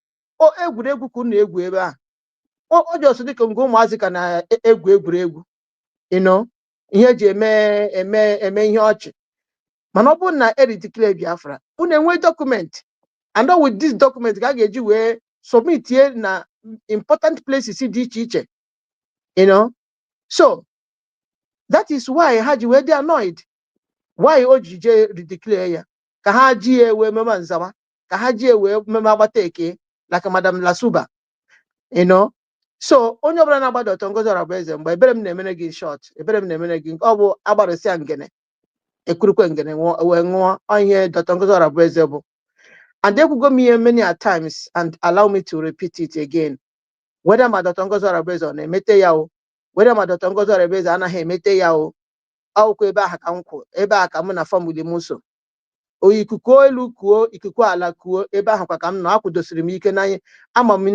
o egwuregwu ka unu egwu ebe a o ji ọsọ dịka mgbe ụmụazị ka na-egwu egwuregwu ihe eji eme ihe ọchị mana ọ bụrụ na eridicule Biafra unu enwe document and with this document ka a ga-eji wee submit na important places dị iche iche so that is why ha ji wee dị annoyed why o ji jee ridicule ya ka ha ji ewe mema nzawa ka ha ji ewe mema agbata eke like Madam Lasuba so onye ọbụla na-agba Dr. Ngozi Orabueze mgbe ebere m na-emere gị short ebere m na-emere gị ọ bụ agbarụsịa ngene ekurukwe ngene wee ṅụọ ihe Dr. Ngozi Orabueze bụ. And ekwugo m ihe many a times and allow me to repeat it again. Whether ma Dr. Ngozi Orabueze ọ na-emete ya o whether ma Dr. Ngozi Orabueze anaghị emete ya o akwụkwọ ebe ahụ ka m kwụ ebe a ka m na famili m so ikuku elu kuo ikuku ala kuo ebe ahụ kwa ka m nọ akwụdosiri m ike n'anya ama m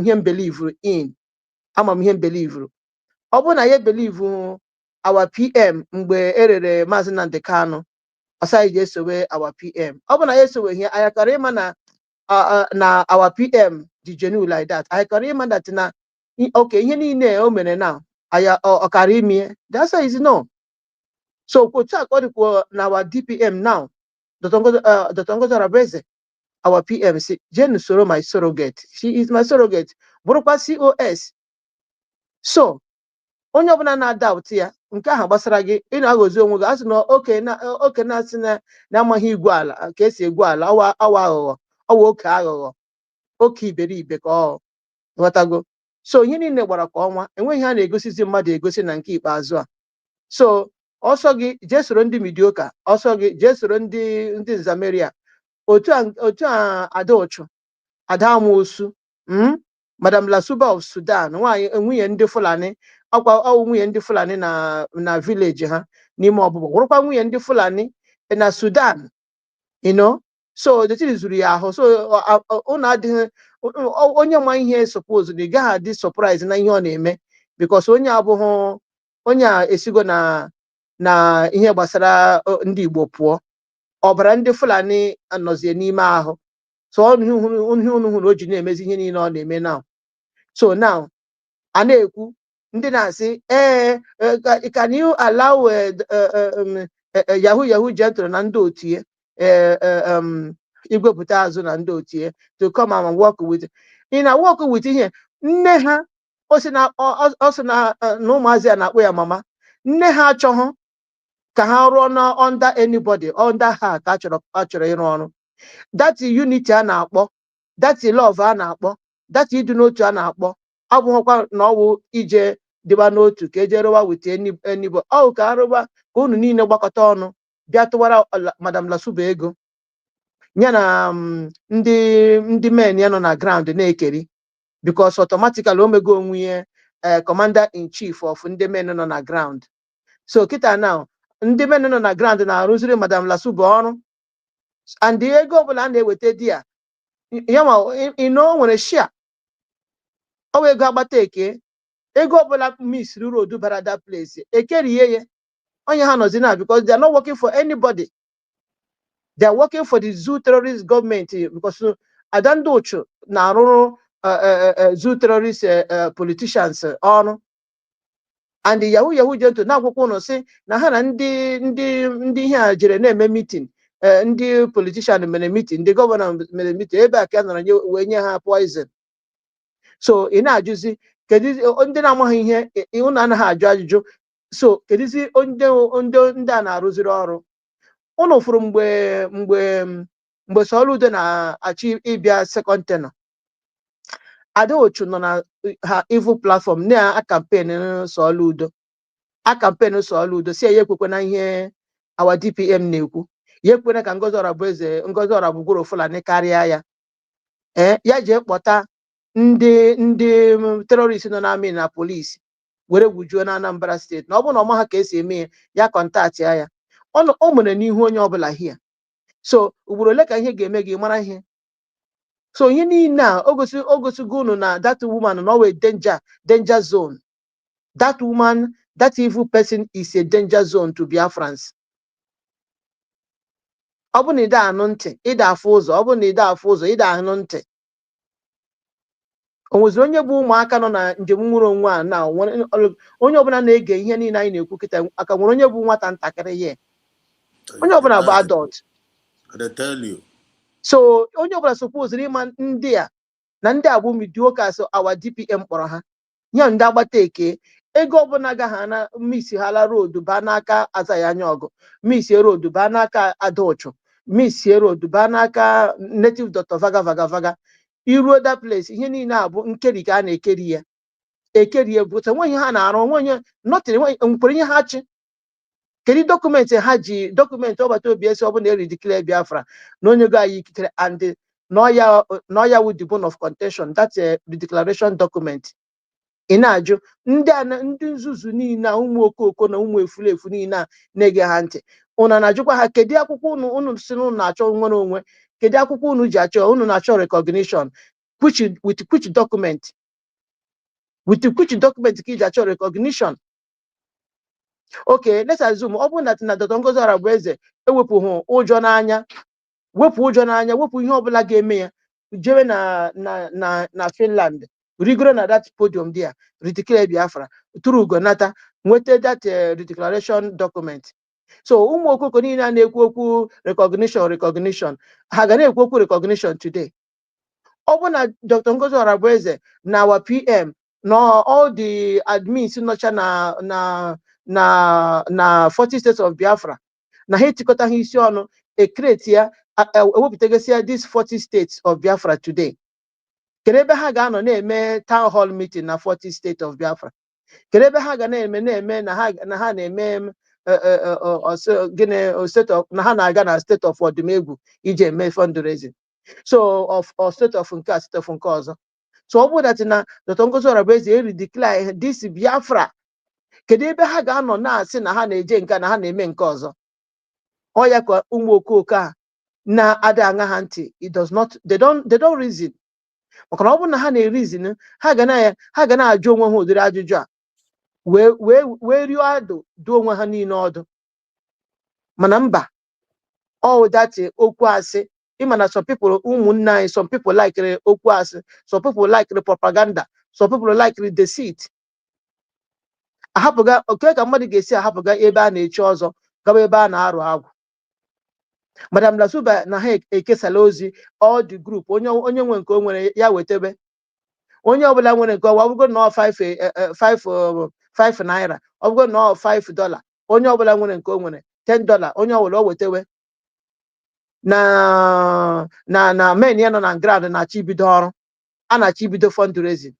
ihe m believe in ama m ihe m believe ọ bụ na ya believe our PM mgbe erere Maazị Nnamdi Kanu ọsai ji esowe our PM ọ bụ na ya esowe ihe anyị kọrọ ịma na our PM dị genuine like that anyị kọrọ ịma that na okay ihe niile o mere na aya ọkara ime that's why is no. So otu a ka ọ dịkwa na our DPM now Dr. Ngozi Orabueze our PM si jee soro my surrogate she is my surrogate bụrụkwa COS. So onye ọbụla na-adauti ya nke ahụ gbasara gị ị na-aghọzi onwe gị asị na oke na-asị na amaghị igwu ala ka esi egwu ala awa aghụghọ ọwa oke aghụghọ oke iberibe ka ọ ghọtago. So ihe niile gbara ka ọnwa enweghị ha na-egosizi mmadụ egosi na nke ikpeazụ a. So ọsọ gị jee soro ndị midioka ọsọ gị jee soro ndị nzameria otu a ada ụchụ ada amoosu Madam Lasuba of Sudan nwunye ndị Fulani ọkwa nwunye ndị Fulani na village ha n'ime ọbụbọ wụrụkwa nwunye ndị Fulani na Sudan so the thing zuru ya ahụ so ụnụ adịghị onye ma ihe suppose na ị gaghị adị surprise na ihe ọ na-eme because onye abụghị onye a esigo na ihe gbasara ndị Igbo pụọ ọbara ndị Fulani anọzie n'ime ahụ so ihe unu hụrụ o ji na-emezi ihe niile ọ na-eme now. So now a na-ekwu ndị na-asị can you allow yahoo gentleman na ndị otie igwepụta azụ na ndị otie to come and work with work with ihe nne ha ọ sị na ụmụazị a na-akpọ ya mama nne ha achọghị ka ha rụọ na under anybody under ha ka a chọrọ ịrụ ọrụ that unity a na-akpọ that love a na-akpọ that ịdị n'otu a na-akpọ abụghịkwa na ọwụ ije dịba n'otu ka eje rụwa with anybody ọ ka arụba ka unu niile gbakọta ọnụ bịa tụwara Madam Lasuba ego ya na ndị men ya nọ na ground na-ekeri because automatically o mego onwe ya commander in chief of ndị men nọ na ground. So kịta now ndị men nọ na ground na-arụziri Madam Lasuba ọrụ and ego ọbụla a na-eweta di ya o nwere share ọ wee ego agbata eke ego ọbụla miss road bara that place ekerie ya onye ha nọzi na because they are not working for anybody. They are working for the zoo terrorist government because adandochu na-arụrụ zoo terrorist politicians ọrụ and yahoo jento na-akwụkwọ ụnụ si na ha na ndị ihe a jere na-eme meeting ndị politician mere meeting ndị gọvanọ mere meeting ebe a ka nọrọ wee nye ha poison. So ị na-ajụzi kedu ndị na-amaghị ihe ụnụ anaghị ajụ ajụjụ so kedizi ndị a na-arụziri ọrụ ụnụ fụrụ mgbe Soludo na-achị ịbịa second tenor Adaochu nọ na ha evil platform na campaign Soludo si ya ekwekwe na ihe our DPM na-ekwu ya ekwena ka Ngozi Orabueze Fulani karịa ya ya jee kpọta ndị terrorist nọ n'amị na polisi were gwujuo na Anambra steeti na ọ bụrụ na ọma ha ka esi eme ya kọntaktị ya o mere n'ihu onye ọbụla hia. So ugboro ole ka ihe ga-eme gị mara ihe So you need now ogosu gunu na that woman no way danger zone. That woman, that evil person is a danger zone to Biafrans. Obuni ida anunte, ida afuzo, obuni ida afuzo, ida anunte. Onwezi onye bụ ụmụaka nọ na njem nwere onwe a na onye ọbụla na-ege ihe niile anyị na-ekwu kịta aka nwere onye bụ nwata ntakịrị ya. Onye ọbụla bụ adult. I tell you. So onye ọbụla suppose ịma ndị a na ndị a bụ mediocre so our DPM kpọrọ ha. Ya ndị agbata eke ego ọbụla gaghị na miss hala road ba n'aka Azaya Anyaọgụ, miss road ba n'aka Adaochu, miss road ba n'aka native doctor vaga. Iruo that place ihe niile a bụ nkeri ka a na-ekeri ya. Ekeri ya bụ nweghị ha na-arụ nwenye nothing nkwere ihe ha chi. Kedu dokumenti ha ji dokumenti ọgbata obi esi ọbụla eri declare Biafra na onye go anyị ikikere and no ya with the bone of contention. That's a the declaration document. Ị na-ajụ ndị nzuzu niile ụmụ okoko na ụmụ efulefu niile na-ege ha ntị unu na-ajụkwa ha kedu akwụkwọ unu si unu na-achọ nwere onwe kedu akwụkwọ unu ji achọ unu na-achọ recognition with which document ka iji achọ recognition. Okay, let's assume ọ bụrụ na Dr. Ngozi Orabueze ewepụghị ụjọ n'anya wepụ ihe ọbụla ga-eme ya jewe na Finland rigoro na that podium there redeclare Biafra tụrụ ugonata nweta that declaration document. So ụmụ okoko niile a na-ekwu okwu recognition ha ga na-ekwu okwu recognition today. Ọ bụ na Dr. Ngozi Orabueze na our PM na all the admins nọcha na 40 states of Biafra na ha etikọta ha isi ọnụ create ya ewepụtagasịa these 40 states of Biafra today. Kedu ebe ha ga-anọ na-eme town hall meeting na 40 state of Biafra? Kedu ebe ha ga na-eme na ha na-eme state of na ha na-aga na state of ọdịmegwu iji eme fundraising so of state of nke a state of nke ọzọ. So ọ bụ that na Dr. Ngozi Orabueze eri declare this Biafra kedu ebe ha ga-anọ na-asị na ha na-eje nke na ha na-eme nke ọzọ? Ọ ya ka ụmụ okoko a na-ada aṅa ha ntị. It does not they don't reason. Maka na ọ bụrụ na ha na-erizin ha ga na-ajụ onwe ha ụdịrị ajụjụ a wee rịọ adụ dụ onwe ha niile ọdụ. Mana mba all that okwu asị ịma na some people ụmụnne anyị some people like okwu asị some people like propaganda some people like deceit. Ahapụga oke ka mmadụ ga-esi ahapụga ebe a na-echi ọzọ gaba ebe a na-arụ agwụ. Madam Lasuba na ha ekesala ozi all the group onye nwe nke o nwere ya wetebe onye ọbụla nwere nke ọwa ọbụgo na 5 naira ọbụgo na $5 onye ọbụla nwere nke o nwere $10 onye ọbụla o wetewe na men ya nọ na ground na-achọ ibido ọrụ a na-achọ ibido fundraising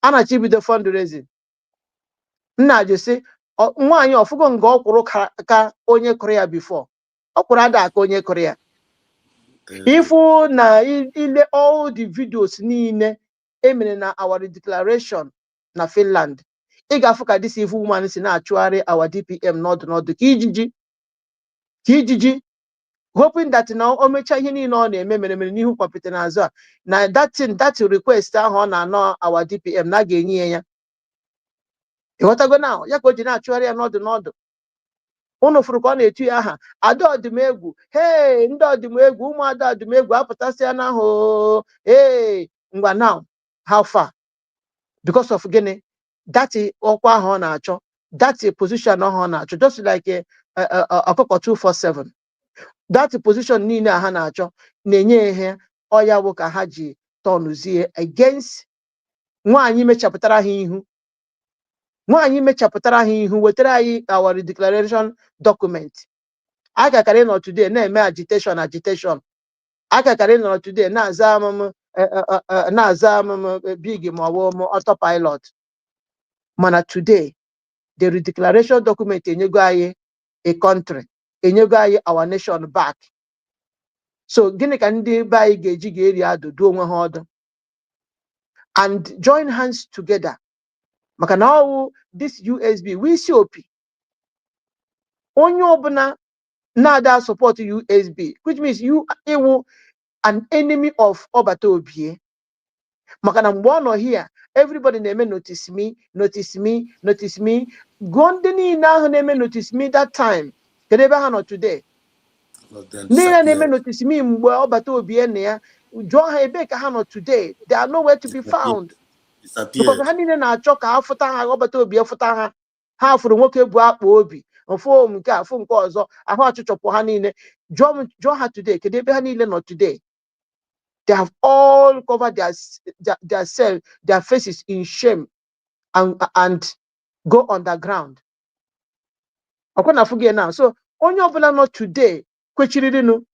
a na-achọ ibido fundraising. Nna ajụ sị nwaanyị ọfụgo nga ọ kwụrụ ka onye kụrụ ya before ọ kwụrụ ada aka onye kụrụ ya. Ifu na ile all the videos niile emere na our declaration na Finland ị ga-afụ ka this evil woman si na-achụgharị our DPM n'ọdụ ka ijiji hoping that na o mecha ihe niile ọ na-eme mere n'ihu kwapụta n'azụ a na that request ahụ ọ na-anọ our DPM na ga-enye ya. Ịghọtago na ya ka o ji na-achụgharị ya n'ọdụ. Unu fụrụ ka ọ na-etu ya aha ada ọdịmegwu hey ndị ọdịmegwu ụmụada ọdịmegwu apụtasịa n'ahụ hey ngwa now how far because of gịnị that ọkwa ahụ ọ na-achọ that position ahụ ọ na-achọ just like ọkụkọ 247 that position niile ha na-achọ na-enye ihe ọya bụ ka ha ji tọnụzie against nwaanyị mechapụtara ha ihu wetara anyị our declaration document. Aka karị nọ today na-eme agitation aka karị nọ today na-aza big ma ọ bụ autopilot. Mana today the declaration document enyego anyị a country enyego anyị our nation back. So gịnị ka ndị be anyị ga-eji ga-eri adụ duo onwe ha ọdụ and join hands together. Maka na ọwụ this USB we see opi onye ọbụla na-ada support USB which means you iwu an enemy of Obata Obie. Makana mbono here, everybody name notice me. Gondini na name notice me that time. Kedebe hano today. Nina name notice me mbo Obata Obie ne. John Hebe ka hano today. They are nowhere to be found. Because hanine na achoka afuta ha Obata Obie afuta ha. Ha furu nwoke bu akpa obi. Ofo nke afo nke ozo. Ahụ achụchọpụ ha niile. John ha today. Kedebe ha niile no today. They have all covered their faces in shame and go underground. Akwana fuge now. So onye obula not today kwechirinu.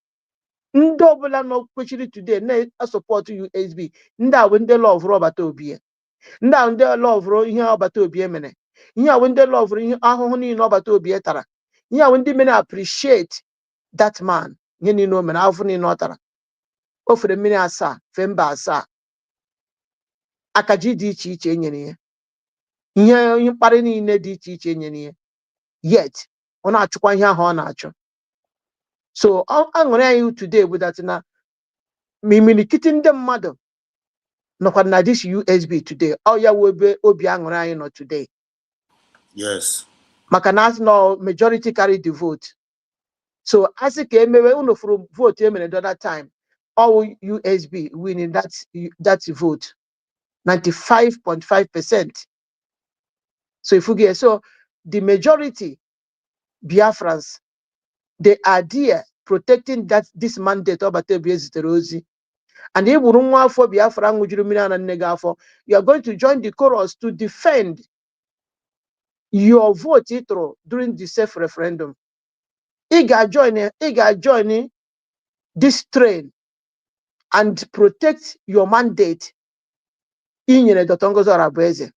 Ndị obula no kwechiri today na support USB. Ndị a ndị love Obata Obie. Ndị a ndị love ihe Obata Obie mene. Ihe a ndị love ihe ahụhụ niile Obata Obie tara. Ihe a ndị mene appreciate that man. Nye ni no mene ahụhụ niile ọ tara. Ofere mmiri asaa, femba asaa. Akaji dị iche iche enyere ya. Ihe mkparị niile dị iche iche enyere ya. Yet, ọ na-achụkwa ihe ahụ ọ na-achụ. So, aṅụrị anyị today bụ that na imilikiti ndị mmadụ nọkwa na this USB today. Ọ ya webe obi aṅụrị anyị nọ today. Yes. Maka na no majority carry the vote. So, asị ka emewe unu furu vote emere the other time. All USB winning that vote. 95.5%. So if you get the majority Biafrans, they are there protecting this mandate Obata Obie zitere. And if you don't for Biafra, you are going to join the chorus to defend your vote during the self-referendum. You got join this train and protect your mandate in the Dotongozo Arabese.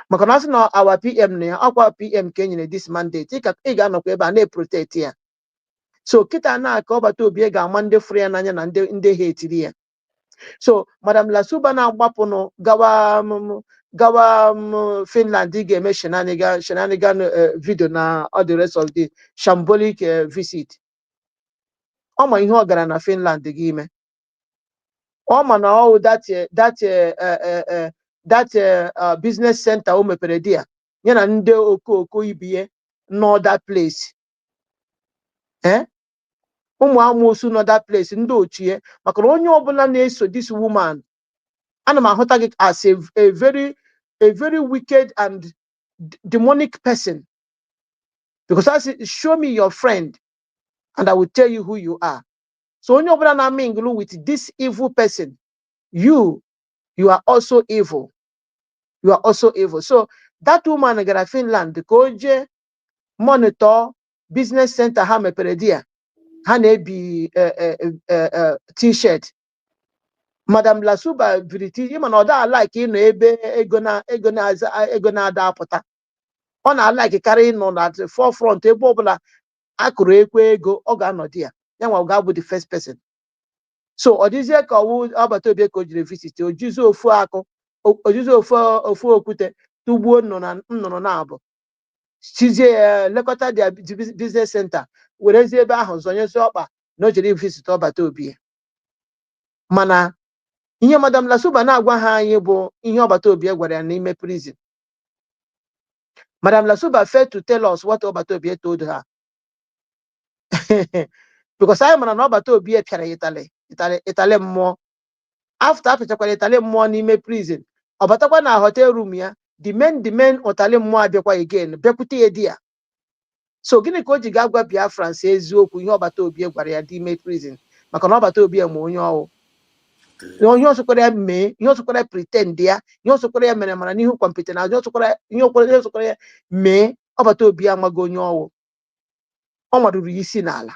Because now our PM our PM Kenya this mandate. Protect here. So kita na ka Obata Obie ga-amande free n'anya na ndị hate here. So Madam Lasuba na agbapuno gawa Finland ga-eme shenanigan video na all the rest of the shambolic visit. Ọma ihe ọ gara na Finland gị ime. Ọma na all that business center o mepere dia yana ndị okoko ibie no that place ụmụ amosu no that place ndị ochie maka onye ọbụla na-eso this woman ana m ahụta gị as a very wicked and demonic person because I say show me your friend and I will tell you who you are. So onye ọbụla na mingle with this evil person, you are also evil. You are also evil. So that woman gara Finland ka oje monitor business center ha mepere dia ha na-ebi t-shirt. Madam Lasuba biriti ịma na ọ da like ịnọ ebe ego na-ada apụta. Ọ na-like karị ịnọ na forefront ebe ọbụla akụrụ ekwe ego ọ ga-anọ di ya. Ya nwa ọ ga-abụ the first person. So ọ dịzie ka Obata Obie ka o jiri visit ojizi ofu akụ ojizi ofu okwute tugbuo nnụnụ na-abụ chizie lekọta dia business center werezi ebe ahụ zonyezi ọkpa na o jiri visit Obata Obie. Mana ihe Madam Lasuba na-agwa ha anyị bụ ihe Obata Obie gwara ya n'ime prison. Madam Lasuba failed to tell us what Obata Obie told her. Because I mana na Obata Obie pịara Itali mmụọ. After apịchakwara Itali mmụọ n'ime prison, ọ batakwa na hotel room ya, the men Itali mmụọ abịakwa again, bịakwute ya di ya. So gịnị ka o ji ga-agwa Biafrans eziokwu ihe Obata Obie gwara ya n'ime prison maka na Obata Obie ma onye ọwụ. Ihe ọsọkwara ya mee, ihe ọsọkwara pretend ya, ihe ọsọkwara ya mere mana n'ihu kwampeter na ihe ọsọkwara ya mee Obata Obie amaghị onye ọwụ. Ọ marụrụ isi n'ala.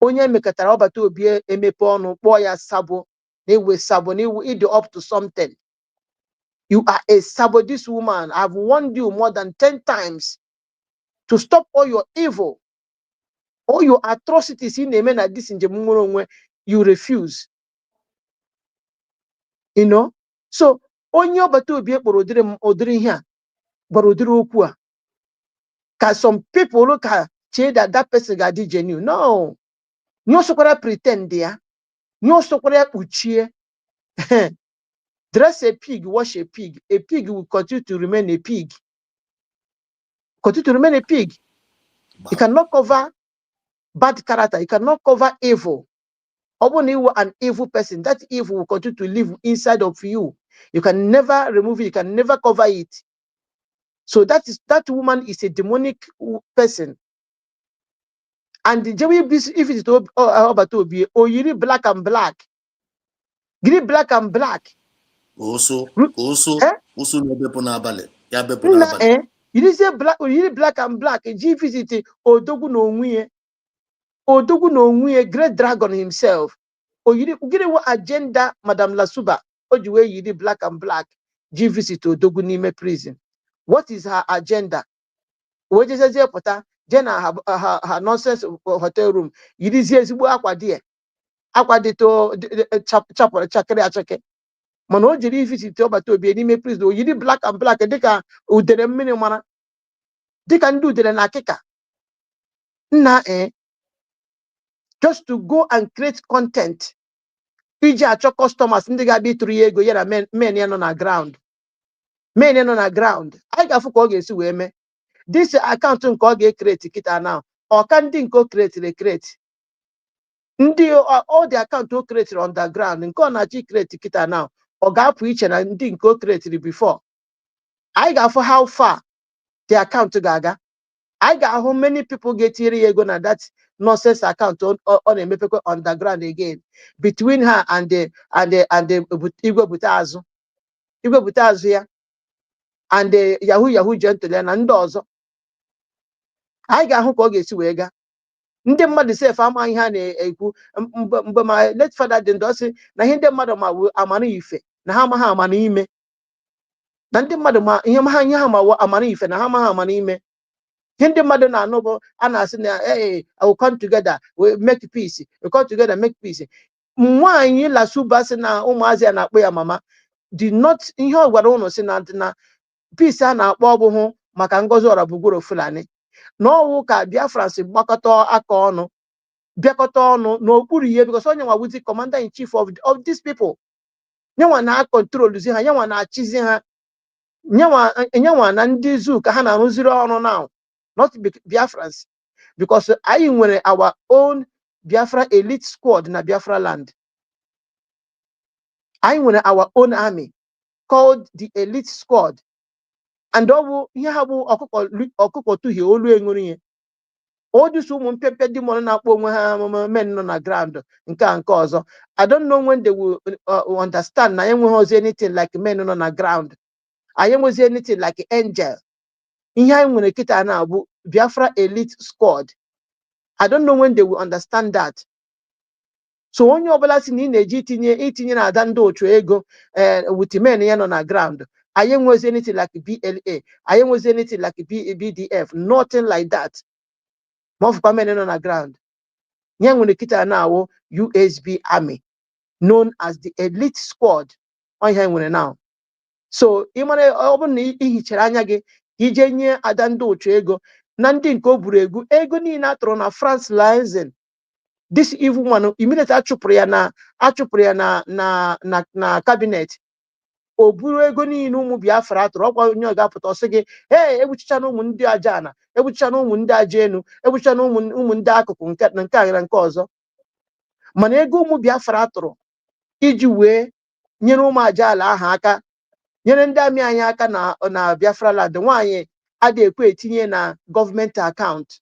Onye mekatara Obata Obie emepe ọnụ kpọọ ya sabo na-ewe sabo na ịdị up to something. You are a sabo. This woman, I've warned you more than 10 times to stop all your evil, all your atrocities in the men at this in the you refuse. You know? So, onye Obata Obie kpọrọ odiri here, but odiri okwu a. Because some people look at that person got genuine. No. No sokwara pretend there. No sokwara uchie. Dress a pig, wash a pig. A pig will continue to remain a pig. Continue to remain a pig. You cannot cover bad character. You cannot cover evil. Even if you are an evil person, that evil will continue to live inside of you. You can never remove it. You can never cover it. So that woman is a demonic person. And the if it is about to be, oh, you need black and black. Green, black and black. Also, eh? no bepo na abale. Ya bepo Na, na abale. You need say black, you need black and black. G visit Odogu no Onwuye. Odogu no Onwuye, great dragon himself. Oh, you need what agenda, Madame Lasuba. Oh, you way you need black and black. G visit Odogu Nime prison. What is her agenda? What is her pota? Jenna her nonsense hotel room. You need see akwa die. Akwa dito chapel chakere achake. Man, o jiri visit ọbata obi n'ime prison o yiri black and black dịka udere mmiri mara dịka ndị udere na akịka nna just to go and create content iji achọ customers ndị ga-abịa ịtụrụ ya ego ya na men ya nọ na ground men ya nọ na ground anyị ga-afụ ka ọ ga-esi wee mee this account nke ọ ga-ekreti kịta now ọka ndị nke o kretere ekreti ndị all the account o kretere underground nke ọ na-achọ ikreti kịta now ọ ga-apụ iche na ndị nke o kretere before. I got for how far the account ga-aga. I got how many people get here na that nonsense account on a mepeco underground again between her and the Igwe Butazu. Igwe Butazu here and the Yahoo gentleman and ọzọ. I got who go get wega. Ndị mmadụ sef ama ihe a na-ekwu mgbe ma late father dị ndọsị na ihe ndị mmadụ ma amara ife na ha amaghị amara ime. Na ndị mmadụ ma ihe ha ma amara ife na ha amaghị amara ime. Ihe ndị mmadụ na-anụ bụ a na-asị na I will come together we make peace, we come together make peace. Nwaanyị Lasuba sị na ụmụazị ya na-akpọ ya mama did not ihe ọ gwara ụnụ sị na peace a na-akpọ ọ bụghị maka Ngozi Orabugboro Fulani na ọwụ ka Biafra si gbakọta aka ọnụ bịakọta ọnụ n'okpuru ihe because onye nwa wuzi commander in chief of these people nyenwa na-akọntroluzi ha nyenwa na-achịzi ha nyenwa na ndị zoo ka ha na-arụziri ọrụ now not Biafrans because anyị nwere our own Biafra elite squad na Biafra land. Anyị nwere our own army called the elite squad and ọ bụ ihe ha bụ ọkụkọ tuhie olu enwere ihe odisi ụmụ mpempe dị mmadụ na-akpọ onwe ha men nọ na ground nke ọzọ. I don't know when they will understand na enweghị ozi anything like men nọ na ground. Anyị enweghị anything like angel. Ihe anyị nwere kịta na-abụ Biafra elite squad. I don't know when they will understand that. So onye ọbụla si na ị na-eji itinye na ada ndị otu ego with men ya nọ na ground. Anyị enweghị anything like BLA. Anyị enweghị anything like BDF. Nothing like that. Mọfụkwa men nọ na ground. Nye nwere kịta na-awụ USB army known as the elite squad. Onye nwere now. So ị mara ọ bụrụ na ihichara anya gị ije nye ada ndị otu ego na ndị nke o buru ego niile atụrụ na France Liaison. This evil one immediately achụpụrụ ya na cabinet. O buru ego niile ụmụ Biafra atụrụ ọkwa onye ọ ga-apụta ọsị gị egbuchicha na ụmụ ndị Ajana, egbuchicha na ụmụ ndị Aja Enu, egbuchicha na ụmụ ndị akụkụ nke a nke ọzọ. Mana ego ụmụ Biafra atụrụ iji wee nyere ụmụ Ajala ahụ aka nyere ndị amị anyị aka na Biafra land nwaanyị adị ekwe etinye na gọọmenti akaụntụ.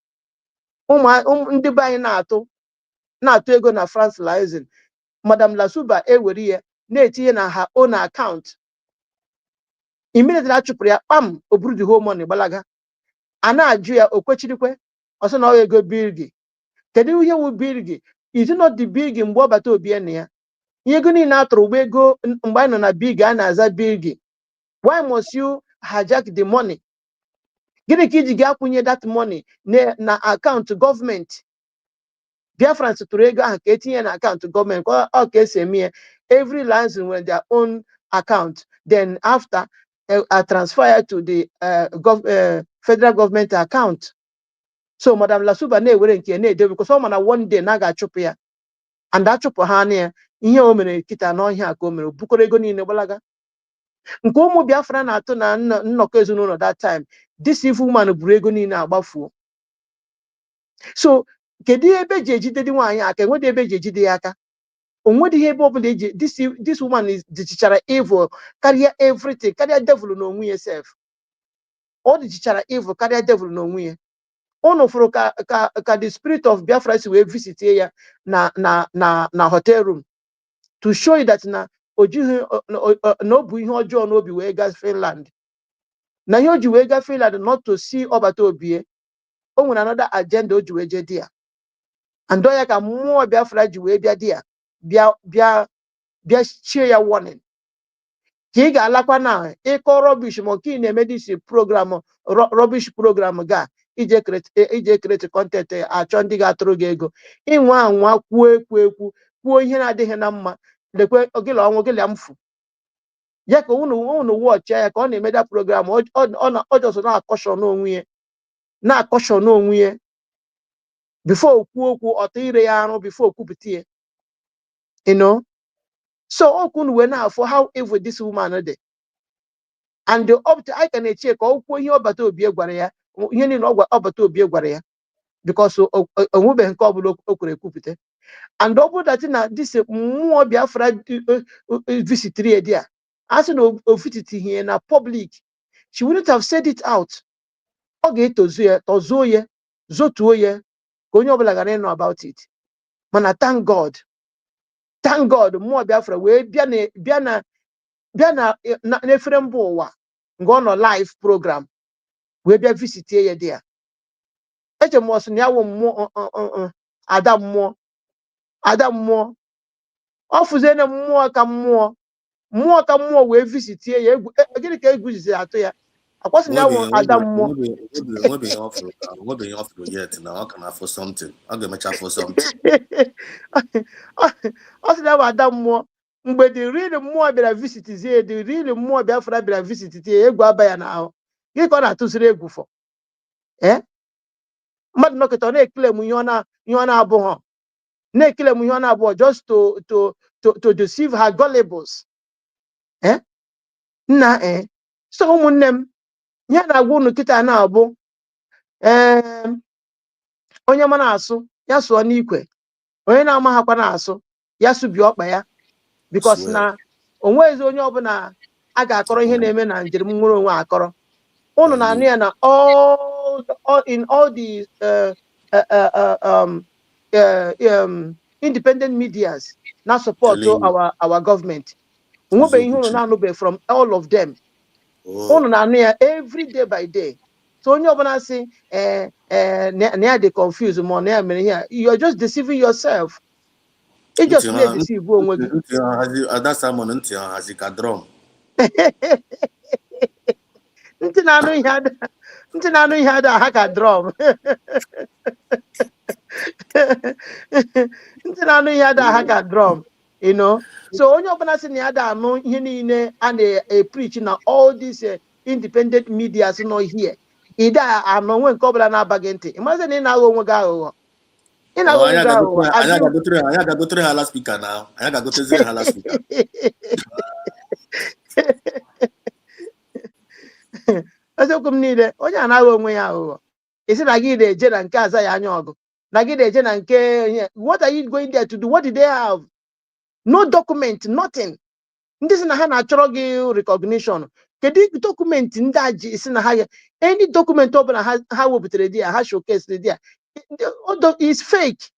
Ndị be anyị na-atụ ego na France Liaison. Madam Lasuba ewere ya na-etinye na ha own akaụntụ. Immediately achụpụrụ ya kpam o buru the whole money gbalaga. A na-ajụ ya o kwechirikwe ọsọ na ọ ego bilgi. Kedu ihe wu bilgi? Is it not the bilgi mgbe ọ bata obi na ya? Ihe ego niile atụrụ ụgbọ ego mgbe anyị nọ na bilgi a na-aza bilgi. Why must you hijack the money? Gịnị ka iji ga-akwụnye that money na akaụntụ gọọmenti? Biafrans tụrụ ego ahụ ka etinye na akaụntụ gọọmenti ọ ka esi eme ya. Every liaison nwere their own account. Then after I transfer to the federal government account. So Madam Lasuba na-ewere nke na-ede because ọ mana one day na ga-achụpụ ya and achụpụ ha na ya ihe o mere kịta n'ọhịa ka o mere bukọrọ ego niile gbalaga nke ụmụ Biafra na-atụ na nnọkọ ezinụlọ that time this evil woman buru ego niile agbafuo. So kedu ebe ji ejide dị nwaanyị aka enwedị ebe ji ejide ya aka onwedị ebe ọ bụla eji this woman is dichichara evil karịa everything karịa devil n'onwe ya self. Ọ dichichara evil karịa devil n'onwe ya. Unu fụrụ ka the spirit of Biafra si wee visit ya na hotel room to show you that na o jighị na ọ bụ ihe ọjọọ n'obi wee gaa Finland. Na ihe o ji wee gaa Finland not to see ọbata obie. O nwere another agenda o ji wee jee di ya. And ya ka mmụọ Biafra ji wee bịa di ya bịa chie ya warning. Ka ị ga-alakwa na ịkọ rubbish ma nke ị na-eme this program rubbish program ga ije create content achọ ndị ga-atụrụ gị ego ịnwa anwa kwuo ihe na-adịghị na mma lekwe ogele ọnwụ ogele mfu ya ka unu watch ya ka ọ na-emeda program ọ jọsọ na-akọshọn onwe ya before okwu okwu ọtọ ire ya arụ before okwupụta ya you know. So okunu wee na-afọ how evil this woman dị and up to I can eche ka o kwuo ihe ọbata obie gwara ya ihe niile ọbata obie gwara ya because onwebeghị nke ọbụla o kwere ekwupụta. And ọ bụrụ that na this mmụọ Biafra visitri edi a asị na o visitighị ya na public she wouldn't have said it out. Ọ ga-etozu ya tozuo ya zotuo ya ka onye ọbụla gara ịnụ about it. Mana thank God mmụọ Biafra wee bịa na n'efere mba ụwa nke ọ nọ live program wee bịa visitie ya dị ya. Eche m ọsụ na ya wụ mmụọ ada mmụọ ọ fụzie na mmụọ ka mmụọ wee visitie ya gịnị ka egwu jizi atụ ya akwasị na ya wụ ada mmụọ. nwebeghị ọfụrụ yet na ọ ka na-afụ something ọ ga-emecha afụ something. Ọ sị na ya wụ ada mmụọ mgbe the real mmụọ bịara visitizie the real mmụọ Biafra bịara visititie egwu aba ya n'ahụ gị ka ọ na-atụziri egwu fọ mmadụ nọkịta ọ na-ekele m ihe ọ na-abụghọ na-ekele m ihe ọ na-abụghọ just to deceive her gullibles nna so ụmụnne m ihe na-agwa unu kịta na-abụ onye ma na-asụ ya sụọ n'ikwe onye na-amaghakwa na-asụ ya sụbi ọkpa ya because na onwezi onye ọbụla a ga-akọrọ ihe na-eme na njem nwere onwe akọrọ. Unu na-anụ ya na in all the independent medias na support our government. Onwebeghị ihe unu na-anụbe from all of them. Unu na-anụ ya every day by day. So onye ọbụla sị na ya dị confused ma na ya mere ihe you are just deceiving yourself. It just na-deceive onwe gị. Ada Simon ntị ha hazi ka drum. Ntị na-anụ ihe ada ha ka drum. Ntị na-anụ ihe ada ha ka drum, you know. So onye ọbụla sị na ya da anụ ihe niile a na-preach na all these independent media nọ here ida anọ nwe nke ọbụla na-abaghị ntị ịmazi na ị na-aghọ onwe gị aghụghọ. Anyị ga-agotere ha last speaker na anyị ga-agotezire ha last speaker. Eziokwu m niile onye anaghị onwe ya aghụghọ isi na gị na-eje na nke aza ya anya ọgụ na gị na-eje na nke what are you going there to do? What did they have? No document, nothing. Ndị si na ha na-achọrọ gị recognition kedu dokumenti ndị a ji si na ha ya any document ọbụla ha wepụtara di ya ha showcase di ya is fake.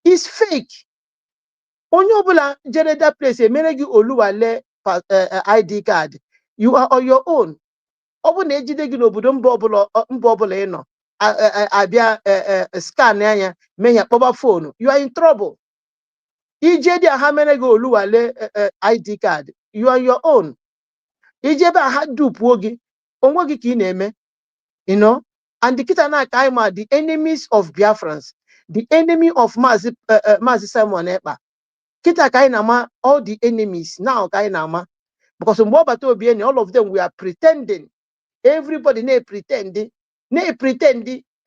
Is fake. Onye ọbụla jere that place emere gị oluwale ID card you are on your own. Ọ bụ na ejide gị n'obodo mba ọbụla ị nọ abịa scan anya mee ya kpọba phone you are in trouble. Ije dị ha mere gị oluwale ID card you are your own. Ije ebe ha dupuo gị onwe gị ka ị na-eme, you know. And the kita na ka ma the enemies of Biafrans, the enemy of Mazi Simon Ekpa. Kita ka na ma all the enemies now ka na ma because mgbe ọbata obi all of them we are pretending. Everybody na pretending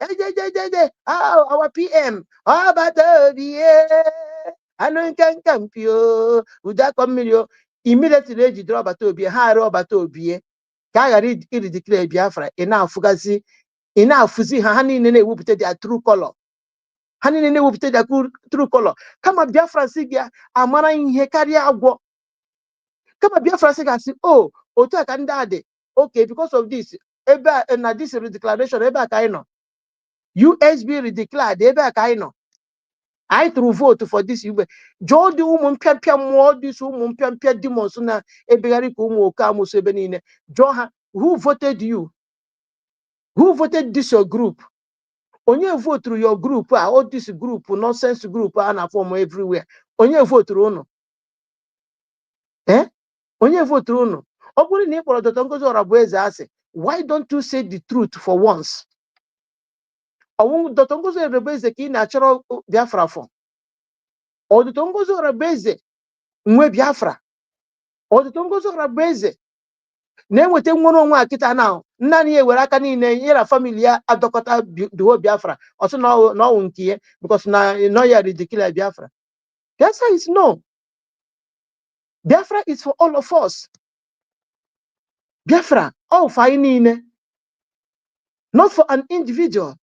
Our PM, immediately draw Batobie, hire Batobie, Kagari declare Biafra, enough Fugazi, enough Fuzi, Hani Nene whooped their true color. Hani Nene whooped their true color. Come up Biafra Sigia, Amara in Hekaria Agwo. Come up Biafra Siga, oh, Otak and Daddy. Okay, because of this, Eba and this declaration, Eba Kaino. USB redeclared, Eba Kaino. I threw vote for this. Joe the woman pia more this woman pia demons na ebegari kumu kamu sebenine. Joe, who voted you? Who voted this your group? Only vote through your group, all this group, nonsense group, and form everywhere. Only vote through no. Eh? Only vote through no. Obuli ni for the Tongozo Rabueza ase. Why don't you say the truth for once? Awung the Tongozo Rabueza ki natural Biafra form. Or the Tongozo Rabueza mwe Biafra. Or the Tongozo Rabueza. Na-enweta nwere onwe akịta now nna ya ewere aka niile nyere family ya adọkọta the whole Biafra ọsọ na ọwụ nke ya because na no ya ridiculous Biafra. The answer is no. Biafra is for all of us. Biafra all for anyị niile, not for an individual.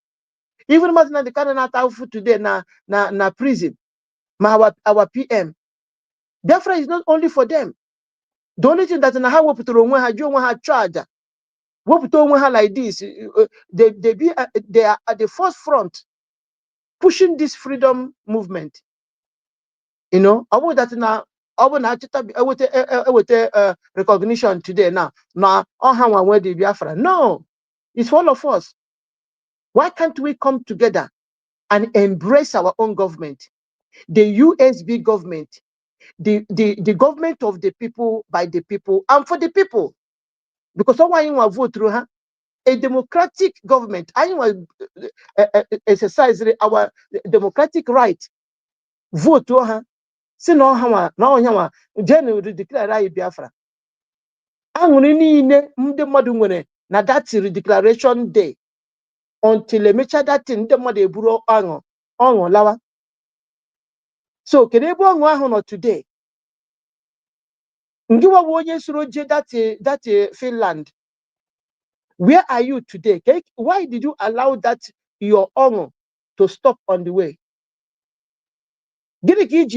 Even mas na the cardinal tafu today na prison ma our PM. Biafra is not only for them. The only thing that na ha wepụtara onwe ha ji onwe ha charge. Like this, they are at the first front pushing this freedom movement. You know, I would that now recognition today now. Now, where the Biafra. No, it's for all of us. Why can't we come together and embrace our own government? The USB government, the government of the people, by the people, and for the people. Because someone will vote through her. A democratic government, I will exercise our democratic right. Vote to her. See no hama, no hama. Generally declare Biafra. I'm going to na that declaration day until a mecha that thing the mother buro on lawa. So can you no today? Ngiwa wonye suroje that Finland. Where are you today? Why did you allow that your honor to stop on the way?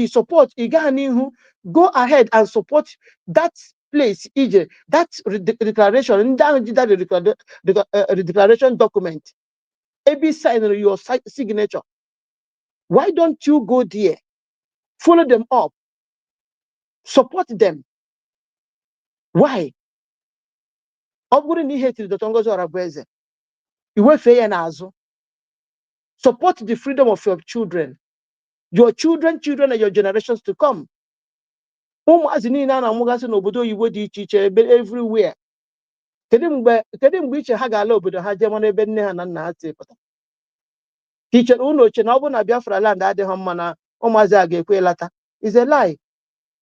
Support go ahead and support that place, that declaration, that declaration document. AB sign your signature. Why don't you go there? Follow them up. Support them. Why? Support the freedom of your children. Your children, and your generations to come. Everywhere. Teacher na Biafra land is a lie.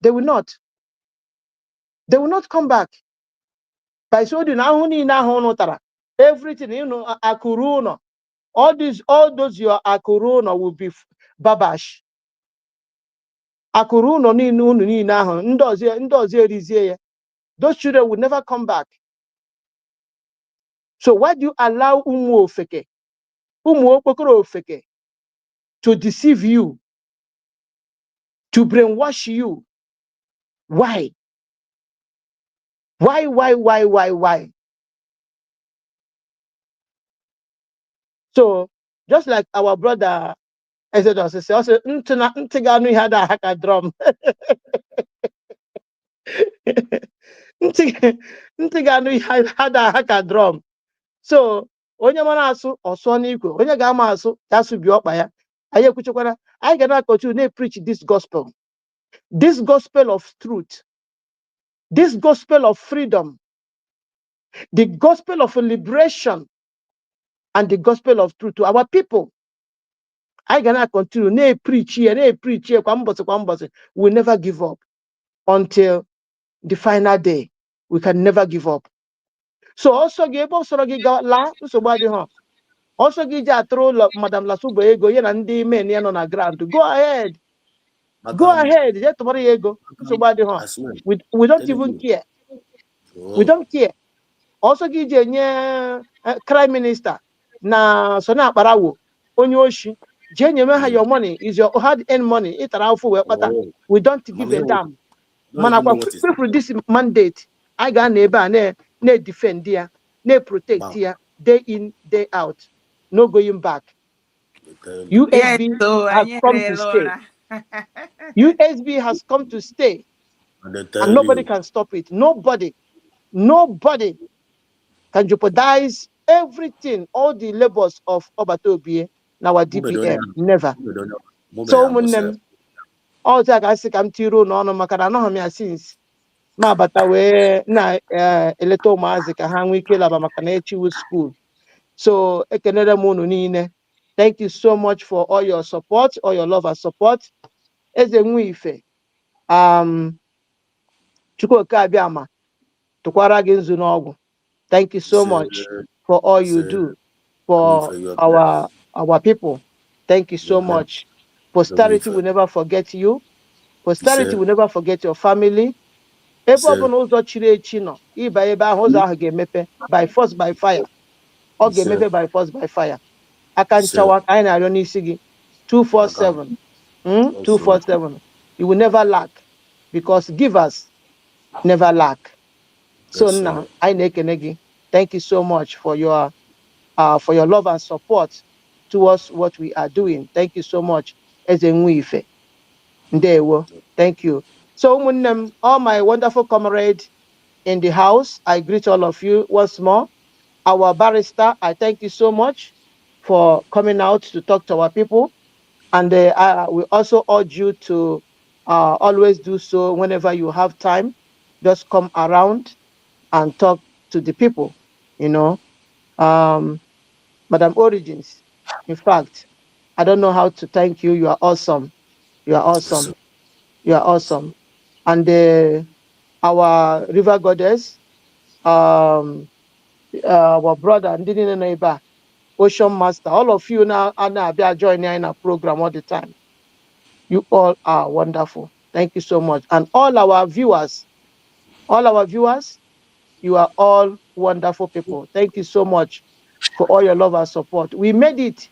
They will not. They will not come back. By so everything, Akuruno, all those your Akuruno will be babash. Akuruno those children will never come back. So why do you allow Umu Ofeke to deceive you, to brainwash you? Why? Why? So just like our brother Exodus says, also Ntiganu had a haka drum. Ntiganu had a haka drum. So onye mara asu oso n'ikwe, onye ga-ama asu ya su bi okpa ya. Aye kuchukwana, I cannot continue to preach this gospel of truth, this gospel of freedom, the gospel of liberation, and the gospel of truth to our people. I cannot continue to preach here, we'll never give up until the final day. We can never give up. So also give us la somebody. Also gị ji atụrụ Madam Lasubo ego ya na ndị men ya nọ na ground. Go ahead. Go ahead. Je tụbara ya ego. Nsogbu adịghị. We don't even care. We don't care. Also gị ji enye crime minister na Soni Akparawo onye oshi. Je nyeme ha your money is your hard earned money. Ịtara afọ wee kpata. We don't give a damn. Mana kwa for this mandate, I ga na ebe a na defend ya, na protect ya day in day out. No going back. USB has come to stay. USB has come to stay. And nobody can stop it. Nobody can jeopardize everything, all the labors of Obatobie, our DPM. Never. So all that I say I'm tiro no makana no me since ma bata we na eleto maazi ka ha nwe ike laba maka na echiwu school. So ekenere m unu niile. Thank you so much for all your support, all your love and support. Eze nwe ife. Chukwuka Abiama tukwara gị nzu n'ọgwụ. Thank you so much for all you do for our people. Thank you so much. Posterity will never forget you. Posterity will never forget your family. Ebe ọbụla ụzọ chiri echi nọ, ịba ebe ahụ ụzọ ahụ ga-emepe by force by fire. Ọ ga-emepe by force by fire. Aka nchawa anyị na-arịọ n'isi gị 247. 247. You will never lack because givers never lack. So now I na-ekene gị. Thank you so much for your love and support towards what we are doing. Thank you so much. Eze Nwife. Ndewo. Thank you. So ụmụnne all my wonderful comrades in the house, I greet all of you once more. Our barrister, I thank you so much for coming out to talk to our people. And we also urge you to always do so whenever you have time. Just come around and talk to the people, Madam Origins, in fact, I don't know how to thank you. You are awesome. You are awesome. You are awesome. And our river goddess, our brother, and neighbor, Ocean Master, all of you now are joining in our program all the time. You all are wonderful. Thank you so much. And all our viewers, you are all wonderful people. Thank you so much for all your love and support. We made it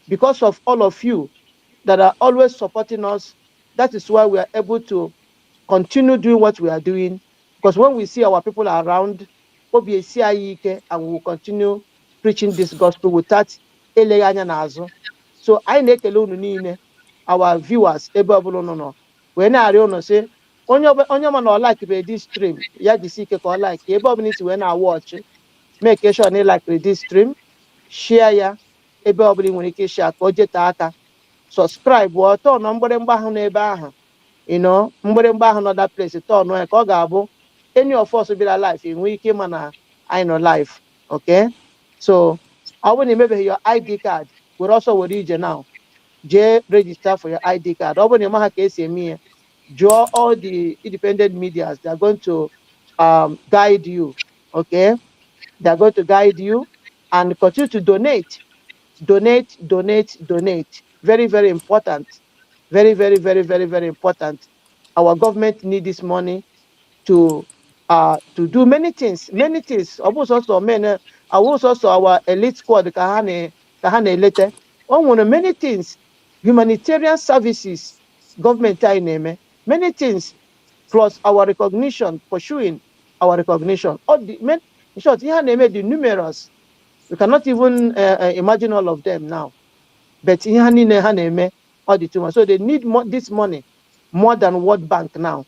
because of all of you that are always supporting us. That is why we are able to continue doing what we are doing. Because when we see our people around, and we will continue preaching this gospel without eleghị n'azụ. So I na-ekele unu niile, our viewers, ebe ọbụla unu nọ. Wee na-arịọ unu sị, onye ma na ọ like this stream, ya jisi ike ka ọ like, ebe ọbụla isi wee na-watch, make sure na ị like this stream, share ya, ebe ọbụla ị nwere ike share ka o jete aka. Subscribe or turn on mgbịrịmgba ahụ n'ebe ahụ, mgbịrịmgba ahụ nọ that place, turn on ka ọ ga-abụ any of us be alive enwe ike ma na anyị nọ live. Okay, so I want to maybe your ID card. We're also with ije now. J register for your ID card. Ọ bụrụ na ịma ha ka esi eme ihe, draw all the independent medias. They are going to guide you. Okay, they are going to guide you and continue to donate. Donate. Very, very important. Very, very, very, very, very important. Our government need this money to do many things. Many things. Also our elite squad kahane later. Many things. Humanitarian services. Government name. Many things. Plus our recognition, pursuing our recognition. All the in short, the numerous. We cannot even imagine all of them now. But all the too much. So they need this money more than World Bank now.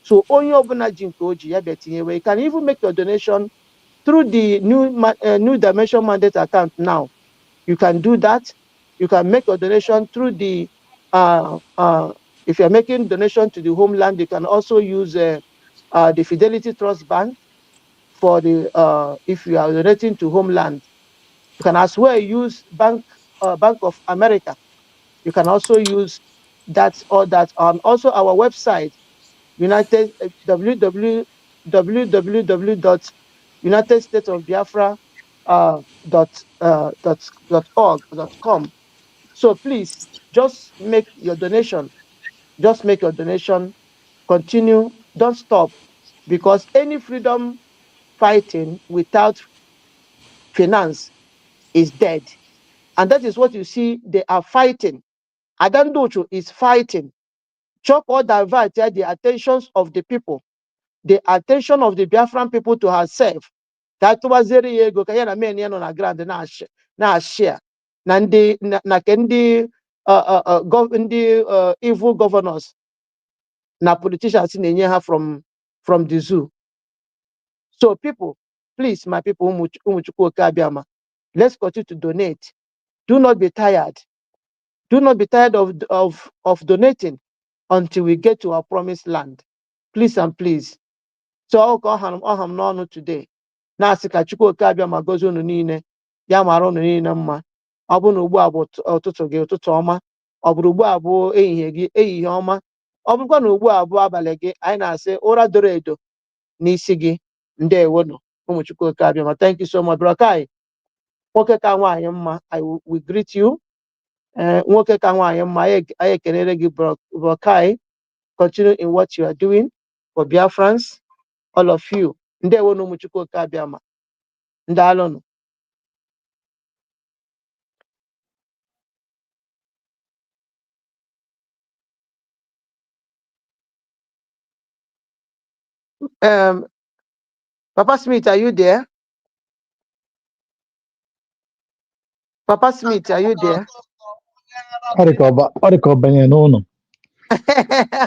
So only you can even make your donation through the new dimension mandate account now. You can do that. You can make your donation through the if you're making donation to the homeland, you can also use the Fidelity Trust Bank for the if you are donating to homeland. You can as well use Bank of America. You can also use that or that. Also our website, www.unitedstatesofbiafra.org. .org.com. So please just make your donation. Just make your donation. Continue. Don't stop, because any freedom fighting without finance is dead. And that is what you see they are fighting. Adandocho is fighting. Chop or divert the attentions of the people, the attention of the Biafran people to herself. That was very ego. Kaya men yan on a grand na share. Nandi na kendi evil governors na politicians in her from the zoo. So people, please, my people, let's continue to donate. Do not be tired. Do not be tired of donating until we get to our promised land. Please and please. So I'll no today. Na asika Chukwu Okabia ma gozi unu niile. Ya mara unu niile mma. Ọ bụ na ugbu a bụ ụtụtụ gị, ụtụtụ ọma. Ọ bụrụ ugbu a bụ ehihie gị, ehihie ọma. Ọ bụrụkwa na ugbu a bụ abalị gị, anyị na-asị ụra doro edo n'isi gị. Ndewonu. Ụmụ Chukwu Okabia ma thank you so much. Brokai, nwoke ka nwaanyị mma, we greet you. Nwoke ka nwaanyị mma, anyị ekelere gị Brokai. Continue in what you are doing for Biafrans, all of you. Ndewonu ụmụ Chukwu Okabia ma. Ndalonu. Papa Smith, are you there? Papa Smith, are you there? Oriko banye n'ụlọ.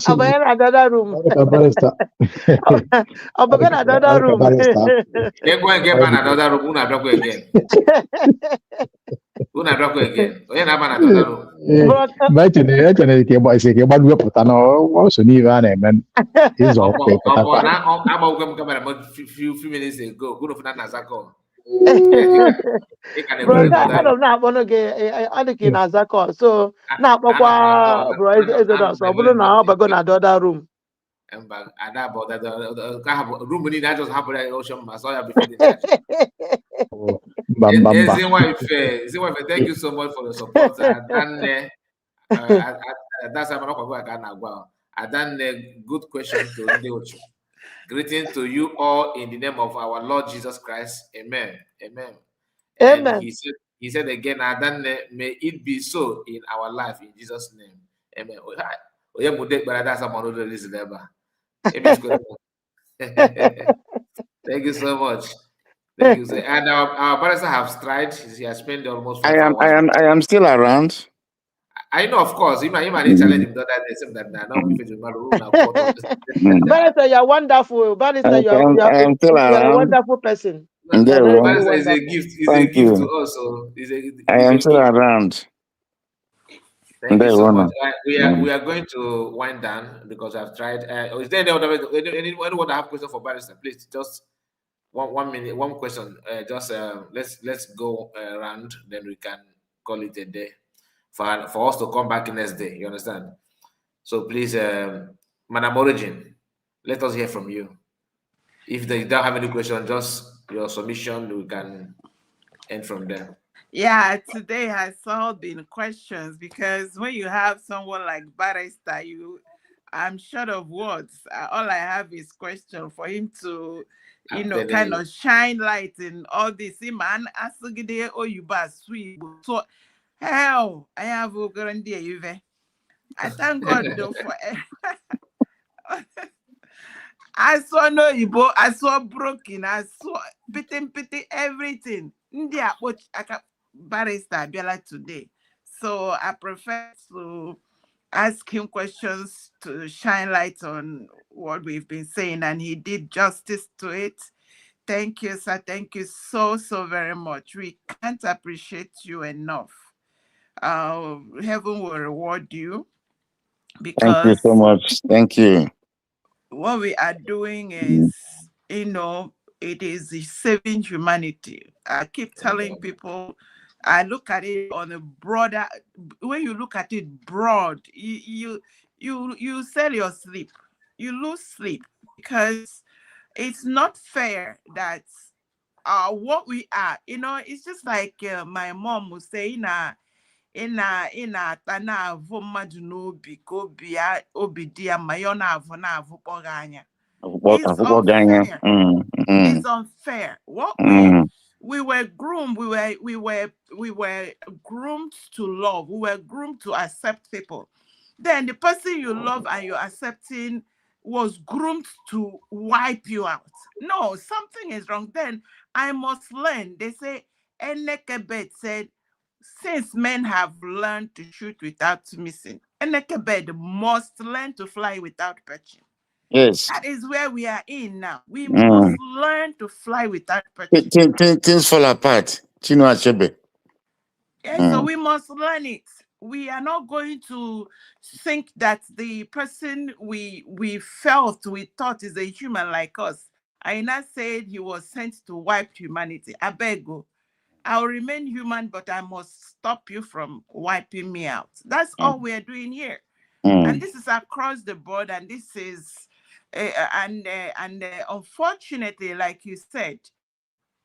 I'm in another room. Oriko barrister. I'm in another room. They're going to get another room. Una block again. Una block again. We have another room. But echere ka isi ka ịgbado wepụta na ọ so n'ihe a na-eme ịzọ ọkụ ịpụtakwa. Agbago m camera a few minutes ago. Go to Nazako. Bro, I don't know what to na Nazako. So now, bro, is so but now I'm going to another room. And that about that room we need that just happen at Ocean Masoya before the thank you so much for the support. That's I done a good question to Ndeochu. Greeting to you all in the name of our Lord Jesus Christ. Amen. Amen. And Amen. he said again, may it be so in our life in Jesus' name. Amen. Thank you so much. Thank you, sir. And our barrister have tried. He has spent almost 4 hours. I am still around. I know, of course. You might challenge him that Barrister, you're wonderful. Barrister, I am still you're a around. wonderful person. Barrister is a gift. It's a gift to us. So I am still around. Thank you so much. We are going to wind down because I've tried. Is there anyone that have question for Barrister? Please, just one minute, one question. Let's go around, then we can call it a day for us to come back next day. You understand? So please, Madam Origin, let us hear from you. If they don't have any question, just your submission, we can end from there. Yeah, today has all been questions because when you have someone like Barrister, I'm short of words. All I have is question for him to, kind of shine light in all this. Man, so hell, I have a I thank God though for I saw no Igbo, I saw broken, I saw pity everything. India, which I can Barrister Biala today. So I prefer to ask him questions to shine light on what we've been saying, and he did justice to it. Thank you, sir. Thank you so very much. We can't appreciate you enough. Heaven will reward you because thank you so much. Thank you. What we are doing is, it is saving humanity. I keep telling people, I look at it on a broader. When you look at it broad, you sell your sleep, you lose sleep because it's not fair that what we are, it's just like my mom would say, in a tana mmadụ n'obi ka obi dị ya ma ya na-avụ kpọga anya. It's unfair. It's unfair. What we were groomed, we were groomed to love. We were groomed to accept people. Then the person you love and you're accepting was groomed to wipe you out. No, something is wrong. Then I must learn. They say, Enekebet said, since men have learned to shoot without missing, Enekebet must learn to fly without perching. Yes. That is where we are in now. We must learn to fly without perching. Things fall apart. Chino Achebe. Yes, so we must learn it. We are not going to think that the person we thought is a human like us. Aina said he was sent to wipe humanity. I beg you. I'll remain human, but I must stop you from wiping me out. That's all we're doing here. And this is across the board. And this is, unfortunately, like you said,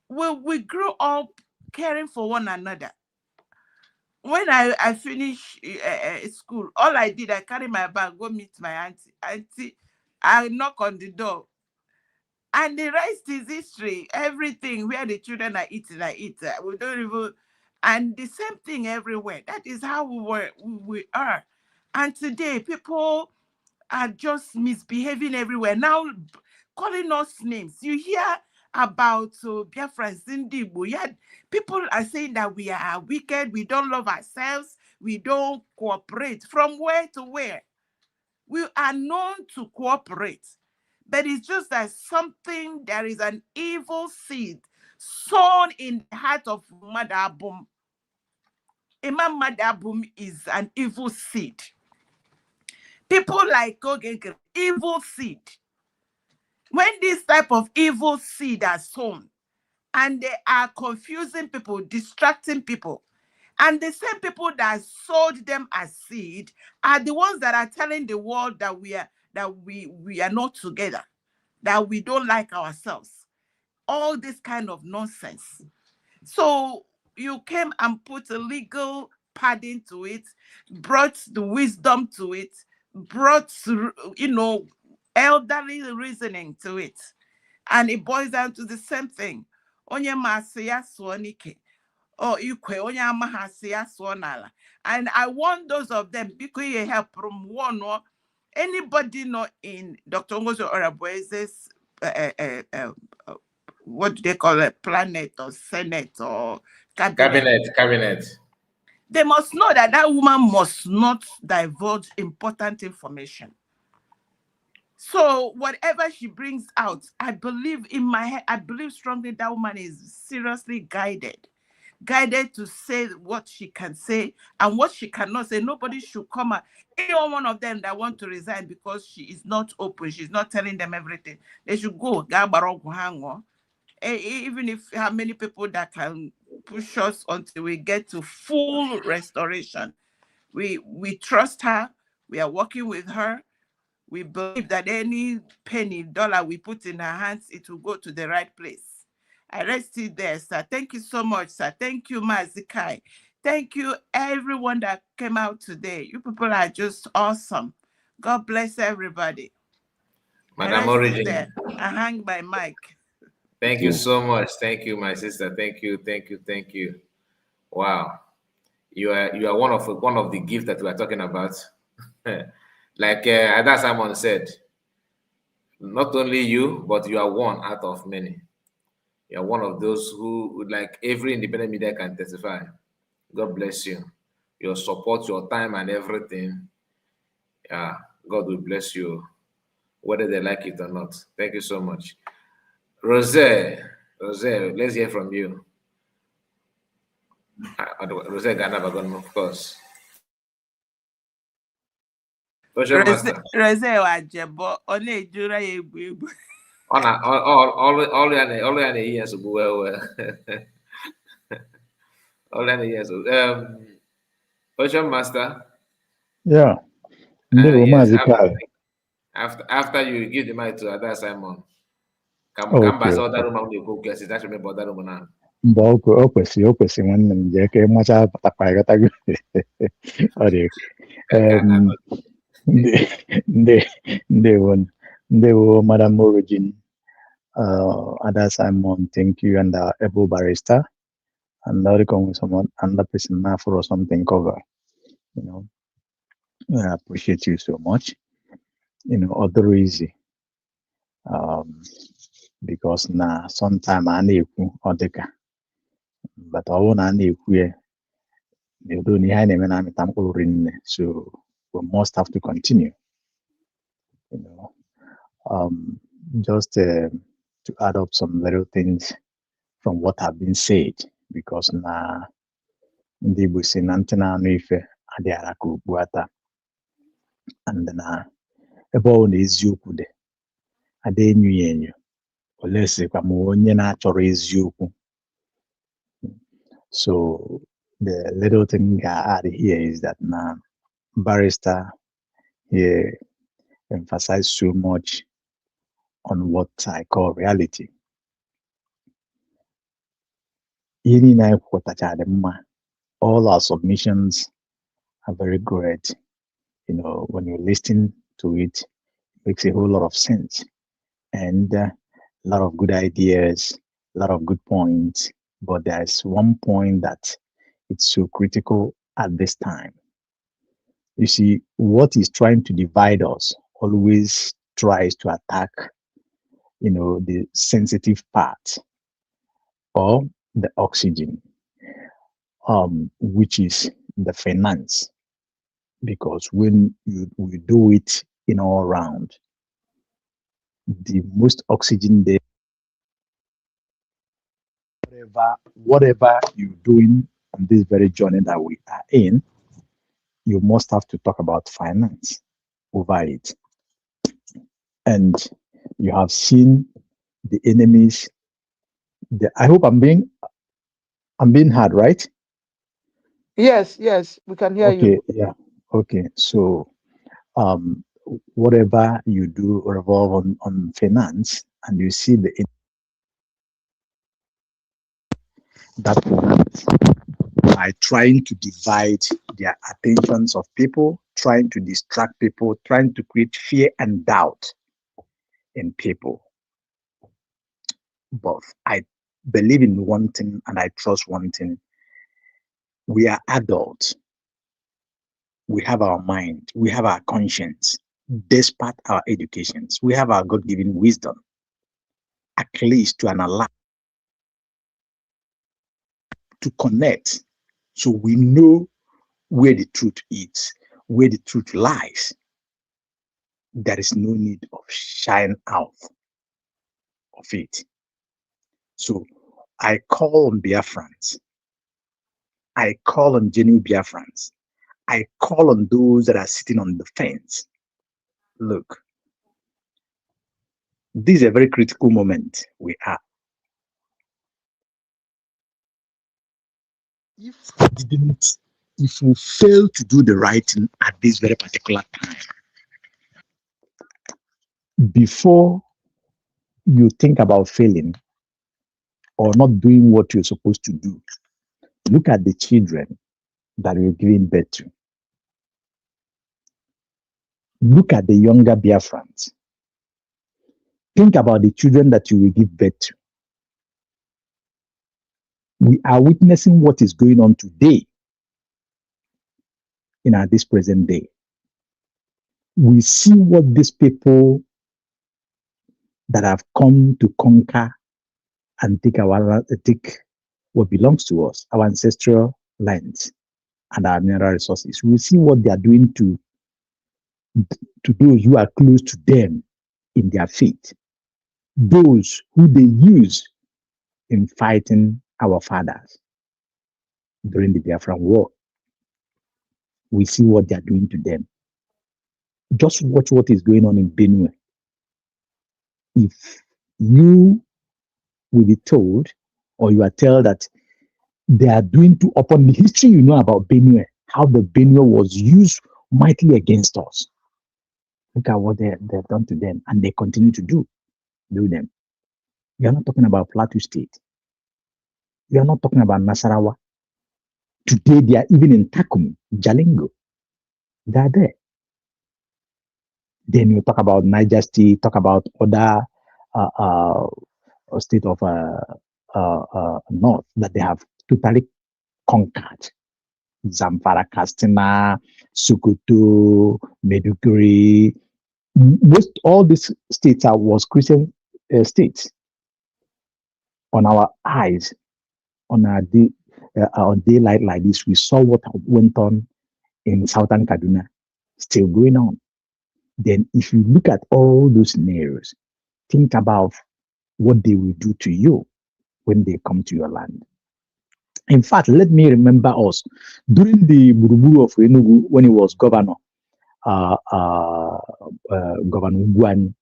we grew up caring for one another. When I finish school, all I did, I carry my bag, go meet my auntie. Auntie, I knock on the door. And the rest is history. Everything where the children are eating, I eat. We don't even, and the same thing everywhere. That is how we are. And today, people are just misbehaving everywhere. Now, calling us names. You hear about Biafra Zindibu. Yeah, people are saying that we are wicked, we don't love ourselves, we don't cooperate. From where to where? We are known to cooperate. But it's just that there is an evil seed sown in the heart of Madabum. Imam Madabum is an evil seed. People like Ogenke, evil seed. When this type of evil seed are sown, and they are confusing people, distracting people, and the same people that sowed them as seed are the ones that are telling the world that we are not together, that we don't like ourselves. All this kind of nonsense. So you came and put a legal padding to it, brought the wisdom to it, brought, elderly reasoning to it. And it boils down to the same thing. Onye masị ya sụọ n'ike. Oh, ikwe onye amahasị ya sụọ n'ala. And I want those of them, because you help from one or anybody not in Dr. Ngozi Orabueze's what do they call it, planet or senate or cabinet. They must know that that woman must not divulge important information. So whatever she brings out, I believe in my head, I believe strongly that woman is seriously guided to say what she can say and what she cannot say. Nobody should come at any one of them that want to resign because she is not open. She's not telling them everything. They should go. Even if how many people that can push us until we get to full restoration. We trust her. We are working with her. We believe that any penny, dollar we put in her hands, it will go to the right place. I rest it there, sir. Thank you so much, sir. Thank you, Mazikai. Thank you, everyone that came out today. You people are just awesome. God bless everybody. Madam Origin. I hang my mic. Thank you so much. Thank you, my sister. Thank you. Wow. You are one of the gifts that we are talking about. Like Ada Simon said, not only you, but you are one out of many. You are one of those who, like every independent media can testify. God bless you. Your support, your time, and everything. Yeah, God will bless you, whether they like it or not. Thank you so much. Rose, let's hear from you. Rose Ganabagon, of course. Rose Wajebo, only Jura Ebu. All the years well. All the years. Ocean Master. Yeah. Yes, after you give the mic to Ada Simon, Okay. Mgbe o kwesịrị nwanne m jee ka ịmacha batakwa ịghọta gị. Ọ dị ndewo Madam Origin, Ada Simon, thank you, and Ebo Barrister, and another person now for something cover. You know, I appreciate you so much. You know, other easy. Because na sometime I need odeka, but I want to know they don't need so we must have to continue. You know, just to add up some little things from what have been said, because na ndị Igbo si na ntị na-anụ ife adịghara ka ugbu ata, and na ebe ọ na eziokwu dị ada enyo ya enyo olesikwa ma onye na-achọrọ eziokwu. So the little thing I add here is that now Barrister here emphasized so much on what I call reality. All our submissions are very good. You know, when you listen to it, it makes a whole lot of sense, and a lot of good ideas, a lot of good points. But there's one point that it's so critical at this time. You see, what is trying to divide us always tries to attack, you know, the sensitive part or the oxygen, which is the finance. Because when we do it in all round, the most oxygen there, whatever you're doing on this very journey that we are in, you must have to talk about finance over it. And you have seen the enemies. I hope I'm being heard, right? Yes, we can hear you. Okay, yeah. Okay, so whatever you do revolve on finance, and you see that finance by trying to divide their attentions of people, trying to distract people, trying to create fear and doubt in people. But I believe in one thing and I trust one thing. We are adults. We have our mind. We have our conscience. Despite our educations, we have our God-given wisdom, at least to analyze, to connect, so we know where the truth is, where the truth lies. There is no need of shying out of it. So I call on Biafrans. I call on genuine Biafrans. I call on those that are sitting on the fence. Look, this is a very critical moment we are. If we fail to do the right thing at this very particular time, before you think about failing or not doing what you're supposed to do, look at the children that you're giving birth to. Look at the younger Biafrans. Think about the children that you will give birth to. We are witnessing what is going on today in this present day. We see what these people that have come to conquer and take what belongs to us, our ancestral lands and our mineral resources. We see what they are doing to those who are close to them in their faith, those who they use in fighting our fathers during the Biafran War. We see what they are doing to them. Just watch what is going on in Benue. If you will be told, or you are told that they are doing to, upon the history you know about Benue, how the Benue was used mightily against us. Look at what they've done to them, and they continue to do them. We are not talking about Plateau State. We are not talking about Nasarawa. Today, they are even in Takum, Jalingo. They are there. Then you talk about Niger State, talk about other state of North that they have totally conquered. Zamfara, Katsina, Sokoto, Meduguri. Most all these states was Christian states. On our eyes, on our daylight like this, we saw what went on in southern Kaduna, still going on. Then, if you look at all those scenarios, think about what they will do to you when they come to your land. In fact, let me remember us during the Buruburu of Enugu when he was governor, Governor Ugwani.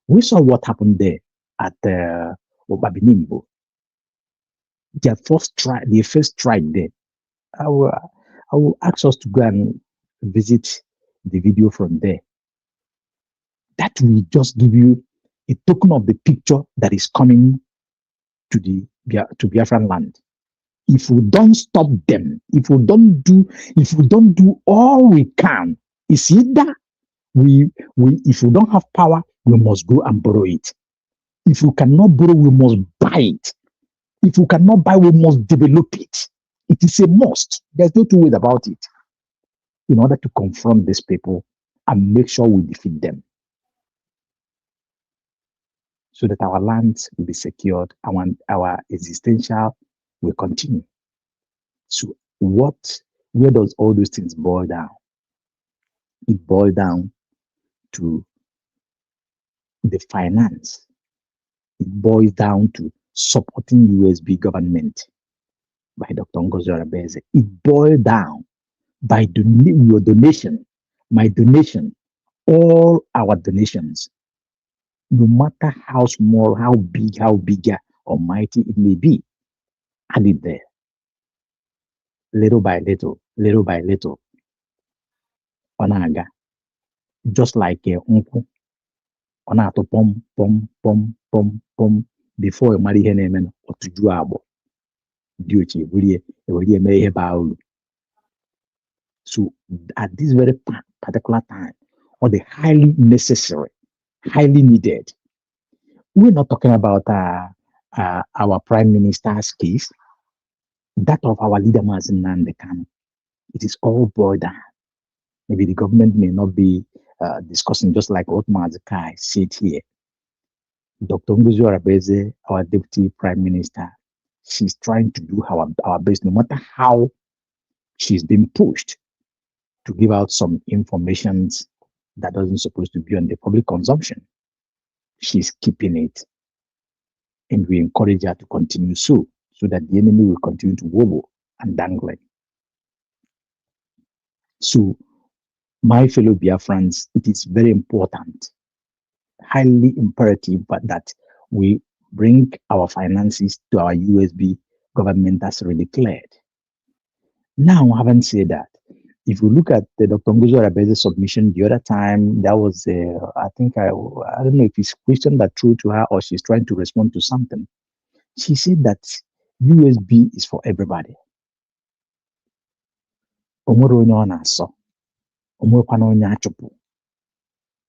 We saw what happened there at Obabinimbo. Their first strike there. I will ask us to go and visit the video from there. That will just give you a token of the picture that is coming to Biafran land. If we don't stop them, if we don't do all we can, it's either if we don't have power, we must go and borrow it. If we cannot borrow, we must buy it. If we cannot buy, we must develop it. It is a must. There's no two ways about it. In order to confront these people and make sure we defeat them, so that our lands will be secured and our existential will continue. So where does all those things boil down? It boils down to the finance. It boils down to supporting USB government by Dr. Ngozi Arabeze. It boils down by your donation, my donation, all our donations, no matter how small, how bigger or mighty it may be, add it there. Little by little, onaga, just like uncle, onato pom, before you marry him or to do abo. Duty, so at this very particular time, or the highly necessary, highly needed. We're not talking about our prime minister's case, that of our leader Mazen Nandekan. It is all boiled down. Maybe the government may not be discussing, just like what Mazekai said here. Dr. Ngozi Arabeze, our deputy prime minister, she's trying to do our best, no matter how she's been pushed to give out some information that doesn't supposed to be on the public consumption. She's keeping it. And we encourage her to continue so that the enemy will continue to wobble and dangle. So, my fellow Biafrans, it is very important, highly imperative, but that we bring our finances to our USB government as declared. Now, having said that, if you look at the Dr. Ngozi Arabeze submission the other time, that was, I think, I don't know if it's question that threw to her or she's trying to respond to something. She said that USB is for everybody.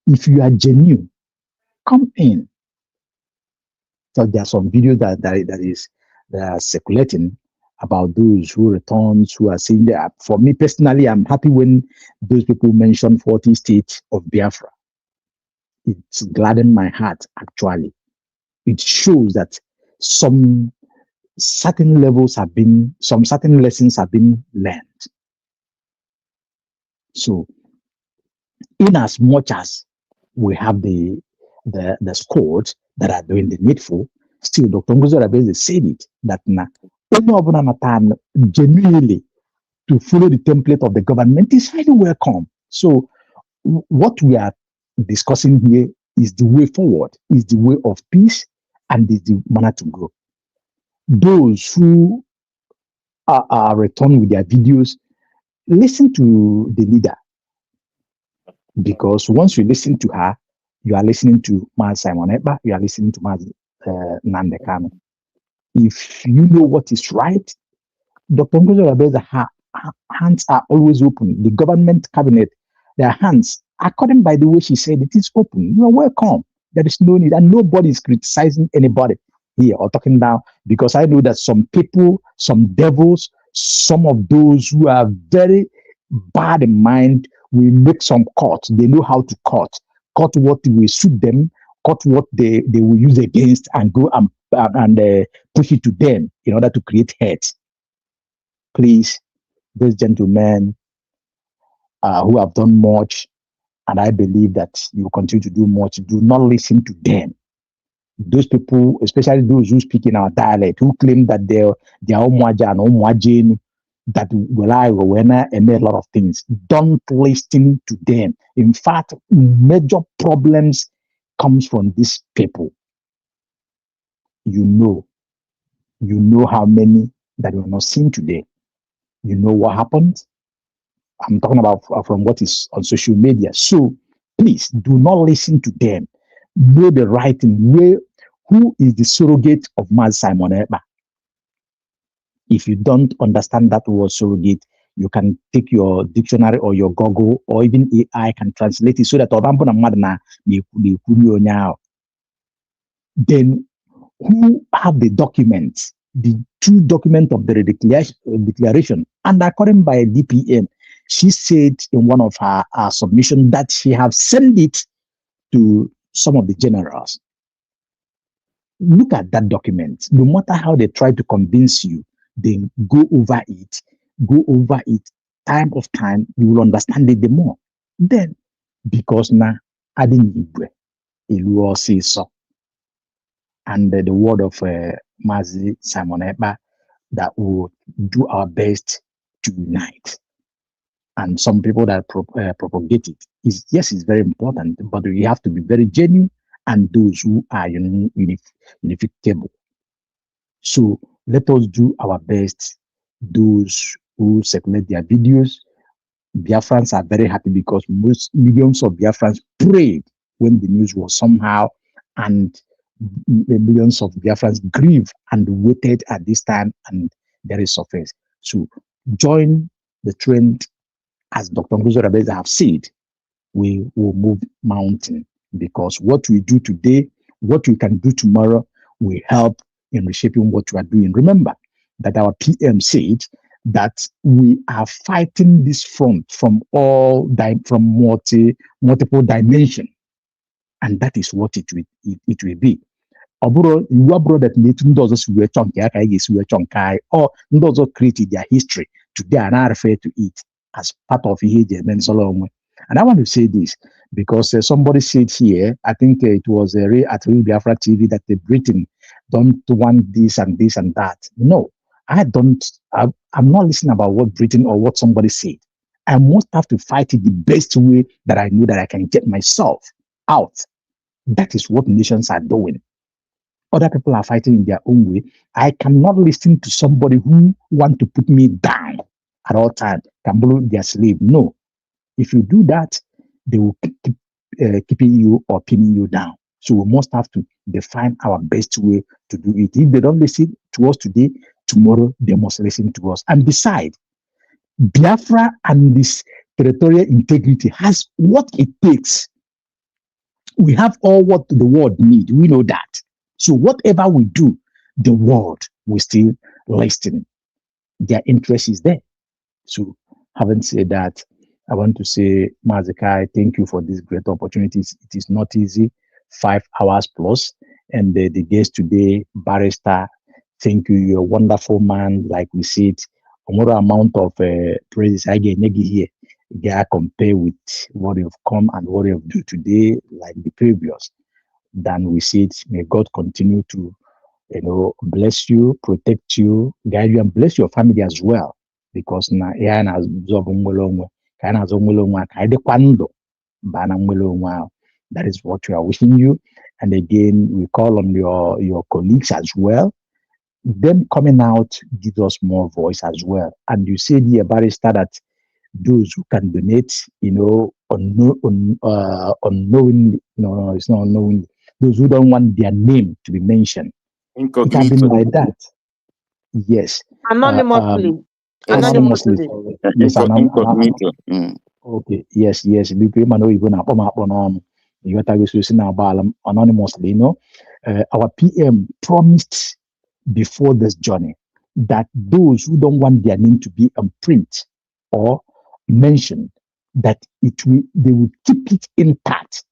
If you are genuine, come in. So there are some videos that are circulating about those who returns, who are saying that. For me personally, I'm happy when those people mention 40 states of Biafra. It's gladdened my heart, actually. It shows that some certain lessons have been learned. So, in as much as we have the squads that are doing the needful, still Dr. Ngozi Arabeze said it, that genuinely to follow the template of the government is highly welcome. So what we are discussing here is the way forward, is the way of peace, and is the manner to go. Those who are returned with their videos, listen to the leader, because once you listen to her, you are listening to Maz Simon Ekpa, you are listening to Maz Nnamdi Kanu. If you know what is right, Dr. Ngozi Obasanjo's hands are always open. The government cabinet, their hands, according by the way she said, it is open. You are welcome. There is no need, and nobody is criticizing anybody here or talking down, because I know that some people, some devils, some of those who are very bad in mind will make some cuts. They know how to cut what will suit them, cut what they will use against, and go and push it to them in order to create hate. Please, these gentlemen who have done much, and I believe that you will continue to do much, do not listen to them. Those people, especially those who speak in our dialect, who claim that they're Omwaja and Omwajin, that Wela and a lot of things. Don't listen to them. In fact, major problems comes from these people. You know how many that you are not seeing today. You know what happened. I'm talking about from what is on social media. So please do not listen to them. Know the right way. Who is the surrogate of Maz Simon Ekpa? If you don't understand that word surrogate, you can take your dictionary or your Google, or even AI can translate it so that then who have the documents, the true document of the declaration, and according by DPM, she said in one of her submissions that she have sent it to some of the generals. Look at that document. No matter how they try to convince you, they go over it. Time of time, you will understand it the more. Then, because now, adding Ilu says so, and the word of Mazi Simon Ekpa, that will do our best to unite. And some people that propagate it is, yes, it's very important, but we have to be very genuine, and those who are unificable. So let us do our best. Those who circulate their videos, Biafrans are very happy because millions of Biafrans prayed when the news was somehow, and the millions of Biafrans grieved and waited at this time, and there is surface. So join the trend, as Dr. Ngozi Obasanjo have said. We will move mountain, because what we do today, what we can do tomorrow, will help in reshaping what we are doing. Remember that our PM said that we are fighting this front from multiple dimensions, and that is what it will be. You abroad that those who were chunky or those created their history today are not referred to it as part of Solomon. And I want to say this because somebody said here, I think it was at Real Biafra TV, that the Britain don't want this and this and that. No, I'm not listening about what Britain or what somebody said. I must have to fight it the best way that I know that I can get myself out. That is what nations are doing. Other people are fighting in their own way. I cannot listen to somebody who want to put me down at all times, can blow their slave. No. If you do that, they will keep keeping you or pinning you down. So we must have to define our best way to do it. If they don't listen to us today, tomorrow they must listen to us. And besides, Biafra and this territorial integrity has what it takes. We have all what the world needs. We know that. So whatever we do, the world will still listen. Their interest is there. So having said that, I want to say, Mazikai, thank you for this great opportunity. It is not easy, 5 hours plus. And the guest today, Barrister, thank you. You're a wonderful man. Like we said, more amount of praise I get here. They compare with what you've come and what you've done today, like the previous. Then we said, may God continue to, bless you, protect you, guide you, and bless your family as well. Because that is what we are wishing you. And again, we call on your colleagues as well. Them coming out gives us more voice as well. And you said here, Barrister, that those who can donate, unknowingly, no, it's not unknowingly. those who don't want their name to be mentioned. It has been like that. Yes. Anonymously. Anonymously. Yes, Incognito. Okay. Yes. Because man, even you got to say anonymously. You know, our PM promised before this journey that those who don't want their name to be on print or mentioned, that they will keep it intact.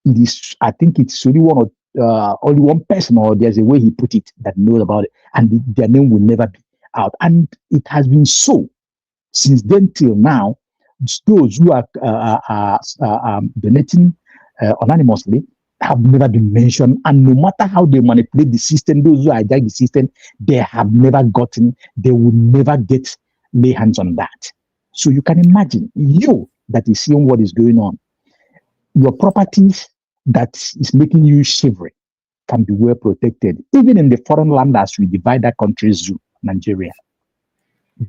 It is, I think it's only only one person, or there's a way he put it, that knows about it, and their name will never be out. And it has been so since then till now. Those who are donating anonymously have never been mentioned, and no matter how they manipulate the system, those who hijack the system, they have never gotten, they will never lay hands on that. So you can imagine, you that is seeing what is going on, your properties that is making you shivering can be well protected, even in the foreign land as we divide that country zoo, Nigeria.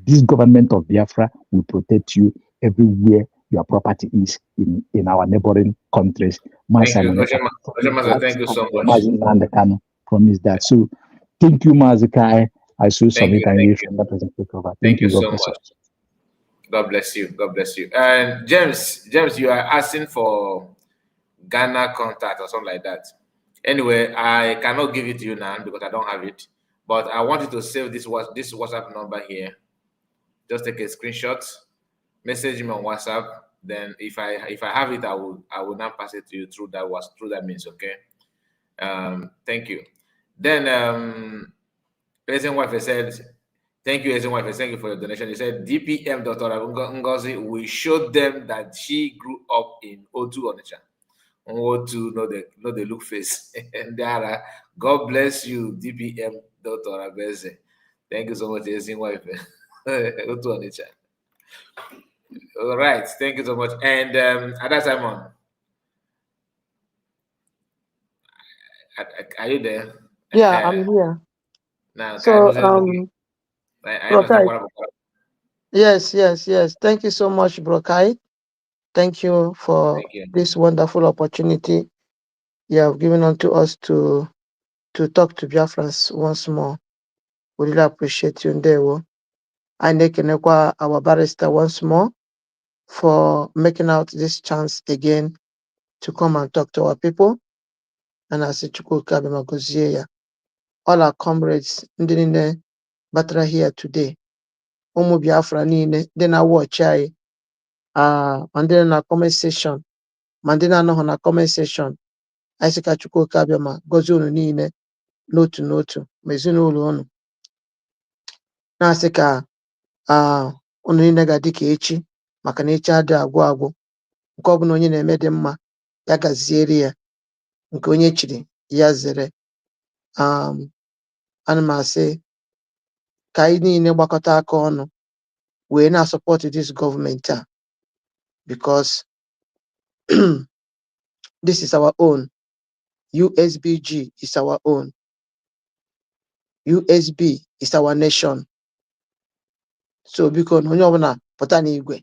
This government of Biafra will protect you everywhere your property is in our neighboring countries. Thank you. Thank you so much. Promise that. So thank you, Mazikai. I so submit and give that person take over. Thank you so much. God bless you. God bless you. And James, you are asking for Ghana contact or something like that. Anyway, I cannot give it to you now because I don't have it. But I want you to save this WhatsApp number here. Just take a screenshot, message me on WhatsApp. Then if I have it, I will now pass it to you through that means. Okay. Thank you. Then President Wife said, thank you, President Wife. Thank you for your donation. He said, DPM Dr. Ngozi, we showed them that she grew up in O2 Onitsha. O2, no the look face. And Dara, God bless you, DPM Dr. Abeze. Thank you so much, President Wife. O2 Onitsha. All right, thank you so much. And Ada Simon, are you there? Yeah, I'm here. Now, so, yes. Thank you so much, Brokai. Thank you for this wonderful opportunity you have given unto us to talk to Biafrans once more. We really appreciate you, Ndewo. And our barrister once more for making out this chance again to come and talk to our people. And I say, all our comrades, Ndine Batra here today, Umu Biafra Nine, then I watch and then a comment session, Mandina no na comment session, I say, Kachuko Kabema, Gozunu Nine, notu, Mezunu Ulu. Na asika unu niile ga-adị ka echi maka na echi adị agwụ agwụ, nke ọbụla onye na-eme dị mma ya gaziere ya, nke onye chiri ya zere. Ana m asị ka anyị niile gbakọta aka ọnụ wee na-support this government a, because this is our own. USBG is our own. USB is our nation. So biko onye ọbụla pụta n'igwe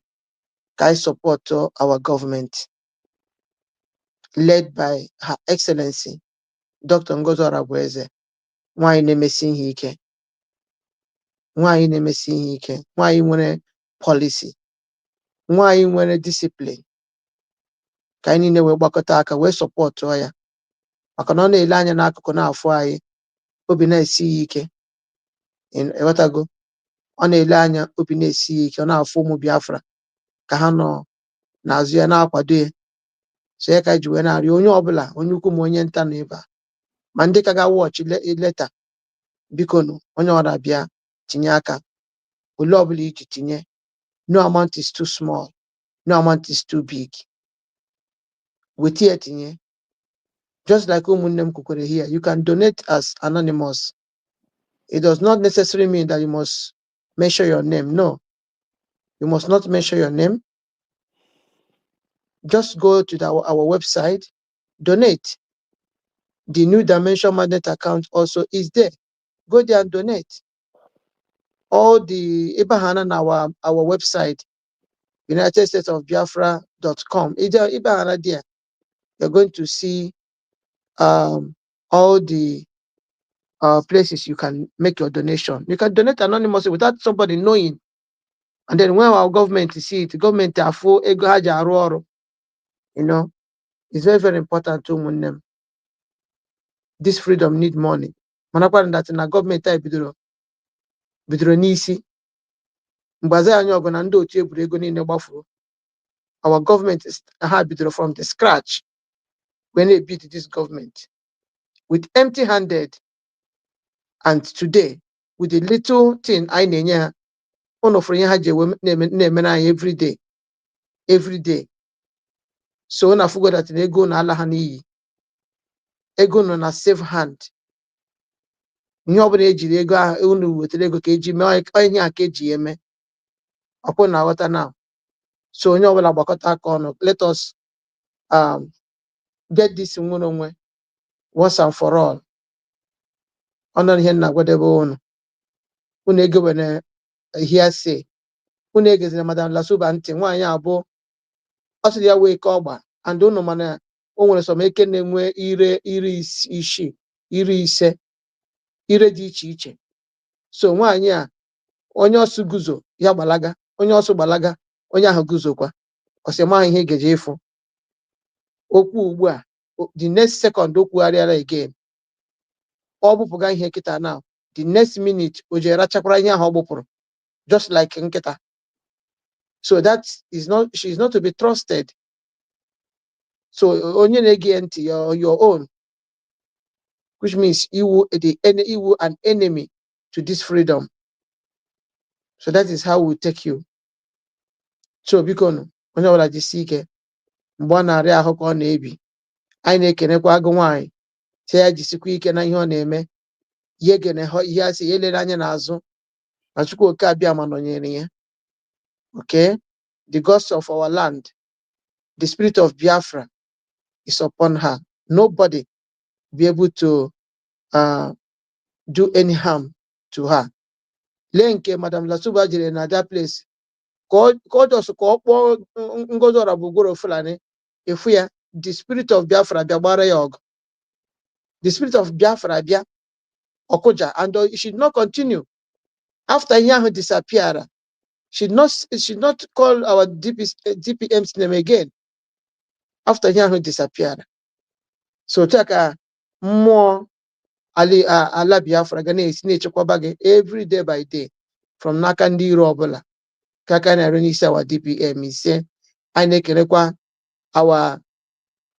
ka anyị support our government led by Her Excellency Dr. Ngozi Oragweze, nwanyị na-emesi ihe ike, nwanyị nwere policy, nwanyị nwere discipline, ka anyị niile wee gbakọta aka wee support ya, maka na ọ na-ele anya n'akụkụ na-afụ anyị obi na-esi ya ike. Ịghọtago, ọ na-ele anya obi na-esi ya ike, ọ na-afụ ụmụ Biafra ka ha nọ n'azụ ya na-akwado ya. So ya ka ji wee na-arịọ onye ọbụla, onye ukwu ma onye nta na ebe a, ma ndị ka ga-watch leta, biko nụ onye ọra bịa tinye aka, ole ọbụla iji tinye. No amount is too small, no amount is too big. Weti ya tinye. Just like ụmụnne m kwukwere here, you can donate as anonymous. It does not necessarily mean that you must mention your name. No, you must not mention your name. Just go to our website, donate. The New Dimension Magnet account also is there. Go there and donate. All the Ibahana on our website, UnitedStatesOfBiafra.com. Ibahana there, you're going to see all the places you can make your donation. You can donate anonymously without somebody knowing. And then when our government see it, the government are full, you know, it's very, very important to them. This freedom need money. Manakwa that in a government type bidoro n'isi. Mgbaze anyị ọgụ na ndị otu egwuregwu niile gbafuru. Our government is bidoro from the scratch when they beat this government with empty-handed. And today, with the little thing I na-enye one of every day. Every day. So na fugo that ego na ala ha n'iyi. Ego no na safe hand. Ihe ọbụla ejiri ego ahụ unu wetara ego ka eji mee ihe a ka eji eme. Ọkwụ na aghọta now. So onye ọbụla gbakọta aka ọnụ. Let us get this onwe once and for all. Ọnụ ihe na gwadebe unu. Unu ego wene hearsay. Unu egezina Madam Lasuba ntị nwaanyị abụọ. Ọ sị ya wee ka ọgba and unu mana o nwere some eke na-enwe ire isii ire ise ire dị iche iche. So nwaanyị a onye ọsụ guzo ya gbalaga onye ọsụ gbalaga onye ahụ guzokwa ọsịma ihe geje ịfụ okwu ugbu a the next second okwu arịara again ọ bụpụga ihe nkịta now the next minute o jere rachakwara ihe ahụ ọ bụpụrụ just like nkịta. So that is not, she is not to be trusted. So onye na-ege ntị your own, which means you an enemy to this freedom. So that is how we take you. So biko onye ọbụla jisi ike mgbe ọ na-arị ahụ ka ọ na-ebi anyị na-ekenekwa agụ nwaanyị tie ya jisikwa ike na ihe ọ na-eme ihe gene ihe asị ya elere anya n'azụ na Chukwu oke abịa ma nọnyere ya. Okay, the gods of our land, the spirit of Biafra is upon her. Nobody be able to do any harm to her. Lenke Madam Lasuba jere na that place. God just call Ngozo Rabugoro Fulani. If we are the spirit of Biafra Biabara Yog, the spirit of Biafra Bia Okoja, and it should not continue. After Yahu disappeared, should not call our DPM's name again. After Yahu disappeared. So take more Ali ala Biafra Gane is nature every day by day from Nakandi Robola. Kakana Renisa our DPM is saying I nekelekwa our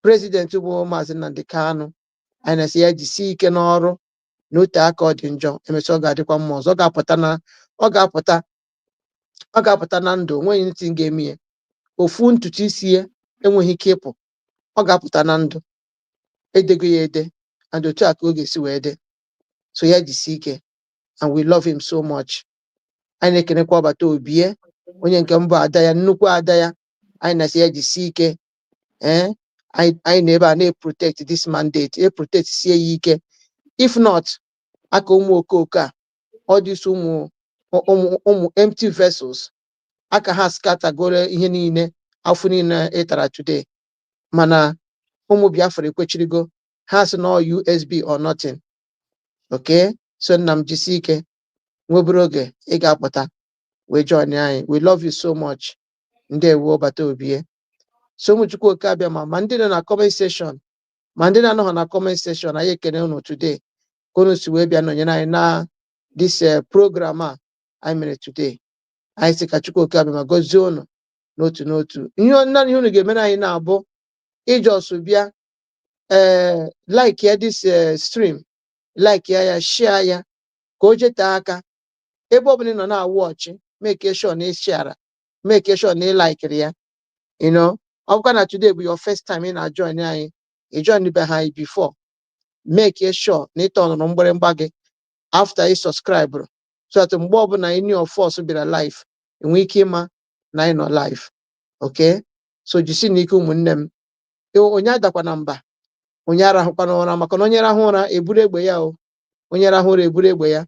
president Ubo Mazen and the Kano and I say the Kenoro no take according John Emesoga de Quamos Oga Potanando when anything gave me ofun to TCA and when he keep Oga Potanando Edeguyede and the track Ogesiwede. So yeah, the CK and we love him so much. I nekelekwa bato bie onye nke mba adaya nnukwu adaya anyị na say the CK I never protect this mandate protect sie ike. If not aka ụmụ okoka all these ụmụ empty vessels aka ha scatter gore ihe niile afọ niile etara today mana ụmụ Biafra ekwechirigo has no USB or nothing. Okay, so nam jisi ike nweburu oge ị ga-apụta we join anyị. We love you so much. Ndewo bata obie. So Chukwu oke abịa ma ndị nọ na comment section ma ndị na-anọ na comment section anyị ekene unu today kono si wee bịa nọnyere anyị na this program a anyị mere today. Anyị sị ka Chukwu oke abịa ma gozie unu n'otu n'otu. Ihe naanị ihe unu ga-emere anyị na-abụ ijọsụ bịa like ya this stream, like ya share ya ka o jete aka ebe ọ bụla ị nọ na-watch, make sure na ị share, make sure na ị like ya. You know, Afghan today be your first time in a join anyị, you join behind before. Make sure na ị turn on mgbịrịgba gị after you subscribe so that mgbe ọbụla any of us be live enwe ike ịma na anyị nọ live. Okay, so jisi n'ike ụmụnne m onye adakwa na mba onye arahụkwa n'ụra maka na onye rahụ ụra eburu egbe ya onye rahụ ụra eburu egbe ya.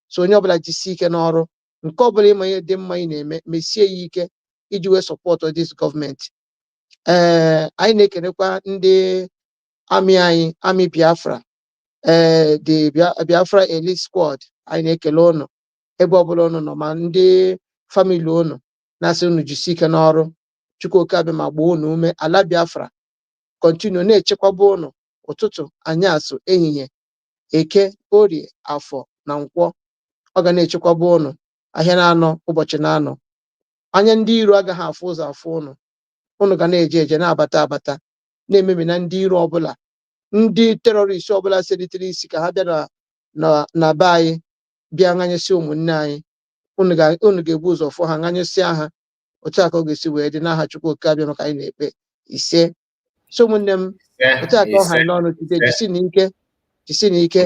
So onye ọbụla jisi ike n'ọrụ nke ọbụla ịma ihe dị mma ị na-eme mesie ya ike iji wee support this government. Anyị na-ekenekwa ndị Army Biafra, the Biafra Elite Squad, anyị na-ekele unu ebe ọbụla unu nọ ma ndị famili unu na-asị unu jisi ike n'ọrụ. Chukwu abịa ma gbaa unu ume. Ala Biafra kọntinu na-echekwaba unu ụtụtụ, anyasụ, ehihie, eke, orie, afọ na nkwọ. Ọ ga na-echekwaba unu ahịa na-anọ, ụbọchị na-anọ. Anya ndị iro agaghị afụ ụzọ afụ unu. Unu ga na-eje eje na-abata abata na-emebi na ndị iro ọbụla, ndị terọrist ọbụla selitere isi ka ha bịa na be anyị bịa ṅanyesị ụmụnne anyị. Unu ga-ebu ụzọ fụ ha ṅanyesịa ha. Otu a ka ọ ga-esi wee dị n'aha Chukwu abịa maka anyị na-ekpe ise. So ụmụnne m, otu a ka ọ ha n'ọnụ jide jisi n'ike jisi n'ike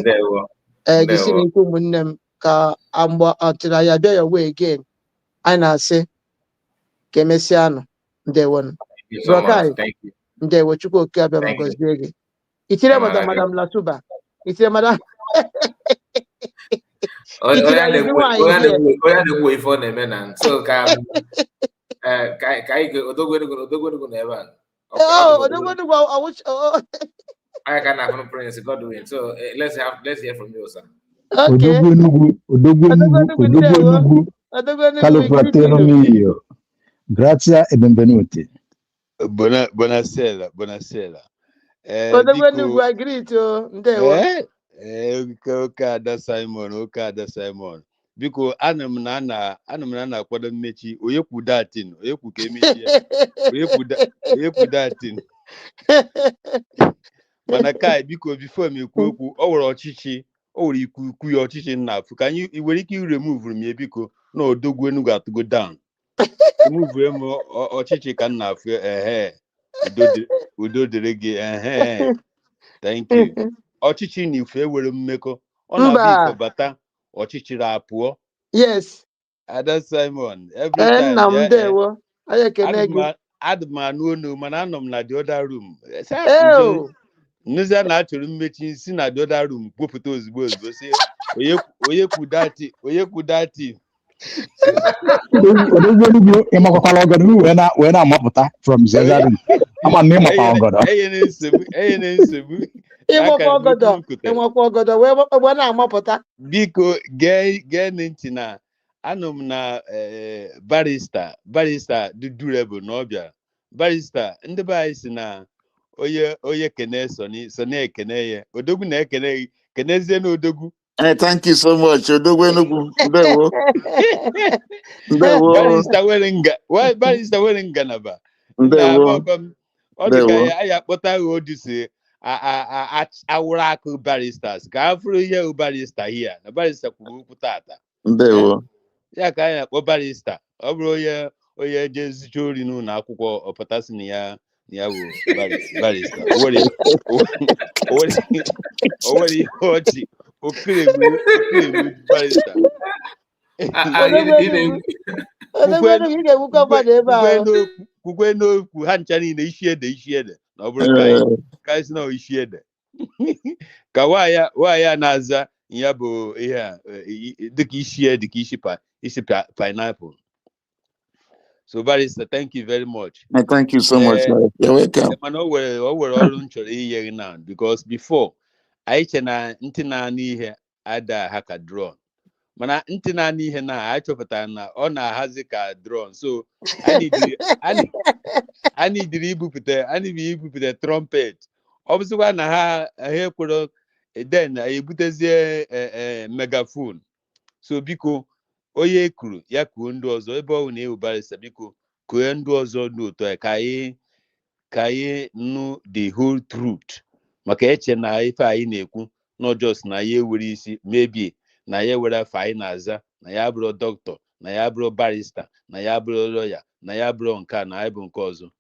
ụmụnne m, ka mgbe ọtịra ya bịa ya wee again, anyị na-asị ka emesịanụ. Ndewonụ. Ndewo. Chukwu abịa ma gọzie gị. Itire madam Latuba. Itire madam. I can Prince Godwin. So let's hear from you, sir. Okay. Caro fratello mio, grazie e benvenuti. Buonasera. Okada Simon. Biko ana m na-akwado mmechi. Onye kwu datin, onye kwu ka emechi ya. Onye kwu datin. Mana kai biko before m ekwu okwu, o nwere ọchịchị, o nwere ikwu ya ọchịchị nnafu. Ka anyị nwere ike remove m biko na odogwu enu ga-atụgo down. Remove m ọchịchị ka nnafu. Udo dịrị gị. Thank you. Ọchịchị na ife were mmekọ. Ọ na-abịa ife bata ọchịchịrị apụọ. Yes. Ada Simon, every time. Adị m anụ onu mana anọ m na the other room. Nnuzi na-achọrọ mmechi si na the other room kpopụta ozugbo si onye kwu dati. Odogwu ịmakwakwala ọgọdọ wee na-amapụta from the other room. Ama na ịmakwa ọgọdọ. Enye na-nsogbu. Ịmakwa ọgọdọ wee na-amapụta. Biko gee ntị na anọ m na barista durable na ọbịa. Barista ndị be anyị si na onye kene so na-ekene ya. Odogwu na-ekene gị, kenezie na odogwu. Thank you so much. Odogwu Enugu. Ndewo. Barista nwere ngalaba. Ọ dị ka ya akpọta Odise awụrụ akụ baristas ka a fụrụ ihe barista hia na barista kwuru okwu tata. Ndewo. Ya ka anyị akpọ barista. Ọ bụrụ onye je zicha ori n'ụlọ akwụkwọ ọpụtasị na ya bụ barista. O nwere ihe ọchị. Okiremu barista. Kwukwe n'okwu ha ncha niile isi ede na ọ bụrụ ka anyị si na isi ede. Ka nwaanyị na-aza ya bụ ihe a dịka isi ede ka isi pineapple. So barista, thank you very much. Thank you so much. You're welcome. Mana o nwere ọrụ m chọrọ inye gị now because before anyị che na ntị na-anụ ihe ada ha ka drone. Mana ntị na-anụ ihe na anyị chọpụtara na ọ na-ahazi ka drone. So anyị dịrị ibupụta trumpet. Ọ bụzịkwa na ha ekwere then ebutezie megaphone. So biko onye kwuru ya kwuo ndị ọzọ ebe ọ na-ewu barista biko kwuo ndị ọzọ n'otu ka anyị nụ the whole truth. Maka eche na ife anyị na-ekwu not just na ya ewere isi maybe na ya were afọ anyị na-aza na ya bụrụ doctor na ya bụrụ barista na ya bụrụ lawyer na ya bụrụ nke na anyị bụ nke ọzọ,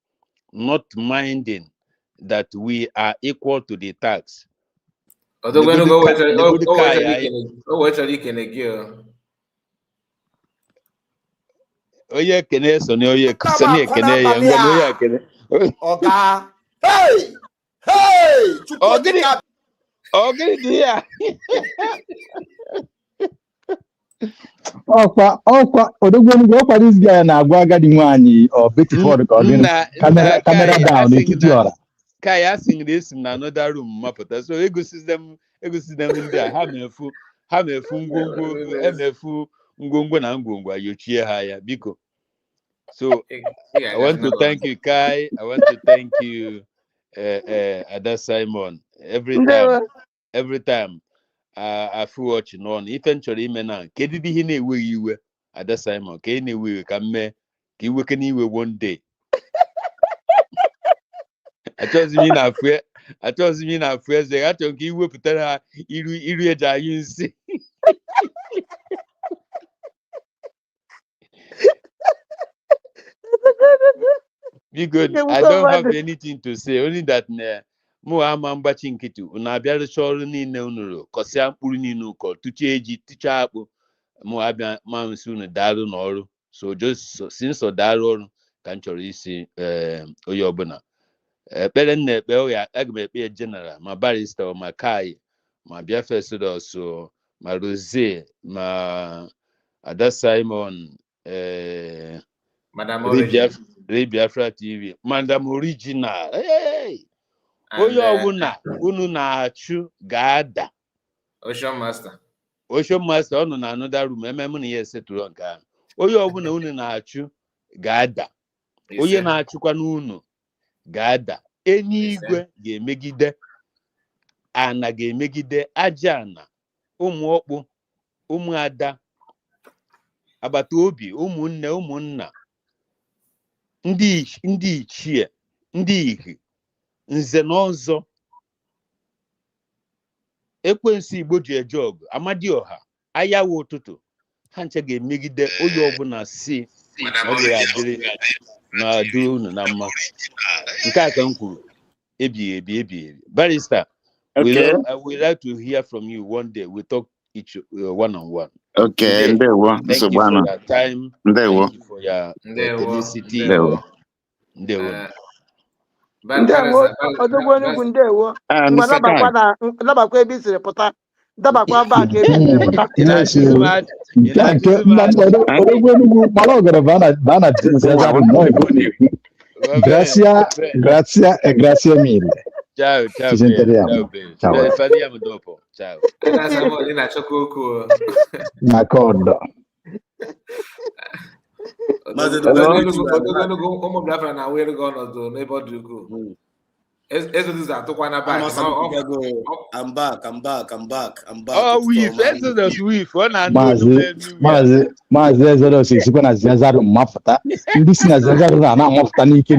not minding that we are equal to the tax. Onye kene so na onye ekene ya ngwa onye ekene ọga Ogiri dị ya. Ọkwa Odogwu Enugu ọkwa this guy na-agwa agadi nwaanyị ọ Betty Ford ka ọ dị kamera down n'etiti ọra. Kaya sing this in another room mapota. So ego system in there. Hamefu ngwongwo na ngwongwo ayochie haya biko. So I want to thank you, Kai. I want to thank you, Ada Simon. Every time I feel watching on. If actually now, can it be in a way you were Ada Simon? Can you we come me? Can we can you one day? I just mean I fear. I just mean I fear. Say I don't give up. Tell you see. Be good. I don't have anything to say. Only that mo amamba chinkitu. Una biara shoro ni ne unuro. Kosi ampuru ni nuko. Tuchi eji ticha apu. Mo abia mansu ne daru n'oru. So just since o daru oru kan chori isi oyo obuna. Ekpere nna ekpe oya aga m ekpe general ma barrister ma Kai ma Biafra so ma Rose ma Ada Simon Madam Origin. Biafra TV Madam Original onye ọbụla unu na-achụ ga-ada Ocean Master ọ nọ na another room ememe na ya esetụrụ nke ahụ onye ọbụla unu na-achụ ga-ada onye na-achụkwa n'unu ga-ada eluigwe ga-emegide ana ga-emegide aja ana ụmụ ọkpụ ụmụada agbata obi ụmụnne ụmụnna ndị ichie ndị ihi nze na ọzọ ekwensu Igbo ji eje ọgụ Amadioha ayawa ụtụtụ ha nche ga-emegide onye ọbụla si ọ ga-adịrị na dịrị unu na mma nke a ka m kwuru ebi barrister we like to hear from you one day. We talk each one-on-one. Okay, thank you for your time. Thank you for your tenacity. Ndabakwa ebe isiri pụta dabakwa back ebe isiri pụta grazie mille. Ciao. Ci sentiremo. Ciao. Parliamo dopo. Ciao. D'accordo. I'm back. Oh, Exodus weave. Maazị Exodus sikwa na Zazaru mapụta. Ndị si na Zazaru na-amapụta n'ike.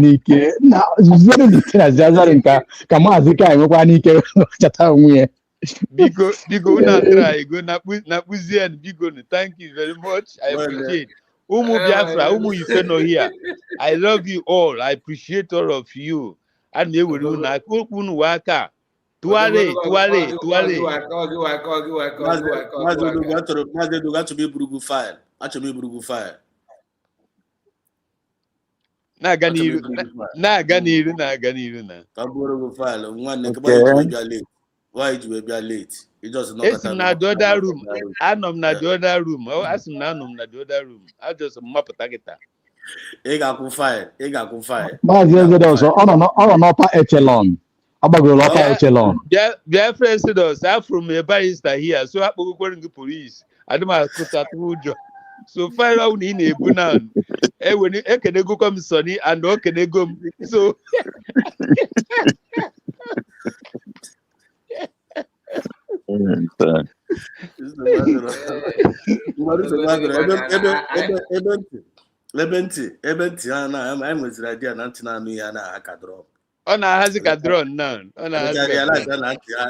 Na zere n'ike na Zazaru ka maazị ka enwekwa n'ike chata onwe ya. Biko una try go na Puzian biko. Thank you very much. I appreciate. Umu Biafra, Umu Ifeno here. I love you all. I appreciate all of you. And they will na kunu waka. Tuale. Na ganiru na. Why you be late? You just not. It's na the other room. Anom na the other room. Oh, asim na anom na the other room. I just map targeta. Ega ku fire. Maazị Exodus ọ nọ pa echelon. Agbagoro ọpa echelon. Biafra Exodus from a barrister here. So akpọkwere ndị police. Adịma akụta ụjọ. So fire out in a bunan. When ekenego come Sonny and okenego. So Lebenti I nweziri idea na ntị na-anụ ya na-aka drum. Ọ na-ahazi ka drum na.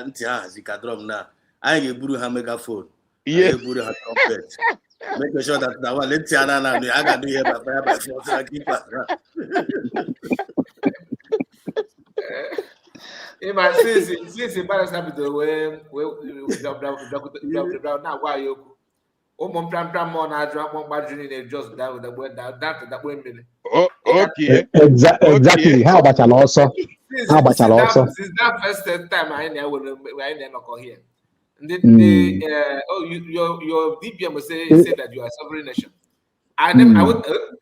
Ntị ahazi ka drum na. Anyị ga-eburu ha megaphone. Anyị ga-eburu ha trumpet. Make sure that na one ntị ana na-anụ ya ga-anụ ihe by force na keeper. But since barrister bidoro na agwa ya okwu ụmụ mpịampịa mmụọ na-ajụ akpọmkpajụ niile just dakpo mmiri. Okay. Exactly. Ha gbachala ọsọ. Since that first time anyị na-enọkọ here. Your DPM will say that you are a sovereign nation.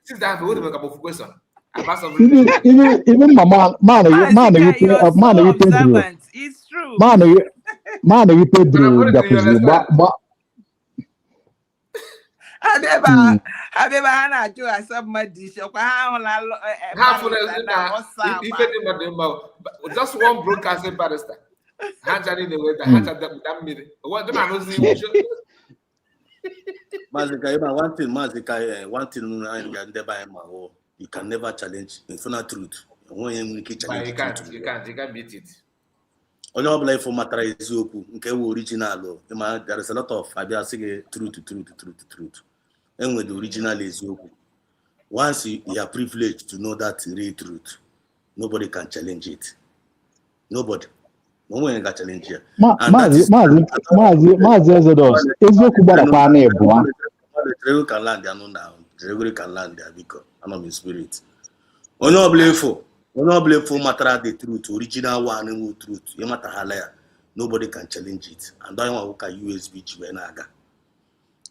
Since that, I would make a question. Even my man, you're so observant. It's true. Man, you Pedro Gapuzi, Abeba hana jo asabmadi just one broadcasting barrister. Hanjani the way the Hanja that minute. What the man was one thing, you can never challenge infinite truth. You can't beat it. Only for matter is original. There is a lot of ideas saying truth. And with the original is once you are privileged to know that real truth, nobody can challenge it. Nobody. No one can challenge it. The can land there now. The can land there because I'm in spirit. Only for matter the truth, original one and truth. You matter halaya. Nobody can challenge it. And I want to USB Juenaga.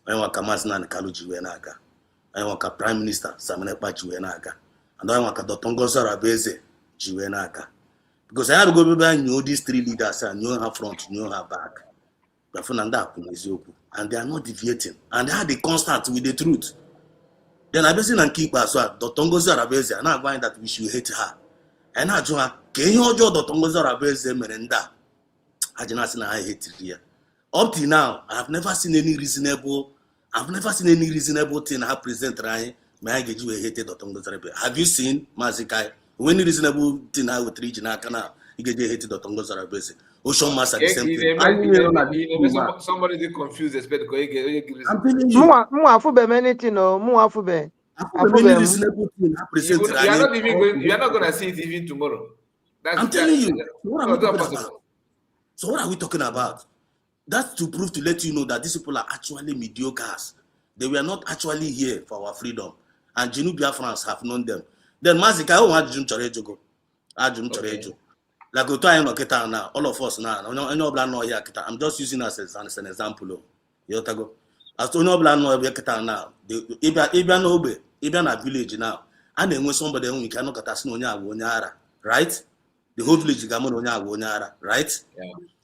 I want to Kamasna and Kalu Juenaga. I want a Prime Minister Samanepa Juenaga. And I want a Dotongoza Rabeze Juenaga. Because I have to go back and know these three leaders and know her front, know her back. And they are not deviating. And they are the constant with the truth. Then I basically and keep as well. Dotongoza Rabeze, and I'm going that we should hate her. And I join, can you hold Dotongoza Rabeze Merenda? I hate it here. Up till now, I have never seen any reasonable thing I present right. May I get you a hated Dotongoza Rabeze? Have you seen Mazikai? When reasonable thing I would reach in our canal, you get a hated Dotongoza Rabeze. Ocean Mass at the same thing. Somebody they confuse the spec. I'm telling you. Muafube many thing no muafube. You are not going to see it even tomorrow. I'm telling you. What are we talking about? So what are we talking about? That's to prove to let you know that these people are actually mediocres. They were not actually here for our freedom. And Biafrans have known them. Then Mazika, I want Jum Chorejo. Like now, all of us now. I'm just using us as an example. As to no plan now, even a village now. And then when somebody who cannot get us no right? The whole village is right?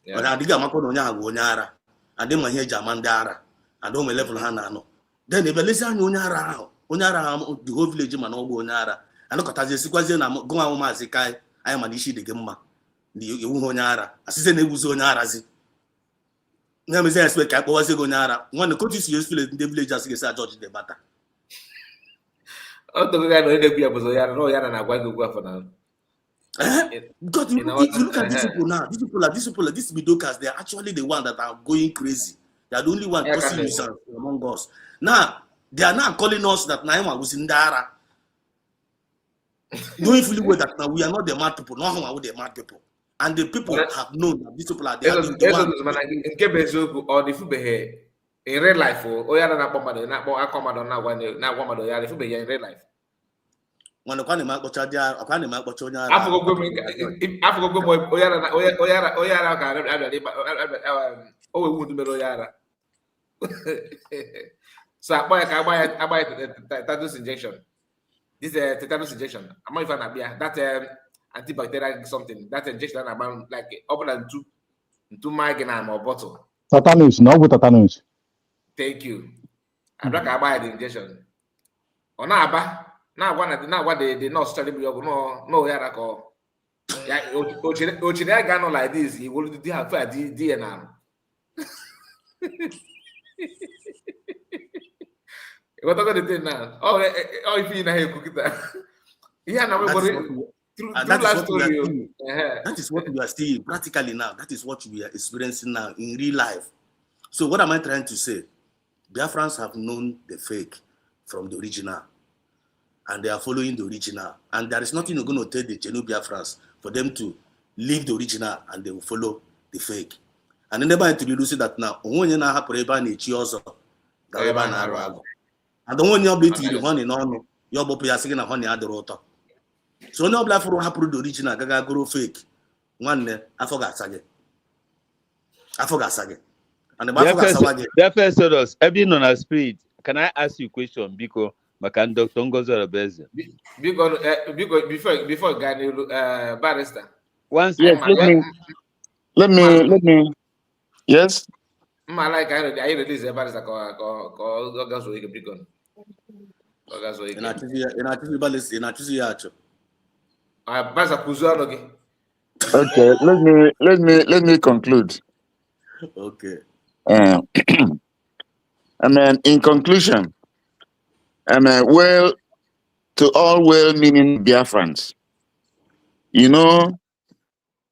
Yeah. But I dig a macon and then my hair jamandara, and don't level hand. Then the Belisian Unyara, the whole village man over Unyara, and look at the sequence. I'm going on Mazikai. I am an issue the Gemma. The Unyara, Assistant Uzonarazi. Never say I expect I was a Gonara. When the coaches use the village as a judge the matter. Oh, the guy no Yana going to go for now. Because if you look at these people now, these mediocres, they are actually the ones that are going crazy. They are the only ones causing nuisance among us. Now, they are now calling us that Naima was in Dara. Knowing fully well that now we are not the mad people, not how the mad people. And the people have known that these people are the ones. In real life, in real life. When I so I buy tetanus injection. This is a tetanus injection. I'm not even that antibacterial something. That injection about like open than two microgram or bottle. Tetanus, no with tetanus. Thank you. I buy the injection. Or now what the nurse telling me no yara call. Yeah, Ochine Gano like this, he will do have a DNA. What are the thing now? Oh, if you know cook that. Yeah, now that is what we are seeing practically now. That is what we are experiencing now in real life. So what am I trying to say? Biafrans have known the fake from the original. And they are following the original. And there is nothing you're going to tell the Chenu Biafrans for them to leave the original and they will follow the fake. And then they're introducing that now. And the one you're beating the honey, no, you're bopping a honey at the rotor. So no black for happen the original, Gaga grow fake. One, I forgot Sage. And the first Exodus, I've been on a spirit. Can I ask you a question? Because maka Dr. Ngozi Obeze. Before Gani, barrister. Once Yes, let me. Yes. Like I release a barrister Okay. Let me conclude. Okay. I mean, in conclusion, well, to all well-meaning Biafrans, you know,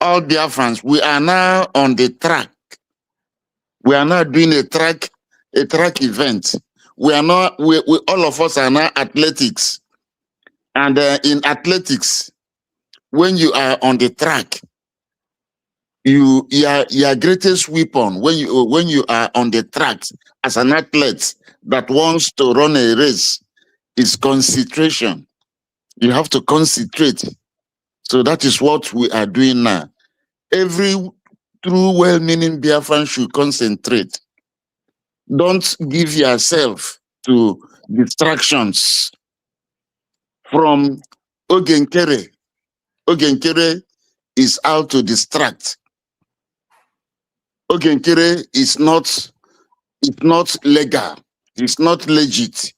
all Biafrans, we are now on the track. We are now doing a track event. We all of us are now athletics. And in athletics, when you are on the track, your greatest weapon when you are on the track as an athlete that wants to run a race is concentration. You have to concentrate. So that is what we are doing now. Every true well-meaning Biafran should concentrate. Don't give yourself to distractions from Ogenkere. Ogenkere is out to distract. Ogenkere is not legal. It's not legit.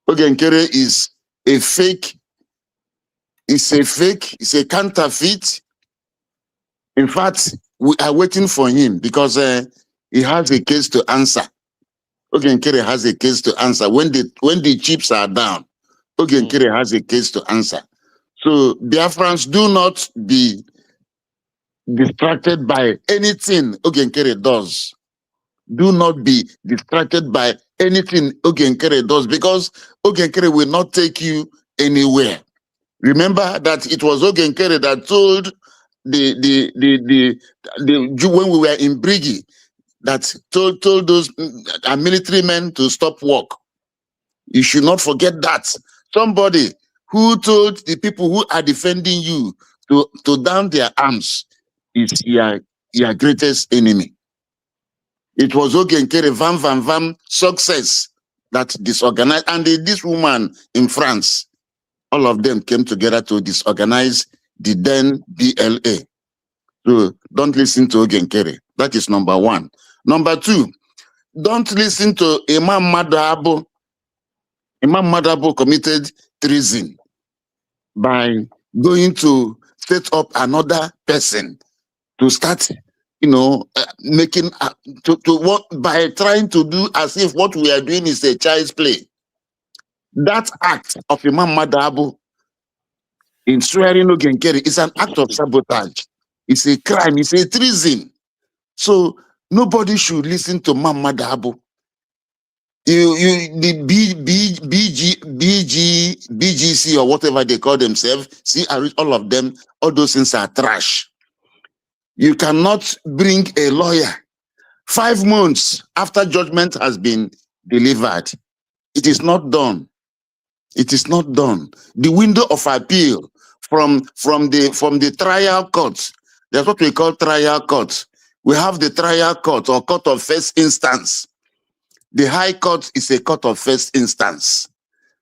Ogenkere is a fake. It's a fake. It's a counterfeit. In fact, we are waiting for him because he has a case to answer. Ogenkere has a case to answer. When the chips are down, Ogenkere has a case to answer. So Biafrans, do not be distracted by anything Ogenkere does. Do not be distracted by anything Ogenkere does, because Ogenkere will not take you anywhere. Remember that it was Ogenkere that told the when we were in Brigi, that told those military men to stop work. You should not forget that. Somebody who told the people who are defending you to down their arms is your greatest enemy. It was Ogenkere Vam success that disorganized, and this woman in France, all of them came together to disorganize the then BLA. So don't listen to Ogenkere. That is number one. Number two, don't listen to Imam Madabo. Imam Madabo committed treason by going to set up another person to start, making by trying to do as if what we are doing is a child's play. That act of Imam Madabo in swearing Ogenkere is an act of sabotage. It's a crime. It's a treason. So nobody should listen to Imam Madabo. The BGC or whatever they call themselves, all of them, all those things are trash. You cannot bring a lawyer 5 months after judgment has been delivered. It is not done. It is not done. The window of appeal from the trial court, that's what we call trial court. We have the trial court or court of first instance. The high court is a court of first instance.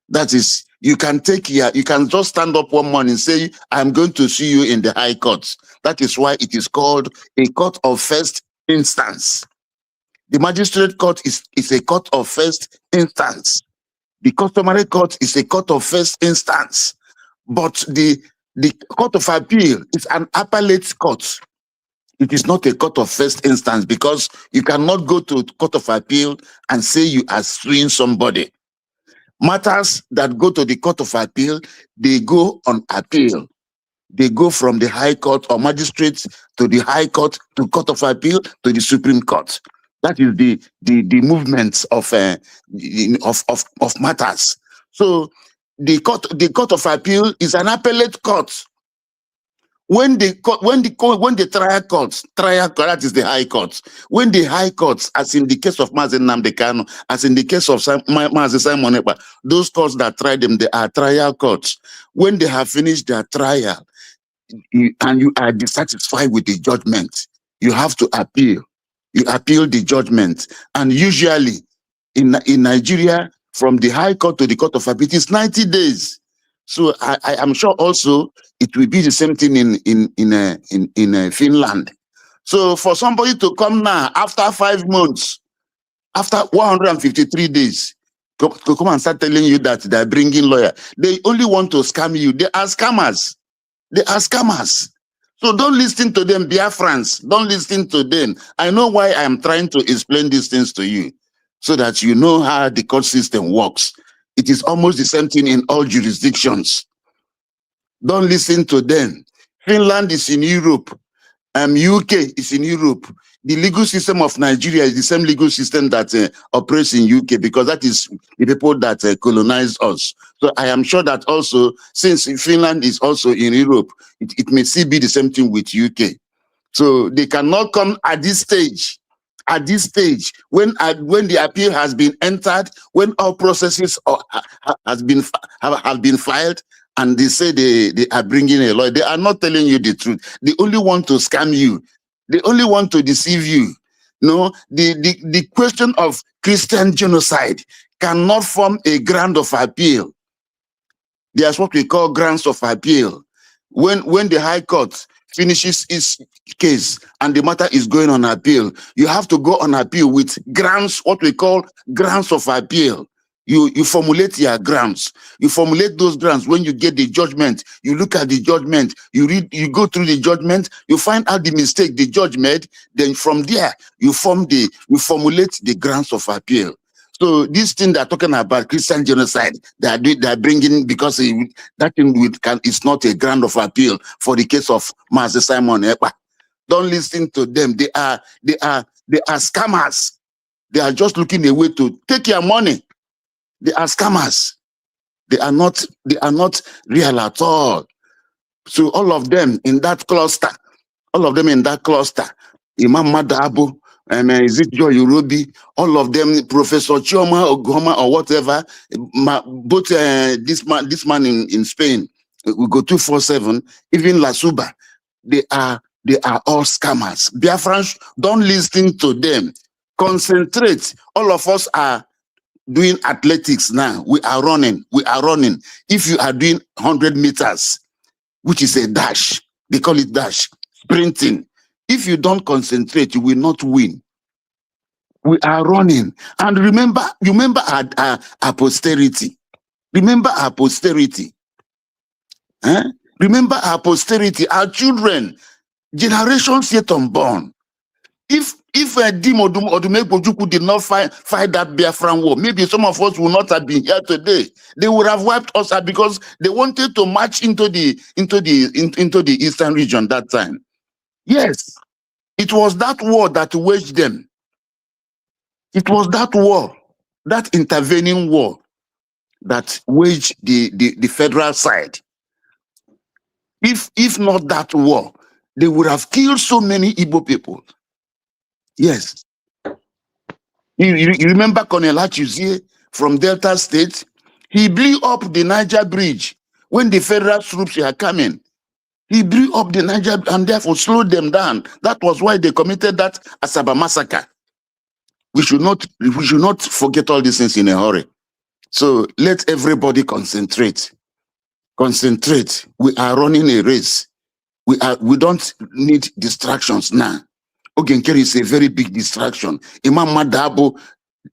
That is, you can just stand up one morning and say, I'm going to see you in the high court. That is why it is called a court of first instance. The magistrate court is a court of first instance. The customary court is a court of first instance. But the court of appeal is an appellate court. It is not a court of first instance, because you cannot go to court of appeal and say you are suing somebody. Matters that go to the court of appeal, they go on appeal. They go from the high court or magistrates to the high court to court of appeal to the Supreme Court. That is the movements of matters. So the court of appeal is an appellate court. When the trial court, that is the high court. When the high courts, as in the case of Mazen Nnamdi Kanu, as in the case of Mazen Simon Ekpa, those courts that tried them, they are trial courts. When they have finished their trial and you are dissatisfied with the judgment, you have to appeal. You appeal the judgment. And usually in Nigeria, from the High Court to the Court of Appeal. It is 90 days. So I am sure also it will be the same thing in Finland. So for somebody to come now after 5 months, after 153 days, to come and start telling you that they're bringing lawyer, they only want to scam you. They are scammers. They are scammers. So don't listen to them, Biafrans. Don't listen to them. I know why I am trying to explain these things to you, so that you know how the court system works. It is almost the same thing in all jurisdictions. Don't listen to them. Finland is in Europe. UK is in Europe. The legal system of Nigeria is the same legal system that operates in UK, because that is the people that colonized us. So I am sure that also, since Finland is also in Europe, it may still be the same thing with UK. So they cannot come at this stage. At this stage, when the appeal has been entered, when all processes have been filed, and they say they are bringing a lawyer, they are not telling you the truth. They only want to scam you. They only want to deceive you. No, the question of Christian genocide cannot form a ground of appeal. There's what we call grounds of appeal. When the High Court finishes its case and the matter is going on appeal, you have to go on appeal with grounds, what we call grounds of appeal. You formulate your grounds. You formulate those grounds. When you get the judgment, you look at the judgment, you go through the judgment, you find out the mistake the judge made, then from there you formulate the grounds of appeal. So this thing they're talking about, Christian genocide, they're bringing, because that thing is not a ground of appeal for the case of Master Simon Ekpa. Don't listen to them. They are scammers. They are just looking a way to take your money. They are scammers. They are not real at all. So all of them in that cluster, Imam Madabo, Ezekiel Yorubi, all of them, Professor Chioma Ogoma or whatever, both this man in Spain, we go 247, even Lasuba, they are all scammers. Biafrans, don't listen to them. Concentrate. All of us are doing athletics now. We are running. If you are doing 100 meters, which is a dash, they call it dash, sprinting. If you don't concentrate, you will not win. We are running. And remember our posterity. Remember our posterity. Remember our posterity, our children, generations yet unborn. If Dim Odumegbojuku did not fight that Biafran war, maybe some of us will not have been here today. They would have wiped us out because they wanted to march into the eastern region that time. Yes, it was that war that waged them. It was that war, that intervening war, that waged the federal side. If not that war, they would have killed so many Igbo people. Yes. You remember Colonel Achuzie from Delta State? He blew up the Niger Bridge when the federal troops were coming. He blew up the Niger and therefore slowed them down. That was why they committed that Asaba massacre. We should not forget all these things in a hurry. So let everybody concentrate. Concentrate. We are running a race. We don't need distractions now. Ogenkere is a very big distraction. Imam Madabo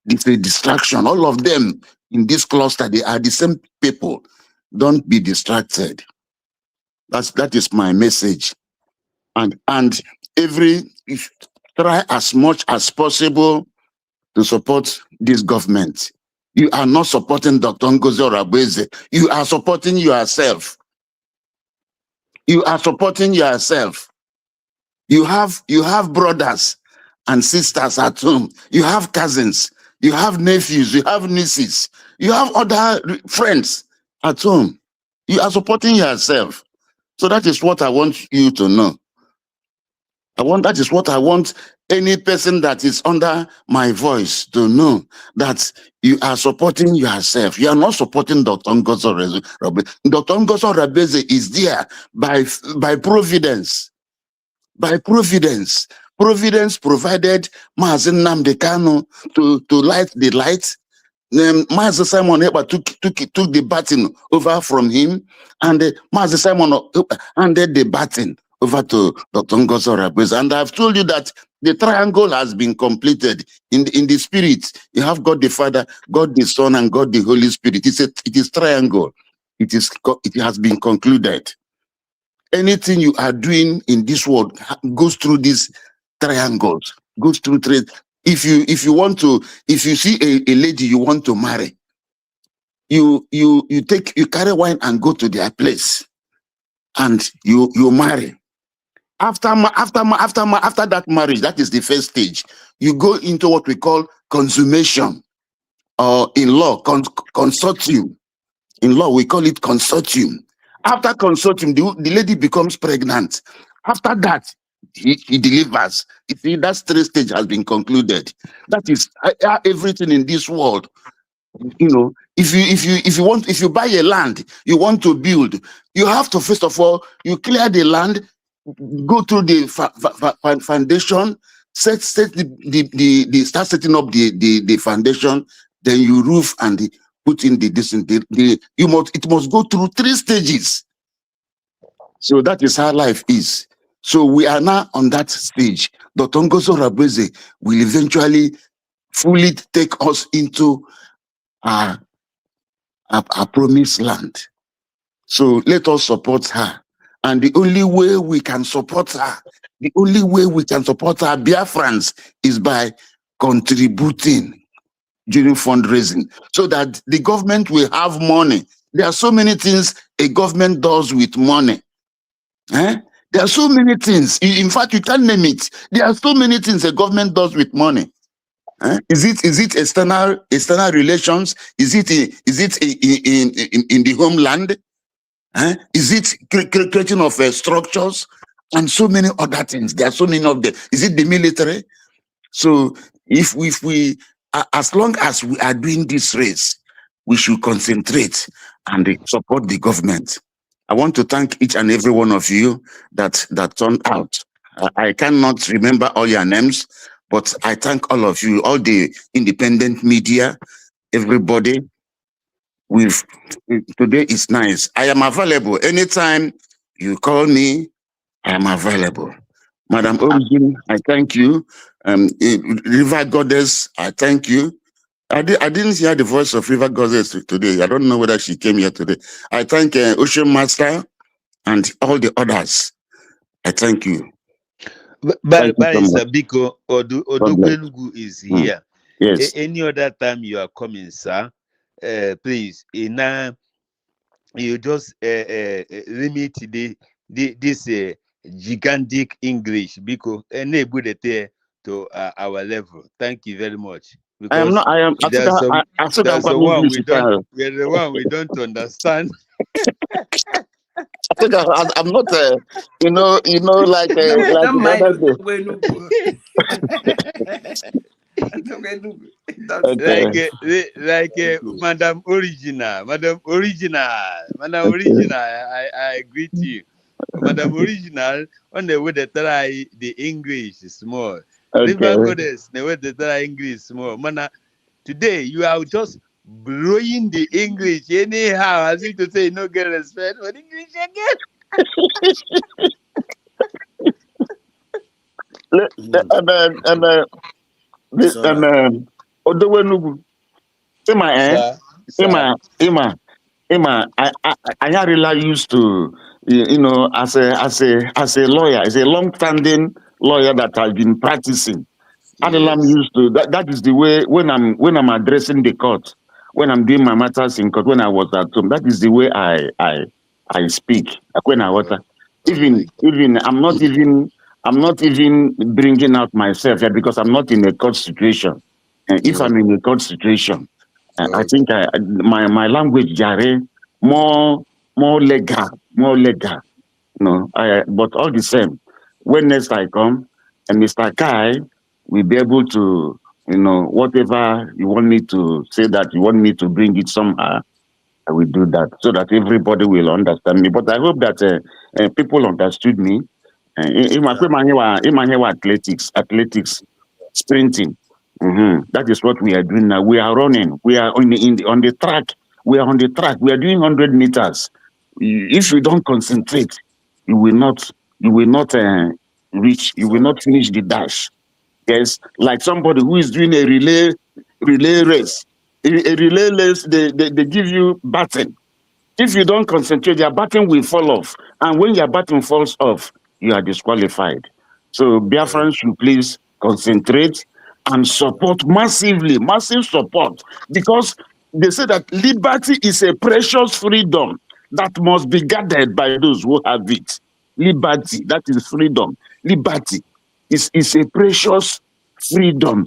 is a distraction. All of them in this cluster, they are the same people. Don't be distracted. That is my message. And try as much as possible to support this government. You are not supporting Dr. Ngozi Orabeze. You are supporting yourself. You are supporting yourself. You have brothers and sisters at home. You have cousins. You have nephews. You have nieces. You have other friends at home. You are supporting yourself. So that is what I want you to know. That is what I want any person that is under my voice to know, that you are supporting yourself. You are not supporting Dr. Ngozi Orabeze. Dr. Ngozi Orabeze is there by providence. By providence. Providence provided Mazi Nnamdi Kanu to light the light, Master Simon Ekpa took the baton over from him, and Master Simon handed the baton over to Dr. Ngozo Rabweze. And I've told you that the triangle has been completed in the spirit. You have God the Father, God the Son, and God the Holy Spirit. It is triangle. It has been concluded. Anything you are doing in this world goes through these triangles, goes through three. If you see a lady you want to marry, you carry wine and go to their place, and you marry. After that marriage, that is the first stage. You go into what we call consummation, or in law, consortium. In law, we call it consortium. After consortium, the lady becomes pregnant. After that, he delivers. You see, that third stage has been concluded. That is everything in this world. You know, if you buy a land, you want to build, you have to, first of all, you clear the land, go through the foundation, start setting up the foundation, then you roof and put in it must go through 3 stages. So that is how life is. So we are now on that stage. Dr. Ngozo Rabweze will eventually fully take us into our promised land. So let us support her. And the only way we can support her, Biafrans, is by contributing during fundraising, so that the government will have money. There are so many things a government does with money. There are so many things. In fact, you can't name it. There are so many things a government does with money. Is it external relations? Is it in the homeland? Is it creating of structures and so many other things? There are so many of them. Is it the military? So if we as long as we are doing this race, we should concentrate and support the government. I want to thank each and every one of you that turned out. I cannot remember all your names, but I thank all of you, all the independent media, everybody. Today is nice. I am available anytime you call me. I am available. Madam Origin, I thank you. River Goddess, I thank you. I didn't hear the voice of River Goddess today. I don't know whether she came here today. I thank Ocean Master and all the others. I thank you. Barrister Biko Odogwenugu is here. Yes. Any other time you are coming, sir, please, you just limit this gigantic English because enable it to our level. Thank you very much. Because there's the one we don't understand. I think I'm not, like don't mind like Madam Original, I greet you. Madam Original, on the way they try the English small. River Goddess, the way they try English small. Mana, today you are just blowing the English anyhow, as if to say no get respect for English again. Odowenugu. I really used to, as a lawyer, as a long-standing lawyer that has been practicing. I'm used to that is the way when I'm addressing the court, when I'm doing my matters in court, when I was at home, that is the way I speak. When I was even I'm not even bringing out myself here because I'm not in a court situation. And if I'm in a court situation, I think my language jare more legal. But all the same, when next I come, and Mr. Kai will be able to, whatever you want me to say, that you want me to bring it somehow, I will do that so that everybody will understand me. But I hope that people understood me. In my athletics, sprinting. That is what we are doing now. We are running. We are on the track. We are on the track. We are doing 100 meters. If you don't concentrate, you will not reach. You will not finish the dash. Yes, like somebody who is doing a relay race. A relay race, they give you baton. If you don't concentrate, your baton will fall off. And when your baton falls off, you are disqualified. So Biafrans should please concentrate and support massively, massive support. Because they say that liberty is a precious freedom that must be guarded by those who have it. Liberty, that is freedom. Liberty is a precious freedom,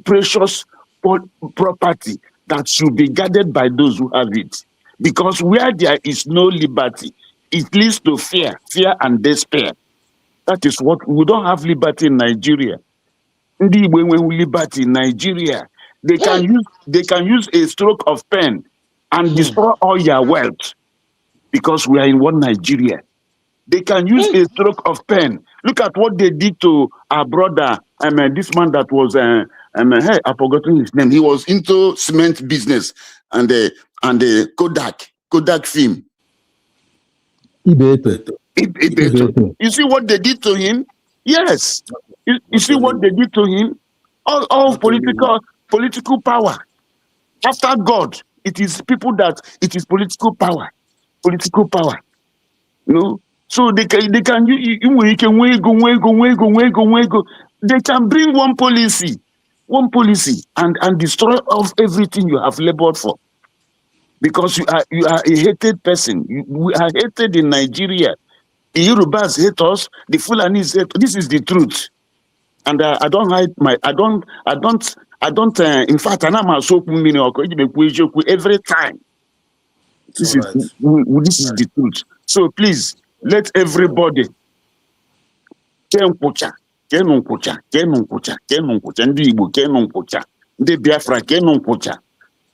precious property that should be guarded by those who have it. Because where there is no liberty, it leads to fear and despair. That is what we don't have liberty in Nigeria. When we liberty in Nigeria, they can use a stroke of pen and destroy all your wealth because we are in one Nigeria. They can use a stroke of pen. Look at what they did to our brother. This man that was hey, I've forgotten his name. He was into cement business and the Kodak film. Ibeto. You see what they did to him? Yes. You see what they did to him? All political power. After God, it is people that it is political power. Political power. You know? So they can they can bring one policy and destroy of everything you have labored for. Because you are a hated person. We are hated in Nigeria. The Yorubas hate us. The Fulanis hate. This is the truth, and I don't hide my. I don't. In fact, I'm so every time. This is the truth. So please let everybody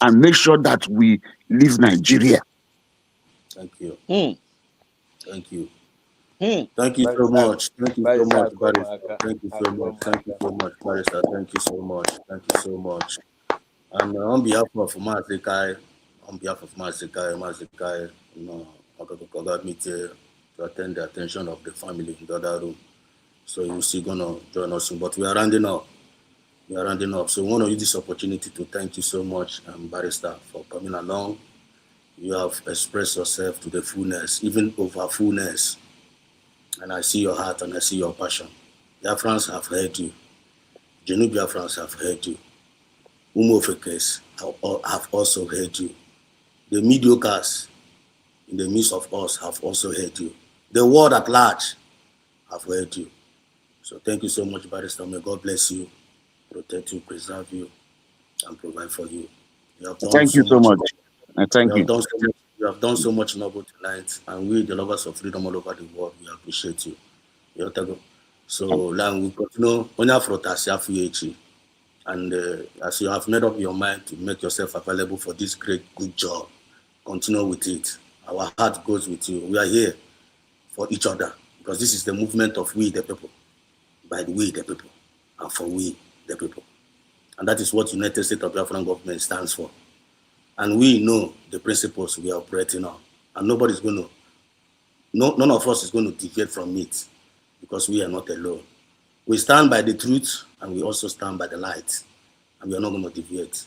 and make sure that we leave Nigeria. Thank you. Thank you. Thank you so much. Thank you so much, Barrister. Thank you so much. Thank you so much, Barrister. Thank you so much. Thank you so much. And on behalf of Mazikai, you know, I got me to attend the attention of the family in the other room. So you'll see gonna join us soon. But we are rounding up. So I want to use this opportunity to thank you so much, Barrister, for coming along. You have expressed yourself to the fullness, even over fullness. And I see your heart and I see your passion. Biafrans have heard you. Genu Biafrans have heard you. Umofekes have also heard you. The mediocres in the midst of us have also heard you. The world at large have heard you. So thank you so much, Barrister. May God bless you, protect you, preserve you, and provide for you. You have done Thank you so much. Thank you. You have done so much noble tonight, and we, the lovers of freedom all over the world, we appreciate you. So, we continue on your front as and as you have made up your mind to make yourself available for this great, good job, continue with it. Our heart goes with you. We are here for each other because this is the movement of we, the people, by the we, the people, and for we, the people. And that is what United States of Biafran government stands for. And we know the principles we are operating on. And nobody's going to, none of us is going to deviate from it because we are not alone. We stand by the truth and we also stand by the light. And we are not going to deviate.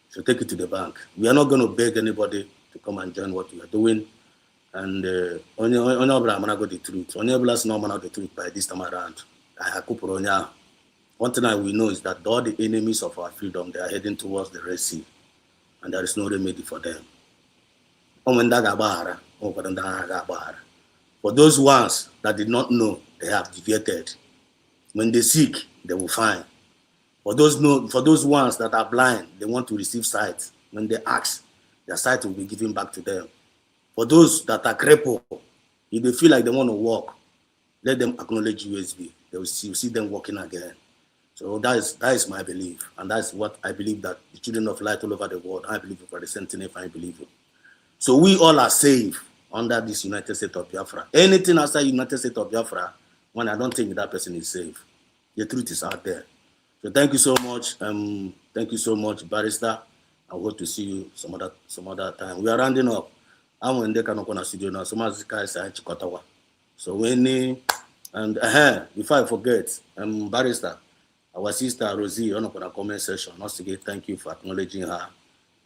So take it to the bank. We are not going to beg anybody to come and join what we are doing. And only the truth. Only us know the truth by this time around. One thing we know is that all the enemies of our freedom, they are heading towards the Red Sea. And there is no remedy for them. For those ones that did not know, they have deviated. When they seek, they will find. For those ones that are blind, they want to receive sight. When they ask, their sight will be given back to them. For those that are crippled, if they feel like they want to walk, let them acknowledge USB. They will see them walking again. So that is my belief, and that's what I believe that the children of light all over the world, I believe for the Sentinel, I believe it. So we all are safe under this United States of Biafra. Anything outside United States of Biafra, when I don't think that person is safe. The truth is out there. So thank you so much. Thank you so much, Barrister. I hope to see you some other time. We are rounding up. I'm in the Kanokona studio now. So much guys are Chikotawa. So when and before I forget, Barrister, our sister Rosie on a comment section. Once again, thank you for acknowledging her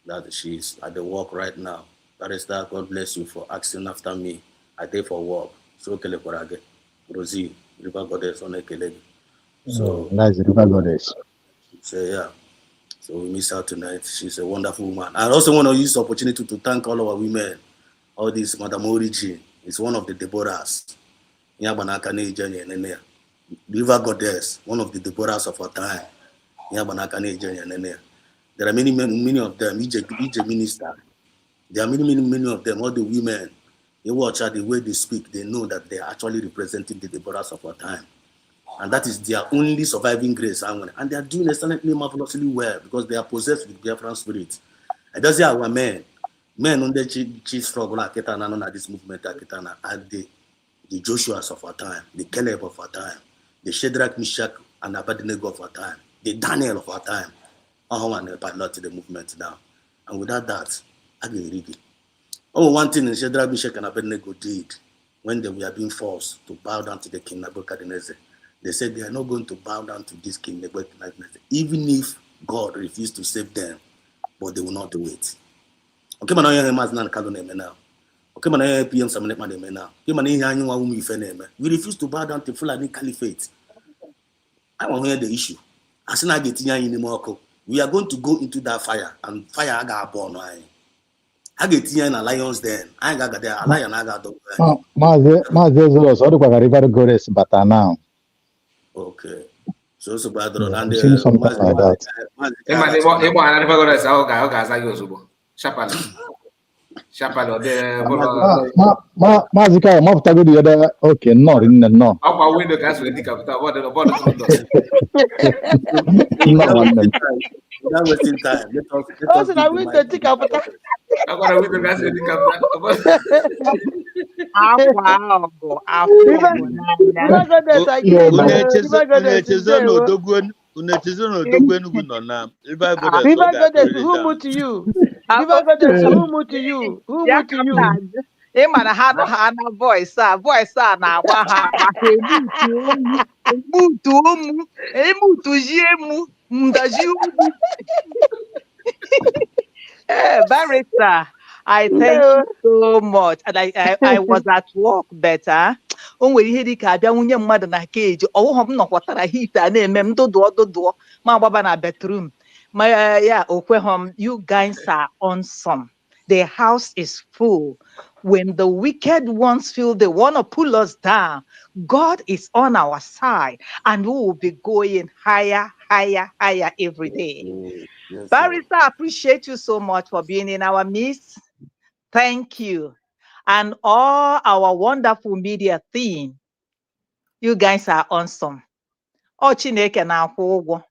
that she's at the work right now. Barrister, God bless you for asking after me. I take for work. So Kele Korage. Rosie, River Goddess on Ekele. So that's the River Goddess. So yeah. So we miss out tonight. She's a wonderful woman. I also want to use this opportunity to thank all our women. All these Madam Origi is one of the Deborahs. River Goddess, one of the Deborahs of our time. There are many of them. Each minister. There are many of them. All the women. You watch at the way they speak, they know that they are actually representing the Deborahs of our time. And that is their only surviving grace. And they are doing excellently, marvelously well because they are possessed with Biafran spirit. And that's our men. Men on the chief struggle at this movement are the Joshuas of our time, the Caleb of our time, the Shadrach, Meshach, and Abednego of our time, the Daniel of our time. All one pilot to the movement now. And without that, I can read it. Oh, one thing Shadrach, Meshach, and Abednego did when they were being forced to bow down to the king Nebuchadnezzar. They said they are not going to bow down to this king Nebuchadnezzar, even if God refused to save them, but they will not do it. Okay, man, I am now. Okay, man, I am PM Samanet now. We refuse to bow down to Fulani Caliphate. I want to hear the issue. As soon as I get in we are going to go into that fire, and fire I got born. I get in a lion's den. I got there, a lion I got dog. Maze Zolos, what do River Goddess but now? Okay. So bad Yeah, and seen something like that. Mazika, Maftago the other. Okay, no, no. Without wasting time, let us Also, give I the went mic. to take up that. River Goddess, I greet you. River Goddess, River Goddess, who moved to you? River Goddess, who moved to you? Who moved to you? Ịmana ha na voice a na-agba ha agba ha emutuzie emu ndazi ugwu. Barrister, I thank you so much. And I was at work better. O nwere ihe dị ka abịa nwunye mmadụ na keji ọwụghọ m nọkwatara hit a na-eme m dụdụọ ma agbaba na bedroom. Ma ya okweghọm, you guys are awesome. The house is full. When the wicked ones feel they want to pull us down, God is on our side and we will be going higher every day. Yes, Barrister, I appreciate you so much for being in our midst. Thank you. And all our wonderful media team. You guys are awesome. Oh, Chineke na-akwụ ụgwọ.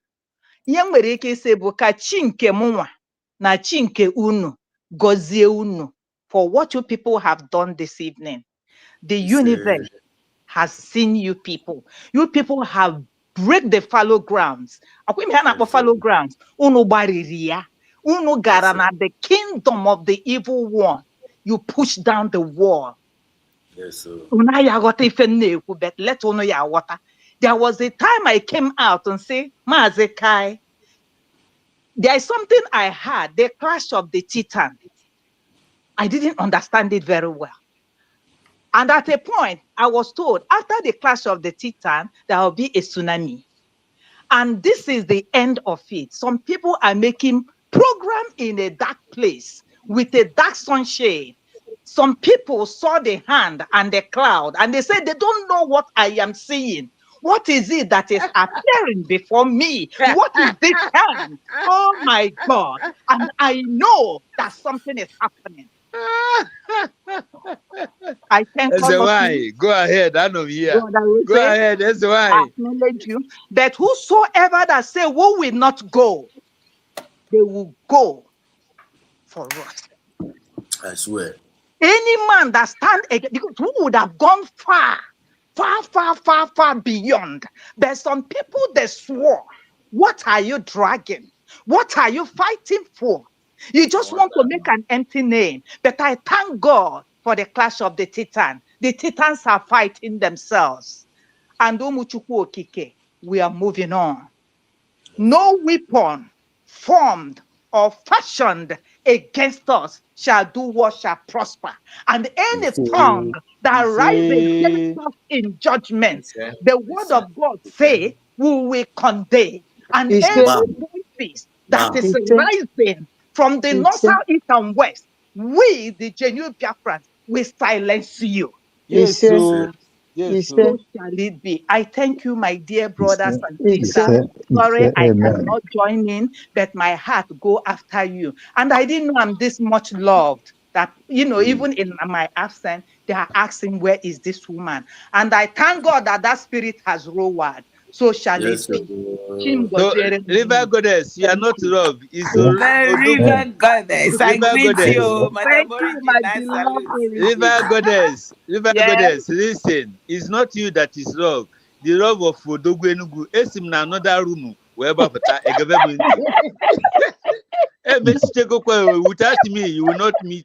Ihe m nwere ike isi bụ ka chi nke mụnwa na chi nke unu gọzie unu for what you people have done this evening. The universe has seen you people. You people have break the fallow grounds. Akwai ihe a na-akpọ fallow grounds. Unu gbariri ya. Unu gara na the kingdom of the evil one. You push down the wall. Yes, sir. Unu ya ghọta ife m na-ekwu, but let unu ya ghọta. There was a time I came out and say, Maazị Kai, there is something I heard, the clash of the Titans. I didn't understand it very well. And at a point, I was told after the clash of the Titan, there will be a tsunami. And this is the end of it. Some people are making program in a dark place with a dark sunshade. Some people saw the hand and the cloud, and they said they don't know what I am seeing. What is it that is appearing before me? What is this hand? Oh my God. And I know that something is happening. I thank That's all of why. you. Go ahead. I know here. God, I will Go say, ahead. That's why. I acknowledge you. But whosoever that say we will not go, they will go for us. I swear. Any man that stand against, because who would have gone far beyond. There's some people that swore What are you dragging? What are you fighting for? You just want to make an empty name. But I thank God for the clash of the Titan. The Titans are fighting themselves. And Umuchukwu Okike, we are moving on. No weapon formed or fashioned against us shall do what shall prosper. And any tongue that rises against us in judgment, the word of God say, we will condemn. And any voice that is rising from the north, south, east, and west, we, the genuine Biafrans, will silence you. Yes, so yes, So shall it be. I thank you, my dear brothers and sisters. Sorry, I Amen. cannot join in, but my heart go after you. And I didn't know I'm this much loved that, even in my absence, they are asking, where is this woman? And I thank God that that spirit has roared. So shall it be. So, River Goddess, you are not love. It's The River Goddess. I River greet Goddess. you, Madam Thank you, my Origin. I beloved salute. River Goddess. River Yes. Goddess, listen. It's not you that is love. The love of Odogwenugu. Esim na another room. Wherever pata egavement. Without me, you will not meet.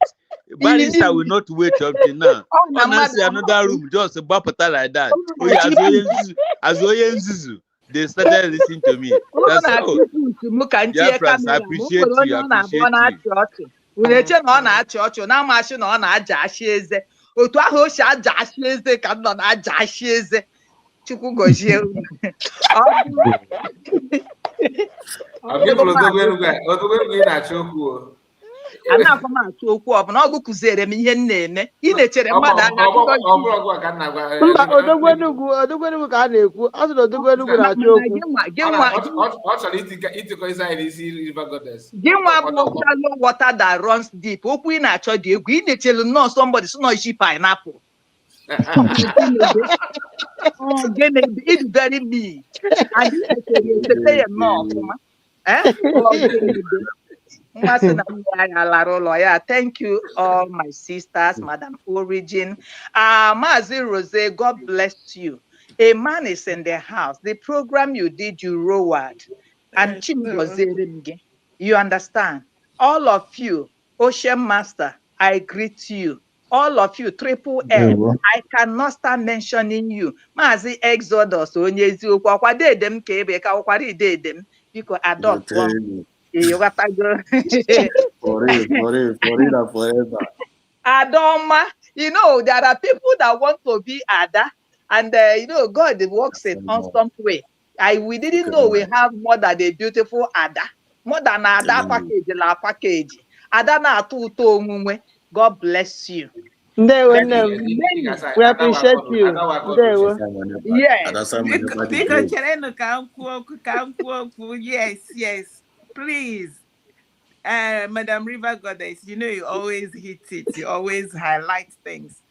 Barrister will not wait until now. Honestly, another room, just a bapata like that. Oh, yeah, Azoyen they started listening to me. That's all. Yeah, friends, I appreciate you. I appreciate you. Unu eche na ọ na-achị ọchị na-amasị na ọ na-aja achị eze otu ahụ o si aja achị eze ka m nọ na-aja achị eze Chukwu gọzie unu. Anaghị m achọ okwu ọbụla ọ gụkụziere m ihe m na-eme ị na-echere mmadụ anya mba Odogwenugu ka a na-ekwu ọ sị na Odogwenugu na-achọ okwu gị nwa bụ shallow water that runs deep okwu ị na-achọ dị egwu ị na-echere nnọọ somebody si nọ isi pineapple it's very big and ị ya nnọọ ọfụma thank you all my sisters, Madam Origin, Mazi Rose, God bless you. A man is in the house. The program you did, you roared. And you understand? All of you, Ocean Master, I greet you. All of you, Triple M, I cannot start mentioning you. Mazi Exodus, Onyezi Okwa dedem kebe ka okwari dedem because adopt one. You got to go. For real, forever. Adoma, there are people that want to be Ada, and God works in constant way. We didn't know we have more than a beautiful Ada, more than Ada package. Ada na atuto omume. God bless you. We appreciate you. Yes. Please. Madam River Goddess, you always hit it. You always highlight things.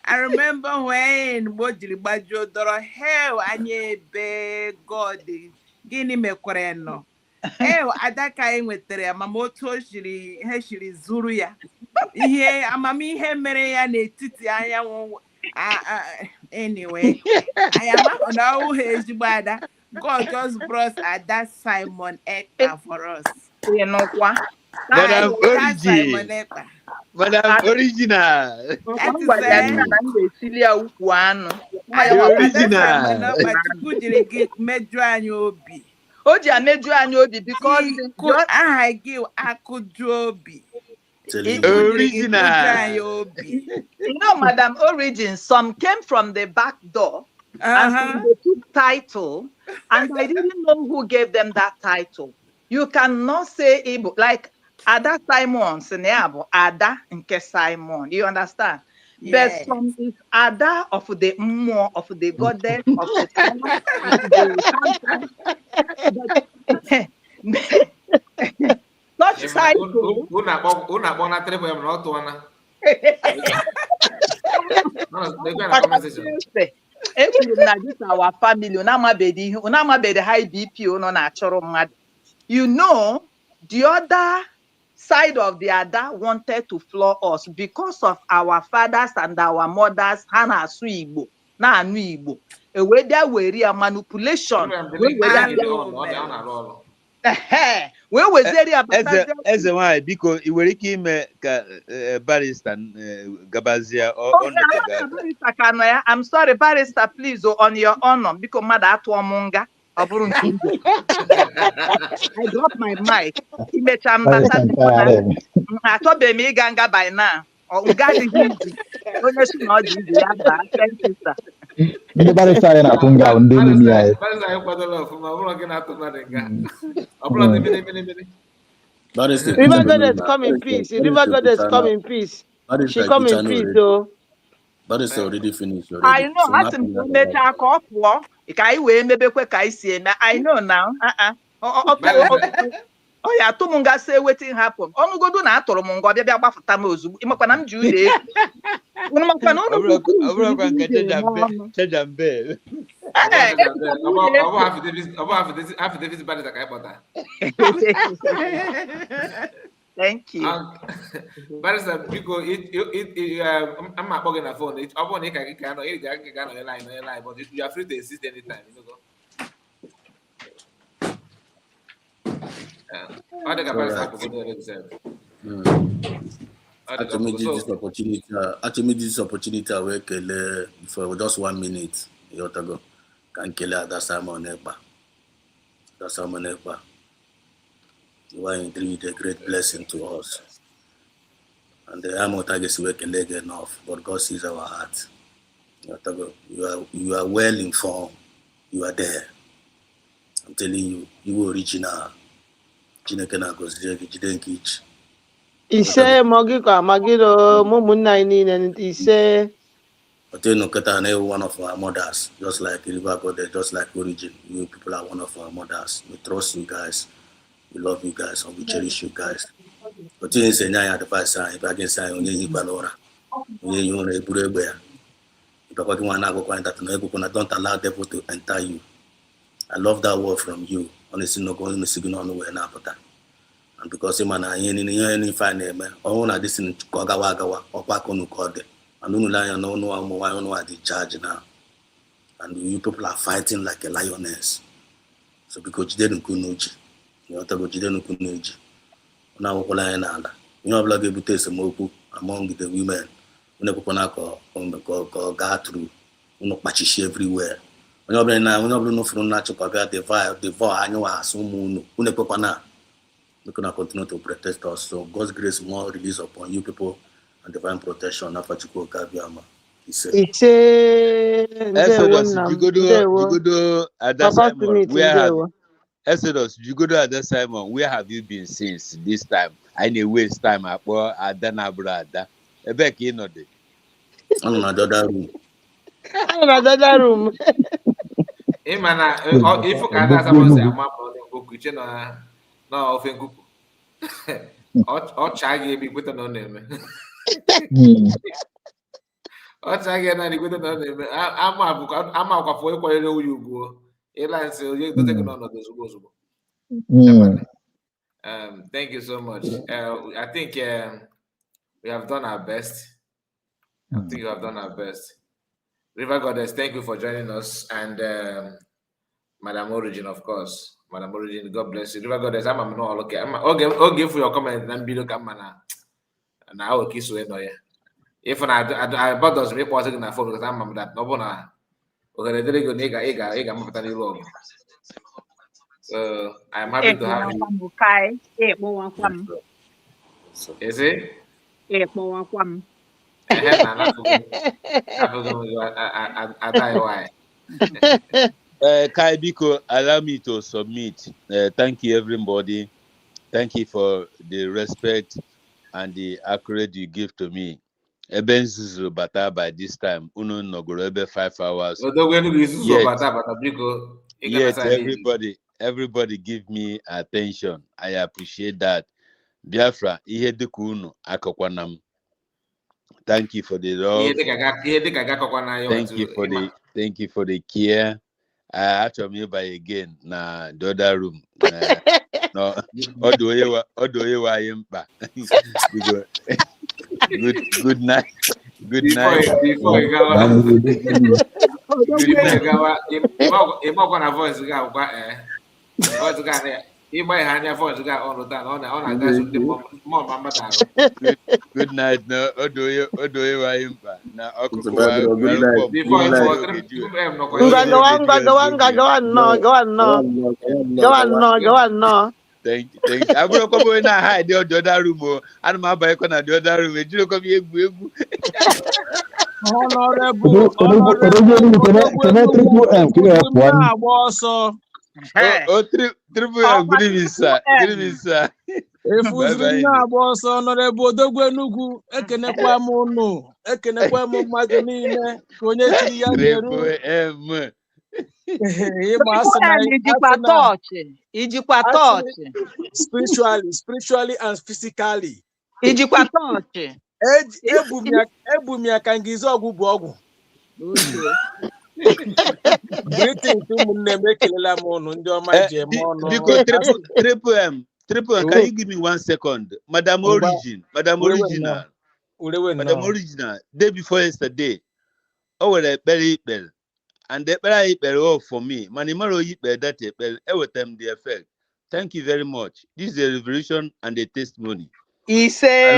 I remember when Bojiribajo Doro hell anye be God gini mekwareno. Adaka enwetere amamoto shiri he shiri zuru ya. Ihe amamihe mere ya n'etiti anyanwụ. Anyway, I am now ezigbo ada. God just brought Ada Simon Ekpa for us. Madam Origin. Madam Original. O ji ameju anyị obi because aha gị akụju obi. Original. Madam Origin, some came from the back door and some they took title, and I didn't know who gave them that title. You cannot say Igbo like Ada Simon, Ada nke Simon. You understand? Yes. But some is Ada of the more of the goddess of the sun, not title. This our family. High BP. The other side of the Ada wanted to floor us because of our fathers and our mothers. Hana Suigbo. na anu Igbo e wee bịa were ya manipulation wee weziere ya batazie eze nwanyị biko ị nwere ike ime ka barista gabazie barista ka nọ ya. I'm sorry barista, please on your honor biko mmadụ atụọ m nga ọ bụrụ nke Igbo. I drop my mic. Imecha mbata achọbeghị m ịga nga by now. Nga adịghị izi onye si na ọ dị izi ya baa. Thank you sir. Ndị barịsta anyị na-atụ nga ndị enyi anyị. Barịsta anyị kwadola ọfụma, ọ bụrụ gị na-atụ mmadụ nga. Ọ bụrụ gị mene. River Goddess come in peace. River Goddess come in peace. She come in peace though. Barrister already finished already. I know. Asị m mecha ka ọ pụọ ka anyị wee mebekwe ka anyị si eme. I know now. Ọ ya atụ m nga say wetin happen. Ọnụgodu na atụrụ m nga ọbịa bịa gbafụta m ozugbo. Ịmakwa na m ji ụlọ ego. Ịmakwa na ụlọ Chejambe. Affidavit barrister ka anyị kpọta. Thank you. Barrister, biko I'm not plugging a phone. It's up on it. I can line, but you are free to insist anytime. I think this opportunity I work for just 1 minute. You go can kill that Simon Epa. That Simon Epa. You are indeed a great blessing to us. And the Amotages work a leg enough, but God sees our heart. You are well informed. You are there. I'm telling you, you are original. Ise Mogiko Magiro Mumunai Ise. But you know, one of our mothers, just like River Goddess, just like Origin. You people are one of our mothers. We trust you guys. We love you guys and we cherish you guys. But you say now advice if I can say only Balora. You want to put it if I want to go that don't allow devil to enter you. I love that word from you. Honestly, no going to signal nowhere now. And because man, I ain't fine name. I want to listen to Kogawagawa or Pakonu Kode. And no know I did charge now. And you people are fighting like a lioness. So because you didn't know you know jide nukuneji na wokola ina ala you know blog ebute semoku among the women una popona ko ga through uno kpachishi everywhere onye obere no furu na chukwa ga the vibe anyu asu mu una popona we can continue to protect us. So God's grace more release upon you people and divine protection after Chukwu Kabiama. He said. Exodus, you go to Ada Simon. Exodus, you go to Ada Simon. Where have you been since this time? I need waste time. I pour Adana brother. Back in the I'm in another room. Another room. Hey man, if you can't ask about the map or the book, you know, no offense. Or Chaggy be with an name. Or Chaggy and I with an name. I'm out for you go. Airline say you don't take none of those goes. Thank you so much. I think we have done our best. I think you have done our best. River Goddess, thank you for joining us, and Madam Origin, of course. Madam Origin, God bless you. River Goddess, I'm not okay. Okay for your comment. And video camera, and I will kiss you. If I bought us, make positive na phone because I'm that no one. Okay, there you go. Ega. So I'm happy to have you. Is it? Kai Biko, allow me to submit. Thank you, everybody. Thank you for the respect and the accurate you give to me. Ebenzuzu bata by this time. Uno no go 5 hours. Yet everybody give me attention. I appreciate that. Biafra, ihe dịka unu akọkwanam. Thank you for the love. Thank you for the care. I actually by again na the other room. No, good night. Good night. Before you go, voice ga voice ga ne. Ịgba ihe anya voice ga on aga so ndị mom mama daro. Good night. No, odoye wa imba. Na Mr. ọkụkọ wa Biafra, good night. Before Good it night. was 3M no Go on. Thank you. Aburo ko boy na hide the other room o. Anu ma ba ko na the other room. Ejiro ko bi egwu. Honorable, Triple M, good evening, sir. Good evening, sir. Efuziri na-agba ọsọ Honorable Odogwu Enugu ekenekwa m unu ekenekwa m mmadụ niile ka onye chiri ya zeru Triple M. Ijikwa touch. Spiritually and physically. Ijikwa touch. Ebu m ya ka ngizi ọgwụ bụ ọgwụ. Greetings ụmụnne m ekelela m unu ndị ọma ji eme ọnụ. Biko Triple M, can you give me 1 second? Madam Original, day before yesterday, ekpere and the ekpere for me. Manimaro yikpe that ekpere, with them the effect. Thank you very much. This is a revelation and a testimony. I'm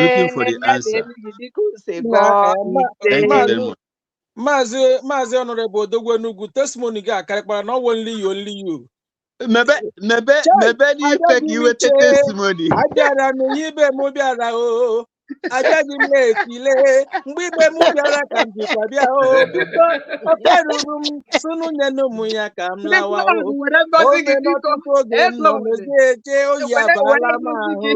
looking for the answer. Thank you very much. Maazị Honorable Odogwu Enugu, testimony gị akarịkpara na only you. Maybe you fake you with the testimony. Abịara m ibe m bịara o. Abịaghị m etile mgbe ibe m bịara ka m jikwa bịa o. Biko ọkarụrụ m sunu nyenụ m ya ka m lawa o. Oge n'ọtụtụ oge m nọ n'eje oyi abala m ahụ.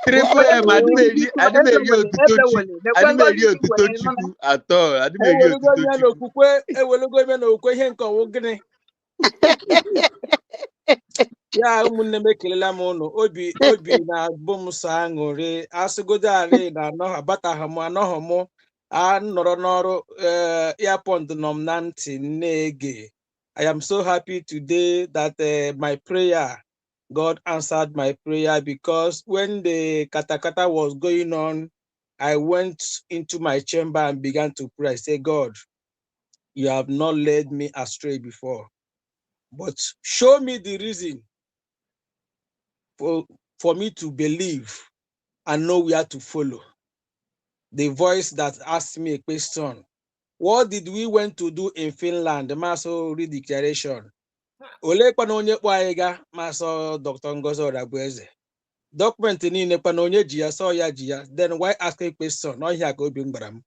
Triple M, adịmeri otuto Chukwu atọ. Ewelego ime n'okwukwe ihe nke ọwụ gịnị? Ya ụmụnne m ekelela m ụnụ obi na-abụ m so aṅụrị asịgodo arị na abataghị m anọghị m anọrọ n'ọrụ airport nọ m na ntị na-ege. I am so happy today that my prayer, God answered my prayer, because when the katakata was going on, I went into my chamber and began to pray. I said, God, you have not led me astray before, but show me the reason for me to believe and know where to follow. The voice that asked me a question, what did we went to do in Finland? The Maso read declaration. Ole onye kpaiga Maso Dr. Ngozi Orabueze. Document niile kwana onye ji ya so ya ji ya. Then why ask a question? No here go bring bram.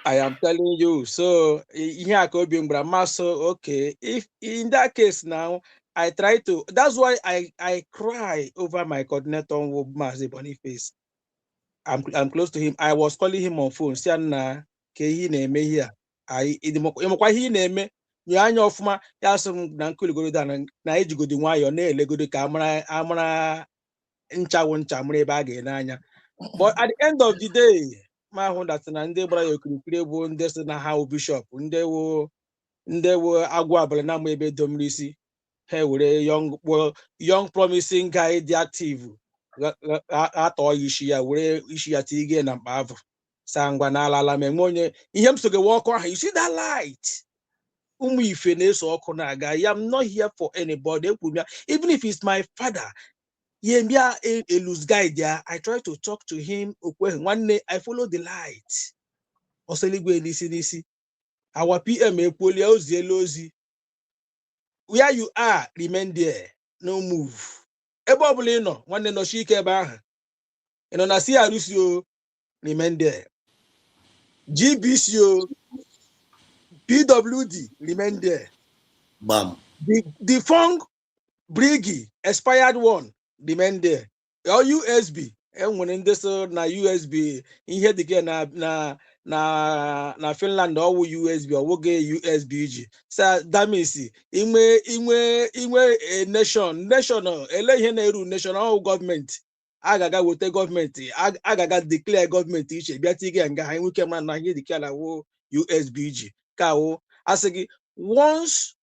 I am telling you. So here go bring bram. So okay, if in that case now I try to, that's why I cry over my coordinator Mazi Boniface. I'm close to him. I was calling him on phone. Say na ke hi na-eme here. Imokwa hi na-eme nye anya ọfụma ya sị m na nkuli down na ejigodi nwayọ na-elegodi ka amara nchawo ncha mụrụ ebe a ga-ene anya. But at the end of the day, ma hụ that na ndị gbara ya okirikiri bụ ndị si na ha bishop ndị wo agwụ abalị na ama ebe domiri isi ha were young promising guy dị active atọ isi ya were isi ya tige na mkpa avụ sa ngwa na alala ma enwe onye ihe m soge ọkụ ahụ. You see that light ụmụ ife na-eso ọkụ na-aga. I am not here for anybody. Even if it's my father, a loose guy there, I try to talk to him. One day I follow the light. Our PM where you are, remain there, no move. One day no shike eba. Na CRUCO, remain there. GBCO, PWD, remain there. Bam. The Fong Briggy, expired one, remain there. Or USB, and when in this na USB, in here again na Finland or USB or woge USB. So that means inwe a national election national government. Agaga wote government, agaga declare government iche biatige nga ha nwoke man na here declare wo USBG. Kao asigi once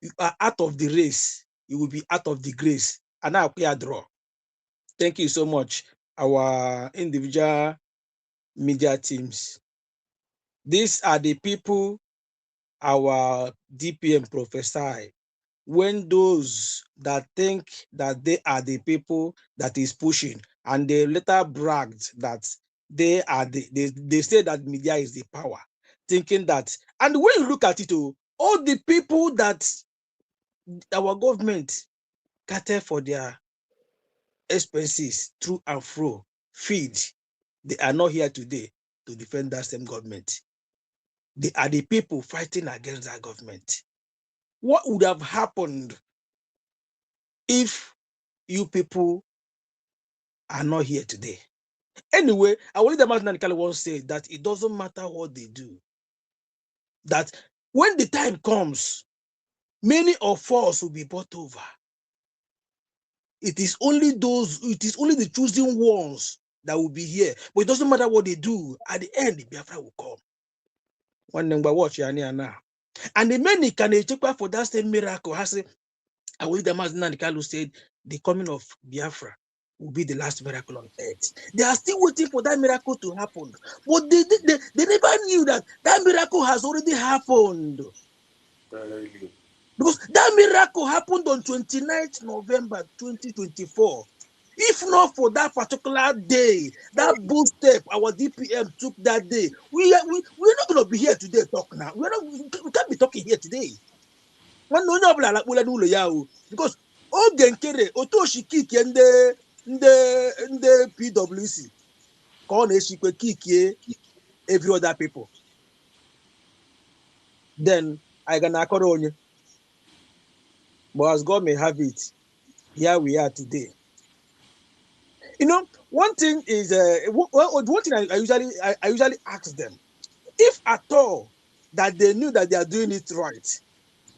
you are out of the race, you will be out of the grace. And now we are draw. Thank you so much, our individual media teams. These are the people our DPM prophesy. When those that think that they are the people that is pushing, and they later bragged that they are they say that media is the power, thinking that, and when you look at it, all the people that our government cater for their expenses through and fro, feed, they are not here today to defend that same government. They are the people fighting against that government. What would have happened if you people are not here today? Anyway, I will the once said that it doesn't matter what they do. That when the time comes, many of us will be bought over. It is only the chosen ones that will be here. But it doesn't matter what they do. At the end, the Biafra will come. One number watch now. And the many can take for that same miracle. I will the said the coming of Biafra will be the last miracle on earth. They are still waiting for that miracle to happen. But they never knew that miracle has already happened. Because that miracle happened on 29th November 2024. If not for that particular day, that bull step our DPM took that day, we're not going to be here today talking now. We can't be talking here today. Because oge nkere otoshi kike ndị PWC ka ọ na-eshikwe kikie every other people. Then I gonna akọrọ onye. But as God may have it, here we are today. You know, one thing is one thing I usually ask them, if at all that they knew that they are doing it right,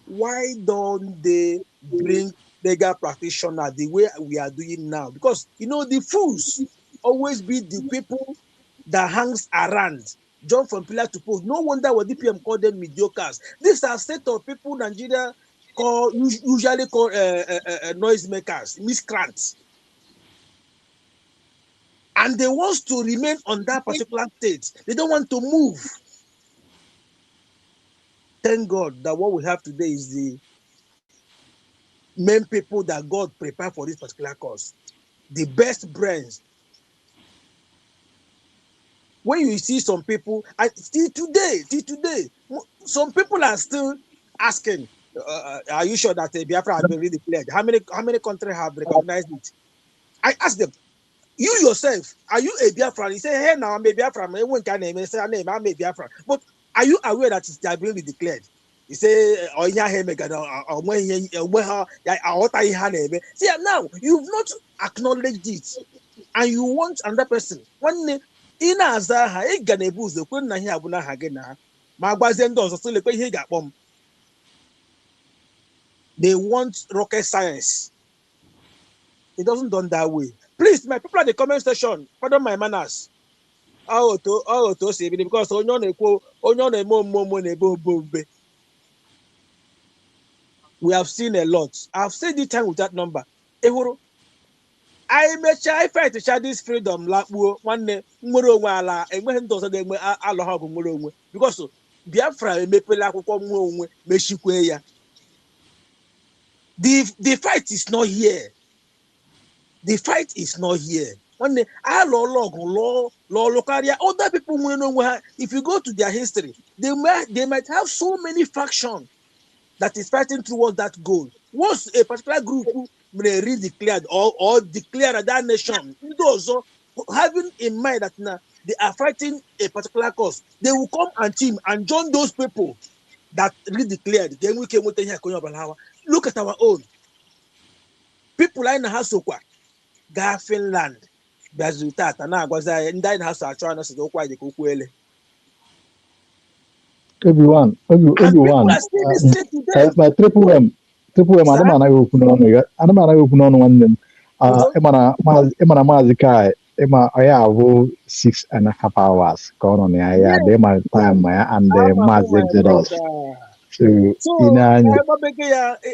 why don't they bring legal practitioner the way we are doing now? Because you know the fools always be the people that hangs around, jump from pillar to post. No wonder what DPM call them mediocres. These are set of people Nigeria usually call noisemakers, miscreants. And they want to remain on that particular state. They don't want to move. Thank God that what we have today is the main people that God prepared for this particular cause. The best brains. When you see some people, till today, some people are still asking, are you sure that Biafra has been really declared? How many countries have recognized it? I ask them, you yourself, are you a Biafran? You say, hey, now I'm a Biafran. Everyone can name say, I'm a Biafran. But are you aware that it's been declared? You say, oh, yeah, hey, see, now you've not acknowledged it, and you want another person. One day, in Azaha, a Ganebus, the Queen Nahiabuna Hagena, Magbazendos, still a he got bomb. They want rocket science. It doesn't done that way. Please, my people at the comment section, pardon my manners. To say because we have seen a lot. I've said the time with that number. I may try to share this freedom like one day because Biafra the fight is not here. The fight is not here. One day, other people will know. If you go to their history, they might have so many factions that is fighting towards that goal. Once a particular group may redeclared or declare that nation, also having in mind that now they are fighting a particular cause, they will come and team and join those people that redeclared. Then we came with the look at our own people like Nahasokwa. Ga Finland bịaziri tata na-agwazi anyị ndị anyị na-asụ achọ anụ si okwu anyị ka okwu ele. Everyone, my triple M, ana m anaghị okwu n'ọnụ ya, ana m anaghị okwu n'ọnụ nwanne m. Ịma na Maazị Kai, ịma ya abụ 6.5 hours ka ọ nọ na ya dị ma time ya and Maazị Exodus. So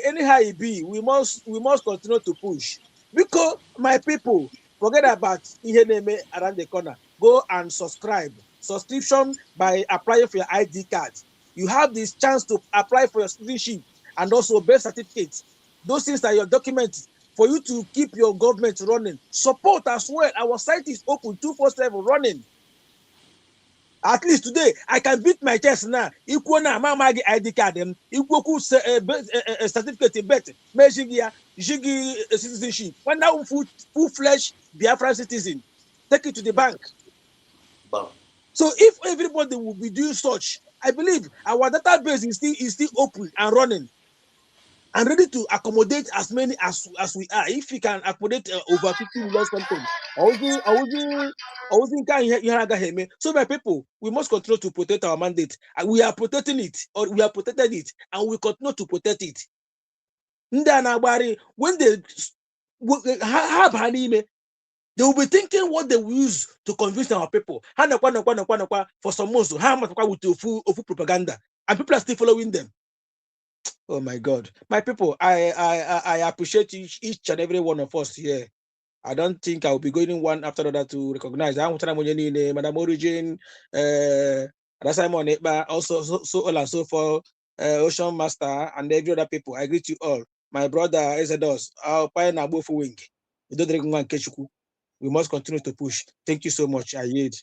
anyhow it be, we must continue to push because my people, Forget about ihe na-eme around the corner. Go and subscribe. Subscription by applying for your ID card. You have this chance to apply for your citizenship and also birth certificates. Those things are your documents for you to keep your government running. Support as well. Our site is open 247 running. At least today, I can beat my chest now. Equal now, my ID card, equal certificate, better. Jigi citizenship. When now full-fledged Biafran citizen, take it to the bank. Bam. So if everybody will be doing such, I believe our database is still open and running and ready to accommodate as many as we are. If we can accommodate over 50 million something, so my people, we must continue to protect our mandate. And we are protecting it, or we have protected it, and we continue to protect it. When they have anime, they will be thinking what they will use to convince our people. For some months, with full propaganda, and people are still following them. Oh my God, my people, I appreciate each and every one of us here. I don't think I will be going one after the other to recognize. I want to know Madam Origin, Simon, also so on and so forth, Ocean Master, and every other people. I greet you all. My brother Ezedos, our pioneer both wing. We must continue to push. Thank you so much. I yield.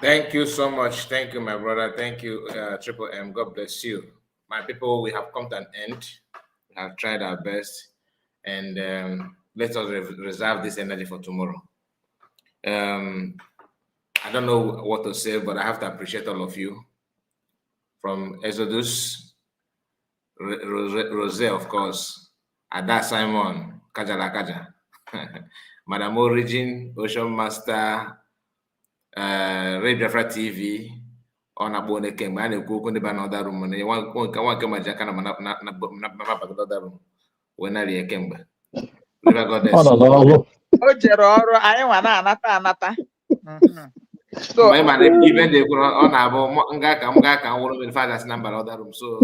Thank you so much. Thank you, my brother. Thank you, Triple M. God bless you. My people, we have come to an end. We have tried our best, and let us reserve this energy for tomorrow. I don't know what to say, but I have to appreciate all of you. From Exodus, Rose, of course, Ada Simon, Kajala Kaja, Madam Origin, Ocean Master, Ray Biafra TV, on a bone came and a cook on the banana room, and one come a jack and another room when I came back. River Goddess. O jere ọrụ anyị nwa na-anata anata. So my man, even they were on about Ngaka one of the father's number other room. So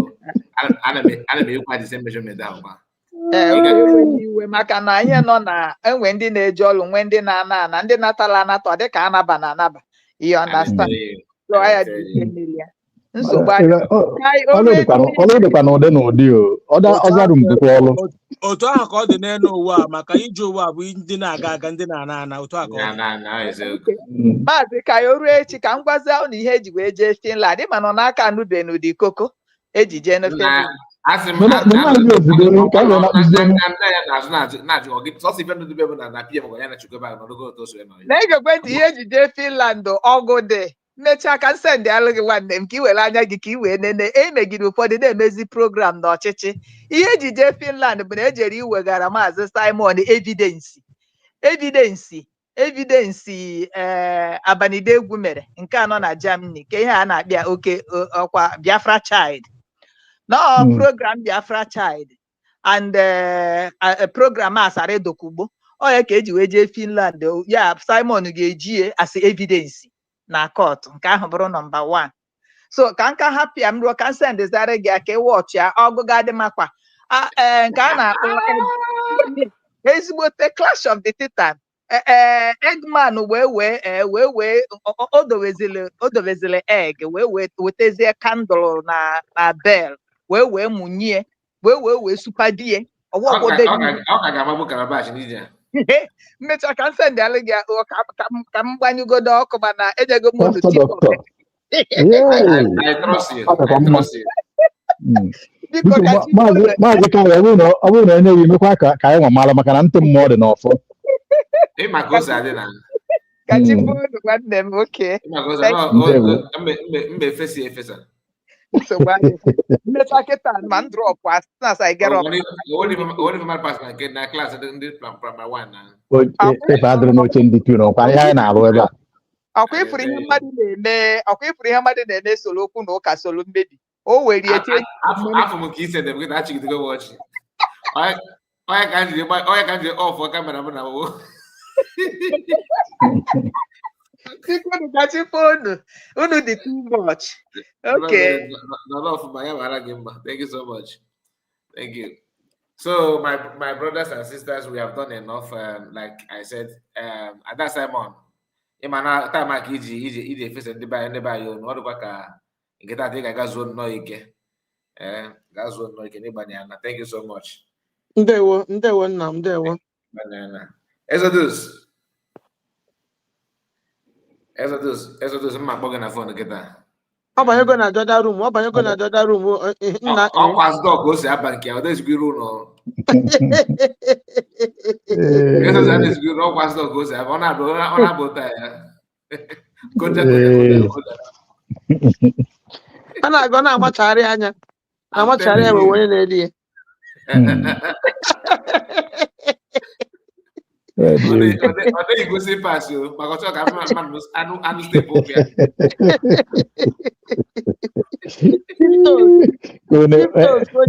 I may quite the same measurement down. iwe maka na ihe nọ na enwe ndị na-eje ọrụ nwe ndị na-ana ana ndị natala anata ọ dị ka anaba na anaba. You understand? So I dị ike mmiri ya. Nsogbu ọrụ dịkwa na ụdị na ụdị ọzarụ mbụkwa ọrụ. Otu ahụ ka ọ dị n'elu ụwa maka ije ụwa bụ ndị na-aga aga ndị na-ana ana otu ahụ ka ọ dị. Maazị ka ya ruo echi ka m gwazi ahụ na ihe eji wee jee Finland ma nọ n'aka anụbe n'ụdị koko eji jee na Finland. Na-egekwe ntị ihe eji jee Finland ọgụ dị mechaa ka nsendị alụ gị nwanne m ka ị were anya gị ka ị wee nene emegide ụfọdụ na-emezi program n'ọchịchị. Ihe eji jee Finland bụ na ejere iwegara Maazị Simon evidensi abanide egwu mere nke anọ na Germany ka ihe a na-akpịa oke ọkwa Biafra Child. No program Biafra Child and program asara edokugbo ọ ya ka eji wee jee Finland ya Simon ga-eji as evidence na court nke ahụ bụrụ number 1. So ka nka hapụ ya m ruo ka send zara gị aka watch ya ọgụga dị makwa nke a na-akpọ ezigbote Clash of the Titan. Eggman wee odovezile egg wee wetezie candle na bell wee munye wee supadie mmecha ka nsendị alụ gị ka m gbanyụgodo ọkụ mana ejego m unu maazị ka ọ bụrụ na enyeghị emekwa ka anyị nwa mara maka na ntị mmụọ dị n'ọfọ. nwanne m oke mmecha kịta ma m drọpụ as I get up. Ife adịrị n'oche ndị tu n'ọkwa ihe anyị na-arụ ebe a. Ọkwa ifuru ihe mmadụ na-eme solo okwu na ụka solo mmebi o were eche afọ m ka ise dem gịta achịgidego wọchị onye ka njiri ọfụ kamera m na wo unu dị too much. Okay. Thank you so much. Thank you. So my brothers and sisters, we have done enough. Like I said, at that time on, imana time like iji face ndị by you no do ka ngeta dey ga zone no ike. Ga zone no ike n'ịgbanye na. Thank you so much. Ndewo nna m, ndewo. Exodus, mma akpọ gị na phone kịta. Ọ banyego na Jordan room, ọ banyego na Jordan room nna. Ọ kwazị dog o si aba nke ọ dezigbo iru ụlọ. Exodus adezigbo iru ọ kwazị dog o si aba ọ na-abụ ụta ya. Koja. A na-agọ na-amachara anya. Na-amachara ya onye na-eri ya. Ọ dịghị gosi pass o maka ọchọ ka anụ steepụ ụkwụ ya.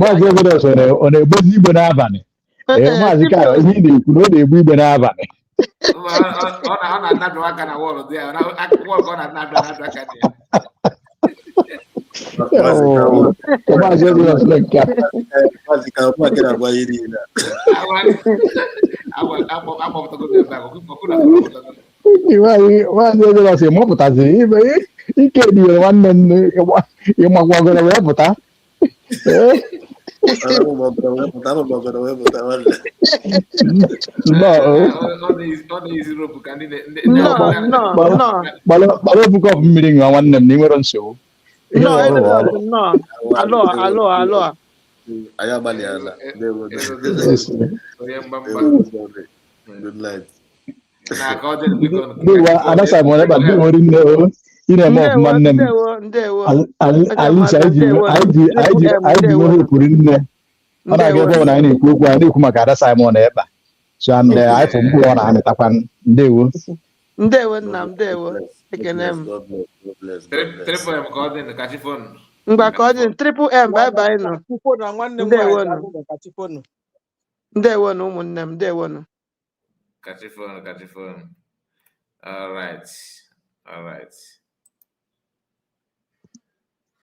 Maazị Exodus ọ na-egbozi igbe n'abalị? Maazị Kayo, ihe ị na-ekwu na ọ na-egbu igbe n'abalị. Ọ na-anadụ aka na wọlụ dị ya, wọlụ ka ọ na-anadụ aka dị ya. Maazị Exodus nke a. Maazị Kayo, ọ gị na-agwa iri na. Maazị Exodus mụpụtaziri ike dị nwanne m ịmakwagoro wee pụta. Gbara ofu kọpụ mmiri ṅụọ nwanne m na ị nwere nsogbu. Alọ. Anyị agbalịala. Good night. Ada Simon ebe a dị nwere nne o. Ị na-eme ọfụma nne m. Alisa anyị ji nwere kwuru nne. Ọ na-aga ebe ọ na anyị na-ekwu okwu anyị na-ekwu maka Ada Simon ebe a. So and anyị fụ mkpụrụ ọ na-amịtakwa ndewo. Ndewo nna m, ndewo. Ekene m. Triple M ka ọ dị kachi fon. Mgba ka ọ dị Triple M bye bye nọ. Ndewo nụ ụmụnne m, ndewo nụ. Kachi fon. All right.